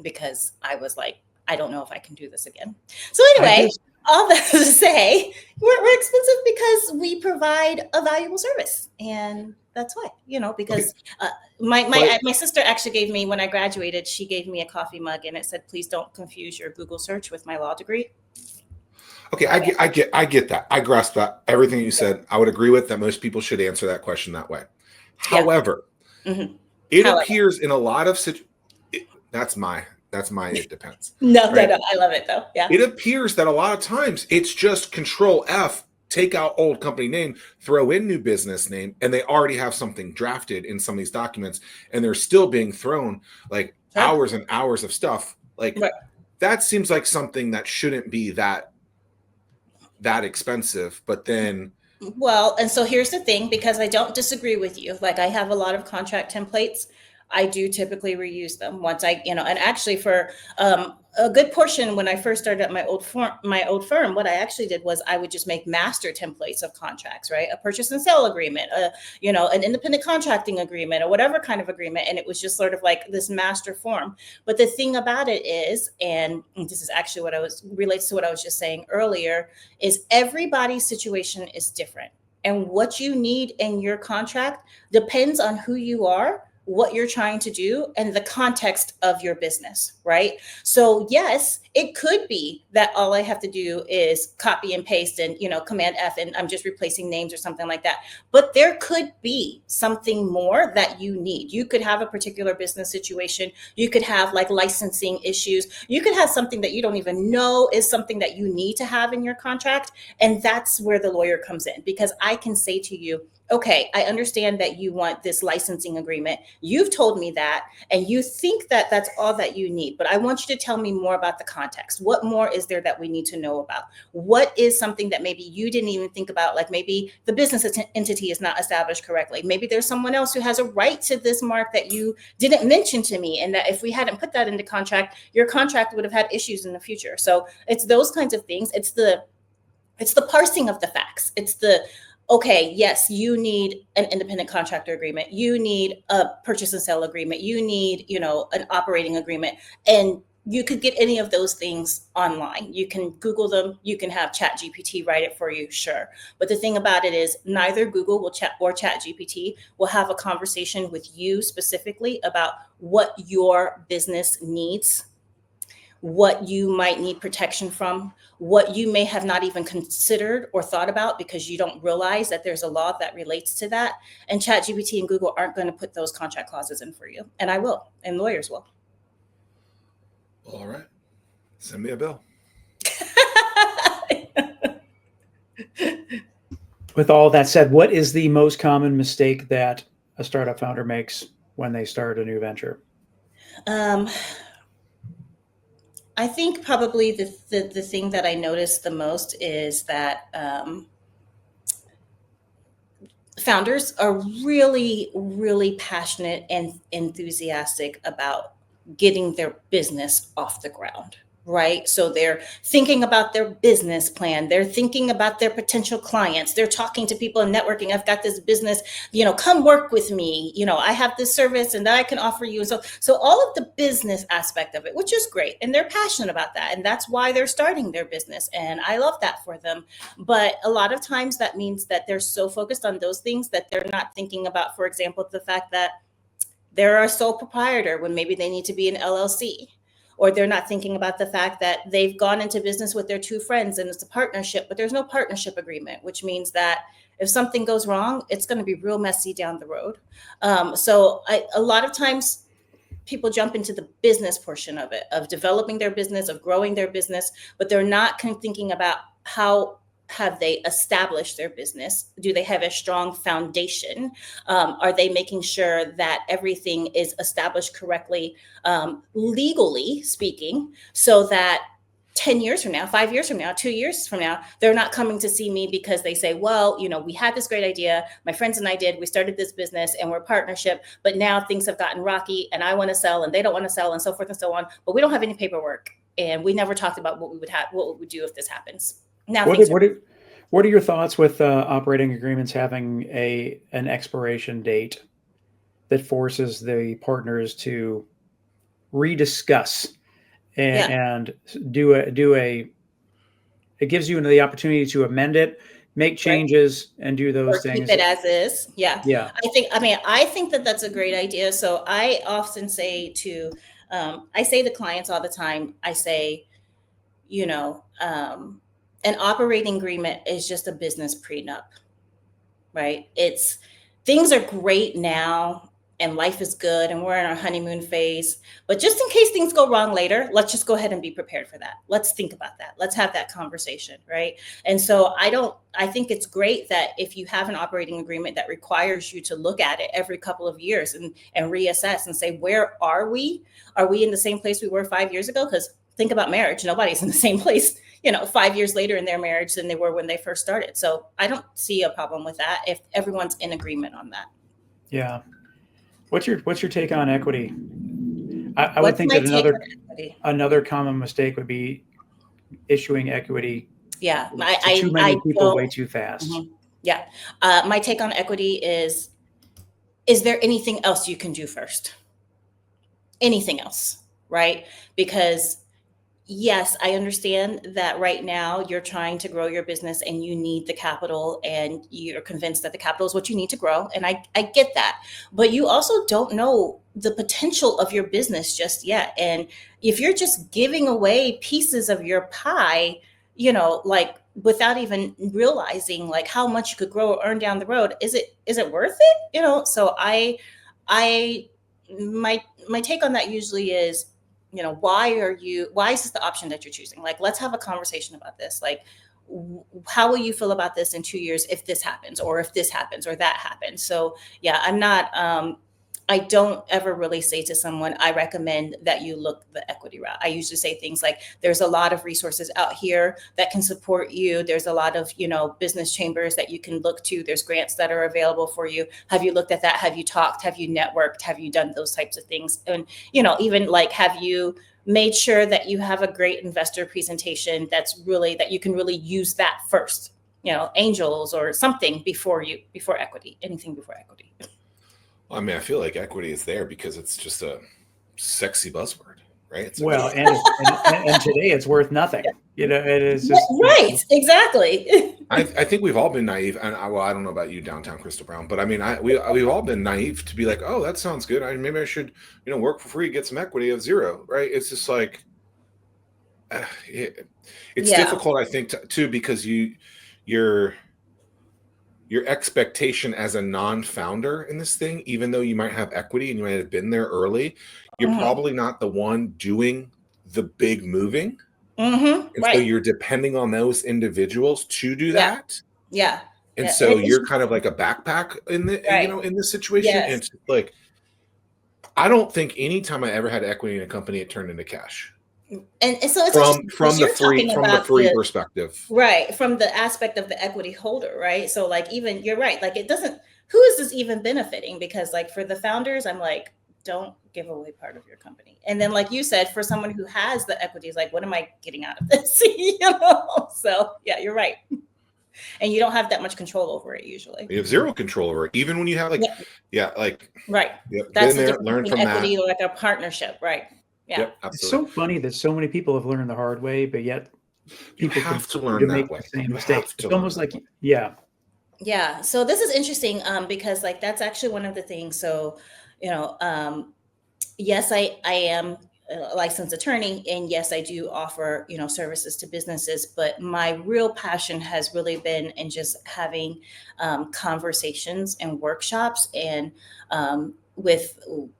because I was like, I don't know if I can do this again. So anyway, all that to say, we're expensive because we provide a valuable service. And that's why, because my sister actually gave me, when I graduated, she gave me a coffee mug and it said, please don't confuse your Google search with my law degree. Okay, I get that. I grasp that. Everything you said, I would agree with that. Most people should answer that question that way. Yeah. However, it appears in a lot of situations, That's my it depends. No, right? No, I love it though. Yeah. It appears that a lot of times it's just Control F, take out old company name, throw in new business name, and they already have something drafted in some of these documents, and they're still being thrown like hours and hours of stuff. Like that seems like something that shouldn't be that expensive, but then. Well, and so here's the thing, because I don't disagree with you. Like I have a lot of contract templates. I do typically reuse them once and actually for a good portion, when I first started at my old firm, what I actually did was I would just make master templates of contracts, right? A purchase and sale agreement, an independent contracting agreement, or whatever kind of agreement. And it was just sort of like this master form. But the thing about it is, and this is actually relates to what I was just saying earlier, is everybody's situation is different. And what you need in your contract depends on who you are, what you're trying to do, and the context of your business, right? So yes, it could be that all I have to do is copy and paste and, Command F, and I'm just replacing names or something like that. But there could be something more that you need. You could have a particular business situation. You could have like licensing issues. You could have something that you don't even know is something that you need to have in your contract. And that's where the lawyer comes in, because I can say to you, okay, I understand that you want this licensing agreement. You've told me that, and you think that that's all that you need, but I want you to tell me more about the context. What more is there that we need to know about? What is something that maybe you didn't even think about? Like maybe the business entity is not established correctly. Maybe there's someone else who has a right to this mark that you didn't mention to me. And that if we hadn't put that into contract, your contract would have had issues in the future. So it's those kinds of things. It's the It's the parsing of the facts. It's the, okay, yes, you need an independent contractor agreement. You need a purchase and sale agreement. You need, an operating agreement. And you could get any of those things online. You can Google them. You can have ChatGPT write it for you, sure. But the thing about it is neither Google will ChatGPT will have a conversation with you specifically about what your business needs, what you might need protection from, what you may have not even considered or thought about because you don't realize that there's a law that relates to that. And ChatGPT and Google aren't going to put those contract clauses in for you. And I will, and lawyers will. All right. Send me a bill. With all that said, what is the most common mistake that a startup founder makes when they start a new venture? I think probably the thing that I noticed the most is that founders are really, really passionate and enthusiastic about getting their business off the ground, right? So they're thinking about their business plan. They're thinking about their potential clients. They're talking to people and networking. I've got this business, come work with me. I have this service and that I can offer you. And so all of the business aspect of it, which is great. And they're passionate about that. And that's why they're starting their business. And I love that for them. But a lot of times that means that they're so focused on those things that they're not thinking about, for example, the fact that they're a sole proprietor when maybe they need to be an LLC. Or they're not thinking about the fact that they've gone into business with their two friends and it's a partnership, but there's no partnership agreement, which means that if something goes wrong, it's going to be real messy down the road. So a lot of times people jump into the business portion of it, of developing their business, of growing their business, but they're not thinking about how have they established their business? Do they have a strong foundation? Are they making sure that everything is established correctly, legally speaking, so that 10 years from now, 5 years from now, 2 years from now, they're not coming to see me because they say, well, we had this great idea. My friends and I we started this business and we're a partnership, but now things have gotten rocky and I want to sell and they don't want to sell and so forth and so on. But we don't have any paperwork and we never talked about what we would do if this happens. Now, what are your thoughts with operating agreements having an expiration date that forces the partners to rediscuss and it gives you the opportunity to amend it, make changes, and do those things. Keep it as is. Yeah. I think that that's a great idea. So I often say I say to clients all the time, I say, an operating agreement is just a business prenup, right? Things are great now and life is good and we're in our honeymoon phase, but just in case things go wrong later, let's just go ahead and be prepared for that. Let's think about that. Let's have that conversation, right? And so I think it's great that if you have an operating agreement that requires you to look at it every couple of years and reassess and say, where are we? Are we in the same place we were 5 years ago? Because think about marriage. Nobody's in the same place, 5 years later in their marriage than they were when they first started. So I don't see a problem with that if everyone's in agreement on that. Yeah. What's your take on equity? I would think that another common mistake would be issuing equity. Yeah. To too many people way too fast. Mm-hmm. Yeah. My take on equity is there anything else you can do first? Anything else, right? Because yes, I understand that right now you're trying to grow your business and you need the capital and you're convinced that the capital is what you need to grow. And I get that, but you also don't know the potential of your business just yet. And if you're just giving away pieces of your pie, without even realizing how much you could grow or earn down the road, is it worth it? So my take on that usually is, why is this the option that you're choosing? Let's have a conversation about this. How will you feel about this in 2 years if this happens, or if this happens, or that happens? So yeah, I don't ever really say to someone, I recommend that you look the equity route. I usually say things like, there's a lot of resources out here that can support you. There's a lot of, business chambers that you can look to. There's grants that are available for you. Have you looked at that? Have you talked? Have you networked? Have you done those types of things? And, even have you made sure that you have a great investor presentation that you can really use that first, angels or something before equity, anything before equity. I mean, I feel like equity is there because it's just a sexy buzzword, right? It's well, and today it's worth nothing. It is just right. Exactly. I think we've all been naive, and I don't know about you, downtown Crystal Brown, but I mean, we've all been naive to be like, oh, that sounds good. Maybe I should, work for free, get some equity of zero, right? It's just like, it's difficult, I think, too, because your expectation as a non-founder in this thing, even though you might have equity and you might have been there early, you're probably not the one doing the big moving. And so you're depending on those individuals to do that. Yeah. And so you're kind of like a backpack in the, in this situation. Yes. And it's like, I don't think anytime I ever had equity in a company, it turned into cash. And so it's from the free perspective, right? From the aspect of the equity holder, right? So like, even you're right. Like, who is this even benefiting? Because like for the founders, I'm like, don't give away part of your company. And then, like you said, for someone who has the equities, like, what am I getting out of this? So yeah, you're right. And you don't have that much control over it usually. You have zero control over it, even when you have right. That's the learn from equity, like a partnership, right? Yeah, yep, it's so funny that so many people have learned the hard way, but yet people have to learn that way. The same mistakes. It's almost like yeah. So this is interesting because like that's actually one of the things. So yes, I am a licensed attorney, and yes, I do offer services to businesses. But my real passion has really been in just having conversations and workshops and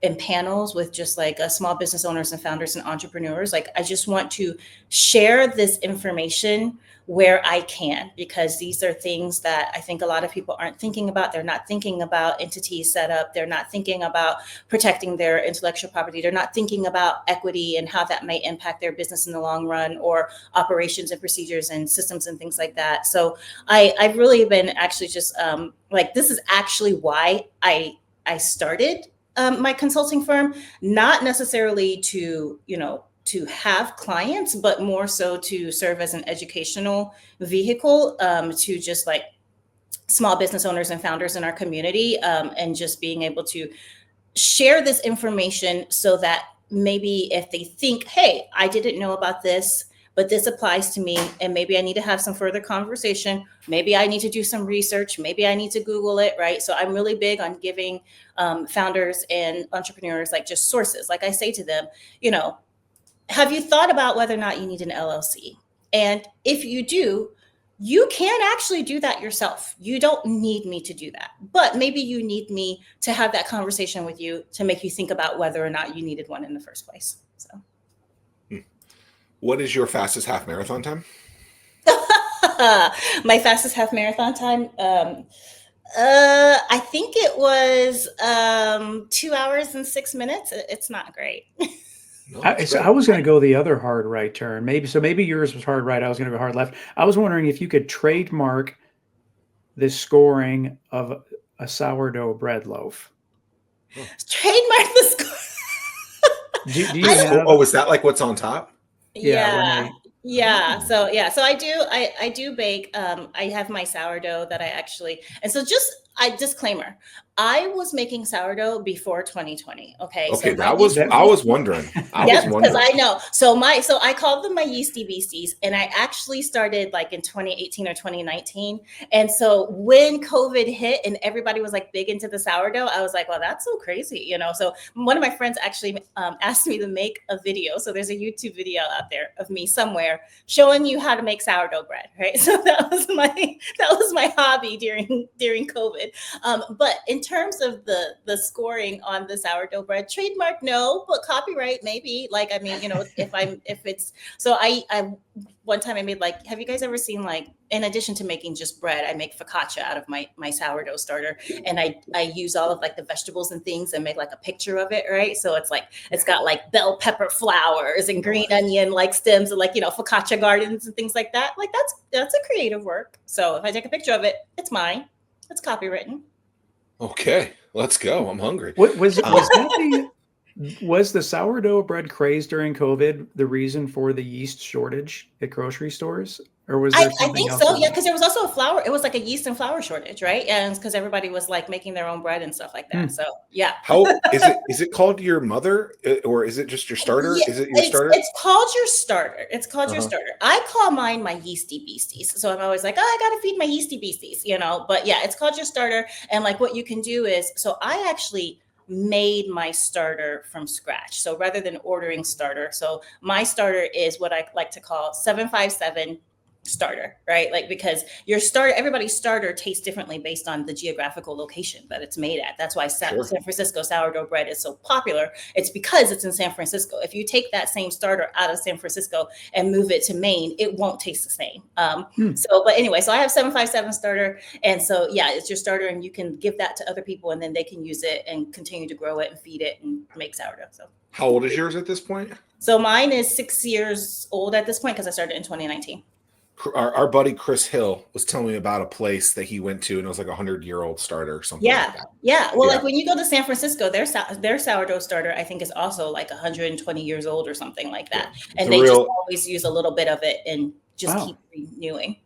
in panels with just like small business owners and founders and entrepreneurs. Like, I just want to share this information where I can, because these are things that I think a lot of people aren't thinking about. They're not thinking about entity setup. They're not thinking about protecting their intellectual property. They're not thinking about equity and how that may impact their business in the long run, or operations and procedures and systems and things like that. So I've really been actually just this is actually why I started my consulting firm, not necessarily to have clients, but more so to serve as an educational vehicle to just like small business owners and founders in our community, and just being able to share this information so that maybe if they think, hey, I didn't know about this, but this applies to me, and maybe I need to have some further conversation. Maybe I need to do some research. Maybe I need to Google it, right? So I'm really big on giving founders and entrepreneurs like just sources. Like I say to them, have you thought about whether or not you need an LLC? And if you do, you can actually do that yourself. You don't need me to do that, but maybe you need me to have that conversation with you to make you think about whether or not you needed one in the first place. So. What is your fastest half marathon time? My fastest half marathon time? I think it was 2 hours and 6 minutes. It's not great. No, I was going to go the other hard right turn. Maybe yours was hard right. I was going to go hard left. I was wondering if you could trademark the scoring of a sourdough bread loaf. Trademark the score. Do you have? Is that like what's on top? Yeah. So I do bake. I have my sourdough that I actually, and so disclaimer, I was making sourdough before 2020. Okay. So I was wondering. Because I know. So I called them my yeasty beasties, and I actually started like in 2018 or 2019. And so when COVID hit and everybody was like big into the sourdough, I was like, well, that's so crazy, So one of my friends actually asked me to make a video. So there's a YouTube video out there of me somewhere showing you how to make sourdough bread, right? So that was my hobby during COVID. But in terms of the scoring on the sourdough bread, trademark no, but copyright maybe. Like, I mean, I one time I made have you guys ever seen in addition to making just bread, I make focaccia out of my sourdough starter, and I use all of the vegetables and things and make a picture of it, right? So it's got bell pepper flowers and green onion stems and focaccia gardens and things like that. That's a creative work. So if I take a picture of it, it's mine. It's copywritten. Okay, let's go. I'm hungry. Was that Was the sourdough bread craze during COVID the reason for the yeast shortage at grocery stores? Or was there I something think else? so, yeah, because there was also a flour. It was like a yeast and flour shortage, right? And because everybody was like making their own bread and stuff like that. So yeah. How is it called your mother, or is it just your starter? Yeah, Is it your starter? it's called your starter. It's called your Uh-huh. starter. I call mine my yeasty beasties. So I'm always like, oh, I gotta feed my yeasty beasties, you know. But yeah, it's called your starter. And like what you can do is, so I actually made my starter from scratch. So rather than ordering starter, so my starter is what I like to call 757 starter, right? Like, because your starter, everybody's starter tastes differently based on the geographical location that it's made at. That's why San Francisco sourdough bread is so popular. It's because it's in San Francisco. If you take that same starter out of San Francisco and move it to Maine, it won't taste the same. So, but anyway, so I have 757 starter. And so, yeah, it's your starter, and you can give that to other people, and then they can use it and continue to grow it and feed it and make sourdough. So How old is yours at this point? so mine is 6 years old at this point because I started in 2019. Our buddy Chris Hill was telling me about a place that he went to, and it was like 100-year-old starter or something Yeah, like that. yeah. Well, Yeah. like when you go to San Francisco, their sourdough starter, I think, is also like 120 years old or something like that. And they just always use a little bit of it and just keep renewing.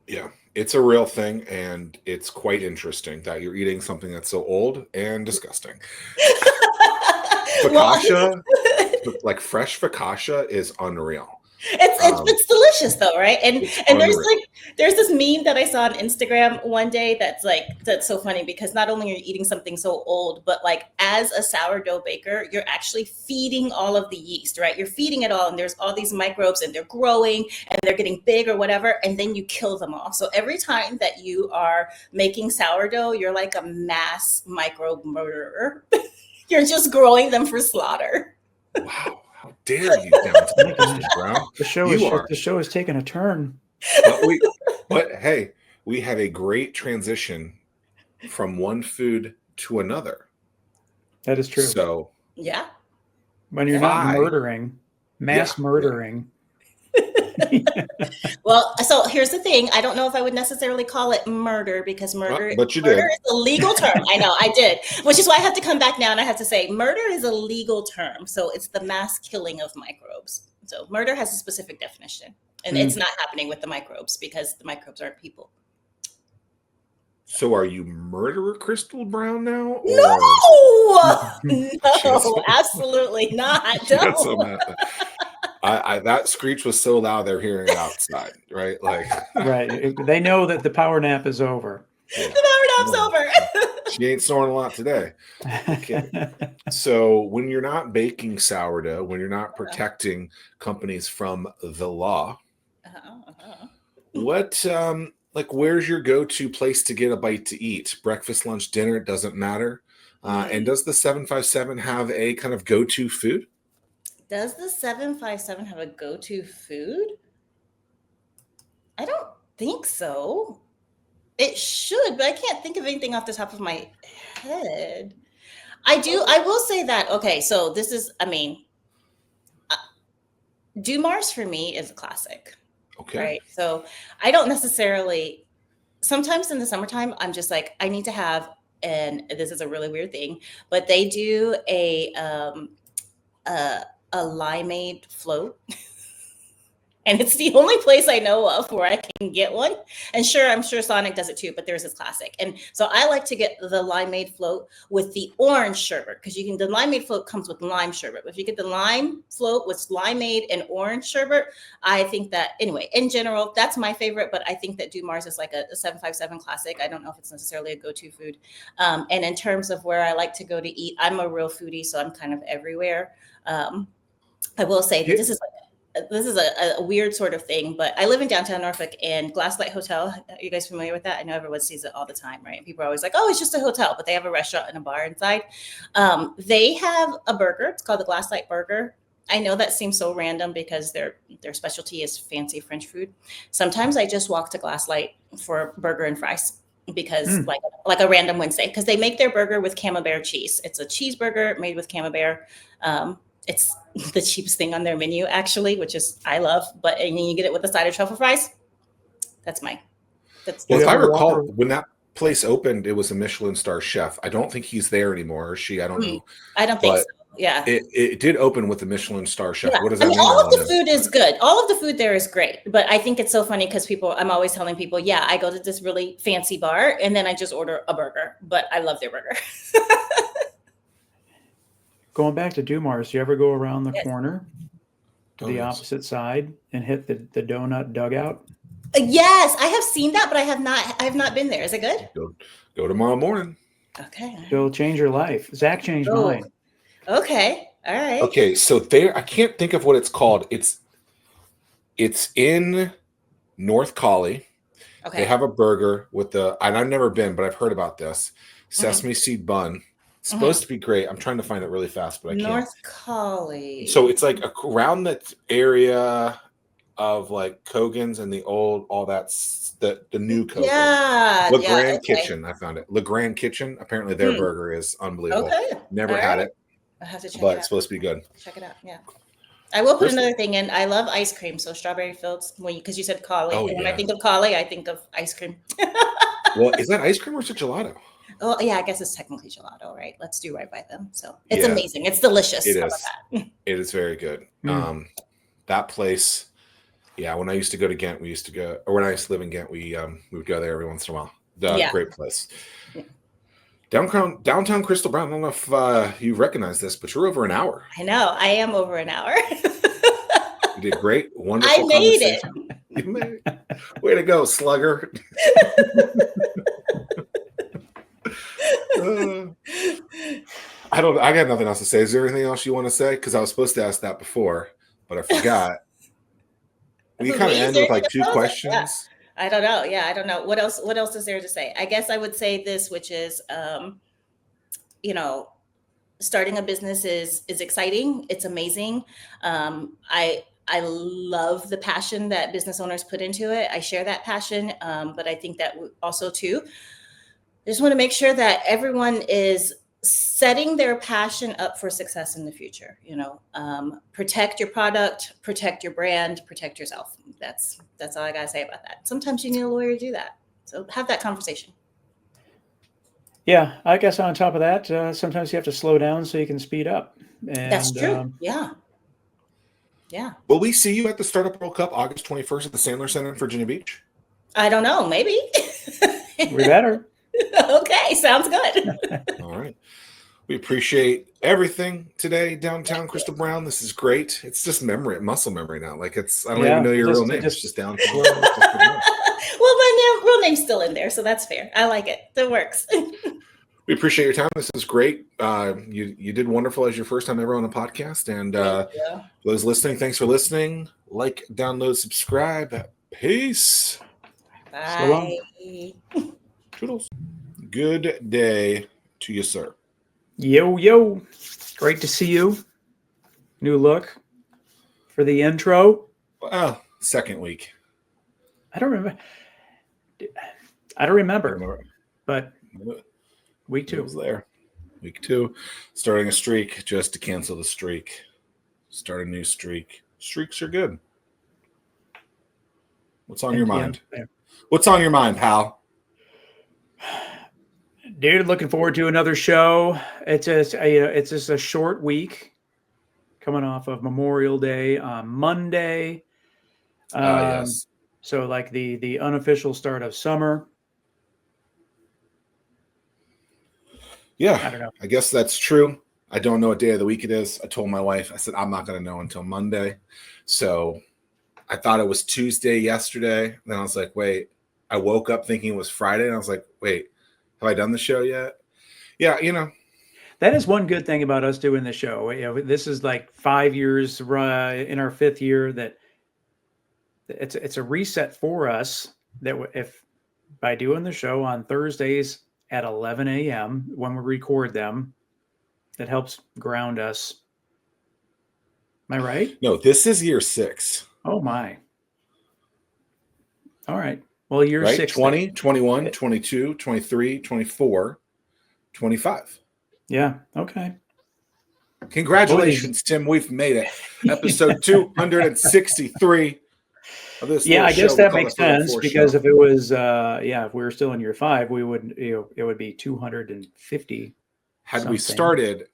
Yeah, it's a real thing, and it's quite interesting that you're eating something that's so old and disgusting. Focaccia, like fresh focaccia, is unreal. It's delicious though, right? And unreal. there's this meme that I saw on Instagram one day that's so funny, because not only are you eating something so old, but like as a sourdough baker, you're actually feeding all of the yeast, right? You're feeding it all, and there's all these microbes, and they're growing and they're getting big or whatever, and then you kill them all. So every time that you are making sourdough, you're like a mass microbe murderer. You're just growing them for slaughter. Wow. How dare you, downtown Mr. Brown? The show is taking a turn. But hey, we have a great transition from one food to another. That is true. So yeah, when you're not mass murdering. Well, so here's the thing. I don't know if I would necessarily call it murder, because murder but you murder did. is a legal term. I know I did, which is why I have to come back now and I have to say murder is a legal term. So it's the mass killing of microbes. So murder has a specific definition, and it's not happening with the microbes because the microbes aren't people. So are you murderer Crystal Brown now? Or? No, absolutely not. No. That screech was so loud they're hearing it outside, right? Like, right. They know that the power nap is over. Yeah. The power nap's over. She ain't snoring a lot today. Okay. So when you're not baking sourdough, when you're not protecting companies from the law, what where's your go-to place to get a bite to eat? Breakfast, lunch, dinner, it doesn't matter. And does the 757 have a kind of go-to food? Does the 757 have a go-to food? I don't think so. It should, but I can't think of anything off the top of my head. I will say that, okay, so this is, Dumars for me is a classic. Okay. Right? So I don't necessarily, sometimes in the summertime, I'm just like, I need to have, and this is a really weird thing, but they do a limeade float. And it's the only place I know of where I can get one. And sure, I'm sure Sonic does it too, but there's this classic. And so I like to get the limeade float with the orange sherbet, because the limeade float comes with lime sherbet. But if you get the lime float with limeade and orange sherbet, I think that, anyway, in general, that's my favorite. But I think that Dumars is like a 757 classic. I don't know if it's necessarily a go-to food. And in terms of where I like to go to eat, I'm a real foodie, so I'm kind of everywhere. I will say that this is a weird sort of thing, but I live in downtown Norfolk, and Glasslight Hotel. Are you guys familiar with that? I know everyone sees it all the time, right? People are always like, oh, it's just a hotel, but they have a restaurant and a bar inside. They have a burger. It's called the Glasslight Burger. I know that seems so random because their specialty is fancy French food. Sometimes I just walk to Glasslight for burger and fries, because like a random Wednesday, because they make their burger with Camembert cheese. It's a cheeseburger made with Camembert. It's the cheapest thing on their menu, actually, which is I love. But and you get it with a side of truffle fries. Well, if I recall, when that place opened, it was a Michelin star chef. I don't think he's there anymore, or she. I don't know. I don't think so. Yeah. It did open with the Michelin star chef. Yeah. What does that mean? All of the food is good. All of the food there is great. But I think it's so funny because I'm always telling people, yeah, I go to this really fancy bar and then I just order a burger, but I love their burger. Going back to Dumar's, you ever go around the Yes. corner to the opposite side and hit the donut dugout? Yes, I have seen that, but I have not been there. Is it good? Go tomorrow morning. Okay. It'll change your life. Zach changed mine. Okay. All right. Okay, so there, I can't think of what it's called. It's in North Collie. Okay. They have a burger with and I've never been, but I've heard about this sesame seed bun. It's supposed to be great. I'm trying to find it really fast, but I can't. North Collie. So it's like around that area of like Kogan's and all that's the new Kogan. Yeah. Le Grand Kitchen. I found it. Le Grand Kitchen. Apparently their burger is unbelievable. Okay. Never All had right. it, I have to check but it it's out. supposed to be good. Check it out. Yeah. I will put Crystal. another thing in. I love ice cream. So strawberry filled, because you said Collie. Oh, and when yeah. I think of Collie, I think of ice cream. Well, is that ice cream or is it gelato? Oh, yeah, I guess it's technically gelato, right? Let's do right by them. So it's Yeah. amazing. It's delicious. It How is. about that? It is very good. That place, yeah. When I used to go to Ghent, or when I used to live in Ghent, we would go there every once in a while. Yeah. Great place. Yeah. Downtown Crystal Brown. I don't know if you recognize this, but you're over an hour. I know. I am over an hour. You did great. Wonderful. I made it. You made it. Way to go, slugger. I got nothing else to say. Is there anything else you want to say? Because I was supposed to ask that before, but I forgot. We kind of end with like two questions. Yeah. I don't know. Yeah, I don't know. What else is there to say? I guess I would say this, which is, starting a business is exciting. It's amazing. I love the passion that business owners put into it. I share that passion, but I think that also too, I just want to make sure that everyone is setting their passion up for success in the future. Protect your product, protect your brand, protect yourself. That's all I gotta say about that. Sometimes you need a lawyer to do that. So have that conversation. Yeah, I guess on top of that, sometimes you have to slow down so you can speed up. And, That's true. Yeah. Will we see you at the Startup World Cup August 21st at the Sandler Center in Virginia Beach? I don't know. Maybe. We better. Okay, sounds good. All right. We appreciate everything today, downtown Crystal Brown. This is great. It's just muscle memory now. Like I don't even know your real name. It's just downtown. Well, my real name's still in there, so that's fair. I like it. That works. We appreciate your time. This is great. You did wonderful as your first time ever on a podcast. And those listening, thanks for listening. Like, download, subscribe. Peace. Bye. Toodles. Good day to you, sir. Yo. Great to see you. New look for the intro. Well, second week. I don't remember. But week 2. It was there. Week 2. Starting a streak just to cancel the streak. Start a new streak. Streaks are good. What's on your mind? What's on your mind, pal? Dude, looking forward to another show. It's just a short week coming off of Memorial Day on Monday. Yes. So like the unofficial start of summer. Yeah, I don't know. I guess that's true. I don't know what day of the week it is. I told my wife, I said, I'm not going to know until Monday. So I thought it was Tuesday yesterday. Then I was like, wait, I woke up thinking it was Friday. And I was like, wait, have I done the show yet? Yeah, That is one good thing about us doing the show. This is like 5 years in our 5th year that it's a reset for us that if by doing the show on Thursdays at 11 a.m. when we record them, that helps ground us. Am I right? No, this is year 6. Oh my. All right. Well, year right? 6. 20, 21, 22, 23, 24, 25. Yeah. Okay. Congratulations, Tim. We've made it. Episode 263 of this. Yeah, I guess show that we call makes the Fervent sense Four because Show. if it was, if we were still in year 5, we would, it would be 250. Had we something. started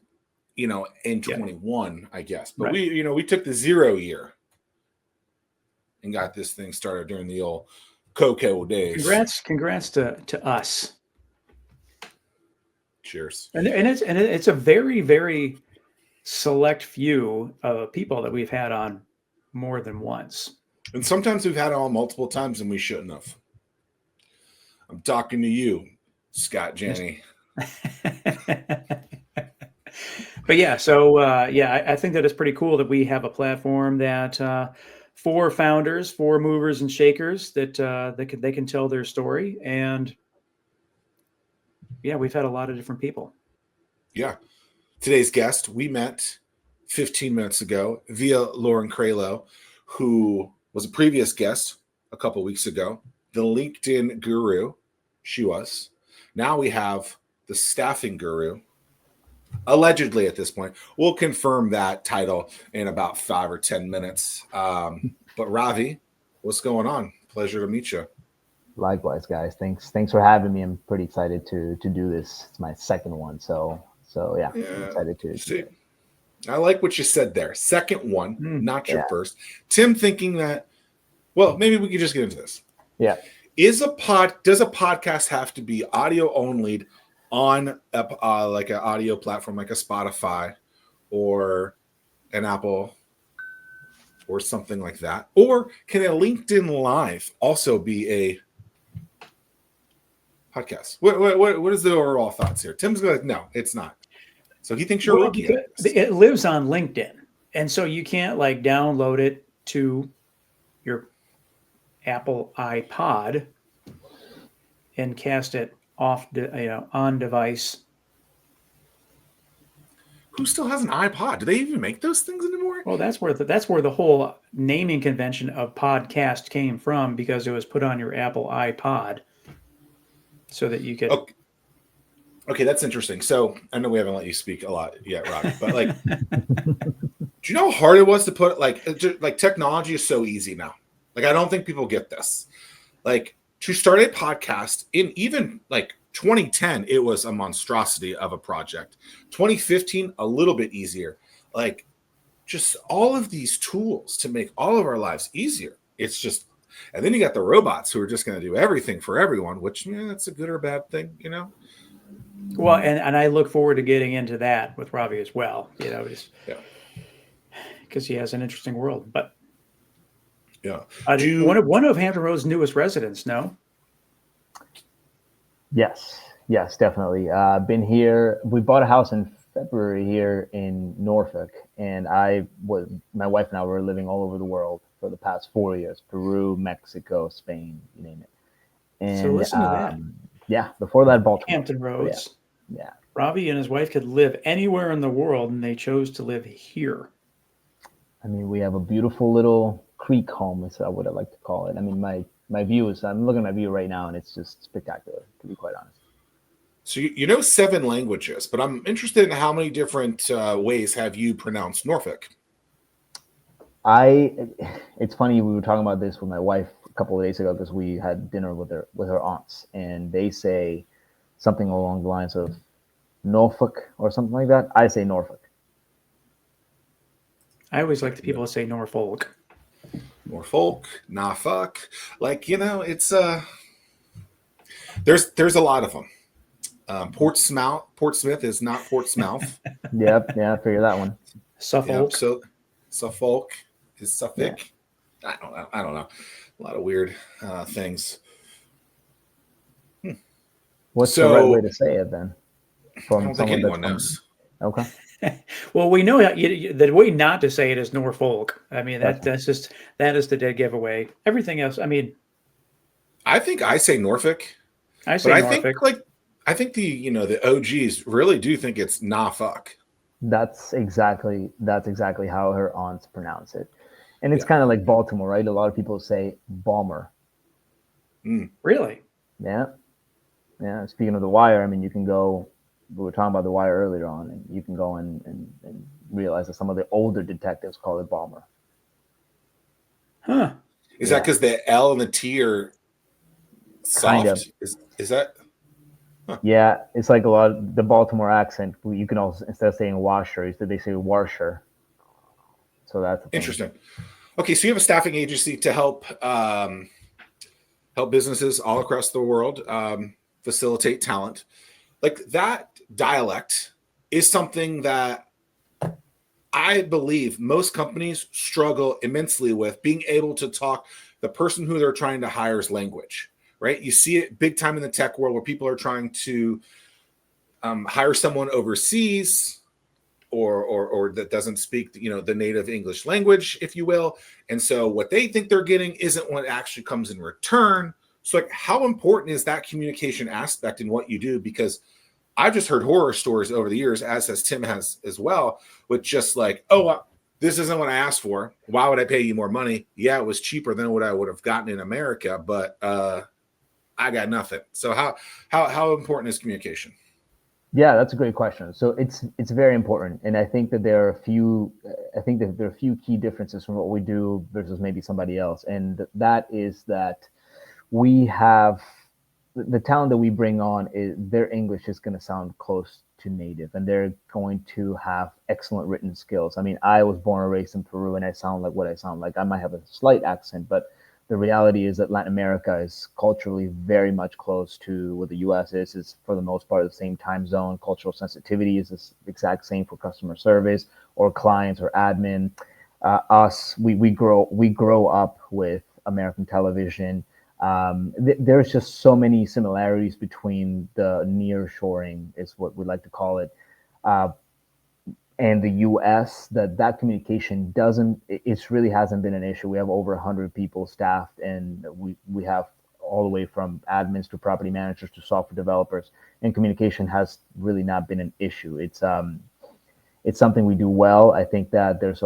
in Yeah. 21, I guess. But Right. we took the 0 year and got this thing started during the old Coco days. Congrats to us. Cheers. And it's a very, very select few of people that we've had on more than once. And sometimes we've had it on multiple times and we shouldn't have. I'm talking to you, Scott Janney. But yeah, so I think that it's pretty cool that we have a platform that for founders, for movers and shakers that they can tell their story. And yeah, we've had a lot of different people. Yeah. Today's guest, we met 15 minutes ago via Lauren Krailo, who was a previous guest a couple weeks ago, the LinkedIn guru. She was. Now we have the staffing guru, allegedly at this point. We'll confirm that title in about 5 or 10 minutes. But Ravi, what's going on? Pleasure to meet you. Likewise, guys. Thanks for having me. I'm pretty excited to do this. It's my second one, so yeah. I'm excited to see. I like what you said there. Second one, not your first. Tim thinking that. Well, maybe we could just get into this. Yeah. Does a podcast have to be audio only on like an audio platform like a Spotify or an Apple or something like that? Or can a LinkedIn Live also be a podcast? What is the overall thoughts here? Tim's like, no, it's not. So he thinks you're a rookie. It lives on LinkedIn, and so you can't like download it to your Apple iPod and cast it off on device. Who still has an iPod? Do they even make those things anymore? Well, that's where the whole naming convention of podcast came from, because it was put on your Apple iPod so that you could. Okay, that's interesting. So I know we haven't let you speak a lot yet, Rob, but like, do you know how hard it was to put like technology is so easy now. Like, I don't think people get this. Like, to start a podcast in even like 2010, it was a monstrosity of a project. 2015, a little bit easier. Like, just all of these tools to make all of our lives easier. It's just, and then you got the robots who are just going to do everything for everyone, which that's a good or bad thing, Well, and I look forward to getting into that with Ravi as well, because he has an interesting world. But yeah, one of Hampton Roads' newest residents, no? Yes, definitely. Been here. We bought a house in February here in Norfolk, and my wife and I were living all over the world for the past 4 years: Peru, Mexico, Spain, you name it. And so listen to that. Yeah, before that, Baltimore. Hampton Roads. Yeah. Ravi and his wife could live anywhere in the world, and they chose to live here. I mean, we have a beautiful little creek home, is what I like to call it. I mean, my view is, I'm looking at my view right now, and it's just spectacular, to be quite honest. So you know 7 languages, but I'm interested in how many different ways have you pronounced Norfolk? It's funny, we were talking about this with my wife a couple of days ago, because we had dinner with her aunts, and they say something along the lines of Norfolk or something like that. I say Norfolk. I always like the people that say Norfolk. Norfolk, Norfolk, like it's there's a lot of them. Portsmouth is not Portsmouth. Yep, I figured that one. Suffolk. Yep, so Suffolk is Suffolk. Yeah. I don't know. A lot of weird things. What's the right way to say it then? I don't think anyone knows. Okay. Well, we know the way not to say it is Norfolk. I mean, that is the dead giveaway. Everything else, I mean, I think I say Norfolk. I say Norfolk. I think the OGs really do think it's Norfolk. That's exactly how her aunts pronounce it. And it's kind of like Baltimore, right? A lot of people say Balmer. Really? Yeah. Speaking of The Wire, I mean, you can go, we were talking about The Wire earlier on, and you can go and realize that some of the older detectives call it Balmer. Huh. Is that because the L and the T are soft? Kind of. Is that? Yeah, it's like a lot of the Baltimore accent. You can also, instead of saying washer, they say washer. So that's the thing. Interesting. Okay, so you have a staffing agency to help help businesses all across the world facilitate talent. Like that dialect is something that I believe most companies struggle immensely with, being able to talk the person who they're trying to hire's language, right? You see it big time in the tech world where people are trying to hire someone overseas or that doesn't speak, the native English language, if you will. And so what they think they're getting isn't what actually comes in return. So like, how important is that communication aspect in what you do? Because I've just heard horror stories over the years, as Tim has as well, with just like, this isn't what I asked for. Why would I pay you more money? Yeah, it was cheaper than what I would have gotten in America, but I got nothing. So how important is communication? Yeah, that's a great question. So it's very important, and I think that there are a few. I think that there are a few key differences from what we do versus maybe somebody else, and that is that we have the talent that we bring on is their English is going to sound close to native, and they're going to have excellent written skills. I mean, I was born and raised in Peru, and I sound like what I sound like. I might have a slight accent, but the reality is that Latin America is culturally very much close to what the U.S. is. It's for the most part the same time zone. Cultural sensitivity is the exact same for customer service or clients or admin. We grow up with American television. There's just so many similarities between the nearshoring, is what we like to call it, and the U.S. that communication it really hasn't been an issue. We have over 100 people staffed, and we have all the way from admins to property managers to software developers, and communication has really not been an issue. It's something we do well. I think that there's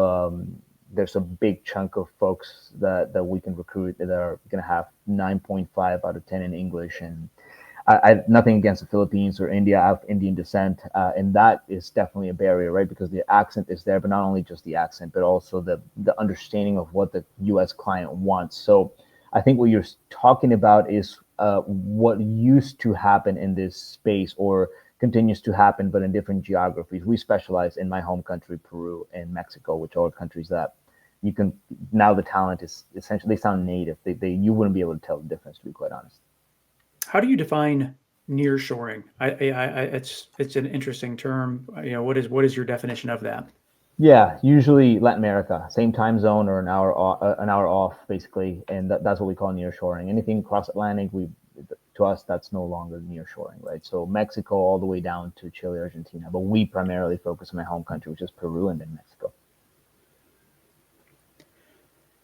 a big chunk of folks that we can recruit that are going to have 9.5 out of 10 in English. And I nothing against the Philippines or India. I have Indian descent, and that is definitely a barrier, right? Because the accent is there, but not only just the accent, but also the understanding of what the U.S. client wants. So I think what you're talking about is what used to happen in this space or continues to happen, but in different geographies. We specialize in my home country, Peru, and Mexico, which are countries that you can, now the talent is essentially, they sound native. You wouldn't be able to tell the difference, to be quite honest. How do you define nearshoring? It's an interesting term. What is your definition of that? Yeah, usually Latin America, same time zone or an hour off, basically, and that's what we call nearshoring. Anything cross Atlantic, to us, that's no longer nearshoring, right? So Mexico all the way down to Chile, Argentina, but we primarily focus on my home country, which is Peru, and then Mexico.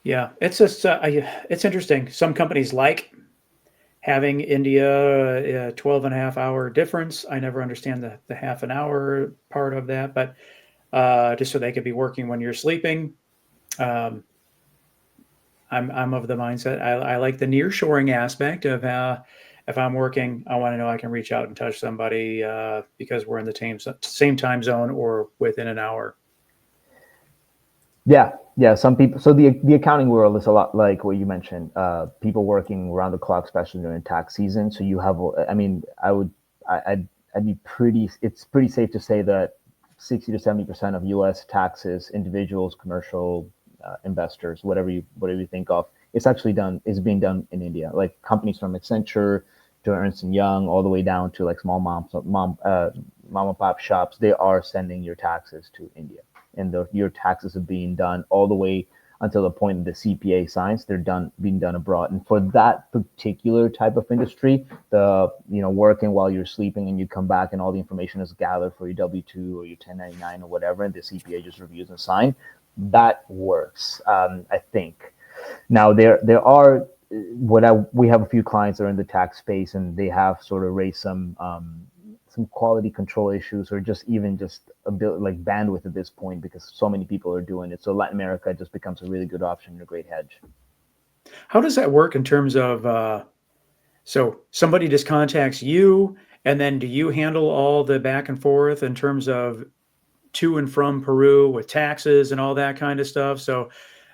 Yeah, it's just it's interesting. Some companies like having India 12 and a half hour difference. I never understand the half an hour part of that, but just so they could be working when you're sleeping. I'm of the mindset. I like the nearshoring aspect of if I'm working, I want to know I can reach out and touch somebody because we're in the same time zone or within an hour. Yeah. Some people. So the accounting world is a lot like what you mentioned. People working around the clock, especially during tax season. So you have. I mean, I'd be pretty. It's pretty safe to say that 60 to 70% of U.S. taxes, individuals, commercial investors, whatever you think of, it's being done in India. Like companies from Accenture to Ernst & Young, all the way down to like small mom and pop shops. They are sending your taxes to India. And your taxes are being done all the way until the point that the CPA signs. They're being done abroad. And for that particular type of industry, working while you're sleeping and you come back and all the information is gathered for your W-2 or your 1099 or whatever, and the CPA just reviews and signs, that works, I think. Now there are we have a few clients that are in the tax space, and they have sort of raised some quality control issues, or just a bit like bandwidth at this point, because so many people are doing it. So Latin America just becomes a really good option and a great hedge. How does that work in terms of, so somebody just contacts you, and then do you handle all the back and forth in terms of to and from Peru with taxes and all that kind of stuff? So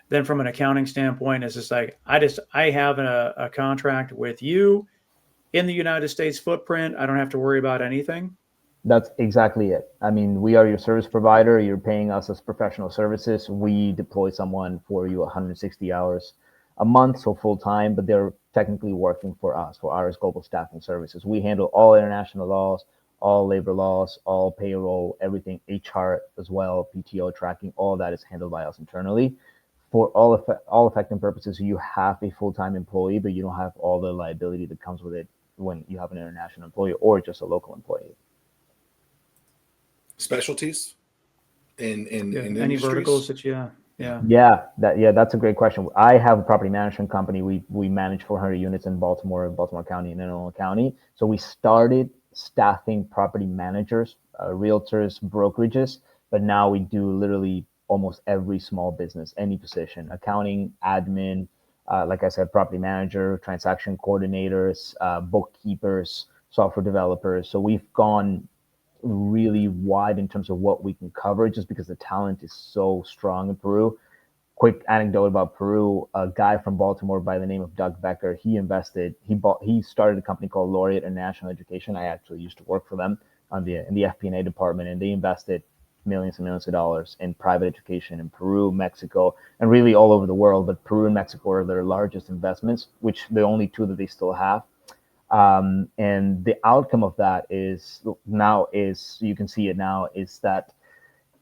then from an accounting standpoint, it's just like, I have a contract with you. in the United States footprint, I don't have to worry about anything. That's exactly it. I mean, we are your service provider. You're paying us as professional services. We deploy someone for you 160 hours a month, so full time, but they're technically working for us, for our global staffing services. We handle all international laws, all labor laws, all payroll, everything, HR as well, PTO tracking, all that is handled by us internally. For all effect and purposes, you have a full-time employee, but you don't have all the liability that comes with it when you have an international employee or just a local employee. Specialties in Any industries? verticals that That's a great question. I have a property management company. We manage 400 units in Baltimore County, and Illinois County. So we started staffing property managers, realtors, brokerages, but now we do literally almost every small business, any position, accounting, admin, like I said, property manager, transaction coordinators, bookkeepers, software developers. So we've gone really wide in terms of what we can cover, just because the talent is so strong in Peru. Quick anecdote about Peru: a guy from Baltimore by the name of Doug Becker, he started a company called Laureate International Education. I actually used to work for them in the FP&A department, and they invested millions and millions of dollars in private education in Peru, Mexico, and really all over the world. But Peru and Mexico are their largest investments, which the only two that they still have. And the outcome of that is you can see it now, is that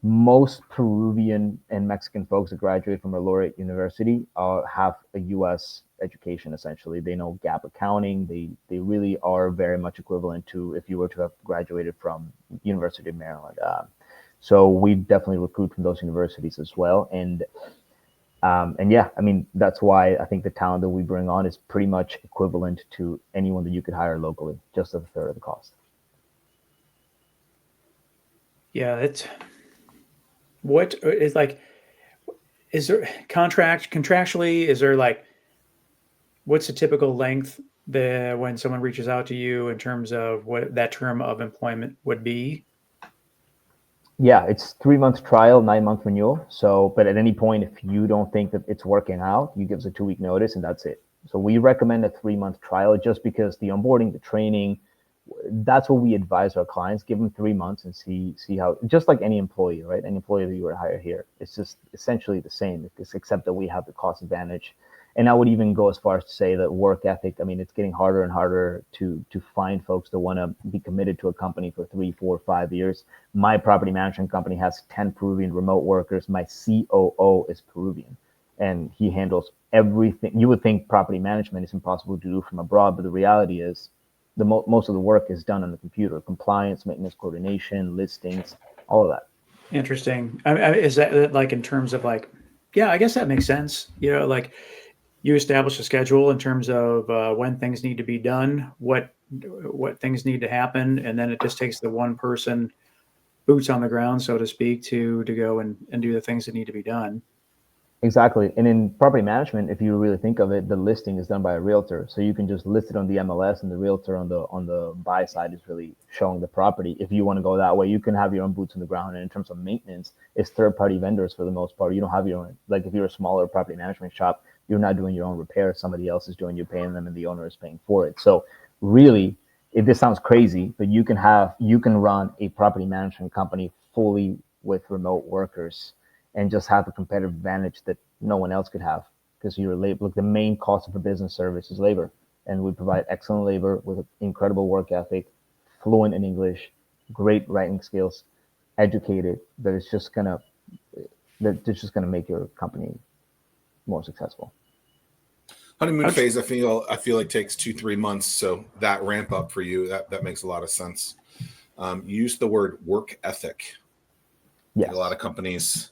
most Peruvian and Mexican folks that graduate from a laureate university have a U.S. education. Essentially, they know GAAP accounting. They really are very much equivalent to if you were to have graduated from University of Maryland. So we definitely recruit from those universities as well. And yeah, I mean, that's why I think the talent that we bring on is pretty much equivalent to anyone that you could hire locally, just at a third of the cost. Yeah, it's what is like, is there contractually, is there like, what's the typical length when someone reaches out to you in terms of what that term of employment would be? Yeah, it's 3 months trial, 9 month renewal. So, but at any point, if you don't think that it's working out, you give us a 2 week notice and that's it. So we recommend a 3 month trial just because the onboarding, the training, that's what we advise our clients. Give them 3 months and see how, just like any employee, right? Any employee that you were to hire here, it's just essentially the same, except that we have the cost advantage. And I would even go as far as to say that work ethic, I mean, it's getting harder and harder to find folks that want to be committed to a company for 3, 4, 5 years. My property management company has 10 Peruvian remote workers. My COO is Peruvian, and he handles everything. You would think property management is impossible to do from abroad, but the reality is most of the work is done on the computer: compliance, maintenance, coordination, listings, all of that. Interesting. Is that like in terms of like, yeah, I guess that makes sense. You know, like you establish a schedule in terms of when things need to be done, what things need to happen, and then it just takes the one person, boots on the ground, so to speak, to go and do the things that need to be done. Exactly. And in property management, if you really think of it, the listing is done by a realtor. So you can just list it on the MLS, and the realtor on the buy side is really showing the property. If you want to go that way, you can have your own boots on the ground. And in terms of maintenance, it's third-party vendors for the most part. You don't have your own, like if you're a smaller property management shop, you're not doing your own repairs. Somebody else is doing, you're paying them, and the owner is paying for it. So really, this sounds crazy, but you can run a property management company fully with remote workers and just have a competitive advantage that no one else could have, because your labor, look, the main cost of a business service is labor, and we provide excellent labor with incredible work ethic, fluent in English, great writing skills, educated. That it's just gonna make your company more successful. Honeymoon phase, I feel like takes 2-3 months. So that ramp up for you, that makes a lot of sense. You used the word work ethic. Yes. A lot of companies,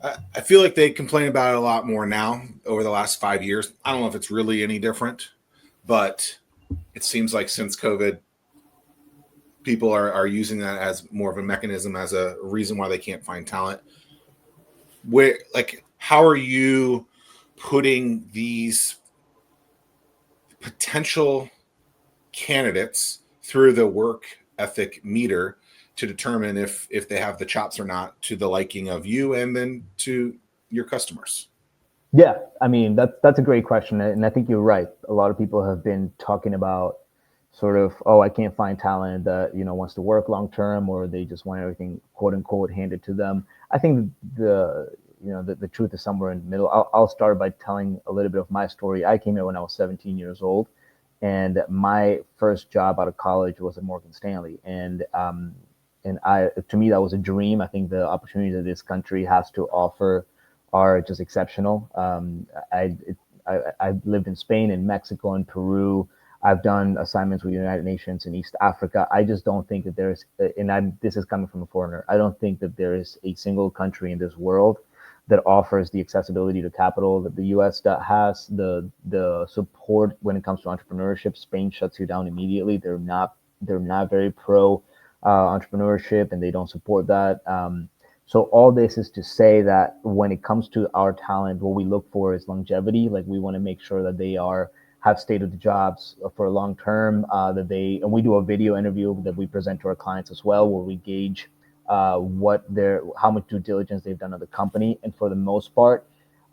I feel like they complain about it a lot more now over the last 5 years. I don't know if it's really any different, but it seems like since COVID, people are using that as more of a mechanism, as a reason why they can't find talent. How are you putting these potential candidates through the work ethic meter to determine if they have the chops or not, to the liking of you and then to your customers? Yeah, I mean, that's a great question. And I think you're right. A lot of people have been talking about sort of, oh, I can't find talent that, wants to work long term, or they just want everything quote unquote handed to them. I think the truth is somewhere in the middle. I'll start by telling a little bit of my story. I came here when I was 17 years old, and my first job out of college was at Morgan Stanley. And to me, that was a dream. I think the opportunities that this country has to offer are just exceptional. I've lived in Spain and Mexico and Peru. I've done assignments with the United Nations in East Africa. I just don't think that there's, this is coming from a foreigner, I don't think that there is a single country in this world that offers the accessibility to capital that the U.S. has, the support when it comes to entrepreneurship. Spain shuts you down immediately. They're not very pro entrepreneurship, and they don't support that. So all this is to say that when it comes to our talent, what we look for is longevity. Like, we want to make sure that they have stayed at the jobs for a long term, and we do a video interview that we present to our clients as well, where we gauge how much due diligence they've done on the company. And for the most part,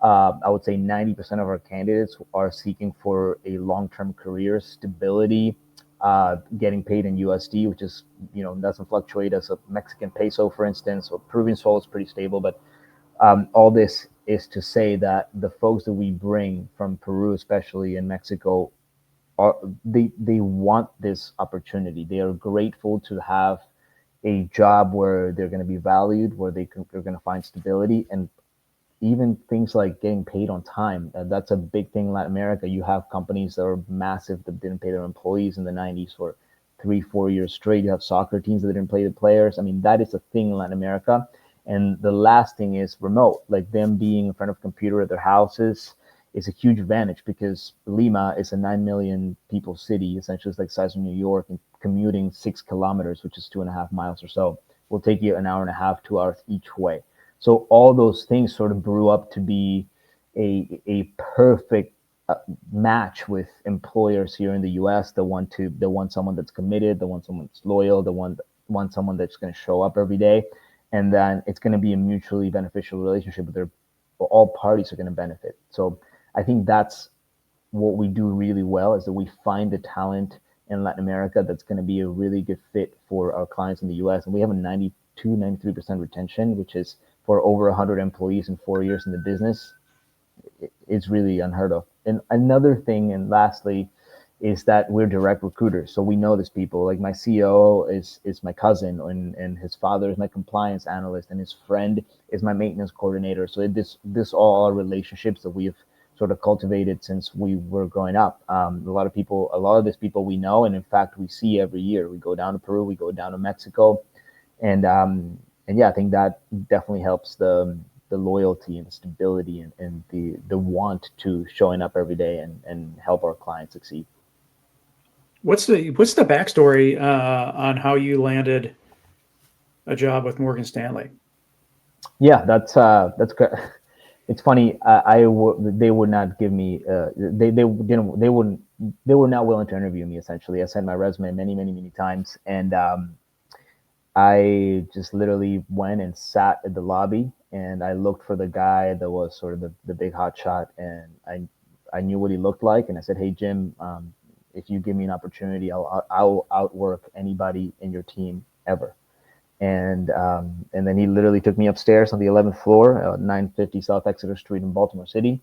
I would say 90% of our candidates are seeking for a long-term career, stability, getting paid in USD, which is, doesn't fluctuate as a Mexican peso, for instance, or Peruvian sol is pretty stable. But all this is to say that the folks that we bring from Peru, especially in Mexico, they want this opportunity. They are grateful to have a job where they're going to be valued, where they're going to find stability, and even things like getting paid on time. That's a big thing in Latin America. You have companies that are massive that didn't pay their employees in the 90s for 3-4 years straight. You have soccer teams that didn't pay the players. I mean, that is a thing in Latin America. And the last thing is remote, like them being in front of a computer at their houses is a huge advantage, because Lima is a 9 million people city. Essentially, it's like the size of New York, and commuting 6 kilometers, which is 2.5 miles or so, will take you an hour and a half, 2 hours each way. So all those things sort of brew up to be a perfect match with employers here in the U.S. They want someone that's committed, they want someone that's loyal, they want someone that's going to show up every day, and then it's going to be a mutually beneficial relationship where all parties are going to benefit. So I think that's what we do really well, is that we find the talent in Latin America that's going to be a really good fit for our clients in the U.S. And we have a 93% retention, which is for over 100 employees in 4 years in the business. It's really unheard of. And another thing, and lastly, is that we're direct recruiters. So we know these people. Like, my COO is my cousin, and his father is my compliance analyst, and his friend is my maintenance coordinator. So this all are relationships that we've sort of cultivated since we were growing up. A lot of these people we know, and in fact we see every year. We go down to Peru, we go down to Mexico, and yeah, I think that definitely helps the loyalty and the stability and the want to showing up every day and help our clients succeed. What's the backstory on how you landed a job with Morgan Stanley? Yeah, that's good. It's funny. They would not give me. They were not willing to interview me. Essentially, I sent my resume many times, and I just literally went and sat at the lobby, and I looked for the guy that was sort of the big hot shot, and I knew what he looked like, and I said, "Hey, Jim, if you give me an opportunity, I'll outwork anybody in your team ever." And then he literally took me upstairs on the 11th floor, 950 South Exeter Street in Baltimore City,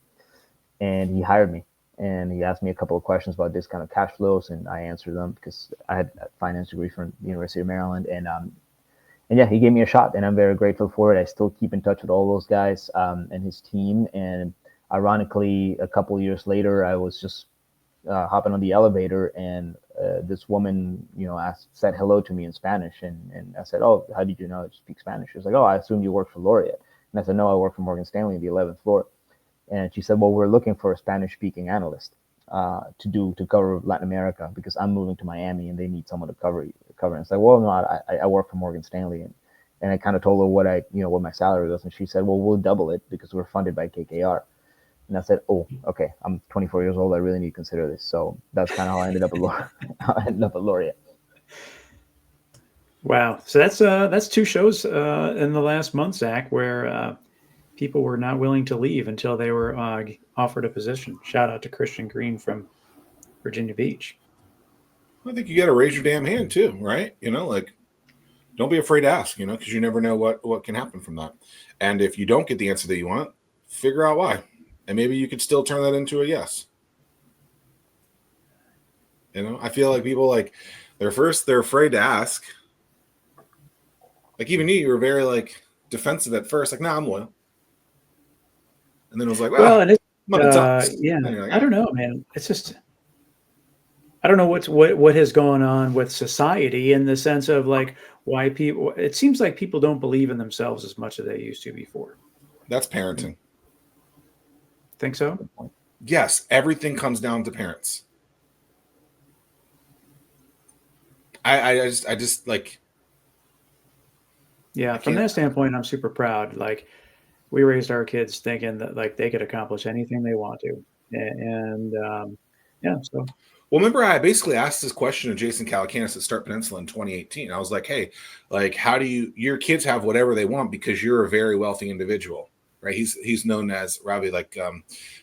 and he hired me. And he asked me a couple of questions about discounted cash flows, and I answered them because I had a finance degree from the University of Maryland. And yeah, he gave me a shot, and I'm very grateful for it. I still keep in touch with all those guys and his team. And ironically, a couple of years later, I was just hopping on the elevator, and this woman, said hello to me in Spanish, and I said, "Oh, how did you know I speak Spanish?" She was like, "Oh, I assumed you work for Laureate." And I said, "No, I work for Morgan Stanley, the 11th floor." And she said, "Well, we're looking for a Spanish-speaking analyst to cover Latin America, because I'm moving to Miami and they need someone to cover." And I said, "Well, no, I work for Morgan Stanley," and I kind of told her what my salary was, and she said, "Well, we'll double it because we're funded by KKR." And I said, "Oh, okay. I'm 24 years old. I really need to consider this." So that's kind of how I ended up at Laureate. Wow. So that's 2 shows in the last month, Zach, where people were not willing to leave until they were offered a position. Shout out to Christian Green from Virginia Beach. I think you got to raise your damn hand too, right? Like, don't be afraid to ask, because you never know what can happen from that. And if you don't get the answer that you want, figure out why. And maybe you could still turn that into a yes. I feel like people, like, they're afraid to ask. Like, even you were very, like, defensive at first. Like, nah, I'm loyal. And then it was like, Well, and it's, yeah. I don't know, man. It's just, I don't know what has gone on with society in the sense of, like, why people, it seems like people don't believe in themselves as much as they used to before. That's parenting. Think so? Yes, everything comes down to parents. I just like. Yeah, from that standpoint, I'm super proud. Like, we raised our kids thinking that, like, they could accomplish anything they want to, and yeah. So, well, remember, I basically asked this question to Jason Calacanis at Start Peninsula in 2018. I was like, hey, like, how do your kids have whatever they want because you're a very wealthy individual, right? He's known as Ravi, like,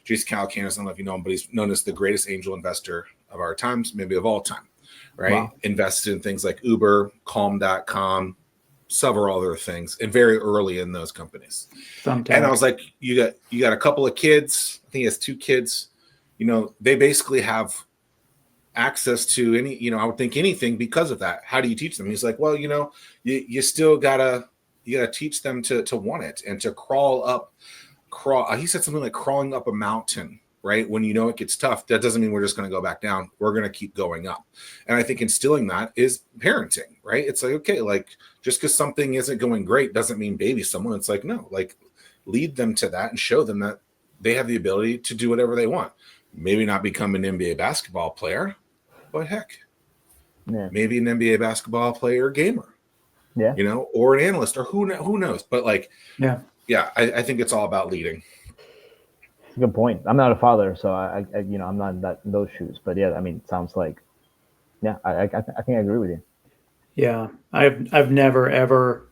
Jason Calacanis. I don't know if you know him, but he's known as the greatest angel investor of our times, maybe of all time, right? Wow. Invested in things like Uber, Calm.com, several other things, and very early in those companies. And I was like, you got a couple of kids. I think he has 2 kids. They basically have access to any, I would think anything because of that. How do you teach them? He's like, well, you still gotta teach them to want it and to crawl. He said something like crawling up a mountain, right? When it gets tough, that doesn't mean we're just going to go back down. We're going to keep going up. And I think instilling that is parenting, right? It's like, okay, like, just because something isn't going great doesn't mean baby someone. It's like, no, like, lead them to that and show them that they have the ability to do whatever they want. Maybe not become an NBA basketball player, but heck, maybe an NBA basketball player, gamer, or an analyst, or who knows. But, like, I think it's all about leading. Good point. I'm not a father, so I'm not in those shoes. But yeah, I mean, it sounds like, I think I agree with you. Yeah, I've never ever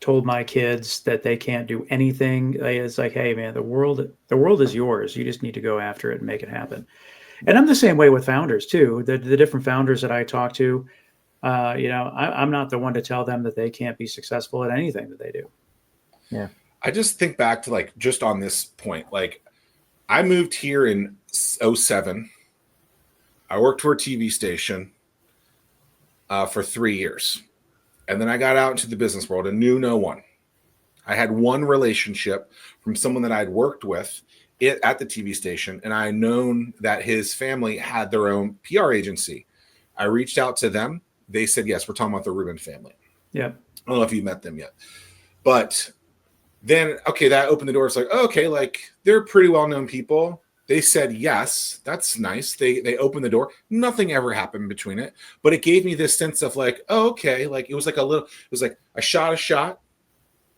told my kids that they can't do anything. It's like, hey, man, the world is yours. You just need to go after it and make it happen. And I'm the same way with founders too. The different founders that I talk to, I'm not the one to tell them that they can't be successful at anything that they do. Yeah. I just think back to, like, just on this point, like, I moved here in 2007. I worked for a TV station for 3 years. And then I got out into the business world and knew no one. I had one relationship from someone that I'd worked with at the TV station, and I had known that his family had their own PR agency. I reached out to them. They said, yes, we're talking about the Rubin family. Yeah. I don't know if you met them yet. But then, okay, that opened the door. It's like, okay, like, they're pretty well-known people. They said yes. That's nice. They opened the door. Nothing ever happened between it. But it gave me this sense of, like, oh, okay. Like, it was like I shot a shot.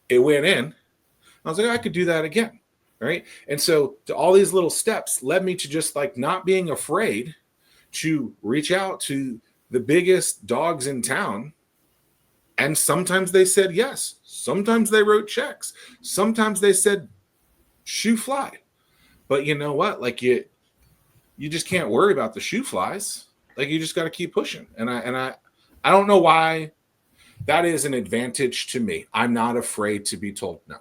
It went in. I was like, I could do that again. Right. And so all these little steps led me to just, like, not being afraid to reach out to the biggest dogs in town. And sometimes they said yes. Sometimes they wrote checks. Sometimes they said shoe fly. But you know what? Like, you just can't worry about the shoe flies. Like, you just got to keep pushing. And I don't know why that is an advantage to me. I'm not afraid to be told no.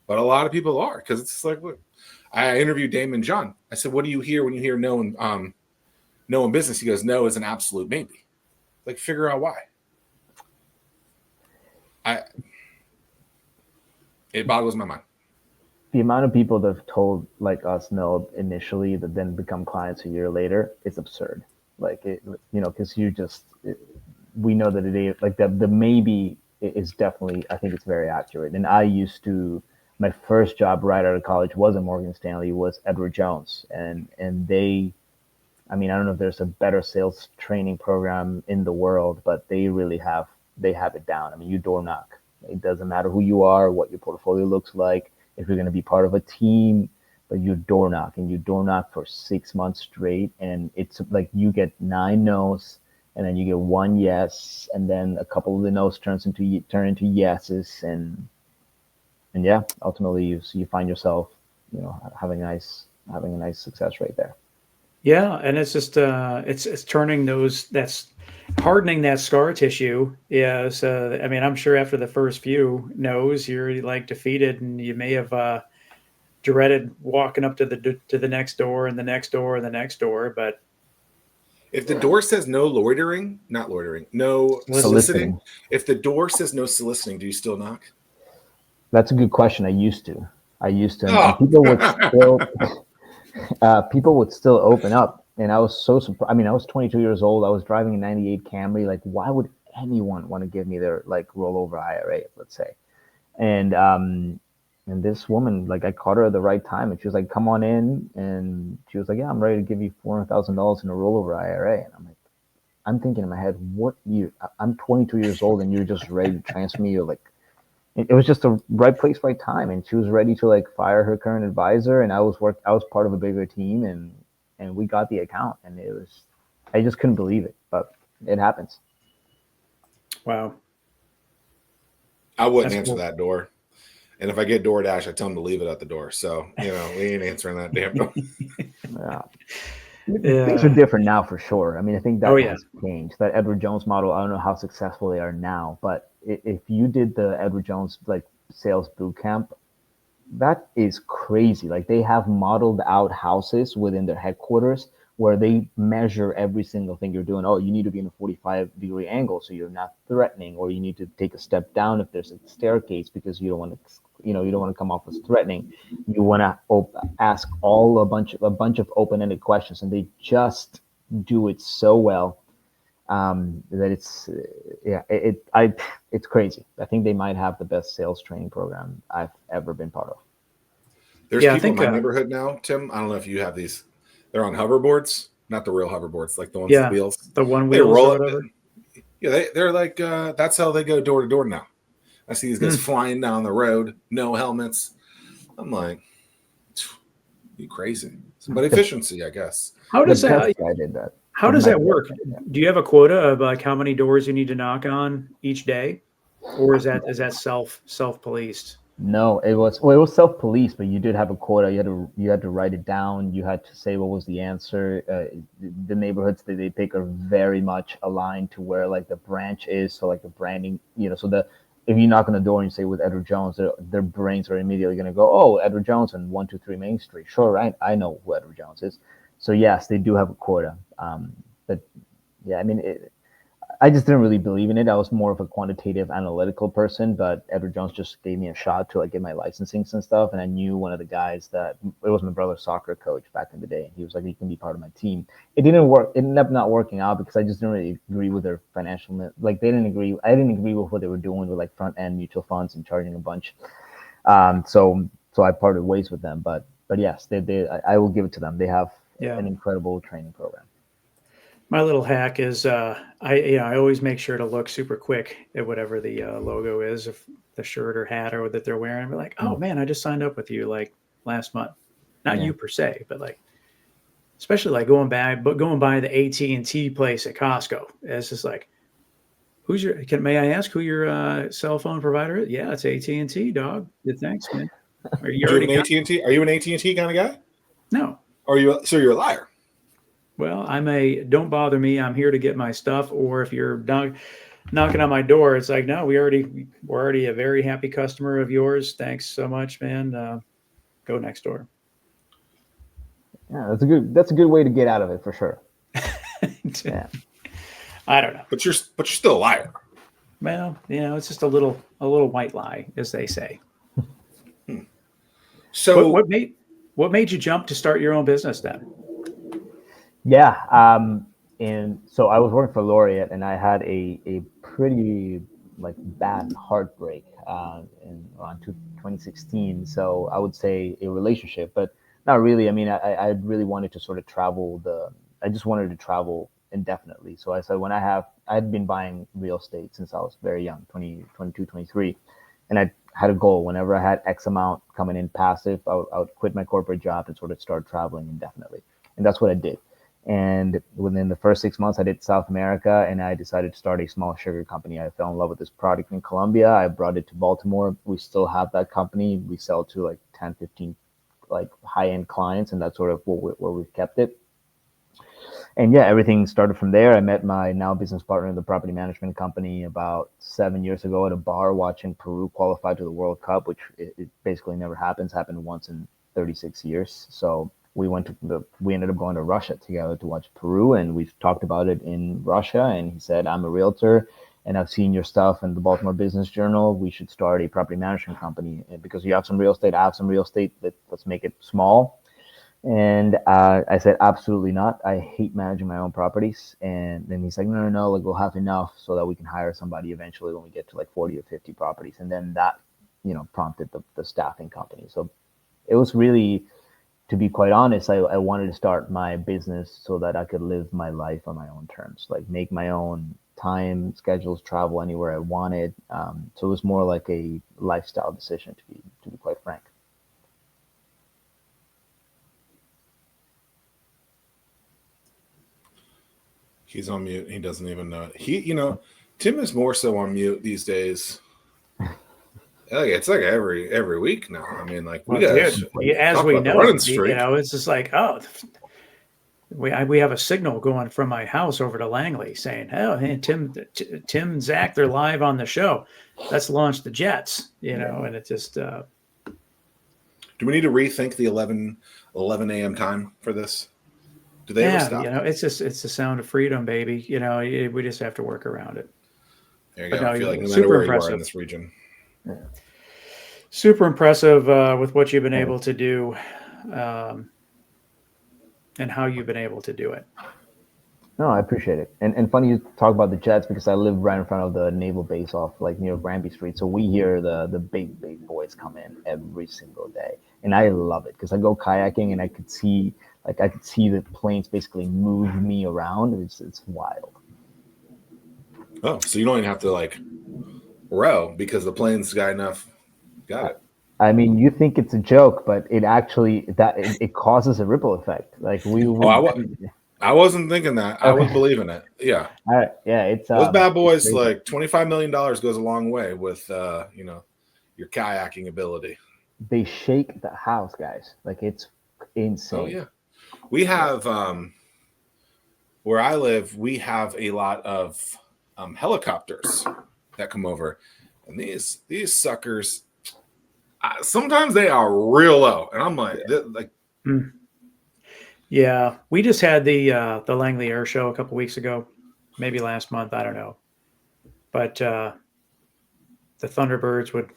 But a lot of people are, because it's like, look, I interviewed Damon John. I said, what do you hear when you hear no in business? He goes, no is an absolute maybe. Like, figure out why. It boggles my mind. The amount of people that have told, like, us no initially that then become clients a year later is absurd. Like, because we know that it is, like, the maybe is definitely, I think it's very accurate. And my first job right out of college wasn't Morgan Stanley, was Edward Jones. And they, I mean, I don't know if there's a better sales training program in the world, but they have it down. I mean, you door knock. It doesn't matter who you are, what your portfolio looks like, if you're going to be part of a team, but you door knock, and you door knock for 6 months straight. And it's like you get 9 no's, and then you get 1 yes, and then a couple of the no's turn into yeses. And yeah, ultimately you find yourself, having a nice success rate there. Yeah, and it's just it's turning that's hardening that scar tissue. Yeah, so I mean, I'm sure after the first few no's, you're like defeated, and you may have dreaded walking up to the next door and the next door and the next door. But If the door says no loitering, not loitering, no soliciting. If the door says no soliciting, do you still knock? That's a good question. I used to, and Oh. people would still open up, and I was so surprised. I mean, I was 22 years old. I was driving a '98 Camry. Like, why would anyone want to give me their like rollover IRA, let's say? And this woman, like, I caught her at the right time, and she was like, "Come on in," and she was like, "Yeah, I'm ready to give you $400,000 in a rollover IRA." And I'm like, I'm thinking in my head, what year? I'm 22 years old, and you're just ready to transfer me? You're like, it was just the right place, right time, and she was ready to like fire her current advisor, and I was part of a bigger team, and we got the account, and I just couldn't believe it, but it happens. Wow. I wouldn't answer that door. And if I get DoorDash, I tell them to leave it at the door. So, we ain't answering that damn door. Things are different now for sure. I mean, I think that has changed. That Edward Jones model, I don't know how successful they are now, but if you did the Edward Jones like sales boot camp, that is crazy. Like, they have modeled out houses within their headquarters where they measure every single thing you're doing. Oh, you need to be in a 45-degree angle so you're not threatening, or you need to take a step down if there's a staircase because you don't want to come off as threatening. You want to ask a bunch of open-ended questions, and they just do it so well that it's crazy. I think they might have the best sales training program I've ever been part of. There's people in my neighborhood now, Tim. I don't know if you have these. They're on hoverboards, not the real hoverboards, like the ones with wheels. The one they wheels roll or whatever. They're like that's how they go door to door now. I see these guys flying down the road, no helmets. I'm like, you crazy, but efficiency, I guess. How does that? I did that. How does that work? Do you have a quota of like how many doors you need to knock on each day, or is that self-policed? No, it was self-policed, but you did have a quota. You had to write it down. You had to say what was the answer. The neighborhoods that they pick are very much aligned to where like the branch is. So like the branding, so if you knock on the door and you say with Edward Jones, their brains are immediately going to go, oh, Edward Jones and 123 Main Street. Sure, right? I know who Edward Jones is. So yes, they do have a quota. But yeah, I mean, I just didn't really believe in it. I was more of a quantitative analytical person, but Edward Jones just gave me a shot to like get my licensing and stuff. And I knew one of the guys it was my brother's soccer coach back in the day. He was like, you can be part of my team. It didn't work. It ended up not working out because I just didn't really agree with their financial, like they didn't agree. I didn't agree with what they were doing with like front end mutual funds and charging a bunch. So I parted ways with them, but yes, I will give it to them. They have an incredible training program. My little hack is I always make sure to look super quick at whatever the logo is, if the shirt or hat or that they're wearing. I'm like, oh man, I just signed up with you like last month. Not you per se, but like, especially like going by the AT&T place at Costco. It's just like, may I ask who your cell phone provider is? Yeah, it's AT&T, dog. Yeah, thanks, man. Are you an AT&T kind of guy? No. So you're a liar? Well, don't bother me. I'm here to get my stuff. Or if you're knocking on my door, it's like, no, we're already a very happy customer of yours. Thanks so much, man. Go next door. Yeah, that's a good way to get out of it for sure. Yeah. I don't know. But you're still a liar. Well, it's just a little white lie, as they say. So what made you jump to start your own business then? Yeah. And so I was working for Laureate, and I had a pretty like bad heartbreak in around 2016. So I would say a relationship, but not really. I mean, I really wanted to sort of I just wanted to travel indefinitely. So I said, I had been buying real estate since I was very young, 22, 23. And I had a goal. Whenever I had X amount coming in passive, I would quit my corporate job and sort of start traveling indefinitely. And that's what I did. And within the first 6 months, I did South America, and I decided to start a small sugar company. I fell in love with this product in Colombia. I brought it to Baltimore. We still have that company. We sell to like 10, 15 like high-end clients, and that's sort of where we've kept it. And yeah, everything started from there. I met my now business partner in the property management company about 7 years ago at a bar watching Peru qualify to the World Cup, which it basically never happens. Happened once in 36 years. So we ended up going to Russia together to watch Peru, and we've talked about it in Russia. And he said, I'm a realtor and I've seen your stuff in the Baltimore Business Journal. We should start a property management company because you have some real estate. I have some real estate. Let's make it small. And I said, absolutely not. I hate managing my own properties. And then he's like, no, like we'll have enough so that we can hire somebody eventually when we get to like 40 or 50 properties. And then that, prompted the staffing company. So it was really, to be quite honest, I wanted to start my business so that I could live my life on my own terms, like make my own time schedules, travel anywhere I wanted. So it was more like a lifestyle decision, to be quite frank. He's on mute. He doesn't even know it. Tim is more so on mute these days. It's like every week now. I mean, like we got as we know, it's just like, we have a signal going from my house over to Langley saying, "Oh, hey, Tim and Zach, they're live on the show. Let's launch the jets." And it just. Do we need to rethink the 11 a.m. time for this? Do they ever stop? It's the sound of freedom, baby. We just have to work around it. There you go. I feel like no matter where you are in this region. Yeah. Super impressive with what you've been able to do and how you've been able to do it. No, I appreciate it. And funny you talk about the Jets because I live right in front of the naval base off like near Granby Street. So we hear the big boys come in every single day. And I love it because I go kayaking and I could see the planes basically move me around. It's wild. Oh, so you don't even have to like row because the plane's got enough. Got it. I mean, you think it's a joke, but it actually it causes a ripple effect. Like I wasn't thinking that. I was believing it. Yeah. All right. Yeah. It's those bad boys. Like $25 million goes a long way with your kayaking ability. They shake the house, guys. Like it's insane. Oh yeah. We have where I live. We have a lot of helicopters that come over, and these suckers. Sometimes they are real low, and I'm like, Yeah, we just had the Langley Air Show a couple weeks ago, maybe last month. I don't know, but the Thunderbirds would,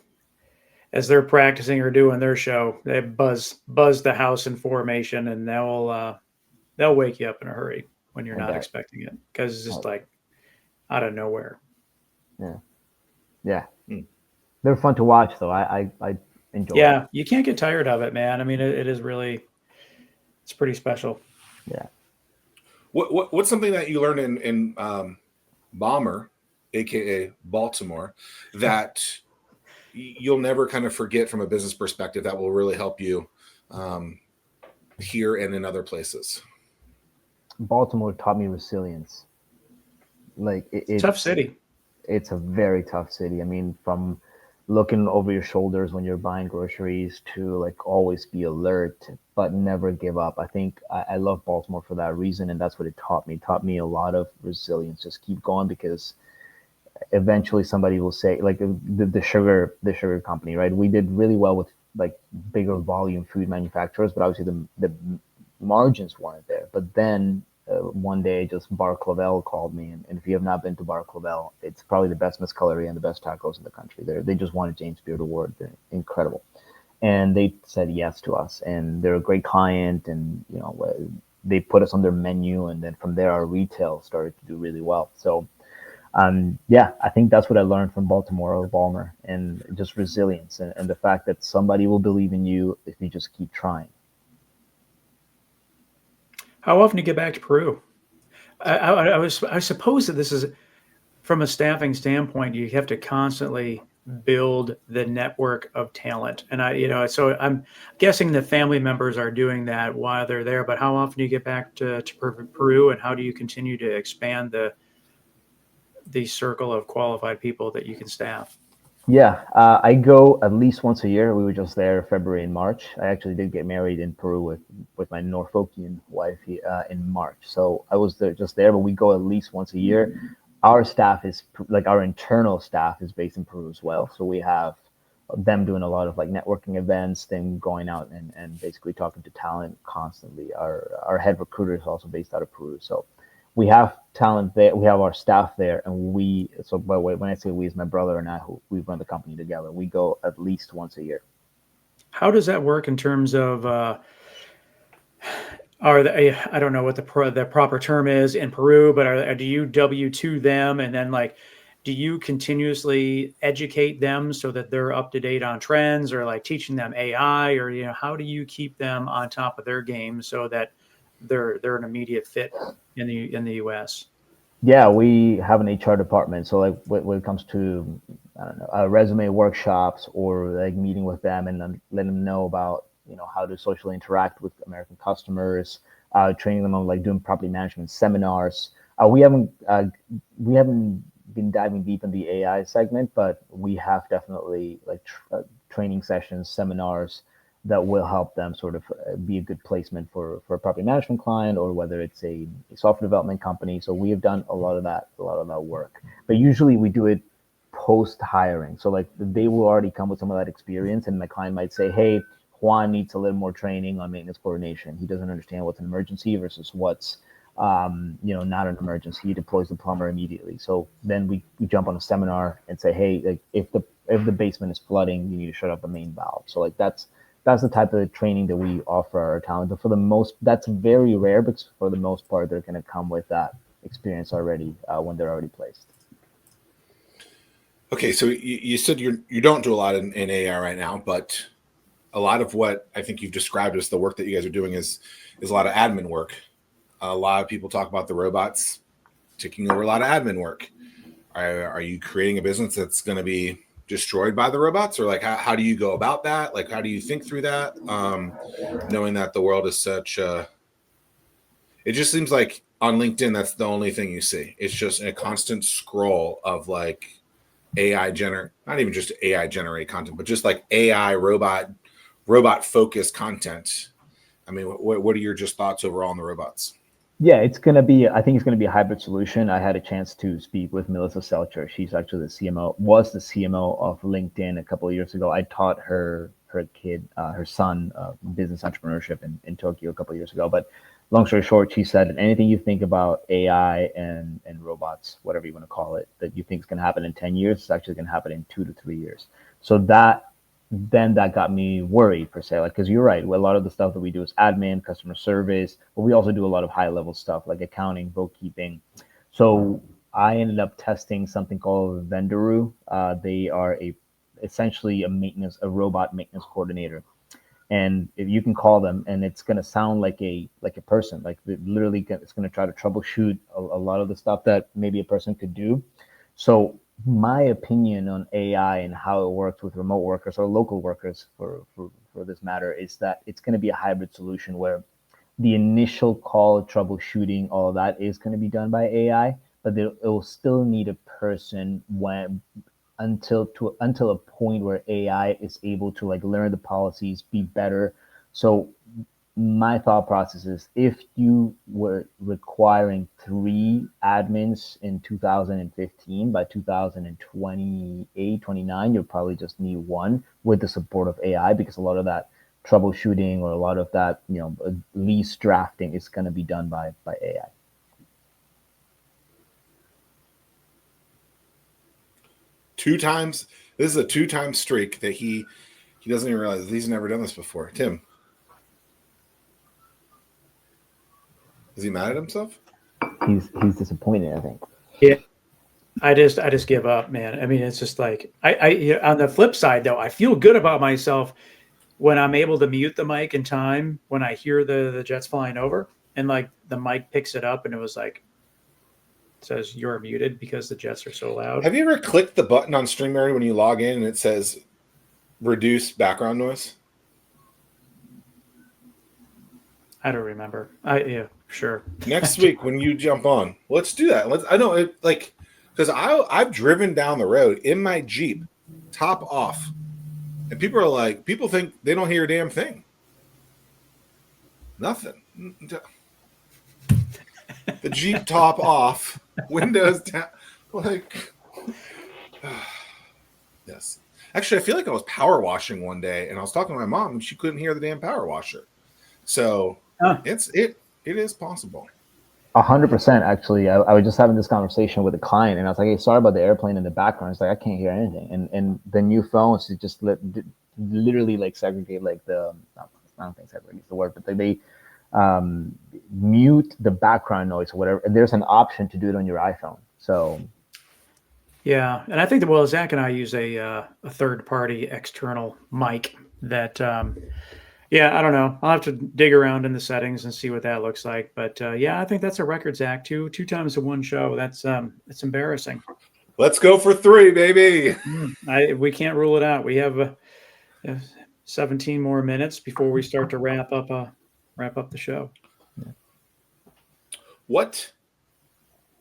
as they're practicing or doing their show, they buzz the house in formation, and they'll wake you up in a hurry when you're not expecting it because it's just like out of nowhere. Yeah. They're fun to watch, though. I enjoy. Yeah, it. You can't get tired of it, man. I mean, it is really, it's pretty special. Yeah. What's something that you learned in Bomber, aka Baltimore, that you'll never kind of forget from a business perspective that will really help you here and in other places? Baltimore taught me resilience. Like it's tough city. It's a very tough city. I mean, from looking over your shoulders when you're buying groceries to like always be alert, but never give up. I think I love Baltimore for that reason. And that's what it taught me. It taught me a lot of resilience. Just keep going because eventually somebody will say like the sugar company, right? We did really well with like bigger volume food manufacturers, but obviously the margins weren't there. But then one day just Bar Clavel called me, and if you have not been to Bar Clavel, it's probably the best mezcaleria and the best tacos in the country. They just won a James Beard Award. They're incredible, and they said yes to us, and they're a great client, and they put us on their menu, and then from there our retail started to do really well. So I think that's what I learned from Baltimore or Balmer, and just resilience and the fact that somebody will believe in you if you just keep trying. How often do you get back to Peru? I suppose that this is, from a staffing standpoint, you have to constantly build the network of talent. And so I'm guessing the family members are doing that while they're there, but how often do you get back to Peru, and how do you continue to expand the circle of qualified people that you can staff? Yeah, I go at least once a year. We were just there February and March. I actually did get married in Peru with my Norfolkian wife in March. So I was there just there, but we go at least once a year. Our staff is like our internal staff is based in Peru as well. So we have them doing a lot of like networking events, then going out and basically talking to talent constantly. Our head recruiter is also based out of Peru. So we have talent there. We have our staff there, and so by the way, when I say we, it's my brother and I who we run the company together. We go at least once a year. How does that work in terms of are they, I don't know what the proper term is in Peru, but do you W-2 them, and then like do you continuously educate them so that they're up to date on trends, or like teaching them AI, or how do you keep them on top of their game so that they're an immediate fit in the US? Yeah, we have an HR department. So like when it comes to I don't know resume workshops or like meeting with them and then letting them know about how to socially interact with American customers, training them on like doing property management seminars. We haven't been diving deep in the AI segment, but we have definitely like training sessions, seminars that will help them sort of be a good placement for a property management client, or whether it's a software development company. So we have done a lot of that work. But usually we do it post hiring. So like they will already come with some of that experience, and my client might say, "Hey, Juan needs a little more training on maintenance coordination. He doesn't understand what's an emergency versus what's not an emergency." He deploys the plumber immediately. So then we jump on a seminar and say, "Hey, like if the basement is flooding, you need to shut off the main valve." So like that's the type of training that we offer our talent. But that's very rare, because for the most part, they're going to come with that experience already when they're already placed. Okay, so you said you don't do a lot in AI right now, but a lot of what I think you've described as the work that you guys are doing is a lot of admin work. A lot of people talk about the robots taking over a lot of admin work. Are you creating a business that's going to be destroyed by the robots, or like how do you go about that? Like how do you think through that? Knowing that the world is such it just seems like on LinkedIn that's the only thing you see. It's just a constant scroll of like not even just AI generated content, but just like AI robot focused content. I mean, what are your just thoughts overall on the robots? Yeah, I think it's going to be a hybrid solution. I had a chance to speak with Melissa Selcher. She's actually was the CMO of LinkedIn a couple of years ago. I taught her son, business entrepreneurship in Tokyo a couple of years ago. But long story short, she said, anything you think about AI and robots, whatever you want to call it, that you think is going to happen in 10 years, it's actually going to happen in 2 to 3 years. So that got me worried, per se, like, because you're right, a lot of the stuff that we do is admin, customer service, but we also do a lot of high level stuff like accounting, bookkeeping. So I ended up testing something called Vendoroo. They are essentially a robot maintenance coordinator, and if you can call them, and it's going to sound like a person, like literally it's going to try to troubleshoot a lot of the stuff that maybe a person could do. So my opinion on AI and how it works with remote workers or local workers for this matter is that it's going to be a hybrid solution where the initial call, troubleshooting, all of that is going to be done by AI, but it will still need a person until a point where AI is able to like learn the policies, be better. So my thought process is, if you were requiring 3 admins in 2015, by 2028, 29, you'll probably just need 1 with the support of AI, because a lot of that troubleshooting or a lot of that, lease drafting is going to be done by AI. This is a 2-time streak that he doesn't even realize he's never done this before. Tim, is he mad at himself? He's disappointed, I think. Yeah, I just give up, man. I mean, it's just like I on the flip side though, I feel good about myself when I'm able to mute the mic in time when I hear the jets flying over, and like the mic picks it up and it was like, says you're muted because the jets are so loud. Have you ever clicked the button on StreamYard when you log in and it says reduce background noise? I don't remember. Yeah, sure. Next week when you jump on, let's do that. I've driven down the road in my Jeep top off. And people think they don't hear a damn thing. Nothing. The Jeep top off, windows down. Like, yes. Actually, I feel like I was power washing one day, and I was talking to my mom, and she couldn't hear the damn power washer. So it is possible. 100%. Actually, I was just having this conversation with a client, and I was like, "Hey, sorry about the airplane in the background." It's like I can't hear anything, and the new phones just literally like segregate like the. I don't think segregate is the word, but they mute the background noise or whatever. And there's an option to do it on your iPhone. So. Yeah, and I think that Zach and I use a third-party external mic that. Yeah, I don't know. I'll have to dig around in the settings and see what that looks like. But yeah, I think that's a record, Zach. Two times in one show. That's it's embarrassing. Let's go for 3, baby. We can't rule it out. We have 17 more minutes before we start to wrap up the show. What?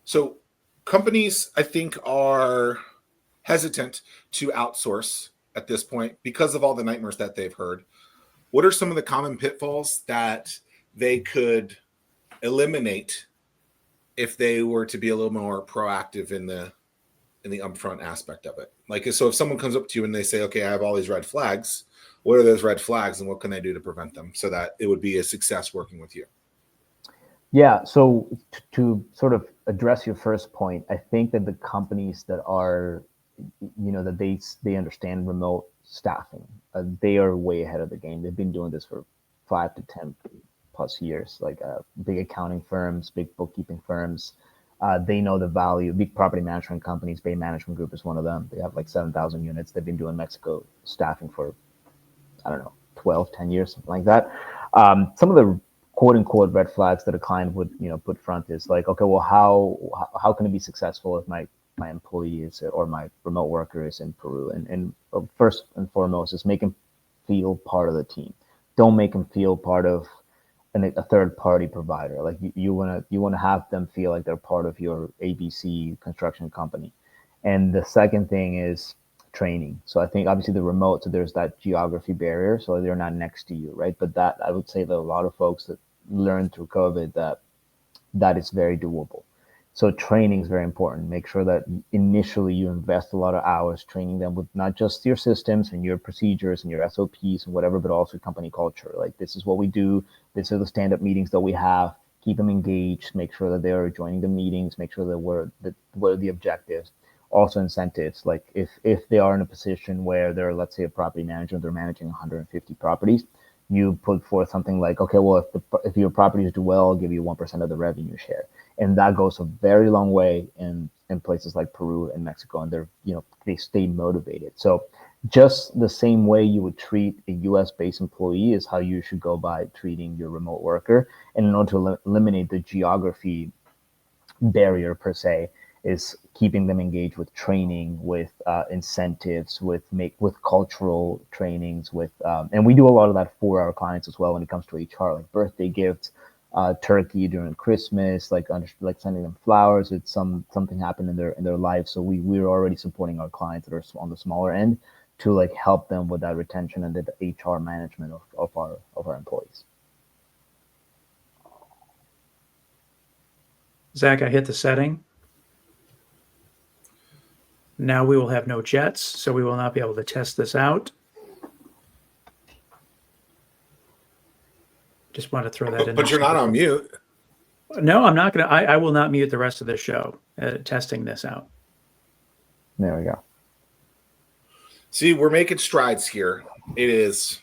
So companies, I think, are hesitant to outsource at this point because of all the nightmares that they've heard. What are some of the common pitfalls that they could eliminate if they were to be a little more proactive in the upfront aspect of it? Like, so if someone comes up to you and they say, okay, I have all these red flags, what are those red flags and what can I do to prevent them so that it would be a success working with you? Yeah. So to sort of address your first point, I think that the companies that are, that they understand remote staffing, they are way ahead of the game. They've been doing this for 5 to 10 plus years, like big accounting firms, big bookkeeping firms. They know the value. Big property management companies, Bay Management Group is one of them. They have like 7,000 units. They've been doing Mexico staffing for, 10 years, something like that. Some of the quote unquote red flags that a client would, put front is like, okay, well, how can it be successful if my employee is or my remote worker is in Peru? And first and foremost is make him feel part of the team. Don't make him feel part of a third party provider. Like you want to have them feel like they're part of your ABC construction company. And the second thing is training. So I think obviously the remote, so there's that geography barrier, so they're not next to you, right? But that I would say that a lot of folks that learned through COVID that is very doable. So training is very important. Make sure that initially you invest a lot of hours training them with not just your systems and your procedures and your SOPs and whatever, but also company culture. Like, this is what we do. These are the stand-up meetings that we have. Keep them engaged. Make sure that they are joining the meetings. Make sure that what are the objectives. Also incentives. Like if they are in a position where they're, let's say, a property manager, they're managing 150 properties, you put forth something like, okay, well, if your properties do well, I'll give you 1% of the revenue share. And that goes a very long way in places like Peru and Mexico, and they stay motivated. So just the same way you would treat a US-based employee is how you should go by treating your remote worker. And in order to eliminate the geography barrier per se, is keeping them engaged with training, with incentives, with cultural trainings, and we do a lot of that for our clients as well when it comes to HR, like birthday gifts, turkey during Christmas, like sending them flowers. It's something happened in their life. So we're already supporting our clients that are on the smaller end to like help them with that retention and the HR management of our employees. Zach, I hit the setting. Now we will have no jets, so we will not be able to test this out. Just want to throw that in. But you're not on mute. No, I'm not going to. I will not mute the rest of the show testing this out. There we go. See, we're making strides here. It is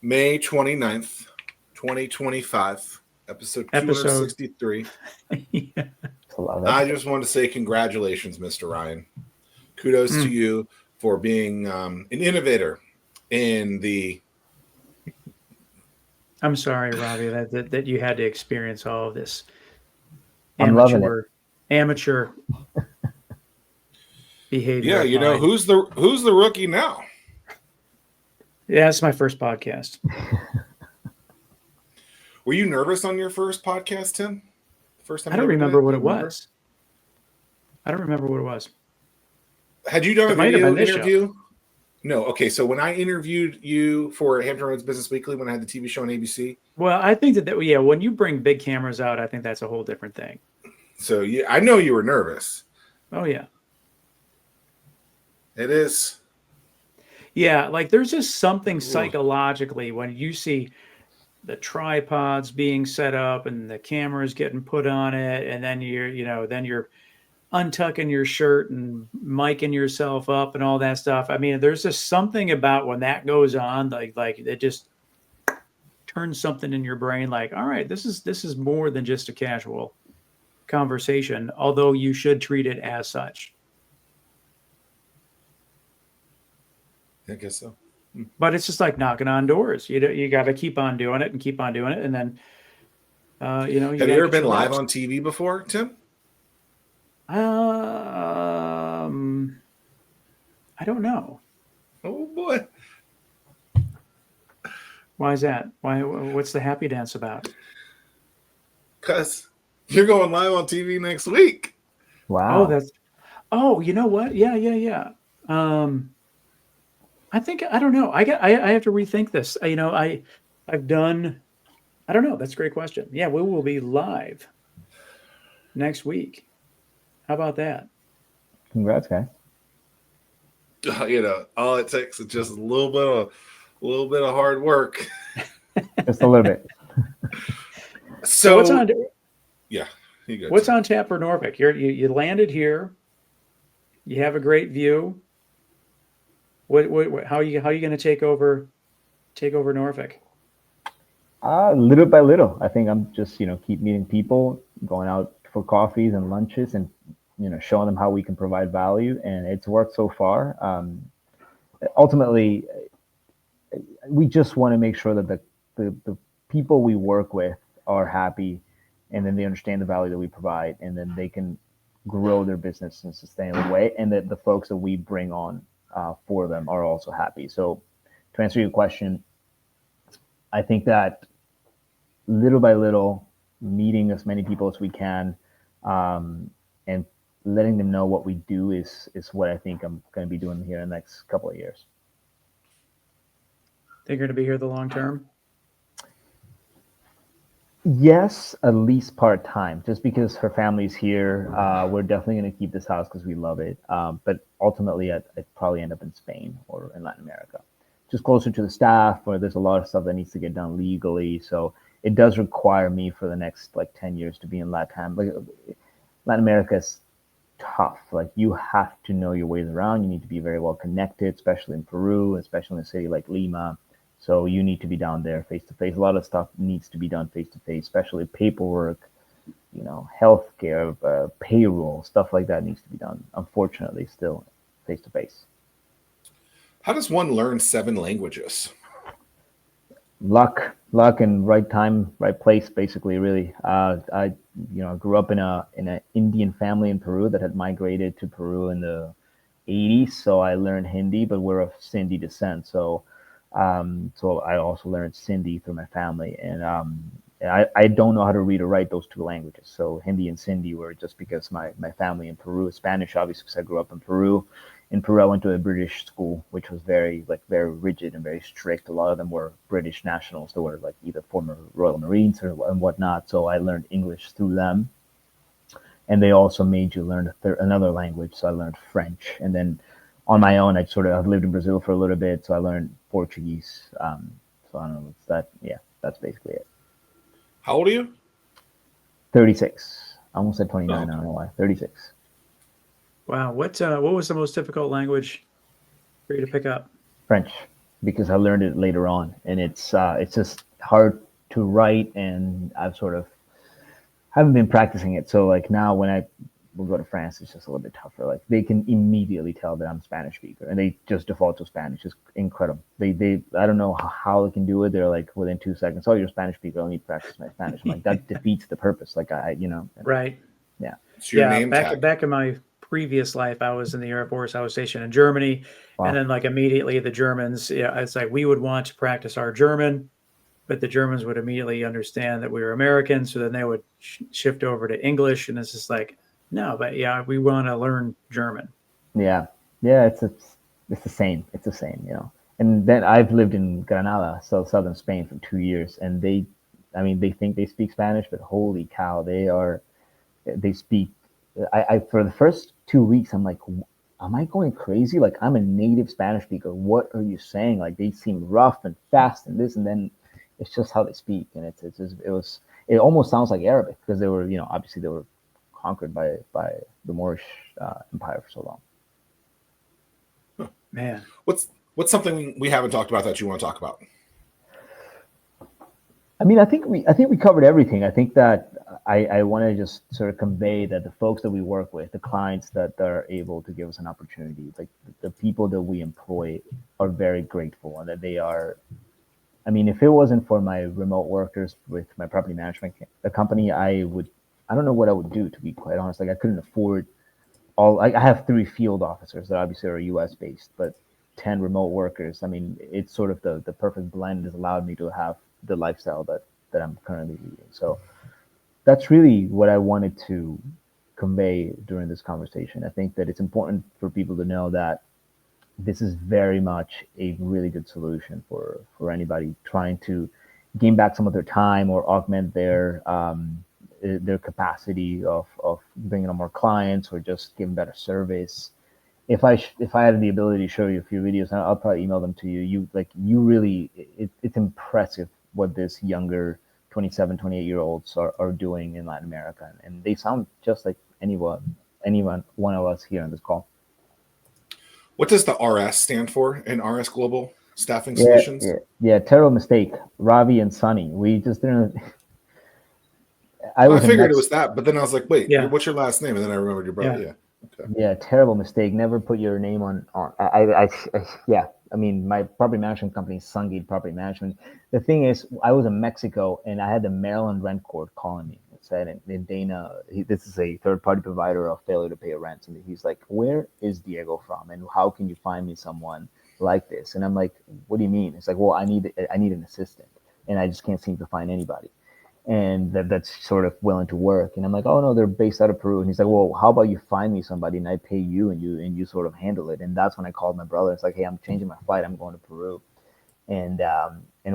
May 29th, 2025, episode 263. Yeah. I just want to say congratulations, Mr. Ryan. Kudos to you for being an innovator in the... I'm sorry, Ravi, that you had to experience all of this amateur behavior. Yeah, who's the rookie now? Yeah, it's my first podcast. Were you nervous on your first podcast, Tim? First time I don't remember what it was. I don't remember what it was. Had you done a It might have video been this show. interview? No. Okay. So when I interviewed you for Hampton Roads Business Weekly, when I had the TV show on ABC, Well, I think that yeah, when you bring big cameras out, I think that's a whole different thing. so I know you were nervous. Oh yeah. It is. Yeah, like there's just something psychologically when you see the tripods being set up and the cameras getting put on it, and then you're untucking your shirt and miking yourself up and all that stuff. I mean, there's just something about when that goes on, like it just turns something in your brain. Like, all right, this is more than just a casual conversation, although you should treat it as such. I guess so. But it's just like knocking on doors. You got to keep on doing it, and then Have you ever been live on TV before, Tim? I don't know. Oh boy. Why is that? What's the happy dance about? Because you're going live on TV next week. Wow. Oh, you know what? Yeah. I think I don't know. I have to rethink this. I've done. I don't know. That's a great question. Yeah, we will be live next week. How about that? Congrats, guys. All it takes is just a little bit of hard work. Just a little bit. So what's on? Yeah, you go. What's on tap for Norfolk? You landed here. You have a great view. How are you going to take over Norfolk? Little by little. I think I'm just keep meeting people, going out for coffees and lunches, and showing them how we can provide value, and it's worked so far. Ultimately, we just want to make sure that the people we work with are happy, and then they understand the value that we provide, and then they can grow their business in a sustainable way, and that the folks that we bring on for them are also happy. So to answer your question, I think that little by little, meeting as many people as we can, and letting them know what we do is what I think I'm going to be doing here in the next couple of years. Think you're going to be here the long term? Yes, at least part-time, just because her family's here. We're definitely going to keep this house because we love it. But ultimately, I'd probably end up in Spain or in Latin America, just closer to the staff, where there's a lot of stuff that needs to get done legally. So it does require me for the next 10 years to be in Latin. Latin America is tough. You have to know your ways around. You need to be very well connected, especially in Peru, especially in a city like Lima. So you need to be down there face to face. A lot of stuff needs to be done face to face, especially paperwork, healthcare, payroll, stuff like that needs to be done. Unfortunately, still face to face. How does one learn 7 languages? Luck, and right time, right place. Basically, really. I grew up in an Indian family in Peru that had migrated to Peru in the 80s. So I learned Hindi, but we're of Sindhi descent. So I also learned Sindhi through my family, and I don't know how to read or write those 2 languages. So Hindi and Sindhi were just because my family in Peru. Spanish, obviously, because I grew up in Peru. In Peru, I went to a British school, which was very rigid and very strict. A lot of them were British nationals that were either former Royal Marines and whatnot. So I learned English through them, and they also made you learn another language. So I learned French, and then on my own, I've lived in Brazil for a little bit, so I learned Portuguese. So I don't know. It's that. Yeah, that's basically it. How old are you? 36. I almost said 29. I don't know why. 36. Wow. What was the most difficult language for you to pick up? French, because I learned it later on, and it's just hard to write, and I've sort of haven't been practicing it. So now when I will go to France, it's just a little bit tougher. They can immediately tell that I'm a Spanish speaker, and they just default to Spanish. It's incredible. They I don't know how they can do it. They're within 2 seconds, oh, you're a Spanish speaker, I need to practice my Spanish. I'm that defeats the purpose. Right. Yeah. It's your name tag. Back in my previous life, I was in the Air Force. I was stationed in Germany. Wow. And then immediately the Germans, it's we would want to practice our German, but the Germans would immediately understand that we were Americans. So then they would shift over to English. And it's just no, but yeah, we want to learn German. Yeah. Yeah, it's the same. It's the same, you know. And then I've lived in Granada, so southern Spain, for 2 years, and I mean, they think they speak Spanish, but holy cow, they speak. I for the first 2 weeks, I'm like, am I going crazy? Like, I'm a native Spanish speaker. What are you saying? Like, they seem rough and fast and this, and then it's just how they speak, and it almost sounds like Arabic because they were, you know, obviously they were conquered by the Moorish Empire for so long. Man, what's something we haven't talked about that you want to talk about? I mean, I think we covered everything. I think that I want to just sort of convey that the folks that we work with, the clients that are able to give us an opportunity, like the people that we employ, are very grateful, and that they are. I mean, if it wasn't for my remote workers with my property management company, I don't know what I would do, to be quite honest. Like, I couldn't afford I have 3 field officers that obviously are US based, but 10 remote workers. I mean, it's sort of the perfect blend has allowed me to have the lifestyle that I'm currently leading. So that's really what I wanted to convey during this conversation. I think that it's important for people to know that this is very much a really good solution for anybody trying to gain back some of their time or augment their capacity of bringing on more clients or just giving better service. If I had the ability to show you a few videos, I'll probably email them to you. You really, it's impressive what this younger 27, 28-year-olds are doing in Latin America, and they sound just like anyone one of us here on this call. What does the RS stand for in RS Global Staffing Solutions? Yeah. Terrible mistake. Ravi and Sunny. We just didn't. I figured it was that, but then I was like, wait, Yeah. what's your last name? And then I remembered your brother. Yeah. Okay. Yeah, terrible mistake. Never put your name on. Yeah. I mean, my property management company is Sungate Property Management. The thing is, I was in Mexico and I had the Maryland Rent Court calling me. It said, and Dana, this is a third-party provider of failure to pay a rent, and he's like, "Where is Diego from, and how can you find me someone like this?" And I'm like, "What do you mean?" It's like, "Well, I need an assistant, and I just can't seem to find anybody." And that's sort of willing to work. And I'm like, "Oh no, they're based out of Peru." And he's like, "Well, how about you find me somebody and I pay you and you sort of handle it." And that's when I called my brother. It's like, "Hey, I'm changing my flight. I'm going to Peru." And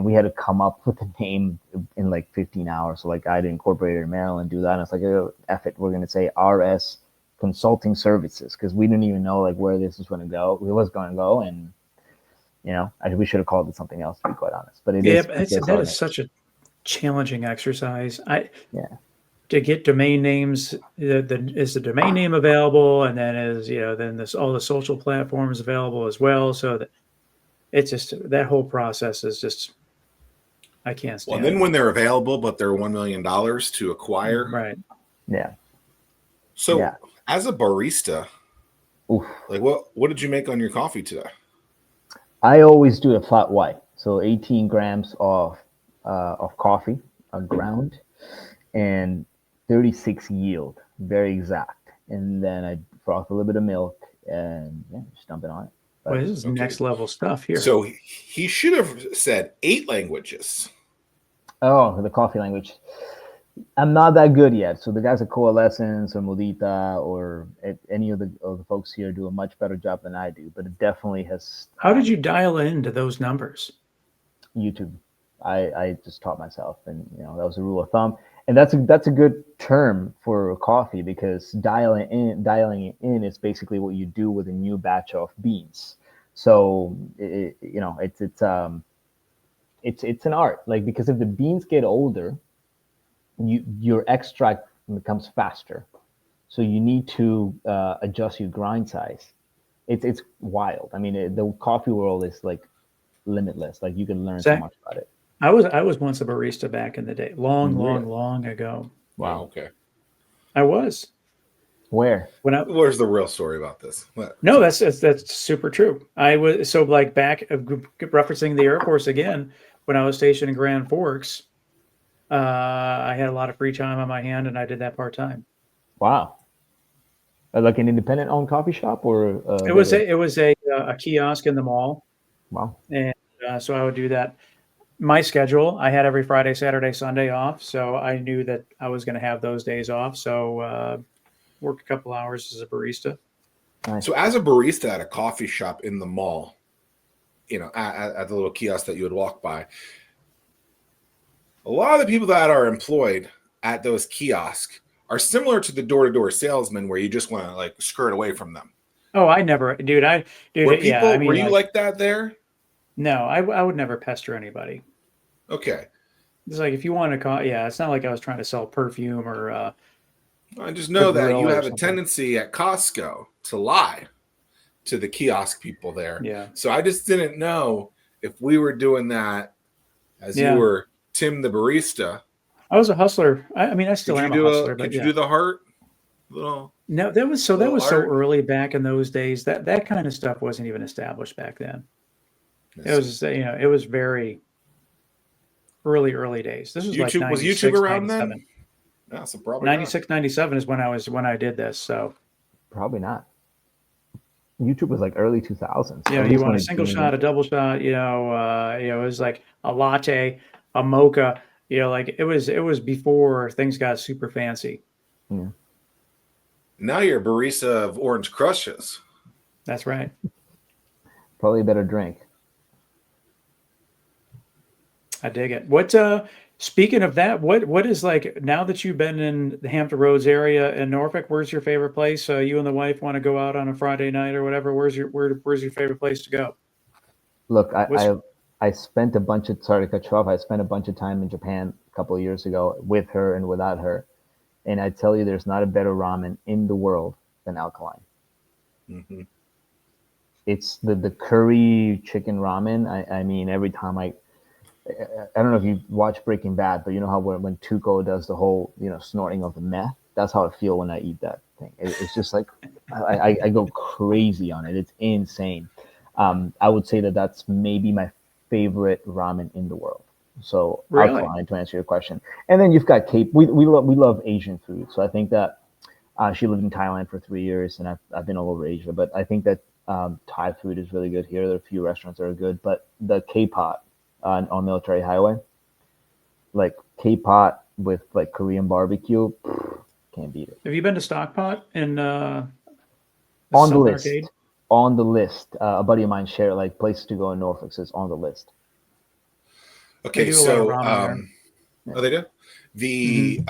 we had to come up with a name in like 15 hours. So like I had incorporated in Maryland, do that. And it's like, oh, F it, we're going to say RS Consulting Services, because we didn't even know like where this was going to go. It was going to go. And, you know, we should have called it something else, to be quite honest. But that is such a challenging exercise. To get domain names, is the domain name available, and then all the social platforms available as well, so that it's just that whole process is just, I can't stand. Well, and then when they're available, but they're $1 million to acquire, right? Yeah. So as a barista, like what did you make on your coffee today? I always do a flat white, so 18 grams of coffee ground and 36 yield, very exact. And then I froth a little bit of milk and just dump it on it. Well, this is next level stuff here. So he should have said 8 languages. Oh, the coffee language. I'm not that good yet. So the guys at Coalescence or Modita or any of the folks here do a much better job than I do. But it definitely has. How did you dial into those numbers? YouTube. I just taught myself, and that was a rule of thumb. And that's a good term for coffee, because dialing it in is basically what you do with a new batch of beans. So it's an art, like, because if the beans get older, your extract becomes faster. So you need to adjust your grind size. It's wild. I mean, the coffee world is like limitless. Like, you can learn so much about it. I was once a barista back in the day, long ago. Wow. Okay. I was. Where? Where's the real story about this? No, that's super true. I was back referencing the Air Force again. When I was stationed in Grand Forks, I had a lot of free time on my hand, and I did that part time. Wow. Like an independent owned coffee shop, or it was a kiosk in the mall. Wow. And so I would do that. My schedule, I had every Friday, Saturday, Sunday off, so I knew that I was going to have those days off. So work a couple hours as a barista. Nice. So as a barista at a coffee shop in the mall, you know, at the little kiosk that you would walk by, a lot of the people that are employed at those kiosks are similar to the door-to-door salesman where you just want to like skirt away from them. Oh, I never, dude. Yeah. I mean, Were you like that there? no, I would never pester anybody. Okay. It's like if you want to call, yeah. It's not like I was trying to sell perfume or I just know the that grill you or have a something. tendency at Costco to lie to the kiosk people there. Yeah. So I just didn't know if we were doing that as Yeah. you were Tim the barista. I was a hustler. I mean, I still am a hustler. But Could you yeah. do the heart? Little. No, that was so art? early back in those days. That kind of stuff wasn't even established back then. It was, you know, it was very early days. This was YouTube, like 96, was YouTube around 97. then? No, so probably 96, 97 is when I did this. So Probably not. YouTube was like early 2000s. you know, At you least want when a it single came shot, in. a double shot. You know, it was like a latte, a mocha. You know, like it was before things got super fancy. Yeah. Now you're a barista of Orange Crushes. That's right. Probably a better drink. I dig it. What speaking of that, what is like now that you've been in the Hampton Roads area in Norfolk, where's your favorite place? You and the wife want to go out on a Friday night or whatever. Where's your favorite place to go? Look, What's- I spent a bunch of, sorry to cut you off, I spent a bunch of time in Japan a couple of years ago with her and without her. And I tell you, there's not a better ramen in the world than Alkaline. Mm-hmm. It's the curry chicken ramen. I mean, every time I don't know if you watch Breaking Bad, but you know how when Tuco does the whole, you know, snorting of the meth, that's how I feel when I eat that thing. It's just like, I go crazy on it. It's insane. I would say that that's maybe my favorite ramen in the world. So Really? Alkaline, to answer your question. And then you've got Cape. We love Asian food. So I think that she lived in Thailand for 3 years, and I've been all over Asia. But I think that Thai food is really good here. There are a few restaurants that are good, but the K-pot on Military Highway, like K-pot with like Korean barbecue, can't beat it. Have you been to Stockpot in On the Southern list. Arcade? On the list. A buddy of mine shared like places to go in Norfolk, says on the list. Okay, They do a lot so of ramen oh, they do. The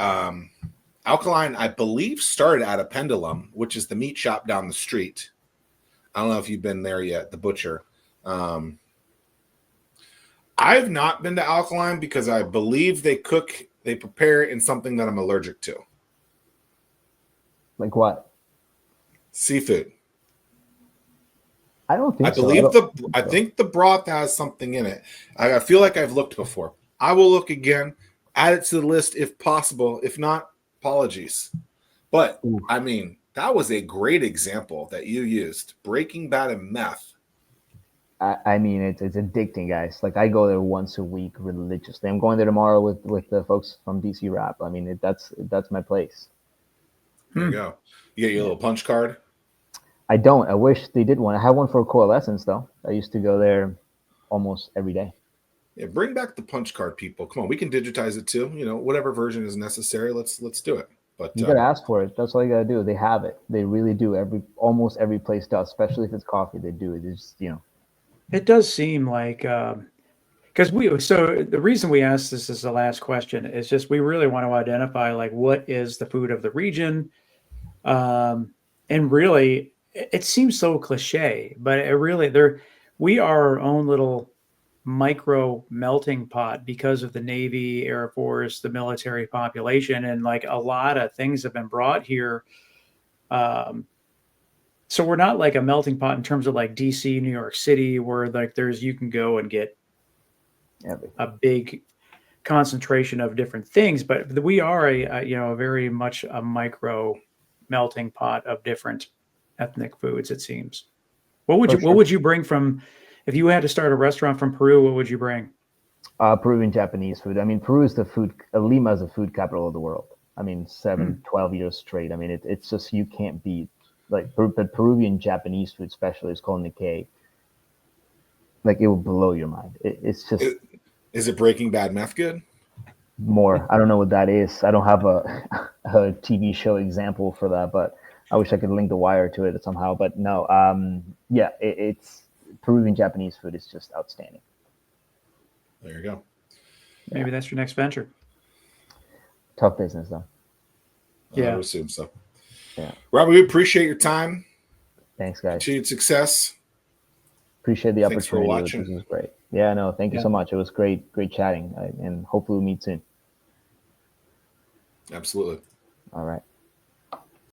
Alkaline, I believe, started at a Pendulum, which is the meat shop down the street. I don't know if you've been there yet, the butcher. I've not been to Alkaline because I believe they prepare it in something that I'm allergic to. Like what? Seafood. I don't think I so. believe I think the broth has something in it. I feel like I've looked before. I will look again. Add it to the list if possible. If not, apologies. But I mean, that was a great example that you used. Breaking Bad and meth. I mean, it's addicting, guys. Like I go there once a week religiously. I'm going there tomorrow with the folks from DC Rap. I mean, that's my place. There you go. You get your little punch card. I don't. I wish they did one. I have one for Coalescence though. I used to go there almost every day. Yeah, bring back the punch card, people. Come on, we can digitize it too. You know, whatever version is necessary. Let's do it. But You gotta ask for it. That's all you gotta do. They have it. They really do. Almost every place does, especially if it's coffee. They do it. It's It does seem like because the reason we asked this as the last question is just we really want to identify like what is the food of the region, and really it seems so cliche, but it really we are our own little micro melting pot because of the Navy, Air Force, the military population, and like a lot of things have been brought here. So we're not like a melting pot in terms of like DC, New York City, where like you can go and get a big concentration of different things, but we are a very much a micro melting pot of different ethnic foods. It seems. What would you bring from if you had to start a restaurant from Peru? What would you bring? Peruvian Japanese food. I mean, Peru is Lima is the food capital of the world. I mean, 12 years straight. I mean, it's just you can't beat. Like, but Peruvian Japanese food, especially, is called Nikkei. Like, it will blow your mind. It's just. Is it Breaking Bad meth good? More. I don't know what that is. I don't have a TV show example for that, but I wish I could link the wire to it somehow, but no. Yeah, it's Peruvian Japanese food is just outstanding. There you go. Maybe that's your next venture. Tough business though. Yeah. I would assume so. Yeah. Robbie, we appreciate your time. Thanks, guys. Continued success. Appreciate the Thanks for opportunity. watching. This was great. Yeah, no, thank you Yeah. so much. It was great chatting, and hopefully we'll meet soon. Absolutely. All right.